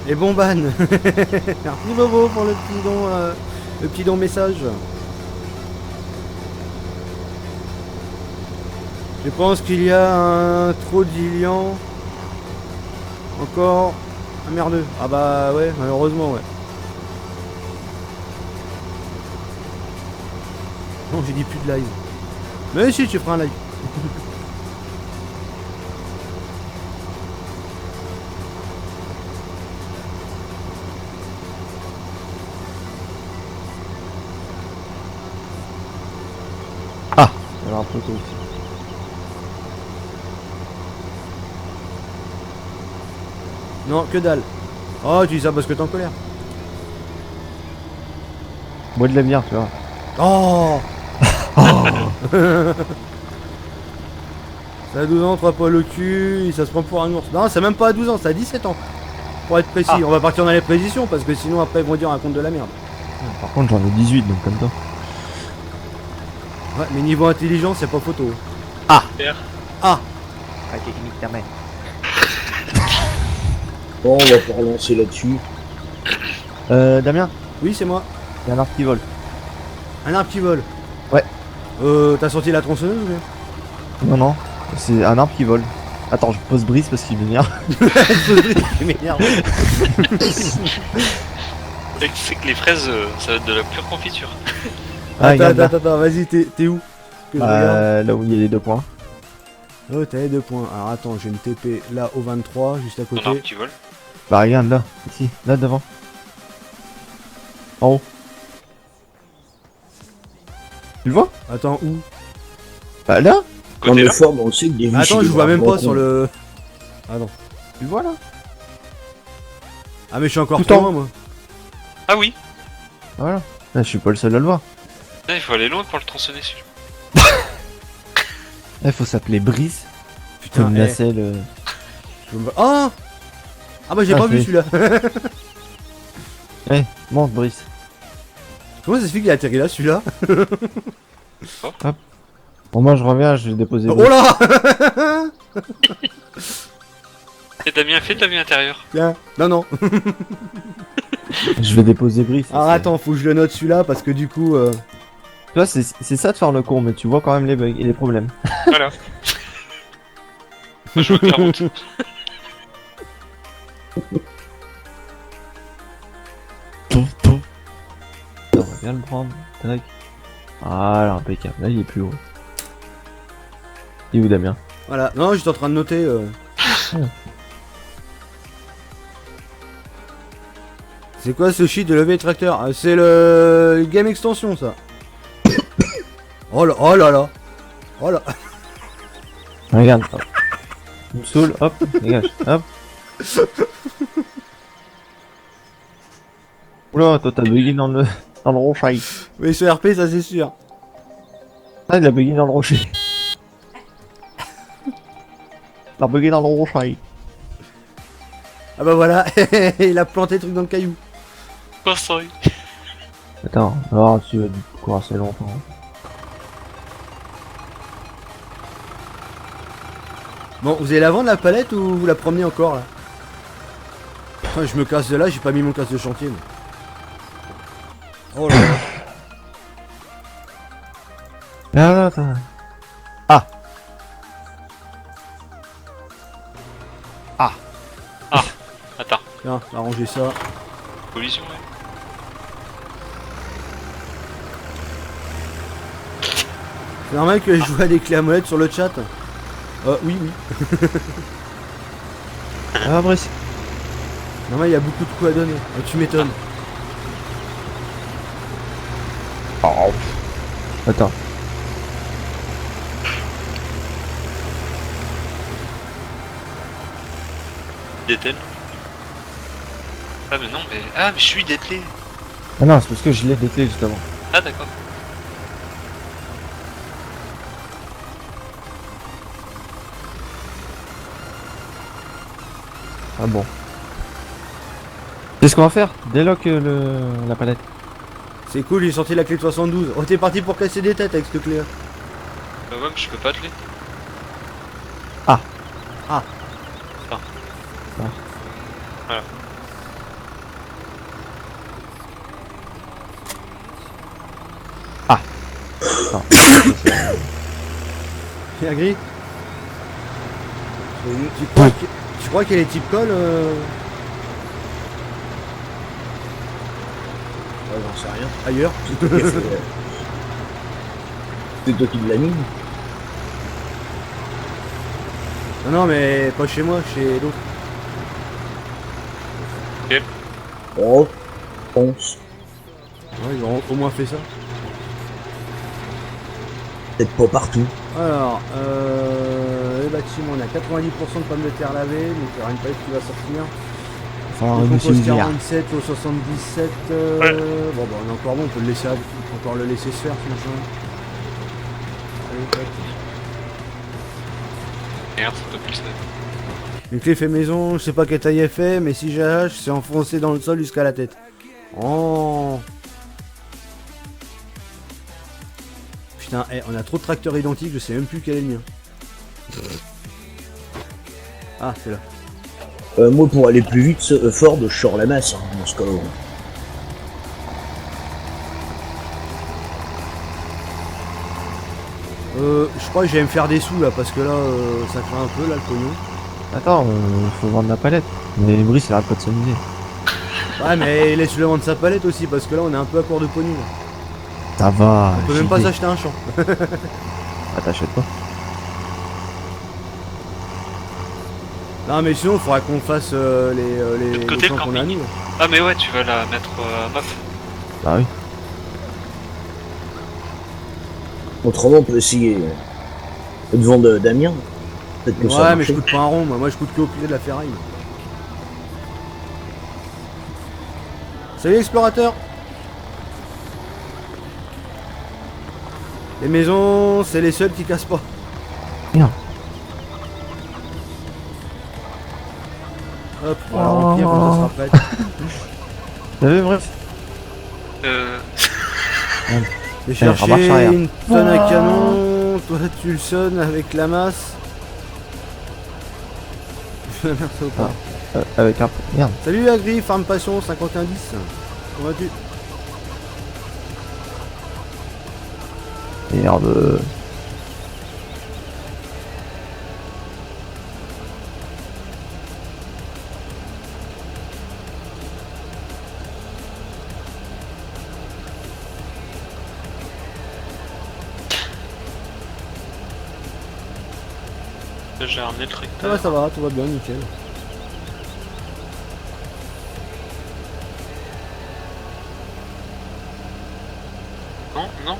Et bon ban. Merci Bobo pour le petit don message. Je pense qu'il y a un trop d'Ilian. Encore. Ah merde. Ah bah ouais, malheureusement ouais. Non, j'ai dit plus de live. Mais si, tu feras un live. Il y a un poteau aussi. Non, que dalle. Oh, tu dis ça parce que t'es en colère. Bois de la bière, tu vois. Oh. Ça a 12 ans, 3 poils au cul, et ça se prend pour un ours. Non, c'est même pas à 12 ans, c'est à 17 ans. Pour être précis, on va partir dans les précisions parce que sinon après ils vont dire un compte de la merde. Par contre, j'en ai 18, donc comme toi. Ouais, mais niveau intelligence, c'est pas photo. Ah, technique ta mère. Bon, on va pas relancer là-dessus. Damien, Oui, c'est moi. il y a un arbre qui vole. Un arbre qui vole. Ouais. T'as sorti la tronçonneuse ou bien? Non, non, c'est un arbre qui vole. Attends, je pose Brice parce qu'il m'énerve. Il m'énerve. C'est que les fraises, ça va être de la pure confiture. Ah, regarde là. Attends, vas-y, t'es où? Que je regarde. Là où il y a les 2 points. Oh, t'as les 2 points. Alors attends, j'ai une TP là au 23, juste à Ton arbre côté. qui vole. Bah regarde là, ici, là devant. En haut. Tu le vois? Attends, où? Bah là. Quand on Côté est là. fort, on sait que des Attends, je vois même pas sur le. Attends. Tu le vois là? Ah, mais je suis encore Tout trop en- loin, moi. Ah oui. Voilà. Là, je suis pas le seul à le voir. Là, il faut aller loin pour le tronçonner celui-là. Là, faut s'appeler Brice. Putain, Comme eh, nacelle. je me- Ah. Ah bah j'ai Ah, pas vu oui. celui-là. Eh, monte Brice. Comment ça se fait qu'il a atterri là celui-là? Bon, moi je reviens, je vais déposer Oh Brice. là. Et Damien, fais ta vie intérieure. Tiens, non. Je vais déposer Brice. Alors attends, faut que je le note celui-là parce que du coup. Tu vois, c'est ça de faire le con, mais tu vois quand même les bugs et les problèmes. Voilà. Je vois clairement. On va bien le prendre. Tac. Voilà, impeccable. Là, il est plus haut. Il est où Damien? Voilà, non, j'étais en train de noter. C'est quoi ce shit de lever tracteur? C'est le game extension ça. Oh là oh là là. Oh là. Regarde. Hop. Il me saoule, hop, dégage, hop. Oula, toi t'as bugué dans le rocher. Oui, ce RP, ça c'est sûr. Ah, il a bugué dans le rocher. Il a bugué dans le rocher. Ah bah voilà, il a planté le truc dans le caillou. Quoi ça? Attends, alors tu vas courir assez longtemps. Bon, vous allez la vendre la palette ou vous la promenez encore là? Putain, je me casse de là, j'ai pas mis mon casque de chantier. Mais... Oh là là. Ah, attends. Attends, Tiens, arranger ça. collision, ouais. C'est normal que je joue à des clés à molette sur le chat. Oui, oui. Ah, Brice. Normal, il y a beaucoup de coups à donner. Tu m'étonnes. Attends. Détel. Ah mais non, mais... Ah mais je suis dételé. Ah non, c'est parce que je l'ai déclé juste avant. Ah d'accord. Ah bon. Qu'est-ce qu'on va faire? Délock la palette. C'est cool, j'ai sorti la clé de 72. Oh, t'es parti pour casser des têtes avec cette clé. Bah ouais, mais je peux pas atteler. Ah. Ah. Ah. Ah. Voilà. Non. Bien gris. Tu crois qu'elle est type colle Ouais, j'en sais rien. ailleurs? C'est toi qui l'as mis. Non, mais pas chez moi, chez l'autre. Oh, pense. Ouais, ils ont au moins fait ça. Peut-être pas partout. Alors, les bâtiments, on a 90% de pommes de terre lavées, donc il y aura une palette qui va sortir. Enfin, Le monsieur compost Miller. 47 au 77. Bon, bah, on est encore bon, on peut le laisser, encore le laisser se faire, ce machin. Allez, tac. Merde, c'est pas plus ça. Une clé fait maison, je sais pas quelle taille elle fait, mais si j'arrache, c'est enfoncé dans le sol jusqu'à la tête. Oh. Putain, on a trop de tracteurs identiques, je sais même plus quel est le mien. Ah, c'est là. Moi, pour aller plus vite, Ford, je sors la masse, hein, dans ce cas-là. Je crois que j'allais me faire des sous là, parce que là, ça craint un peu là le pognon. Attends, faut vendre la palette. Mais Brice, il arrête pas de s'amuser. Ouais, mais laisse-le vendre sa palette aussi, parce que là, on est un peu à court de pognon. Là. Ça va. On peut même pas s'acheter un champ. Ah, t'achètes pas. Non, mais sinon, il faudra qu'on fasse les côté, champs le qu'on a camping. nous. Ah mais ouais, tu vas la mettre à map. Bah oui. Autrement, on peut essayer de vendre Damien. Peut-être que ça Ouais, va mais je marcher. coûte pas un rond, moi je coûte que au pied de la ferraille. Salut explorateur. Les maisons, c'est les seules qui cassent pas. Bien. Hop, voilà, remplir quand ça sera prêt. T'as vu, bref. J'ai remarche cherché arrière. une tonne à canon, toi tu le sonnes avec la masse. Merci au pas. Avec un... Merde. Salut Agri, Farm Passion 5110. Comment vas-tu? Merde. Là, j'ai ramené le tracteur. Ça va, tout va bien, nickel. Non, non.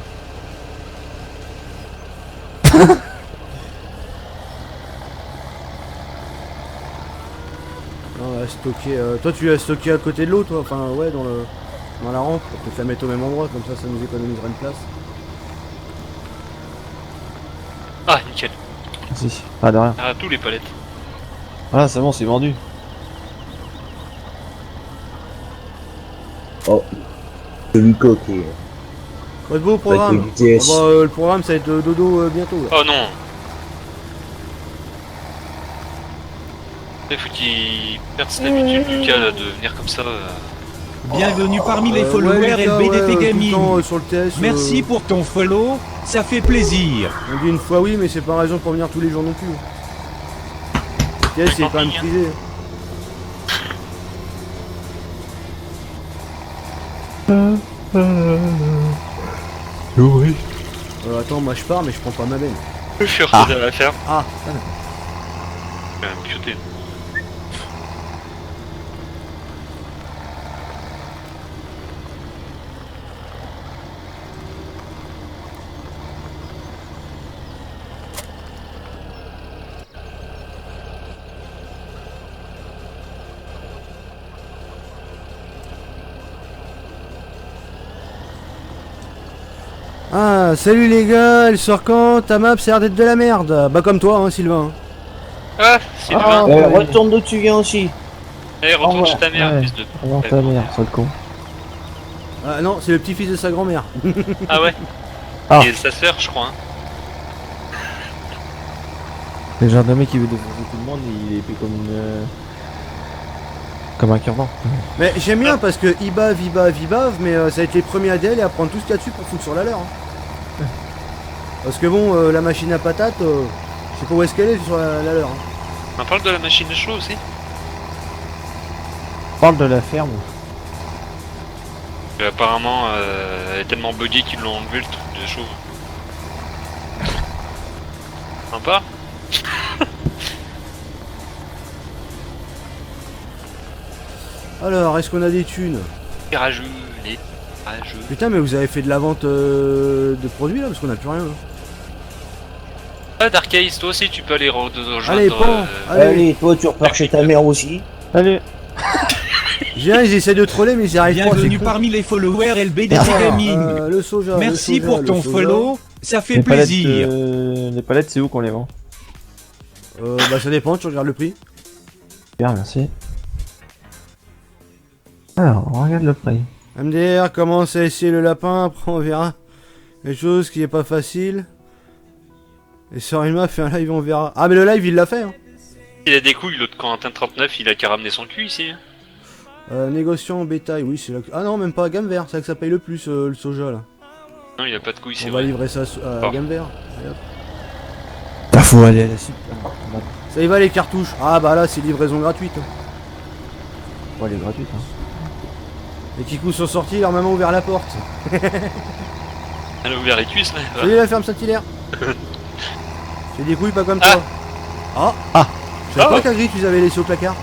Non, on va stocker. Toi, tu l'as stocké à côté de l'eau, toi. Enfin, ouais, dans la rampe. Pour peut-être la mettre au même endroit, comme ça nous économisera une place. Ah, nickel. Si, pas de rien. Ah, tous les palettes. Voilà, c'est bon, c'est vendu. Oh. Le Luco qui est. Quoi de beau au programme? Avec le Ah GTS. bah, le programme, ça va être dodo bientôt. Là. Oh non. Il faut qu'il perde cette habitude, Lucas, là, de venir comme ça. Bienvenue parmi les followers ouais, Lucas, LBDP ouais, tout le Gaming. temps, sur le TS. Merci pour ton follow, ça fait plaisir. On dit une fois oui, mais c'est pas raison pour venir tous les jours non plus. Le TS, c'est quand même prisé. Oui. Attends, moi je pars, mais je prends pas ma benne. Je vais faire ça à la faire. Ah, Je vais me pioter. ah, salut les gars, elle sort quand? Ta map, ça a l'air d'être de la merde. Bah, comme toi, hein, Sylvain. Ah, Sylvain. Retourne d'où tu viens aussi. Eh, retourne ouais, chez ta mère, ouais. fils de... Oh ta mère, sale con. Ah non, c'est le petit-fils de sa grand-mère. Ah ouais. Ah. Et sa sœur, je crois. Hein. C'est le genre de mec qui veut défoncer tout le monde, il est épais comme une... Comme un cure-dent. Mais j'aime bien parce que il bave, mais ça va être les premiers à DL et à prendre tout ce qu'il y a dessus pour foutre sur la leur. Hein. Parce que bon, la machine à patates, je sais pas où est-ce qu'elle est sur la leur. Hein. On parle de la machine à chaud aussi. Parle de la ferme. Et apparemment, elle est tellement buggée qu'ils l'ont enlevé le truc de chaud. Sympa. Alors, est-ce qu'on a des thunes? Les rageux, les rageux. Putain, mais vous avez fait de la vente de produits là? Parce qu'on a plus rien. Hein. Ah, Dark Ace, toi aussi tu peux aller rejoindre. Allez, prends. Allez. Allez, toi tu repars chez ta mère aussi. Allez. Ils essaient de troller, mais ils y arrivent pas. Bienvenue c'est con. parmi les followers LBDP Ah, Gaming. le soja. Merci le soja, pour le ton soja. follow, ça fait Les palettes, plaisir. les palettes, c'est où qu'on les vend? Bah, ça dépend, tu regardes le prix. Bien, merci. Alors, on regarde le prix. MDR commence à essayer le lapin, après on verra. Quelque chose qui est pas facile. Et Sorima fait un live, on verra. Ah, mais le live il l'a fait. Hein. Il a des couilles, l'autre Corentin 39, il a qu'à ramener son cul ici. Négociant en bétail, oui, c'est là. Ah non, même pas à gamme vert, c'est là que ça paye le plus le soja là. Non, il a pas de couilles, c'est On va vrai. livrer ça à Oh. gamme vert. Allez, hop. T'as faut aller à la suite. Ça y va les cartouches. Ah bah là, c'est livraison gratuite. Hein. Ouais, elle est gratuite. Hein. Les Kikus sont sortis, leur maman a ouvert la porte. Elle a ouvert les cuisses là. Salut la ferme Saint-Hilaire. J'ai des couilles pas comme Ah. toi. Ah. Je savais Ah. pas qu'Agri tu les avais laissés au placard.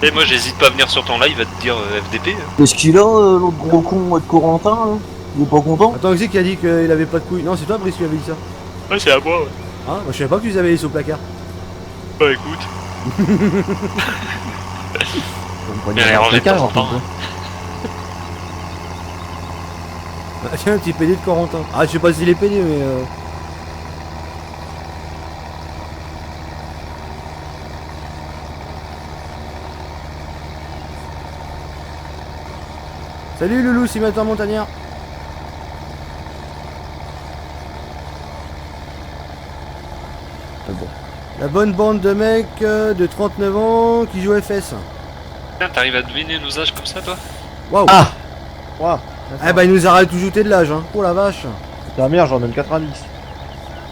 Et moi j'hésite pas à venir sur ton live à te dire FDP. Qu'est-ce qu'il a, l'autre gros con de Corentin là? Il est pas content? Attends, Exi qui a dit qu'il avait pas de couilles. Non, c'est toi Brice qui avait dit ça. Ouais, c'est à moi, ouais. Hein, moi je savais pas que tu les avais laissés au placard. Bah écoute. Mais elle est rangée de temps en temps. Ah, tiens, un petit PD de Corentin. Ah, je sais pas s'il est PD, mais. Salut Loulou, simulateur montagnard. C'est bon. La bonne bande de mecs de 39 ans qui jouent FS. Putain, t'arrives à deviner nos âges comme ça, toi? Waouh. Ah. Wow. Eh bah, il nous a rajouté de l'âge, hein. Oh la vache. Ta mère, j'en donne 90.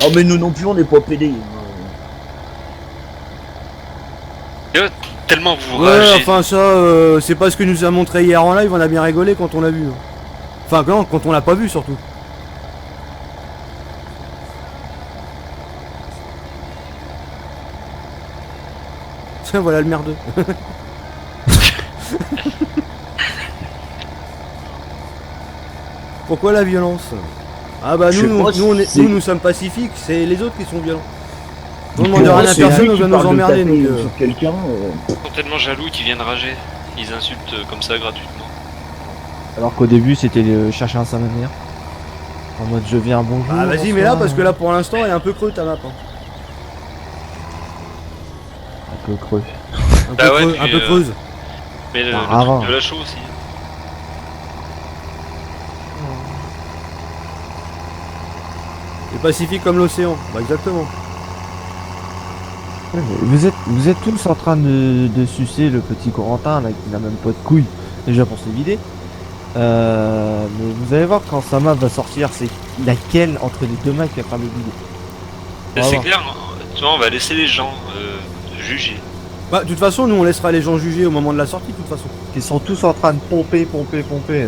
Ah mais nous non plus on n'est pas pédés. Tellement vous Ouais, ragez. enfin, ça, c'est pas ce que nous a montré hier en live. On a bien rigolé quand on l'a vu. Enfin, non, quand on l'a pas vu surtout. Tiens, voilà le merdeux. Pourquoi la violence? Ah bah Je sais nous, pas, nous sommes pacifiques, c'est les autres qui sont violents. On demande Pour rien moi, à c'est personne, lui on qui va nous parle de emmerder. taper, Donc, sur quelqu'un. Ils sont tellement jaloux qu'ils viennent rager. Ils insultent comme ça gratuitement. Alors qu'au début, c'était chercher un Saint-Manière. En mode je viens, bonjour. Ah vas-y, mais là, parce que là pour l'instant, elle est un peu creux ta map. Hein. Un peu creux. Un Bah peu, ouais, creux, puis, un peu creuse. Mais le Ah, truc avant. de la show aussi. Et pacifique comme l'océan. Bah exactement. Ouais, mais vous êtes tous en train de sucer le petit Corentin là qui n'a même pas de couilles déjà pour se vider. Mais vous allez voir quand sa map va sortir, c'est laquelle entre les deux maps qui va faire le vide. On va C'est voir. clair, tu vois, on va laisser les gens juger. Bah de toute façon, nous on laissera les gens juger au moment de la sortie de toute façon. Ils sont tous en train de pomper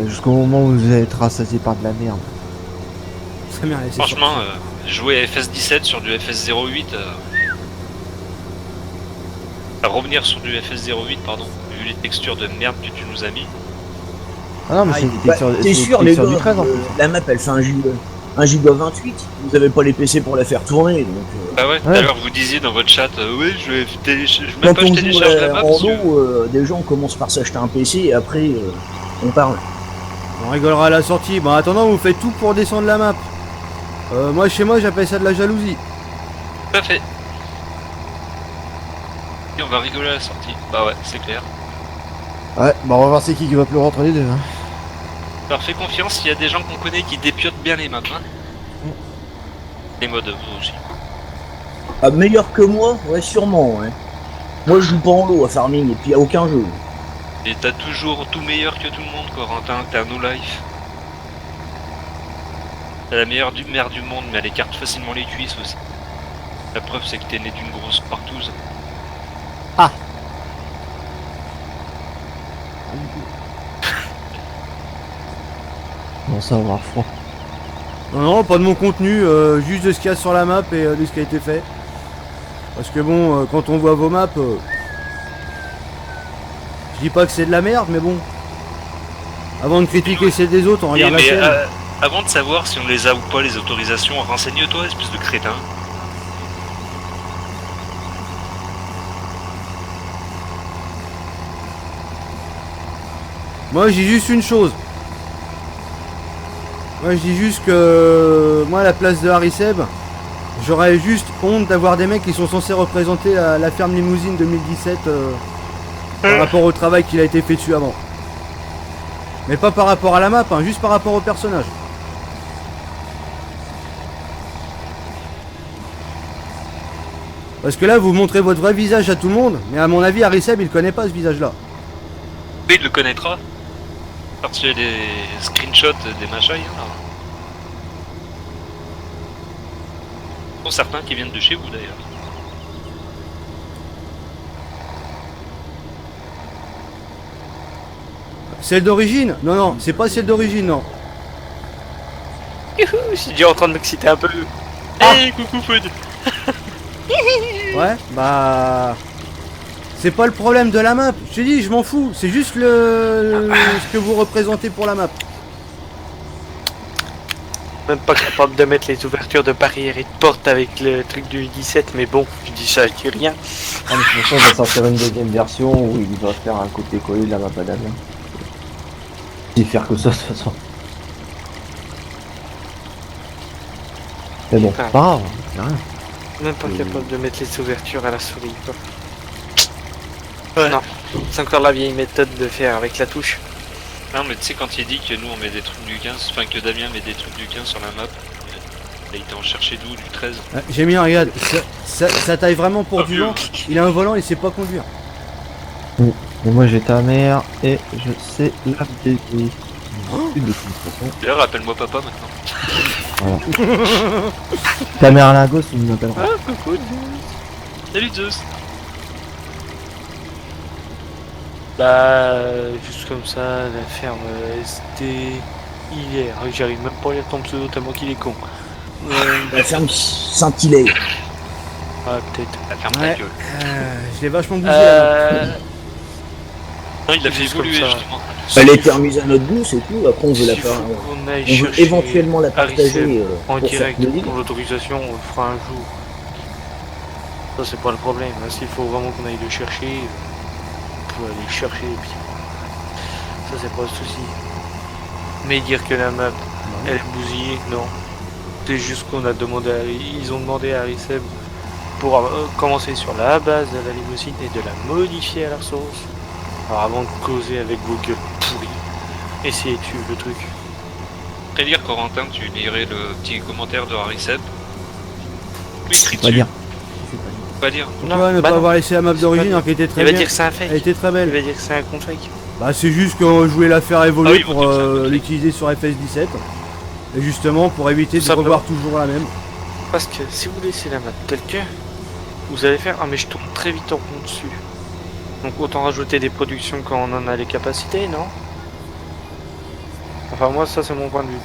jusqu'au moment où vous allez être rassasiés par de la merde. Ça m'a laissé Franchement, jouer à FS17 sur du FS08, à revenir sur du FS08, pardon, vu les textures de merde que tu nous as mis. Ah non mais c'est Bah, t'es sûr les gars, du 13 en plus. la map elle fait un giga 28, vous avez pas les PC pour la faire tourner, donc... Bah ouais, tout Ouais. à l'heure vous disiez dans votre chat, oui, je vais Quand même pas on je joue télécharge la map. en parce que- lot, déjà on commence par s'acheter un PC et après on parle. On rigolera à la sortie. Bon, en attendant, vous faites tout pour descendre la map. Moi, chez moi, j'appelle ça de la jalousie. Tout à fait. Et on va rigoler à la sortie. Bah ouais, c'est clair. Ouais, bah on va voir c'est qui va pleurer entre les deux. Hein. Alors fais confiance, il y a des gens qu'on connaît qui dépiotent bien les maps. Hein. Les modes, vous aussi. Ah, meilleur que moi? Ouais, sûrement, ouais. Moi je joue pas en lot à farming et puis à aucun jeu. Et t'as toujours tout meilleur que tout le monde, Corentin, t'es un no life. T'as la meilleure mère du monde, mais elle écarte facilement les cuisses aussi. La preuve, c'est que t'es né d'une grosse partouze. Bon ça va avoir froid. Non, non, pas de mon contenu, juste de ce qu'il y a sur la map et de ce qui a été fait. Parce que bon, quand on voit vos maps, je dis pas que c'est de la merde, mais bon. Avant de critiquer celle des autres, on Oui, regarde la mais sienne. avant de savoir si on les a ou pas les autorisations, renseigne-toi, espèce de crétin. Moi, je dis juste une chose. Moi, je dis juste que moi, à la place de Harry Seb, j'aurais juste honte d'avoir des mecs qui sont censés représenter la ferme limousine 2017 par rapport au travail qu'il a été fait dessus avant. Mais pas par rapport à la map, hein, juste par rapport au personnage. Parce que là, vous montrez votre vrai visage à tout le monde, mais à mon avis, Harry Seb, il connaît pas ce visage-là. Oui, il le connaîtra. Parce qu'il y a des screenshots des machins, il y en a. Dont certains qui viennent de chez vous d'ailleurs. Celle d'origine? Non, non, c'est pas celle d'origine, non. Youhou, je suis déjà en train de m'exciter un peu. Hey, coucou Food. Ouais, bah... C'est pas le problème de la map. Je t'ai dit, je m'en fous. C'est juste ce que vous représentez pour la map. Même pas capable de mettre les ouvertures de barrières et de portes avec le truc du 17, mais bon, je dis ça, je dis rien. Ah, mais c'est pour ça qu'il va sortir une deuxième version où il va faire un copier-coller de la map à Damien. Il faire que ça de toute façon. Mais bon, Ah. pas grave, y'a rien. Même pas capable de mettre les ouvertures à la souris, quoi. Non, c'est encore la vieille méthode de faire avec la touche. Non, mais tu sais, quand il dit que nous on met des trucs du 15, enfin que Damien met des trucs du 15 sur la map, il a été en chercher d'où? Du 13. J'ai mis un regarde. Ça taille vraiment pour du vent. Il a un volant, il sait pas conduire. Et moi j'ai ta mère et je sais la bébé. De toute façon. D'ailleurs, appelle-moi papa maintenant. Ta mère à la gosse, il m'appellera. Ah, coucou. Salut Zeus. Bah, juste comme ça, la ferme, c'était hier. J'arrive même pas à lire ton pseudo tellement qu'il est con. La ferme Saint-Hilaire. Ah, peut-être. Ah, ferme ta Ouais. gueule. Je l'ai vachement bougé. là. Non, il l'a fait juste comme évoluer ça. justement. Elle a été remise à notre goût, c'est tout. Après, on veut la S'il faire. faut qu'on aille On veut chercher éventuellement la partager Harry en pour direct faire plaisir. pour l'autorisation, on le fera un jour. Ça c'est pas le problème, hein. S'il faut vraiment qu'on aille le chercher, on peut aller le chercher et puis ça c'est pas le souci. Mais dire que la map elle est bousillée, non. C'est juste qu'on a demandé à ils ont demandé à Harry Seb pour commencer sur la base de la limousine et de la modifier à leur sauce. Alors avant de causer avec vos gueules pourries, essayez de suivre le truc. Après lire, Corentin, tu lirais le petit commentaire de Harry Seb. Oui, écrit Pas dessus. dire. Pas dire. Pourquoi ne pas non. avoir laissé la map C'est d'origine pas alors qu'elle était très Il va bien. dire que c'est un fake. Elle était très Il belle. va dire que c'est un compte fake. Bah c'est juste que je voulais la faire évoluer Ah oui, pour ok, ça, ok. l'utiliser sur FS17. Et justement pour éviter de Simplement. revoir toujours la même. Parce que si vous laissez la map telle que, vous allez faire mais je tourne très vite en rond dessus. Donc autant rajouter des productions quand on en a les capacités, non? Enfin moi ça c'est mon point de vue.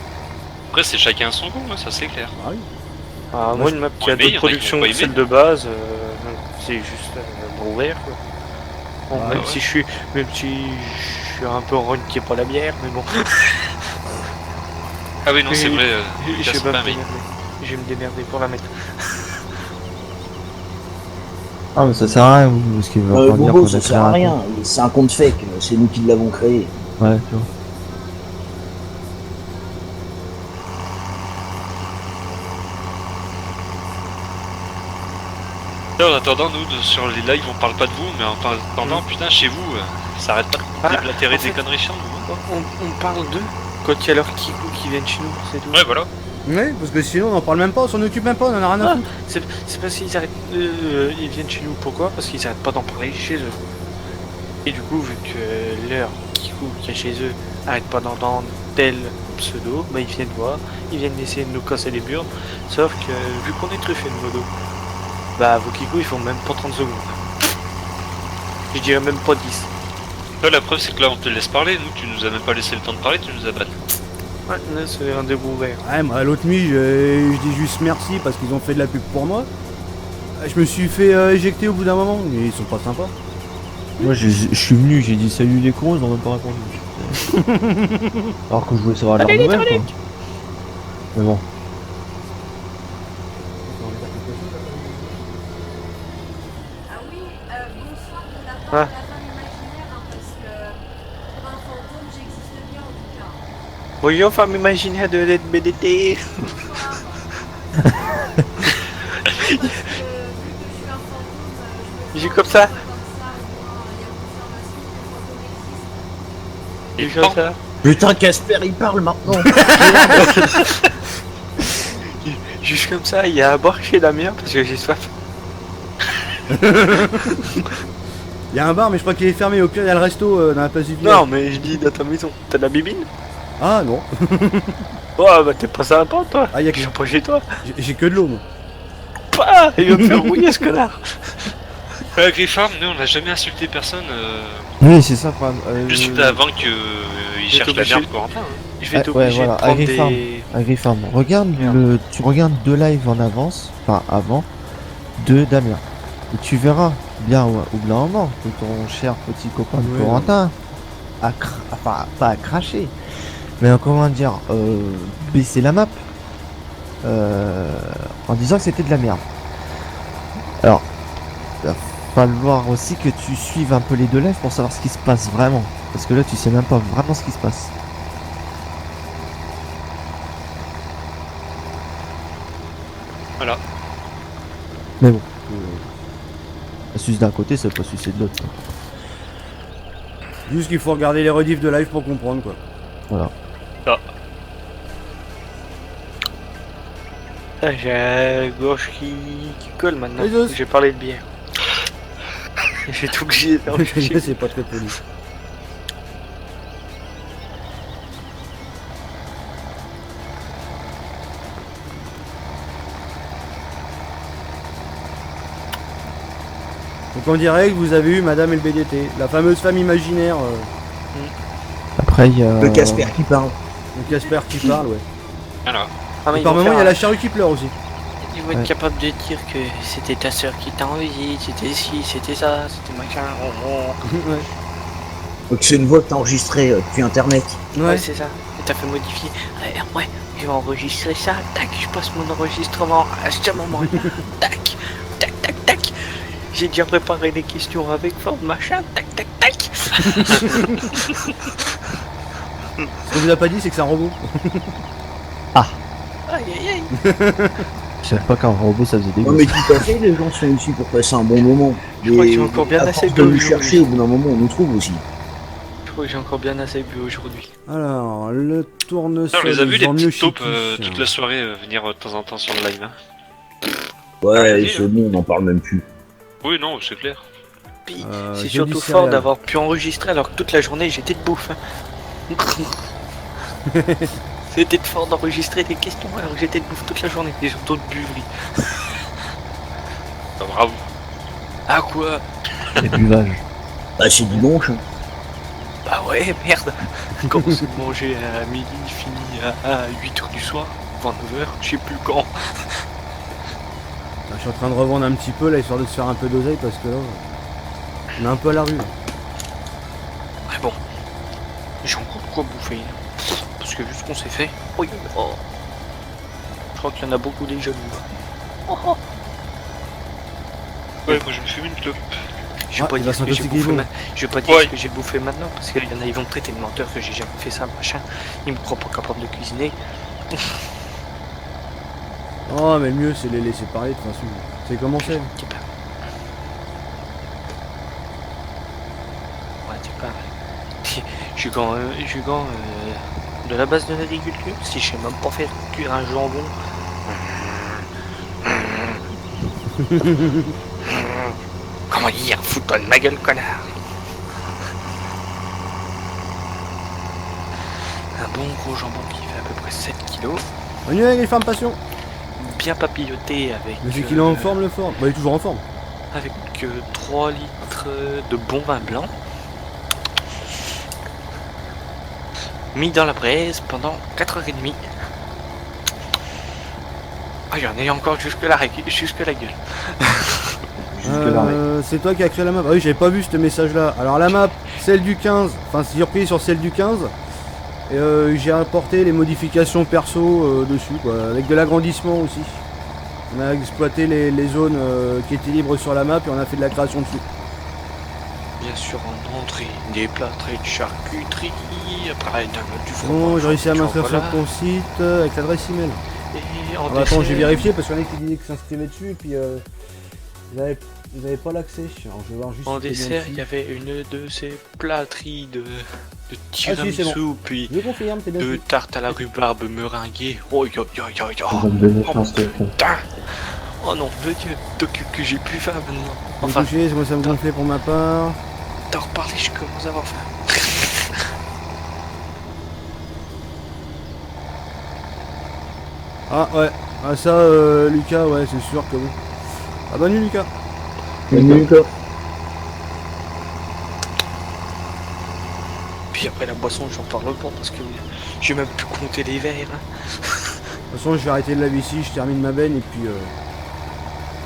Après, c'est chacun son goût, ça c'est clair. Ah oui. Ah, moi une map qui a aimer, il y d'autres en a qui productions vont pas que aimer. celle de base, c'est juste ouvert quoi. Bon, Ah, même ouais. si je suis un peu run qui est pas la bière, mais bon. Ah oui, non, c'est vrai. Je Lucas, vais c'est pas pas me un mec. démerder. Je vais me démerder pour la mettre. Ah, mais ça sert à rien, parce qu'il va pas dire Bobo, qu'on ça a sert à créé un rien. C'est un compte fake. C'est nous qui l'avons créé. compte. Ouais, tu vois. Là, en attendant, nous, sur les lives, on parle pas de vous, mais en attendant, putain, chez vous, ça arrête pas de Ah, déblatérer en des fait- conneries chiantes, vous. On parle d'eux quand il y a leurs Kikou qui viennent chez nous, c'est tout. Ouais, voilà. Ouais, parce que sinon on en parle même pas, on s'en occupe même pas, on en a rien à Ah, foutre. c'est parce qu'ils arrêtent, ils viennent chez nous. Pourquoi? Parce qu'ils arrêtent pas d'en parler chez eux. Et du coup, vu que leur Kikou qui est chez eux arrête pas d'entendre tel pseudo, bah ils viennent voir, ils viennent essayer de nous casser les burnes. Sauf que vu qu'on est truffé de modo, bah vos Kikou ils font même pas 30 secondes. Je dirais même pas 10. Là, la preuve, c'est que là, on te laisse parler. Nous, tu nous as même pas laissé le temps de parler, tu nous as battu. Ouais, là c'est un début ouvert. Ouais, moi l'autre nuit je dis juste merci parce qu'ils ont fait de la pub pour moi. Je me suis fait éjecter au bout d'un moment, mais ils sont pas sympas. Moi, je suis venu, j'ai dit salut les cons, ils ont même pas répondu. Alors que je voulais savoir leur nouvelle, quoi. Mais bon. Ah oui, bonsoir de la part Ah. de la femme imaginaire, hein, parce que pour un fantôme, j'existe bien en tout cas. Voyons femme imaginaire de l'aide BDT. Parce que vu que je suis un fantôme, je me J'ai comme ça. comme ça, au moins, il y a confirmation que le fantôme existe. Et comme ça. Putain, Casper, il parle maintenant. Juste comme ça, il y a à boire chez Damien parce que j'ai soif. Il y a un bar, mais je crois qu'il est fermé. Au pire, il y a le resto dans la place du village. Non, mais je dis dans ta maison, t'as de la bibine? Ah non, Oh, bah t'es pas sympa toi. Ah, y a Je suis pas chez toi. j'ai que de l'eau moi. Pas, il va me faire rouiller ce connard. Griffard, nous, on n'a jamais insulté personne, Oui, c'est ça le problème. juste avant qu'il cherche la obligé. merde Corentin. Hein. Je vais Ah, t'obliger ouais, voilà, de prendre Agrifarm. des... Agrifarm, regarde Merde. tu regardes 2 lives en avance, enfin avant, de Damien. Et tu verras bien au bout d'un moment que ton cher petit copain de Ouais, Corentin enfin pas à cracher, mais comment dire, baisser la map en disant que c'était de la merde. Alors, il va falloir aussi que tu suives un peu les 2 lives pour savoir ce qui se passe vraiment. Parce que là tu sais même pas vraiment ce qui se passe. Voilà. Mais bon, la suce d'un côté, ça peut pas sucer de l'autre. quoi. Juste qu'il faut regarder les rediffs de live pour comprendre quoi. Voilà. Ah, j'ai la gorge qui colle maintenant. Les os. J'ai parlé de bière. J'ai tout obligé de C'est pas très poli. Donc en direct, vous avez eu Madame LBDT, la fameuse femme imaginaire, Après, il y a. Le Casper qui parle. de Casper qui parle, ouais. Voilà. Ah, mais Et ils par vont moment, il y a faire la charrue qui pleure aussi. Ils vont être capables de dire que c'était ta soeur qui t'a envoyé, c'était ci, c'était ça, c'était machin. Ouais. Donc c'est une voix que t'as enregistrée depuis internet. Ouais, c'est ça. Et t'as fait modifier. Ouais, je vais enregistrer ça. Tac, je passe mon enregistrement à ce moment-là. Tac, tac, tac, tac. J'ai déjà préparé les questions avec forme machin. Tac, tac, tac. Ce qu'on vous a pas dit, c'est que c'est un robot. Aïe, aïe, aïe. Je savais pas qu'un robot ça faisait des Non mais tout à fait, les gens sont ici pour passer un bon moment. Je crois que j'ai encore bien à assez force de bu nous chercher, au bout d'un moment, on nous trouve aussi. Je crois que j'ai encore bien assez bu aujourd'hui. Alors, le tournesol. On les a vus, ils les vendent mieux petites taupes, chez Kiss. toute la soirée venir de temps en temps sur le live. Hein. Ouais, vas-y, c'est bon, on en parle même plus. Oui, non, c'est clair. Puis, j'ai c'est surtout du fort céréales. d'avoir pu enregistrer alors que toute la journée j'étais de bouffe. C'était fort d'enregistrer des questions alors que j'étais de bouffe toute la journée. Et surtout de buverie. Ah, bravo. Ah quoi? des buvages. Bah c'est dimanche. Hein. Bah ouais, merde. Commencer de manger à midi, fini à 8h du soir, 29h, je sais plus quand. Je suis en train de revendre un petit peu là, histoire de se faire un peu d'oseille parce que là, on est un peu à la rue. Là. Ouais bon, j'ai encore de quoi bouffer. Parce que vu ce qu'on s'est fait, oh, oh. Je crois qu'il y en a beaucoup des jaloux. Oh, oh. Ouais, moi je me fume une clope. Je vais pas il dire va ce que j'ai s'intoxiquer, bouffé, bon. je vais pas dire Ouais. ce que j'ai bouffé maintenant parce qu'il y en a ils vont me traiter de menteur que j'ai jamais fait ça machin. Ils me croient pas capable de cuisiner. Oh, mais le mieux c'est les laisser parler de toute façon. C'est comment c'est. Ouais, tu parles. Je suis quand de la base de l'agriculture, si je sais même pas faire cuire un jambon. Comment dire, fous-toi de ma gueule, connard. Un bon gros jambon qui fait à peu près 7 kilos, On y va avec les femmes passion. bien papilloté avec... Mais c'est qu'il est en forme le fort. Bah il est toujours en forme. Avec 3 litres de bon vin blanc. Mis dans la braise pendant 4h30. Ah, j'en ai encore jusque la gueule. C'est toi qui as créé la map. Ah oui, j'avais pas vu ce message là. Alors la map, celle du 15, enfin c'est surpris sur celle du 15. Et j'ai apporté les modifications perso dessus, quoi, avec de l'agrandissement aussi. On a exploité les zones qui étaient libres sur la map et on a fait de la création dessus. Bien sûr, en entrée, des plâtrés de charcuterie, après du fromage. Bon, j'ai réussi à m'inscrire sur chocolat. ton site avec l'adresse email. Et en Ah bah attends, j'ai dessert, vérifié parce qu'il y en a qui disaient que s'inscrivaient dessus et puis ils avaient pas l'accès. Alors je vais voir juste. En si c'est bien dessert, dessus. il y avait une de ces plâteries de c'est tiramisu, bon. puis Je confirme, t'es bien de dessus. tarte à la rhubarbe meringuée. Oh, yo, yo, yo, yo. Ils vont me donner Oh, chance de faire. putain. Oh non, de Dieu, t'occupe que j'ai plus faim maintenant. Enfin, Enfin, touché, ça me gonfler pour ma part. t'en reparler, je commence à avoir faim. Ah ouais, ah ça Lucas, ouais c'est sûr que bon. Ah bah nu Lucas. Puis après la boisson, j'en parle pas parce que j'ai même plus compté les verres. Hein. De toute façon je vais arrêter de laver ici, je termine ma benne et puis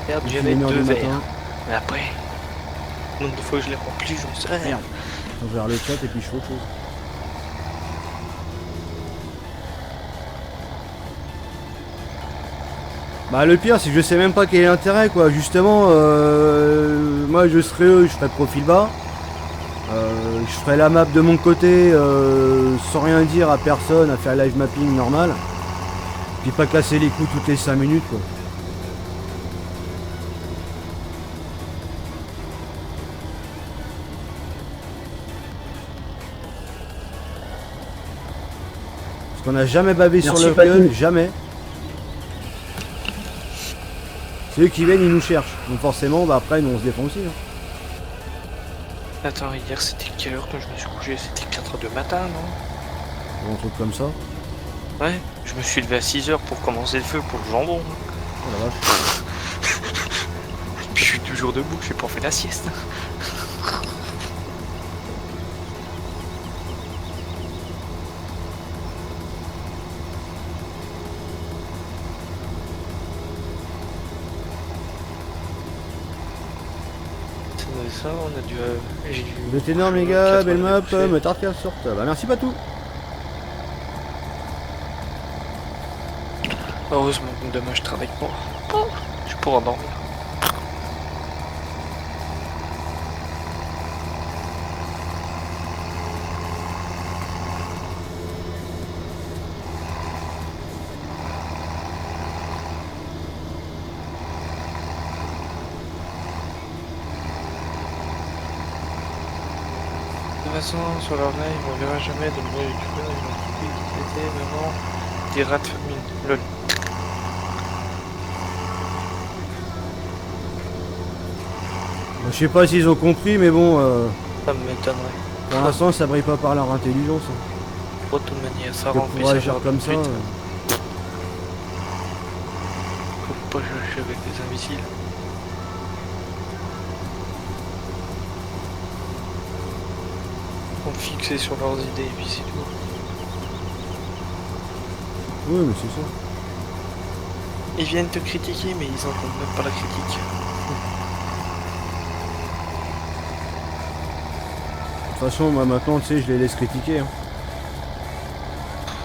Merde, d'ici j'avais 1h 2 du verres. matin. Mais après, nombre de fois que je les remplis, j'en sais rien. Merde. Je vais vers le chat et puis je fais autre chose. Bah le pire c'est que je sais même pas quel est l'intérêt quoi, justement moi je ferais profil bas, je ferais la map de mon côté sans rien dire à personne, à faire live mapping normal, puis pas casser les coups toutes les 5 minutes quoi. Parce qu'on a jamais bavé sur Merci, le Patou. gueule, jamais. C'est eux qui viennent, ils nous cherchent. Donc forcément, bah après, nous on se défend aussi. Hein. Attends, hier c'était quelle heure quand je me suis couché? C'était 4h du matin, non? Ou un truc comme ça. Ouais, je me suis levé à 6h pour commencer le feu pour le jambon. Oh la vache. Puis je suis toujours debout, j'ai pas fait la sieste. ça, on a dû... j'ai dû... Vous êtes énorme les gars, belle map, me tarde qu'elle sorte. Bah merci pas tout. Heureusement que demain je travaille pas. Je pourrai dormir. De toute façon, sur leur live, on verra jamais de vrai youtubeur, ils ont coupé qui était vraiment des rats de famine. Lol. Je sais pas s'ils ont compris, mais bon, Ça m'étonnerait. pour l'instant ça brille pas par leur intelligence. De toute manière, ça Que remplit pour sa agir barre comme de ça. suite. Faut pas chercher avec des imbéciles. Faut me fixer sur leurs idées et puis c'est tout. Oui, mais c'est ça. Ils viennent te critiquer mais ils entendent même pas la critique. De toute façon, moi maintenant, tu sais, je les laisse critiquer. Hein.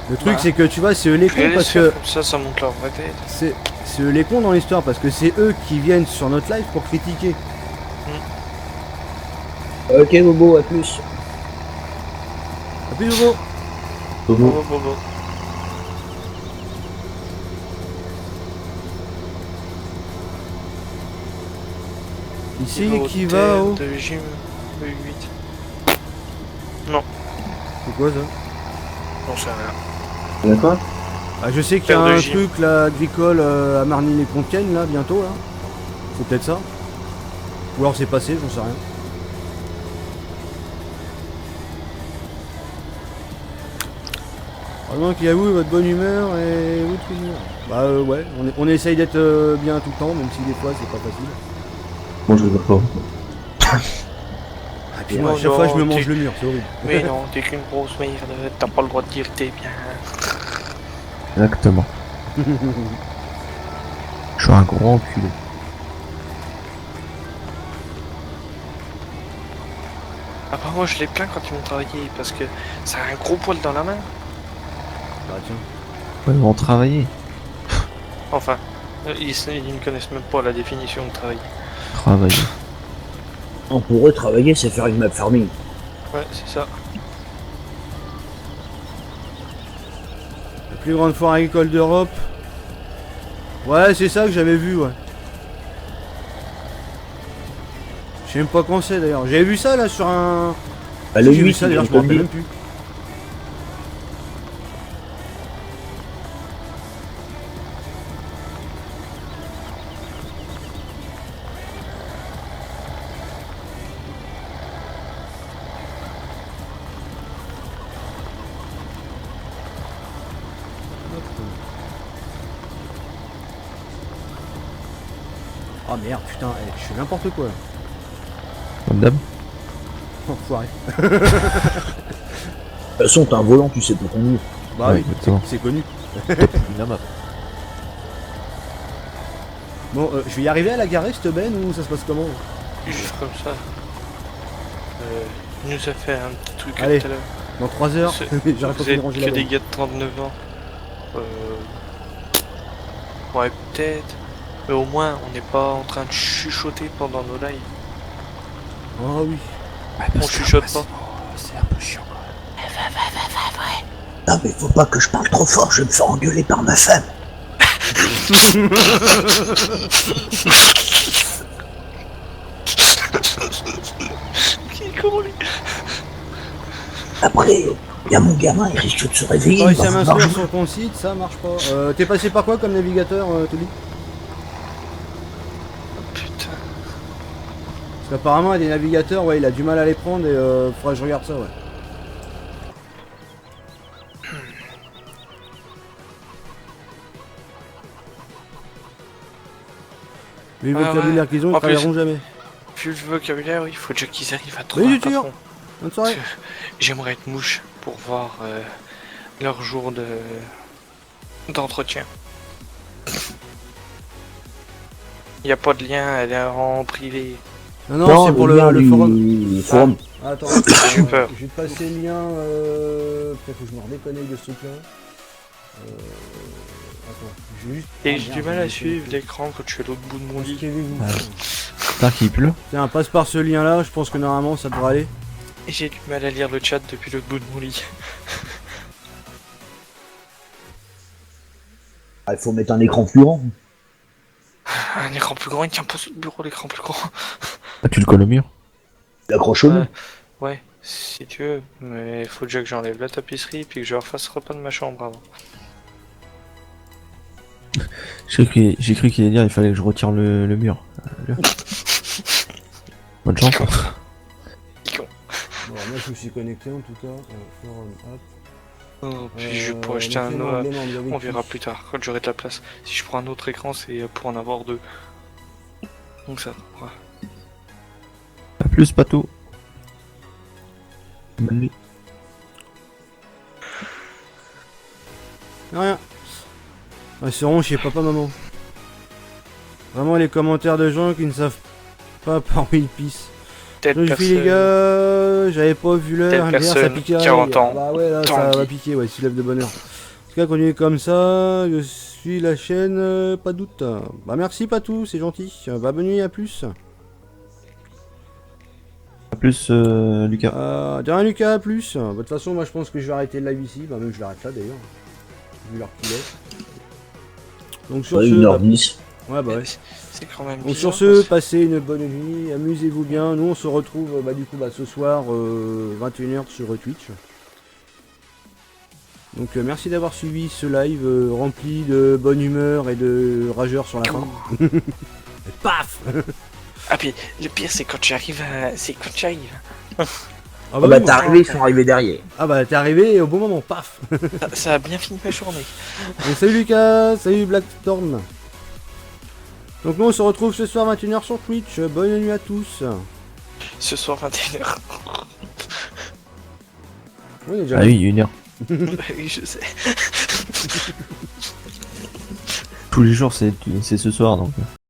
Le truc, Ouais. c'est que tu vois, c'est eux les Je cons les laisse parce faire que. comme ça monte leur vraie tête. C'est eux les cons dans l'histoire parce que c'est eux qui viennent sur notre live pour critiquer. Ok, Bobo, à plus. A plus, Bobo. Bobo. Bobo. Ici, Niveau qui de va oh de gym E8. Non, C'est quoi ça j'en sais rien. D'accord. Ah, je sais qu'il y a Paire de un gym. truc là, agricole à Marny-les-Compiègnes là, bientôt là. C'est peut-être ça. Ou alors c'est passé, j'en sais rien. Vraiment qu'il y a où votre bonne humeur et votre humeur. Bah ouais, on essaye d'être bien tout le temps, même si des fois c'est pas facile. Moi, je rigole pas. Et puis Non, moi, à chaque fois je me non, mange t'es- le mur, c'est horrible. Mais non, t'es qu'une grosse merde, t'as pas le droit de dire que t'es bien. Exactement. Je suis un gros enculé. Ah bah moi je les plains quand ils vont travailler parce que ça a un gros poil dans la main. Bah tiens. Ouais, ils vont travailler. Enfin, ils ne connaissent même pas la définition de travailler. Travailler. On pourrait travailler, c'est faire une map farming. Ouais, c'est ça. La plus grande foire agricole d'Europe. Ouais, c'est ça que j'avais vu, ouais. Je sais même pas quand c'est d'ailleurs. J'avais vu ça là sur un. Bah, Si, le j'ai vu 8, ça d'ailleurs, je ils me vont te rappelle le même dire. plus. Ah merde, putain, je fais n'importe quoi là. Comme d'hab. Enfoiré. De toute façon, t'as un volant, tu sais pas conduire. Bah Ouais, oui, exactement. c'est connu. La map. Bon, je vais y arriver à la garer cette benne ou ça se passe comment? Juste comme ça. Il nous a fait un petit truc Allez. tout à l'heure. Dans 3 heures, C'est- j'aurais pas Vous pu êtes ranger que la des benne. gars de 39 ans. Ouais, peut-être. Mais au moins, on n'est pas en train de chuchoter pendant nos lives. Ah oui. On chuchote pas. C'est un peu chiant. Non, mais faut pas que je parle trop fort, je vais me faire engueuler par ma femme. Après, y a mon gamin, il risque de se réveiller. Quand il il va s'est vouloir m'inscrire jouer. sur ton site, ça marche pas. T'es passé par quoi comme navigateur, Toby? Putain. Parce qu'apparemment, il y a des navigateurs, ouais, il a du mal à les prendre et faudra que je regarde ça, ouais. Mais le Ah vocabulaire ouais. qu'ils ont, ils En plus- travailleront jamais. Vu le vocabulaire, il faut déjà qu'ils arrivent à trouver Oui, un tu tires. patron. Bonne soirée. J'aimerais être mouche pour voir leur jour d'entretien. Il n'y a pas de lien, elle est en privé. Non, non, c'est pour le forum. forum. Ah, attends, J'ai peur. je vais te passer le lien. Peut-être que je me redéconnecte de ce truc-là. Attends, je vais juste. Et j'ai du mal à suivre l'écran quand je suis à l'autre bout de mon lit. Inscrivez-vous. Putain qu'il pleut. Tiens, passe par ce lien-là, je pense que normalement ça devrait aller. Et j'ai du mal à lire le chat depuis l'autre bout de mon lit. Ah, il faut mettre un écran plus grand. Un écran plus grand, il tient pas sur le bureau l'écran plus grand. Ah, tu le colles au mur. L'accroche au mur. Ouais, si tu veux, mais faut déjà que j'enlève la tapisserie puis que je refasse le repas de ma chambre avant. J'ai cru qu'il allait dire il fallait que je retire le mur. Bonne chance. Bon, moi je me suis connecté en tout cas. Forum, hop. Oh, puis je pourrais acheter un autre. On verra plus tard quand j'aurai de la place. Si je prends un autre écran, c'est pour en avoir deux. Donc ça. Ouais. A plus, Pato. Bonne nuit. Rien. Ah, c'est rond chez papa maman. Vraiment les commentaires de gens qui ne savent pas par où ils pissent. Telle Donc les gars, j'avais pas vu l'heure, Telle ça personne, piquerait. 40 ans. Bah ouais là ça Tanguy. va piquer, ouais, s'il lève de bonne heure. En tout cas continuez comme ça, je suis la chaîne, pas de doute. Bah merci Patou, c'est gentil. Bah bonne nuit, à plus. A plus, Lucas. De rien Lucas, à plus. Bah, de toute façon moi je pense que je vais arrêter le live ici, bah même je l'arrête là d'ailleurs. Vu l'heure qu'il est. Donc sur Ouais, ce. 1h10. Ouais bah ouais. C'est quand même Donc bizarre, sur ce, parce- passez une bonne nuit, amusez-vous bien. Nous on se retrouve du coup ce soir 21h sur Twitch. Donc merci d'avoir suivi ce live rempli de bonne humeur et de rageur sur la fin. Et paf. Ah puis le pire c'est quand j'arrive à... C'est quand j'arrive. Ah bah oui, t'es arrivé, ils sont arrivés derrière. Ah bah t'es arrivé au bon moment, paf. Ça a bien fini ma journée. Et salut Lucas, salut Blackthorn. Donc nous on se retrouve ce soir 21h sur Twitch. Bonne nuit à tous. Ce soir 21h. Oui, déjà Ah oui, il y a 1h. Oui, je sais. Tous les jours, c'est ce soir donc.